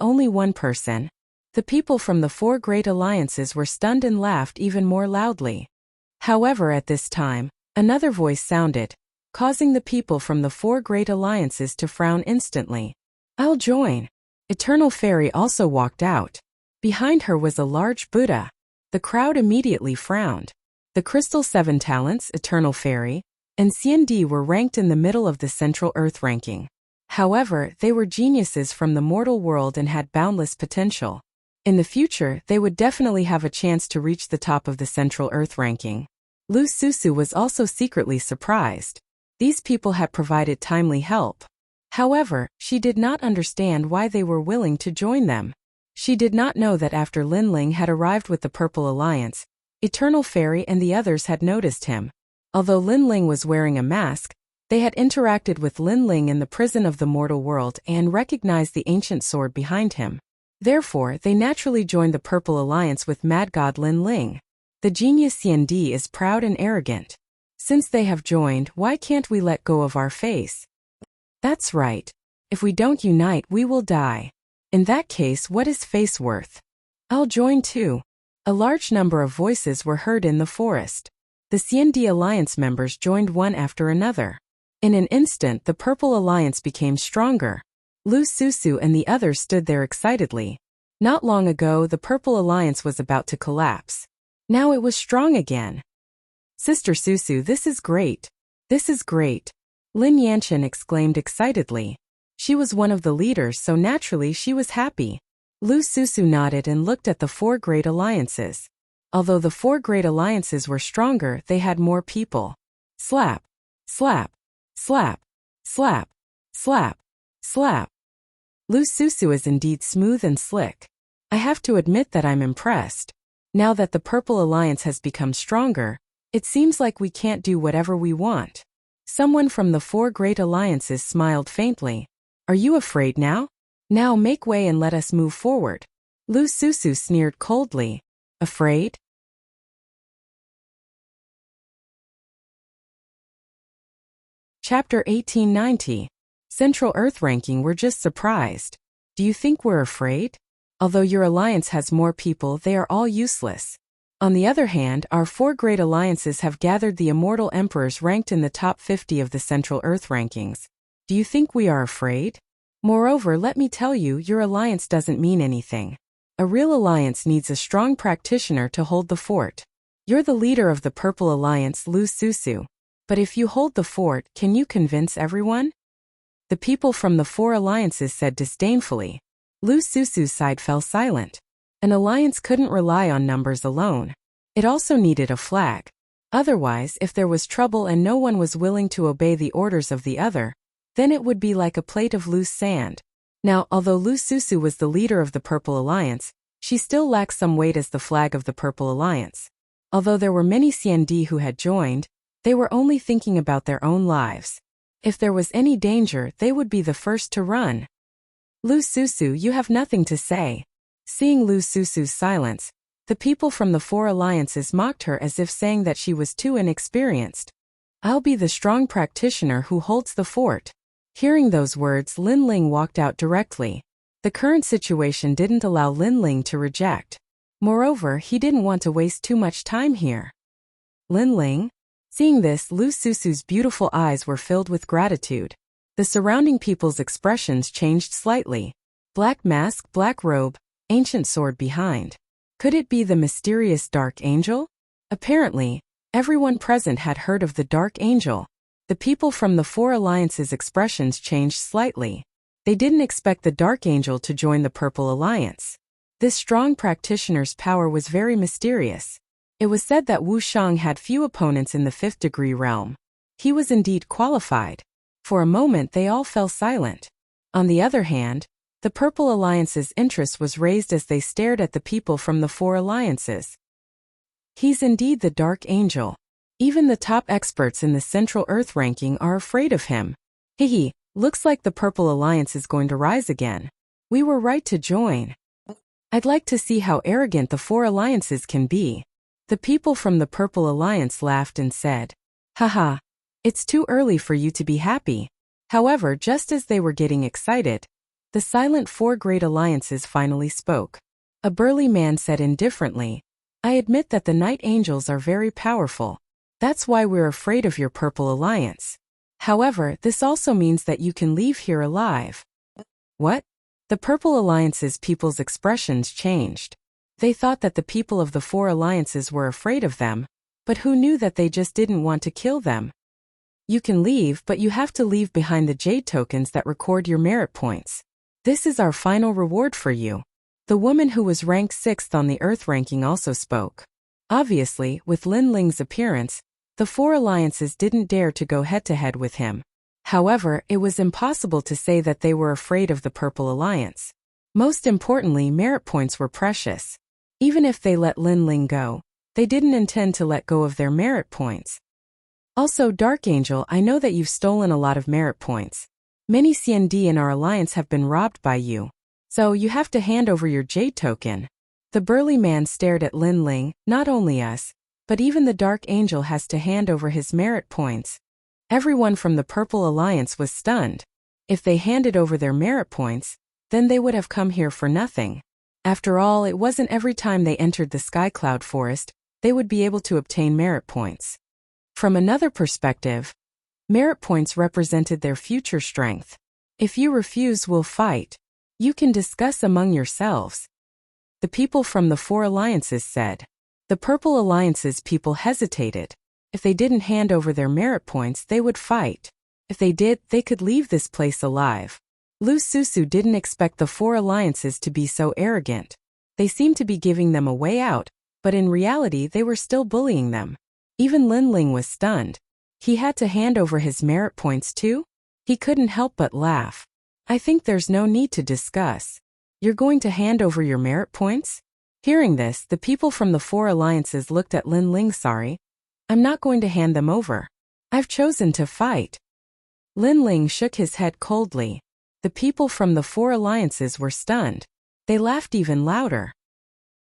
Only one person. The people from the four great alliances were stunned and laughed even more loudly. However, at this time, another voice sounded, causing the people from the four great alliances to frown instantly. I'll join. Eternal Fairy also walked out. Behind her was a large Buddha. The crowd immediately frowned. The Crystal 7 talents, Eternal Fairy, and CND were ranked in the middle of the Central Earth ranking. However, they were geniuses from the mortal world and had boundless potential. In the future, they would definitely have a chance to reach the top of the Central Earth ranking. Lususu was also secretly surprised. These people had provided timely help. However, she did not understand why they were willing to join them. She did not know that after Lin Ling had arrived with the Purple Alliance, Eternal Fairy and the others had noticed him. Although Lin Ling was wearing a mask, they had interacted with Lin Ling in the prison of the mortal world and recognized the ancient sword behind him. Therefore, they naturally joined the Purple Alliance with Mad God Lin Ling. The genius CND is proud and arrogant. Since they have joined, why can't we let go of our face? That's right. If we don't unite, we will die. In that case, what is face worth? I'll join too. A large number of voices were heard in the forest. The CND Alliance members joined one after another. In an instant, the Purple Alliance became stronger. Lususu and the others stood there excitedly. Not long ago, the Purple Alliance was about to collapse. Now it was strong again. Sister Susu, this is great. This is great. Lin Yanchen exclaimed excitedly. She was one of the leaders, so naturally she was happy. Lu Susu nodded and looked at the four great alliances. Although the four great alliances were stronger, they had more people. Slap, slap, slap, slap, slap, slap. Lu Susu is indeed smooth and slick. I have to admit that I'm impressed. Now that the Purple Alliance has become stronger, it seems like we can't do whatever we want. Someone from the four great alliances smiled faintly. Are you afraid now? Now make way and let us move forward. Lu Susu sneered coldly. Afraid? Chapter 1890. Central Earth Ranking. We're just surprised. Do you think we're afraid? Although your alliance has more people, they are all useless. On the other hand, our four great alliances have gathered the immortal emperors ranked in the top 50 of the Central Earth Rankings. Do you think we are afraid? Moreover, let me tell you, your alliance doesn't mean anything. A real alliance needs a strong practitioner to hold the fort. You're the leader of the Purple Alliance, Lu Susu. But if you hold the fort, can you convince everyone? The people from the four alliances said disdainfully. Lu Susu's side fell silent. An alliance couldn't rely on numbers alone. It also needed a flag. Otherwise, if there was trouble and no one was willing to obey the orders of the other, then it would be like a plate of loose sand. Now, although Lu Susu was the leader of the Purple Alliance, she still lacked some weight as the flag of the Purple Alliance. Although there were many CND who had joined, they were only thinking about their own lives. If there was any danger, they would be the first to run. Lu Susu, you have nothing to say. Seeing Lu Susu's silence, the people from the four alliances mocked her as if saying that she was too inexperienced. I'll be the strong practitioner who holds the fort. Hearing those words, Lin Ling walked out directly. The current situation didn't allow Lin Ling to reject. Moreover, he didn't want to waste too much time here. Lin Ling? Seeing this, Lu Susu's beautiful eyes were filled with gratitude. The surrounding people's expressions changed slightly. Black mask, black robe, ancient sword behind. Could it be the mysterious Dark Angel? Apparently, everyone present had heard of the Dark Angel. The people from the four alliances' expressions changed slightly. They didn't expect the Dark Angel to join the Purple Alliance. This strong practitioner's power was very mysterious. It was said that Wu Shang had few opponents in the fifth degree realm. He was indeed qualified. For a moment they all fell silent. On the other hand, the Purple Alliance's interest was raised as they stared at the people from the four alliances. He's indeed the Dark Angel. Even the top experts in the Central Earth Ranking are afraid of him. Hehe, looks like the Purple Alliance is going to rise again. We were right to join. I'd like to see how arrogant the four alliances can be. The people from the Purple Alliance laughed and said, haha, it's too early for you to be happy. However, just as they were getting excited, the silent four great alliances finally spoke. A burly man said indifferently, I admit that the Night Angels are very powerful. That's why we're afraid of your Purple Alliance. However, this also means that you can leave here alive. What? The Purple Alliance's people's expressions changed. They thought that the people of the four alliances were afraid of them, but who knew that they just didn't want to kill them? You can leave, but you have to leave behind the jade tokens that record your merit points. This is our final reward for you. The woman who was ranked 6th on the Earth ranking also spoke. Obviously, with Lin Ling's appearance, the four alliances didn't dare to go head-to-head with him. However, it was impossible to say that they were afraid of the Purple Alliance. Most importantly, merit points were precious. Even if they let Lin Ling go, they didn't intend to let go of their merit points. Also, Dark Angel, I know that you've stolen a lot of merit points. Many CND in our alliance have been robbed by you. So you have to hand over your jade token. The burly man stared at Lin Ling. Not only us, but even the Dark Angel has to hand over his merit points. Everyone from the Purple Alliance was stunned. If they handed over their merit points, then they would have come here for nothing. After all, it wasn't every time they entered the Sky Cloud Forest, they would be able to obtain merit points. From another perspective, merit points represented their future strength. If you refuse, we'll fight. You can discuss among yourselves. The people from the four alliances said. The Purple Alliance's people hesitated. If they didn't hand over their merit points, they would fight. If they did, they could leave this place alive. Lu Susu didn't expect the four alliances to be so arrogant. They seemed to be giving them a way out, but in reality they were still bullying them. Even Lin Ling was stunned. He had to hand over his merit points too? He couldn't help but laugh. I think there's no need to discuss. You're going to hand over your merit points? Hearing this, the people from the four alliances looked at Lin Ling. Sorry. I'm not going to hand them over. I've chosen to fight. Lin Ling shook his head coldly. The people from the four alliances were stunned. They laughed even louder.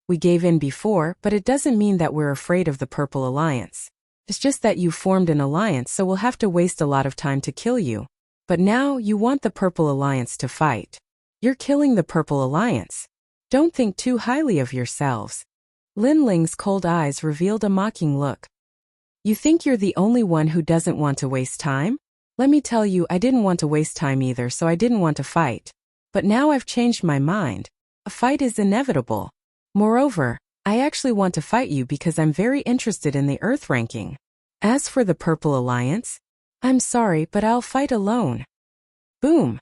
We gave in before, but it doesn't mean that we're afraid of the Purple Alliance. It's just that you formed an alliance, so we'll have to waste a lot of time to kill you. But now you want the Purple Alliance to fight. You're killing the Purple Alliance. Don't think too highly of yourselves. Lin Ling's cold eyes revealed a mocking look. You think you're the only one who doesn't want to waste time? Let me tell you, I didn't want to waste time either, so I didn't want to fight. But now I've changed my mind. A fight is inevitable. Moreover, I actually want to fight you because I'm very interested in the Earth ranking. As for the Purple Alliance, I'm sorry, but I'll fight alone. Boom.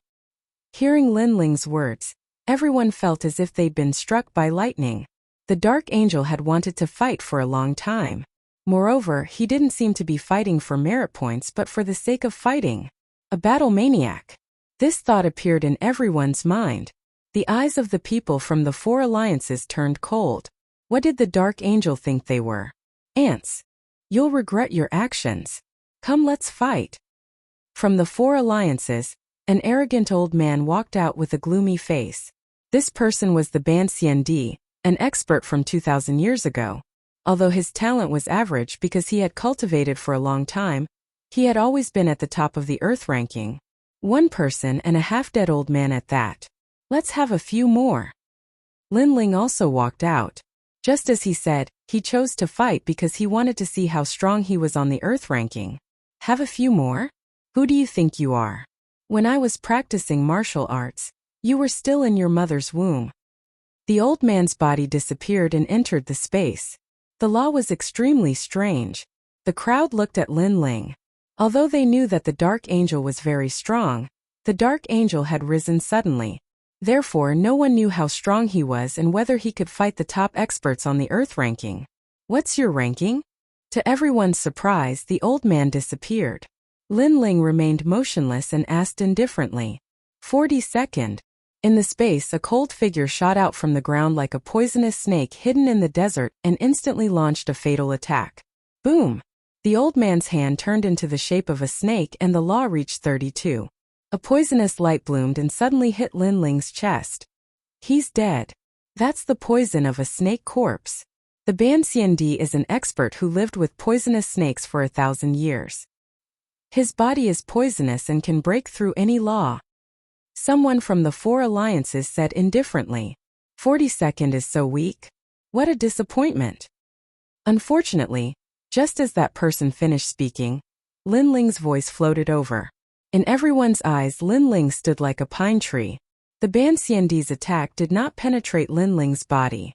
Hearing Lin Ling's words, everyone felt as if they'd been struck by lightning. The Dark Angel had wanted to fight for a long time. Moreover, he didn't seem to be fighting for merit points but for the sake of fighting. A battle maniac. This thought appeared in everyone's mind. The eyes of the people from the four alliances turned cold. What did the Dark Angel think they were? Ants. You'll regret your actions. Come, let's fight. From the four alliances, an arrogant old man walked out with a gloomy face. This person was the Ban Xiandi, an expert from 2,000 years ago. Although his talent was average because he had cultivated for a long time, he had always been at the top of the Earth ranking. One person and a half-dead old man at that. Let's have a few more. Lin Ling also walked out. Just as he said, he chose to fight because he wanted to see how strong he was on the Earth ranking. Have a few more? Who do you think you are? When I was practicing martial arts, you were still in your mother's womb. The old man's body disappeared and entered the space. The law was extremely strange. The crowd looked at Lin Ling. Although they knew that the Dark Angel was very strong, the Dark Angel had risen suddenly. Therefore, no one knew how strong he was and whether he could fight the top experts on the Earth ranking. What's your ranking? To everyone's surprise, the old man disappeared. Lin Ling remained motionless and asked indifferently. 42nd. In the space, a cold figure shot out from the ground like a poisonous snake hidden in the desert and instantly launched a fatal attack. Boom! The old man's hand turned into the shape of a snake and the law reached 32. A poisonous light bloomed and suddenly hit Lin Ling's chest. He's dead. That's the poison of a snake corpse. The Ban Xiandi is an expert who lived with poisonous snakes for 1,000 years. His body is poisonous and can break through any law. Someone from the four alliances said indifferently. 42nd is so weak. What a disappointment. Unfortunately, just as that person finished speaking, Lin Ling's voice floated over. In everyone's eyes, Lin Ling stood like a pine tree. The Ban Xiandi's attack did not penetrate Lin Ling's body.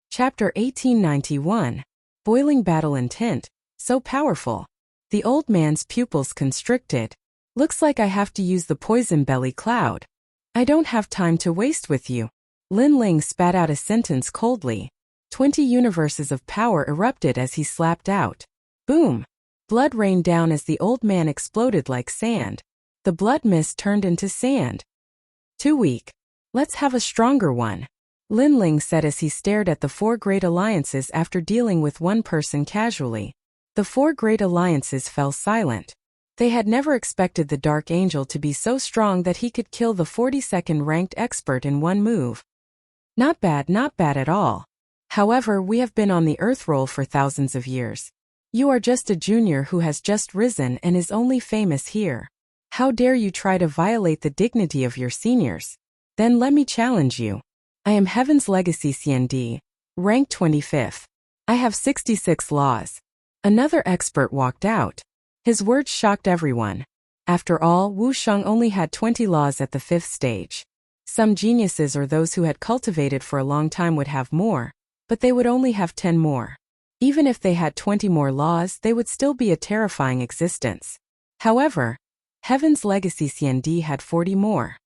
Chapter 1891. Boiling battle intent. So powerful. The old man's pupils constricted. Looks like I have to use the poison belly cloud. I don't have time to waste with you. Lin Ling spat out a sentence coldly. 20 universes of power erupted as he slapped out. Boom! Blood rained down as the old man exploded like sand. The blood mist turned into sand. Too weak. Let's have a stronger one. Lin Ling said as he stared at the four great alliances after dealing with one person casually. The four great alliances fell silent. They had never expected the Dark Angel to be so strong that he could kill the 42nd ranked expert in one move. Not bad at all. However, we have been on the Earth roll for thousands of years. You are just a junior who has just risen and is only famous here. How dare you try to violate the dignity of your seniors? Then let me challenge you. I am Heaven's Legacy Xiandi, ranked 25th. I have 66 laws. Another expert walked out. His words shocked everyone. After all, Wu Sheng only had 20 laws at the 5th stage. Some geniuses or those who had cultivated for a long time would have more, but they would only have 10 more. Even if they had 20 more laws, they would still be a terrifying existence. However, Heaven's Legacy CND had 40 more.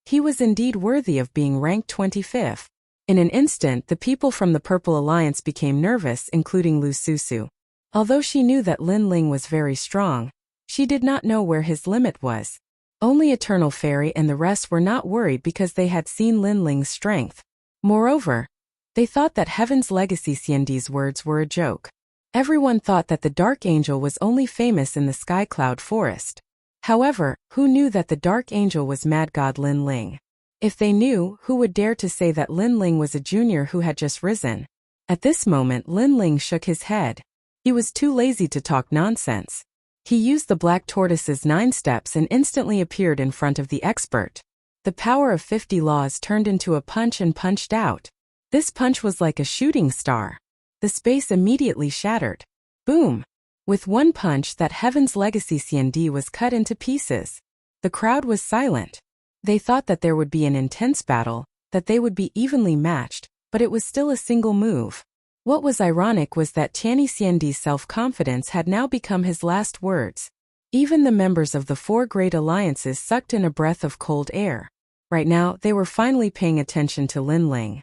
He was indeed worthy of being ranked 25th. In an instant, the people from the Purple Alliance became nervous, including Lu Susu. Although she knew that Lin Ling was very strong, she did not know where his limit was. Only Eternal Fairy and the rest were not worried because they had seen Lin Ling's strength. Moreover, they thought that Heaven's Legacy CND's words were a joke. Everyone thought that the Dark Angel was only famous in the Sky Cloud Forest. However, who knew that the Dark Angel was Mad God Lin Ling? If they knew, who would dare to say that Lin Ling was a junior who had just risen? At this moment, Lin Ling shook his head. He was too lazy to talk nonsense. He used the Black Tortoise's 9 steps and instantly appeared in front of the expert. The power of 50 laws turned into a punch and punched out. This punch was like a shooting star. The space immediately shattered. Boom! With one punch, that Heaven's Legacy CND was cut into pieces. The crowd was silent. They thought that there would be an intense battle, that they would be evenly matched, but it was still a single move. What was ironic was that Tianyi Xiandi's self-confidence had now become his last words. Even the members of the 4 great alliances sucked in a breath of cold air. Right now, they were finally paying attention to Lin Ling.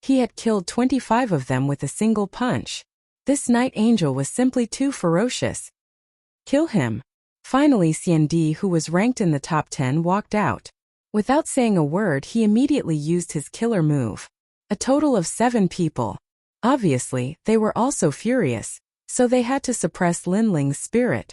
He had killed 25 of them with a single punch. This Night Angel was simply too ferocious. Kill him. Finally, Xiandi, who was ranked in the top 10, walked out. Without saying a word, he immediately used his killer move. A total of 7 people. Obviously, they were also furious, so they had to suppress Lin Ling's spirit.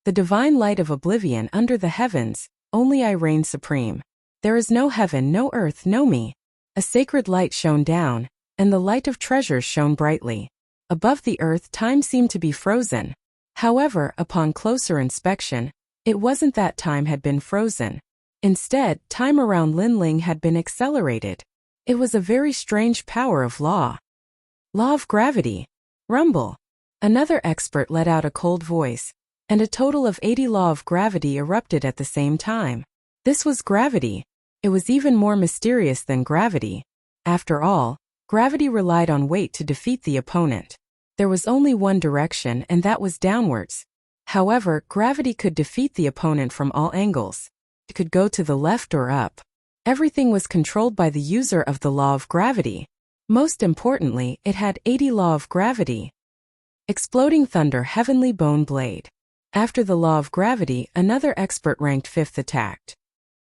The divine light of oblivion under the heavens, only I reign supreme. There is no heaven, no earth, no me. A sacred light shone down, and the light of treasures shone brightly. Above the earth, time seemed to be frozen. However, upon closer inspection, it wasn't that time had been frozen. Instead, time around Lin Ling had been accelerated. It was a very strange power of law. Law of gravity. Rumble. Another expert let out a cold voice, and a total of 80 law of gravity erupted at the same time. This was gravity. It was even more mysterious than gravity. After all, gravity relied on weight to defeat the opponent. There was only one direction, and that was downwards. However, gravity could defeat the opponent from all angles. It could go to the left or up. Everything was controlled by the user of the law of gravity. Most importantly, it had 80 law of gravity. Exploding thunder, heavenly bone blade. After the law of gravity, another expert ranked 5th attacked.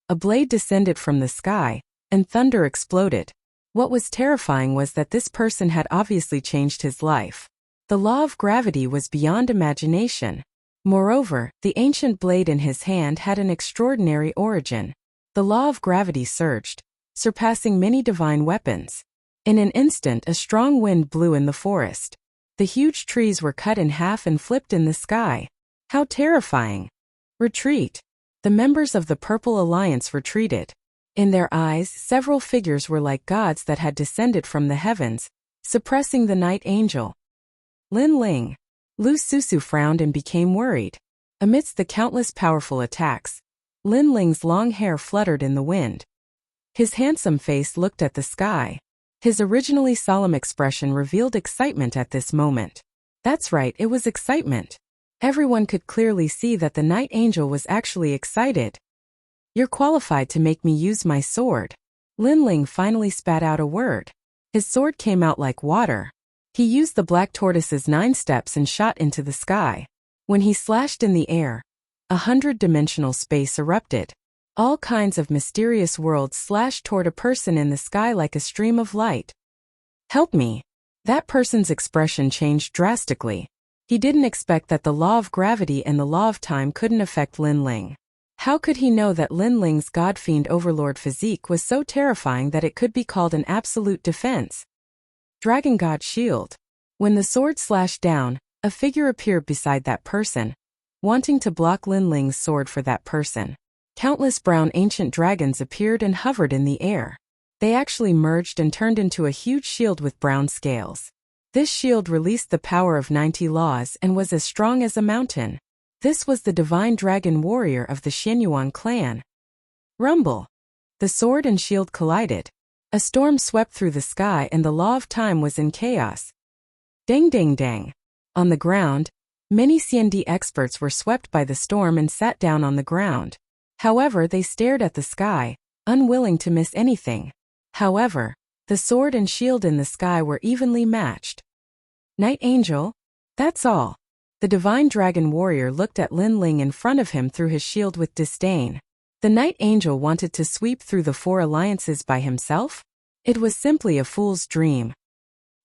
A blade descended from the sky, and thunder exploded. What was terrifying was that this person had obviously changed his life. The law of gravity was beyond imagination. Moreover, the ancient blade in his hand had an extraordinary origin. The law of gravity surged, surpassing many divine weapons. In an instant, a strong wind blew in the forest. The huge trees were cut in half and flipped in the sky. How terrifying! Retreat. The members of the Purple Alliance retreated. In their eyes, several figures were like gods that had descended from the heavens, suppressing the Night Angel. Lin Ling. Lu Susu frowned and became worried. Amidst the countless powerful attacks, Lin Ling's long hair fluttered in the wind. His handsome face looked at the sky. His originally solemn expression revealed excitement at this moment. That's right, it was excitement. Everyone could clearly see that the Night Angel was actually excited. You're qualified to make me use my sword. Lin Ling finally spat out a word. His sword came out like water. He used the Black Tortoise's 9 steps and shot into the sky. When he slashed in the air, 100-dimensional space erupted. All kinds of mysterious worlds slashed toward a person in the sky like a stream of light. Help me. That person's expression changed drastically. He didn't expect that the law of gravity and the law of time couldn't affect Lin Ling. How could he know that Lin Ling's God-fiend overlord physique was so terrifying that it could be called an absolute defense? Dragon God Shield. When the sword slashed down, a figure appeared beside that person, wanting to block Lin Ling's sword for that person. Countless brown ancient dragons appeared and hovered in the air. They actually merged and turned into a huge shield with brown scales. This shield released the power of 90 laws and was as strong as a mountain. This was the divine dragon warrior of the Xianyuan clan. Rumble. The sword and shield collided. A storm swept through the sky and the law of time was in chaos. Dang dang dang. On the ground, many CND experts were swept by the storm and sat down on the ground. However, they stared at the sky, unwilling to miss anything. However, the sword and shield in the sky were evenly matched. Night Angel? That's all. The divine dragon warrior looked at Lin Ling in front of him through his shield with disdain. The Night Angel wanted to sweep through the 4 alliances by himself? It was simply a fool's dream.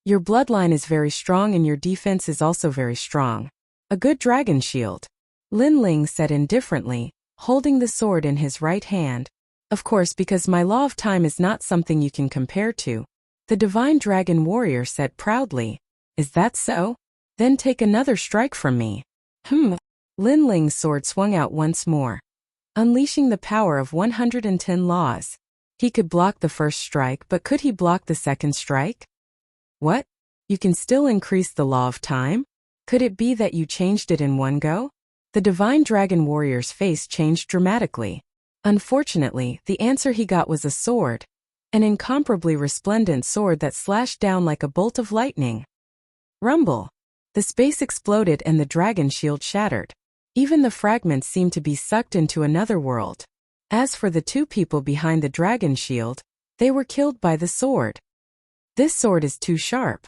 Your bloodline is very strong and your defense is also very strong. A good dragon shield. Lin Ling said indifferently, holding the sword in his right hand. Of course, because my law of time is not something you can compare to. The divine dragon warrior said proudly. Is that so? Then take another strike from me. Lin Ling's sword swung out once more, unleashing the power of 110 laws. He could block the first strike, but could he block the second strike? What? You can still increase the law of time? Could it be that you changed it in one go? The divine dragon warrior's face changed dramatically. Unfortunately, the answer he got was a sword. An incomparably resplendent sword that slashed down like a bolt of lightning. Rumble. The space exploded and the dragon shield shattered. Even the fragments seemed to be sucked into another world. As for the 2 people behind the dragon shield, they were killed by the sword. This sword is too sharp.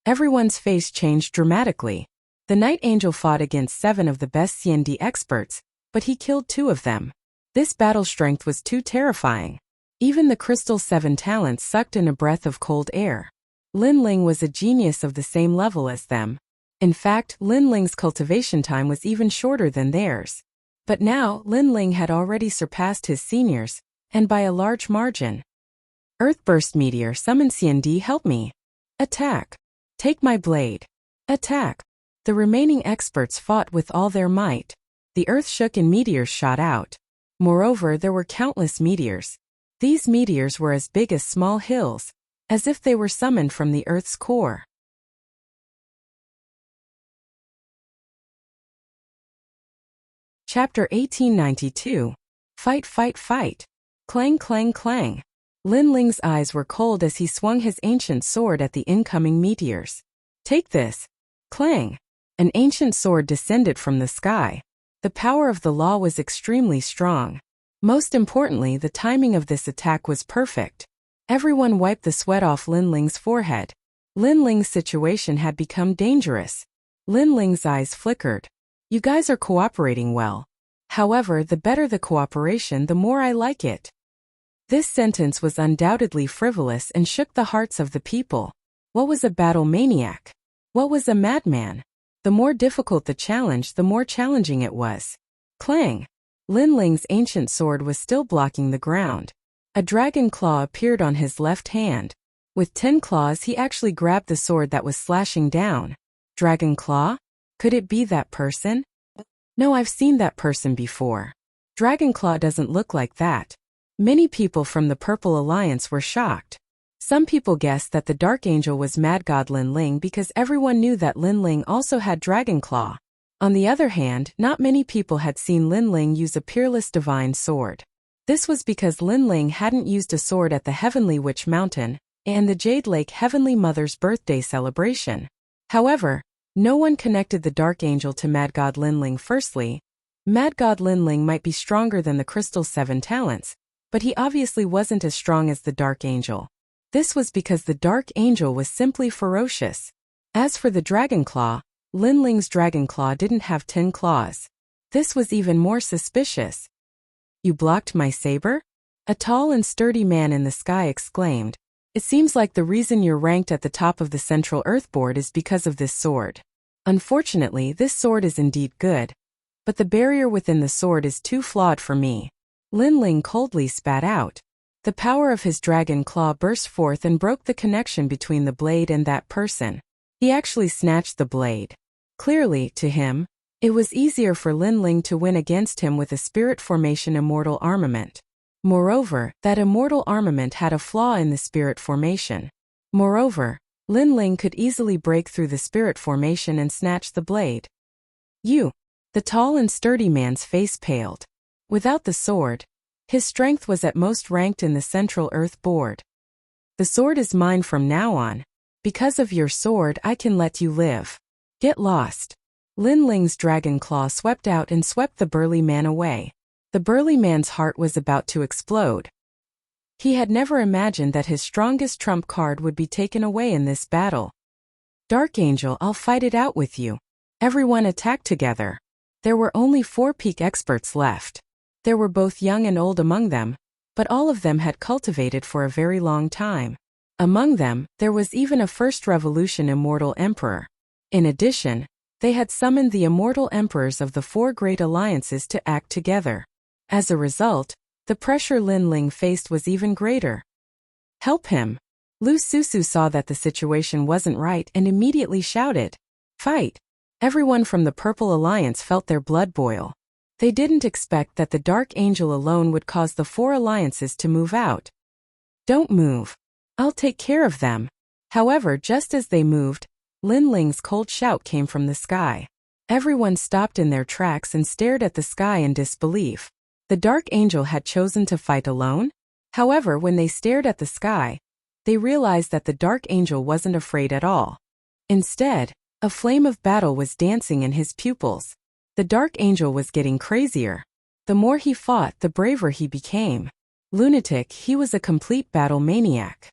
Everyone's face changed dramatically. The Night Angel fought against 7 of the best CND experts, but he killed 2 of them. This battle strength was too terrifying. Even the Crystal 7 talents sucked in a breath of cold air. Lin Ling was a genius of the same level as them. In fact, Lin Ling's cultivation time was even shorter than theirs. But now, Lin Ling had already surpassed his seniors, and by a large margin. Earthburst Meteor, summon CND, help me. Attack. Take my blade. Attack. The remaining experts fought with all their might. The earth shook and meteors shot out. Moreover, there were countless meteors. These meteors were as big as small hills, as if they were summoned from the earth's core. Chapter 1892. Fight, fight, fight. Clang, clang, clang. Lin Ling's eyes were cold as he swung his ancient sword at the incoming meteors. Take this. Clang. An ancient sword descended from the sky. The power of the law was extremely strong. Most importantly, the timing of this attack was perfect. Everyone wiped the sweat off Lin Ling's forehead. Lin Ling's situation had become dangerous. Lin Ling's eyes flickered. You guys are cooperating well. However, the better the cooperation, the more I like it. This sentence was undoubtedly frivolous and shook the hearts of the people. What was a battle maniac? What was a madman? The more difficult the challenge, the more challenging it was. Clang! Lin Ling's ancient sword was still blocking the ground. A dragon claw appeared on his left hand. With 10 claws, he actually grabbed the sword that was slashing down. Dragon claw? Could it be that person? No, I've seen that person before. Dragon claw doesn't look like that. Many people from the Purple Alliance were shocked. Some people guessed that the Dark Angel was Mad God Lin Ling because everyone knew that Lin Ling also had Dragon Claw. On the other hand, not many people had seen Lin Ling use a peerless divine sword. This was because Lin Ling hadn't used a sword at the Heavenly Witch Mountain and the Jade Lake Heavenly Mother's birthday celebration. However, no one connected the Dark Angel to Mad God Lin Ling. Firstly, Mad God Lin Ling might be stronger than the Crystal 7 talents, but he obviously wasn't as strong as the Dark Angel. This was because the Dark Angel was simply ferocious. As for the Dragon Claw, Lin Ling's Dragon Claw didn't have 10 claws. This was even more suspicious. You blocked my saber? A tall and sturdy man in the sky exclaimed. It seems like the reason you're ranked at the top of the Central Earth Board is because of this sword. Unfortunately, this sword is indeed good, but the barrier within the sword is too flawed for me. Lin Ling coldly spat out. The power of his dragon claw burst forth and broke the connection between the blade and that person. He actually snatched the blade. Clearly, to him, it was easier for Lin Ling to win against him with a Spirit Formation Immortal Armament. Moreover, that immortal armament had a flaw in the Spirit Formation. Moreover, Lin Ling could easily break through the Spirit Formation and snatch the blade. You! The tall and sturdy man's face paled. Without the sword, his strength was at most ranked in the Central Earth Board. The sword is mine from now on. Because of your sword I can let you live. Get lost. Lin Ling's dragon claw swept out and swept the burly man away. The burly man's heart was about to explode. He had never imagined that his strongest trump card would be taken away in this battle. Dark Angel, I'll fight it out with you. Everyone attacked together. There were only 4 peak experts left. There were both young and old among them, but all of them had cultivated for a very long time. Among them, there was even a First Revolution Immortal Emperor. In addition, they had summoned the immortal emperors of the 4 great alliances to act together. As a result, the pressure Lin Ling faced was even greater. Help him! Lu Susu saw that the situation wasn't right and immediately shouted, "Fight!" Everyone from the Purple Alliance felt their blood boil. They didn't expect that the Dark Angel alone would cause the 4 alliances to move out. Don't move. I'll take care of them. However, just as they moved, Lin Ling's cold shout came from the sky. Everyone stopped in their tracks and stared at the sky in disbelief. The Dark Angel had chosen to fight alone? However, when they stared at the sky, they realized that the Dark Angel wasn't afraid at all. Instead, a flame of battle was dancing in his pupils. The Dark Angel was getting crazier. The more he fought, the braver he became. Lunatic, he was a complete battle maniac.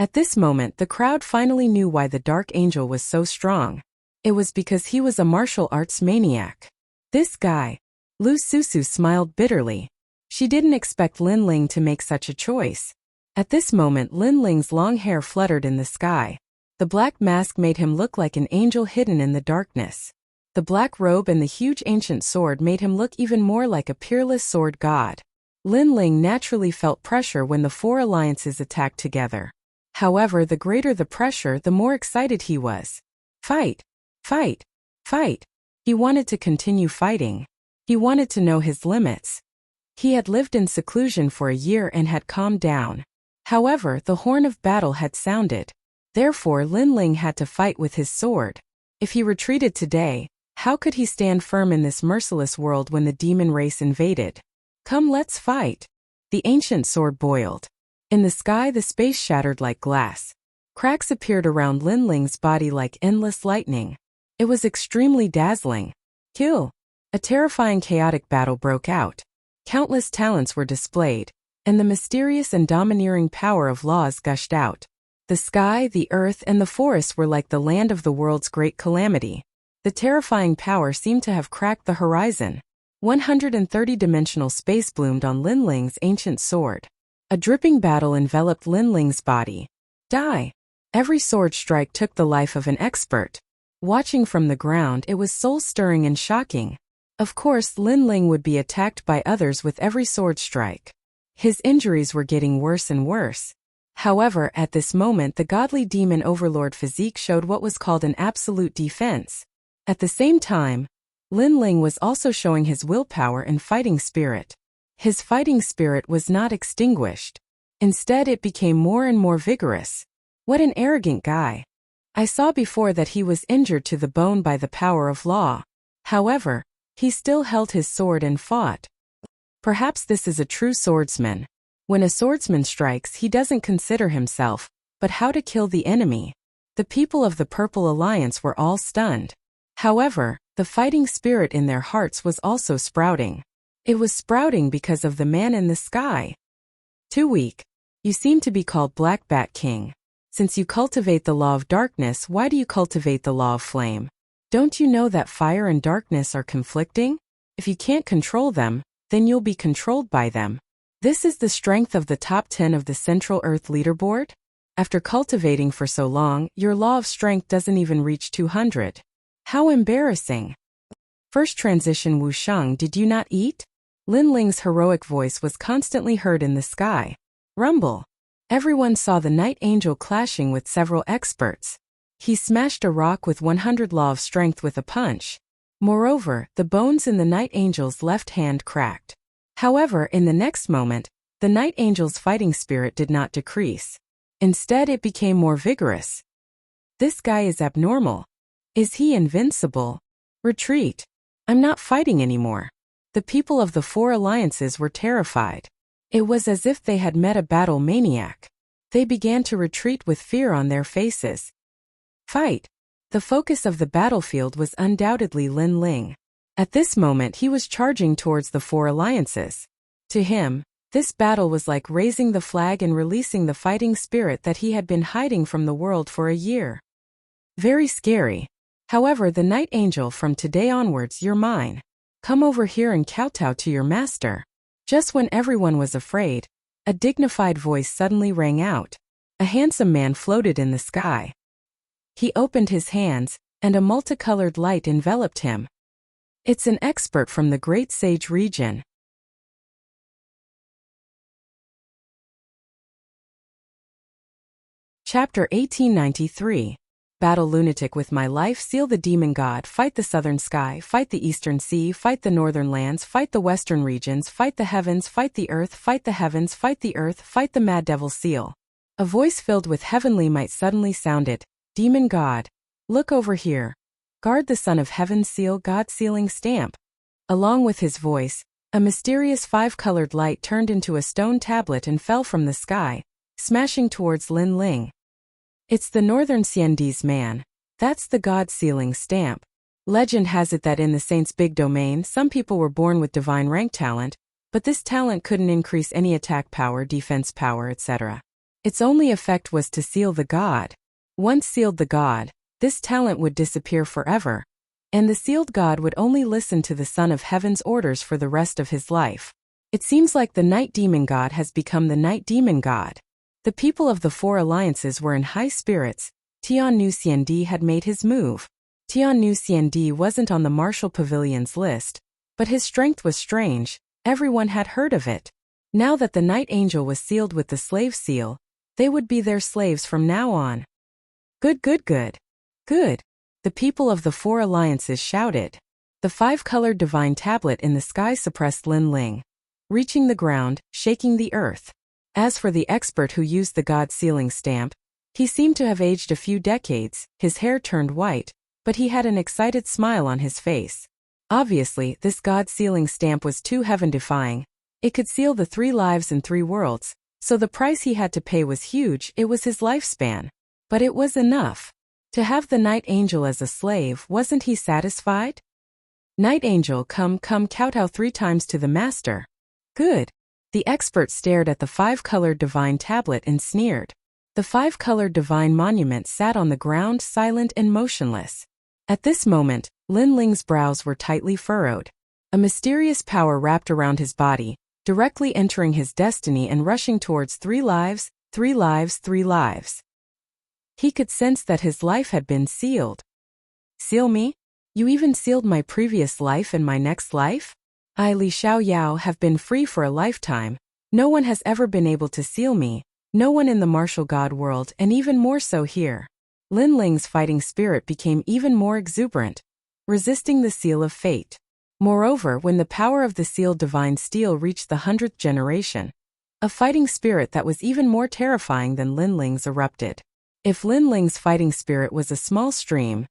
At this moment, the crowd finally knew why the Dark Angel was so strong. It was because he was a martial arts maniac. This guy. Lu Susu smiled bitterly. She didn't expect Lin Ling to make such a choice. At this moment, Lin Ling's long hair fluttered in the sky. The black mask made him look like an angel hidden in the darkness. The black robe and the huge ancient sword made him look even more like a peerless sword god. Lin Ling naturally felt pressure when the 4 alliances attacked together. However, the greater the pressure, the more excited he was. Fight! Fight! Fight! He wanted to continue fighting. He wanted to know his limits. He had lived in seclusion for a year and had calmed down. However, the horn of battle had sounded. Therefore, Lin Ling had to fight with his sword. If he retreated today, how could he stand firm in this merciless world when the demon race invaded? Come, let's fight. The ancient sword boiled. In the sky, the space shattered like glass. Cracks appeared around Lin Ling's body like endless lightning. It was extremely dazzling. Kill! A terrifying chaotic battle broke out. Countless talents were displayed, and the mysterious and domineering power of laws gushed out. The sky, the earth, and the forest were like the land of the world's great calamity. The terrifying power seemed to have cracked the horizon. 130-dimensional space bloomed on Lin Ling's ancient sword. A dripping battle enveloped Lin Ling's body. Die! Every sword strike took the life of an expert. Watching from the ground, it was soul-stirring and shocking. Of course, Lin Ling would be attacked by others with every sword strike. His injuries were getting worse and worse. However, at this moment the godly demon overlord physique showed what was called an absolute defense. At the same time, Lin Ling was also showing his willpower and fighting spirit. His fighting spirit was not extinguished. Instead, it became more and more vigorous. What an arrogant guy. I saw before that he was injured to the bone by the power of law. However, he still held his sword and fought. Perhaps this is a true swordsman. When a swordsman strikes, he doesn't consider himself, but how to kill the enemy. The people of the Purple Alliance were all stunned. However, the fighting spirit in their hearts was also sprouting. It was sprouting because of the man in the sky. Too weak. You seem to be called Black Bat King. Since you cultivate the law of darkness, why do you cultivate the law of flame? Don't you know that fire and darkness are conflicting? If you can't control them, then you'll be controlled by them. This is the strength of the top 10 of the Central Earth leaderboard. After cultivating for so long, your law of strength doesn't even reach 200. How embarrassing. First transition Wusheng, did you not eat? Lin Ling's heroic voice was constantly heard in the sky. Rumble. Everyone saw the Night Angel clashing with several experts. He smashed a rock with 100 law of strength with a punch. Moreover, the bones in the Night Angel's left hand cracked. However, in the next moment, the Night Angel's fighting spirit did not decrease. Instead, it became more vigorous. This guy is abnormal. Is he invincible? Retreat. I'm not fighting anymore. The people of the 4 alliances were terrified. It was as if they had met a battle maniac. They began to retreat with fear on their faces. Fight! The focus of the battlefield was undoubtedly Lin Ling. At this moment he was charging towards the four alliances. To him, this battle was like raising the flag and releasing the fighting spirit that he had been hiding from the world for a year. Very scary. However, the Night Angel, from today onwards you're mine. Come over here and kowtow to your master. Just when everyone was afraid, a dignified voice suddenly rang out. A handsome man floated in the sky. He opened his hands, and a multicolored light enveloped him. It's an expert from the Great Sage region. Chapter 1893. Battle lunatic with my life, seal the demon god, fight the southern sky, fight the eastern sea, fight the northern lands, fight the western regions, fight the heavens, fight the earth, fight the heavens, fight the earth, fight the mad devil seal. A voice filled with heavenly might suddenly sounded. Demon god, look over here. Guard the son of heaven, seal god sealing stamp. Along with his voice, a mysterious five-colored light turned into a stone tablet and fell from the sky, smashing towards Lin Ling. It's the Northern Xiandi's man. That's the God sealing stamp. Legend has it that in the Saint's big domain, some people were born with divine rank talent, but this talent couldn't increase any attack power, defense power, etc. Its only effect was to seal the God. Once sealed the God, this talent would disappear forever, and the sealed God would only listen to the Son of Heaven's orders for the rest of his life. It seems like the Night Demon God has become the Night Demon God. The people of the four alliances were in high spirits. Tiannu Xiandi had made his move. Tiannu Xiandi wasn't on the Martial Pavilion's list, but his strength was strange. Everyone had heard of it. Now that the Night Angel was sealed with the slave seal, they would be their slaves from now on. Good, good, good. Good. The people of the four alliances shouted. The five-colored divine tablet in the sky suppressed Lin Ling, reaching the ground, shaking the earth. As for the expert who used the God sealing stamp, he seemed to have aged a few decades, his hair turned white, but he had an excited smile on his face. Obviously, this God sealing stamp was too heaven-defying. It could seal the 3 lives and 3 worlds, so the price he had to pay was huge. It was his lifespan. But it was enough. To have the Night Angel as a slave, wasn't he satisfied? Night Angel, come kowtow 3 times to the master. Good. The expert stared at the 5-colored divine tablet and sneered. The 5-colored divine monument sat on the ground, silent and motionless. At this moment, Lin Ling's brows were tightly furrowed. A mysterious power wrapped around his body, directly entering his destiny and rushing towards 3 lives, 3 lives, 3 lives. He could sense that his life had been sealed. Seal me? You even sealed my previous life and my next life? I, Li Xiaoyao, have been free for a lifetime. No one has ever been able to seal me, no one in the martial god world, and even more so here. Lin Ling's fighting spirit became even more exuberant, resisting the seal of fate. Moreover, when the power of the sealed divine steel reached the 100th generation, a fighting spirit that was even more terrifying than Lin Ling's erupted. If Lin Ling's fighting spirit was a small stream,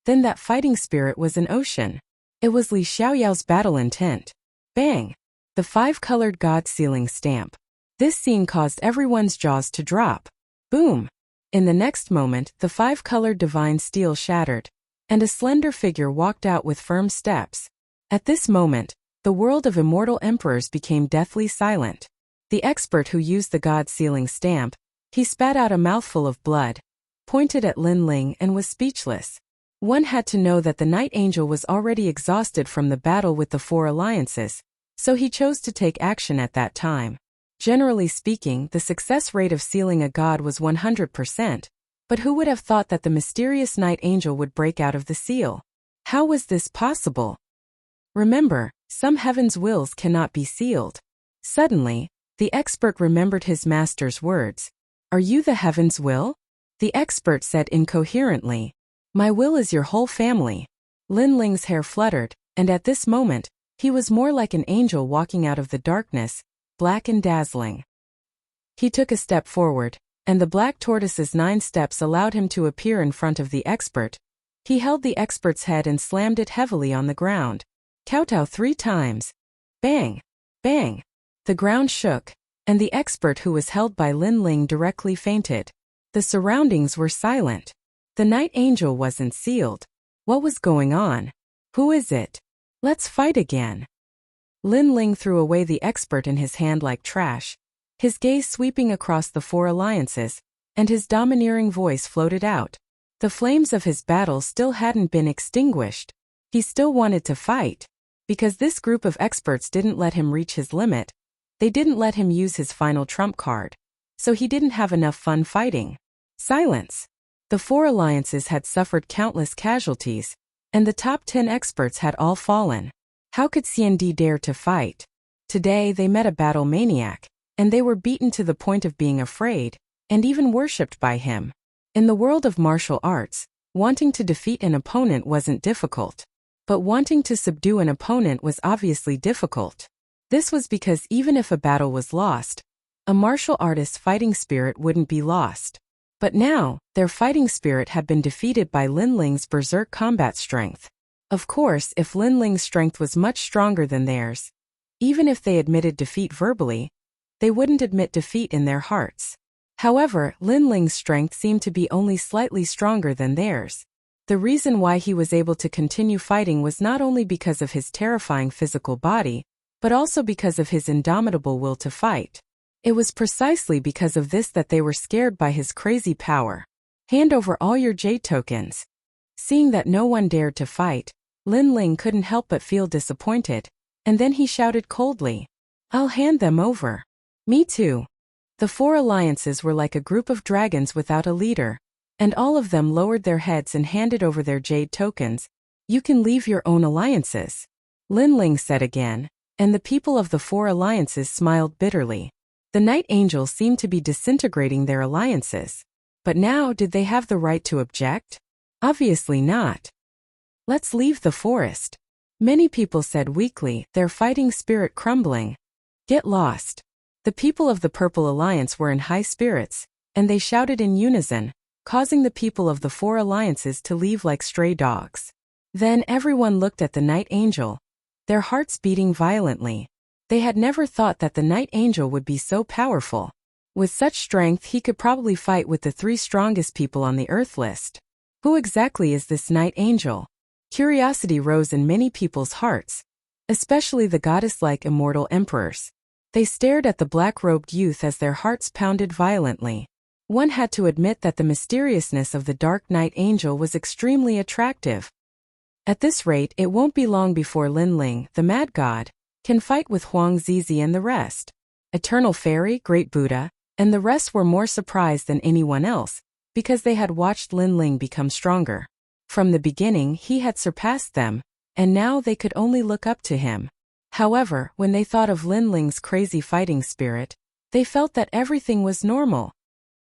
then that fighting spirit was an ocean. It was Li Xiaoyao's battle intent. Bang! The 5-colored God sealing stamp. This scene caused everyone's jaws to drop. Boom! In the next moment, the 5-colored divine steel shattered, and a slender figure walked out with firm steps. At this moment, the world of immortal emperors became deathly silent. The expert who used the God sealing stamp, he spat out a mouthful of blood, pointed at Lin Ling and was speechless. One had to know that the Night Angel was already exhausted from the battle with the 4 alliances, so he chose to take action at that time. Generally speaking, the success rate of sealing a god was 100%, but who would have thought that the mysterious Night Angel would break out of the seal? How was this possible? Remember, some heaven's wills cannot be sealed. Suddenly, the expert remembered his master's words. Are you the heaven's will? The expert said incoherently. My will is your whole family. Lin Ling's hair fluttered, and at this moment, he was more like an angel walking out of the darkness, black and dazzling. He took a step forward, and the black tortoise's 9 steps allowed him to appear in front of the expert. He held the expert's head and slammed it heavily on the ground. Kowtow 3 times. Bang! Bang! The ground shook, and the expert who was held by Lin Ling directly fainted. The surroundings were silent. The Night Angel wasn't sealed. What was going on? Who is it? Let's fight again. Lin Ling threw away the expert in his hand like trash, his gaze sweeping across the four alliances, and his domineering voice floated out. The flames of his battle still hadn't been extinguished. He still wanted to fight. Because this group of experts didn't let him reach his limit, they didn't let him use his final trump card. So he didn't have enough fun fighting. Silence. The four alliances had suffered countless casualties, and the top 10 experts had all fallen. How could CND dare to fight? Today they met a battle maniac, and they were beaten to the point of being afraid, and even worshipped by him. In the world of martial arts, wanting to defeat an opponent wasn't difficult. But wanting to subdue an opponent was obviously difficult. This was because even if a battle was lost, a martial artist's fighting spirit wouldn't be lost. But now, their fighting spirit had been defeated by Lin Ling's berserk combat strength. Of course, if Lin Ling's strength was much stronger than theirs, even if they admitted defeat verbally, they wouldn't admit defeat in their hearts. However, Lin Ling's strength seemed to be only slightly stronger than theirs. The reason why he was able to continue fighting was not only because of his terrifying physical body, but also because of his indomitable will to fight. It was precisely because of this that they were scared by his crazy power. Hand over all your jade tokens. Seeing that no one dared to fight, Lin Ling couldn't help but feel disappointed, and then he shouted coldly, "I'll hand them over." Me too. The four alliances were like a group of dragons without a leader, and all of them lowered their heads and handed over their jade tokens. You can leave your own alliances, Lin Ling said again, and the people of the four alliances smiled bitterly. The Night Angel seemed to be disintegrating their alliances. But now, did they have the right to object? Obviously not. Let's leave the forest, many people said weakly, their fighting spirit crumbling. Get lost. The people of the Purple Alliance were in high spirits, and they shouted in unison, causing the people of the four alliances to leave like stray dogs. Then everyone looked at the Night Angel, their hearts beating violently. They had never thought that the Night Angel would be so powerful. With such strength, he could probably fight with the 3 strongest people on the Earth list. Who exactly is this Night Angel? Curiosity rose in many people's hearts, especially the goddess-like immortal emperors. They stared at the black-robed youth as their hearts pounded violently. One had to admit that the mysteriousness of the Dark Night Angel was extremely attractive. At this rate, it won't be long before Lin Ling, the Mad God, can fight with Huang Zizi and the rest. Eternal Fairy, Great Buddha, and the rest were more surprised than anyone else, because they had watched Lin Ling become stronger. From the beginning, he had surpassed them, and now they could only look up to him. However, when they thought of Lin Ling's crazy fighting spirit, they felt that everything was normal.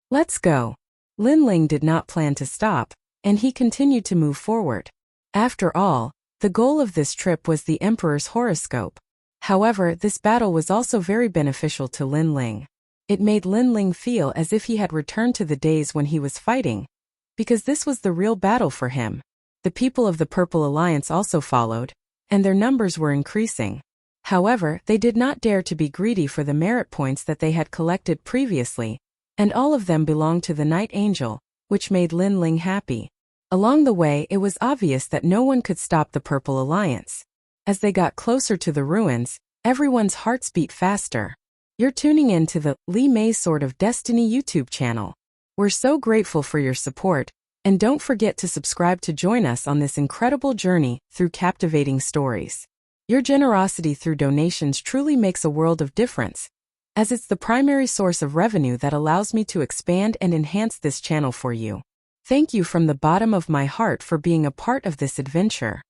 Let's go. Lin Ling did not plan to stop, and he continued to move forward. After all, the goal of this trip was the Emperor's horoscope. However, this battle was also very beneficial to Lin Ling. It made Lin Ling feel as if he had returned to the days when he was fighting, because this was the real battle for him. The people of the Purple Alliance also followed, and their numbers were increasing. However, they did not dare to be greedy for the merit points that they had collected previously, and all of them belonged to the Night Angel, which made Lin Ling happy. Along the way, it was obvious that no one could stop the Purple Alliance. As they got closer to the ruins, everyone's hearts beat faster. You're tuning in to the Li Mei Sword of Destiny YouTube channel. We're so grateful for your support, and don't forget to subscribe to join us on this incredible journey through captivating stories. Your generosity through donations truly makes a world of difference, as it's the primary source of revenue that allows me to expand and enhance this channel for you. Thank you from the bottom of my heart for being a part of this adventure.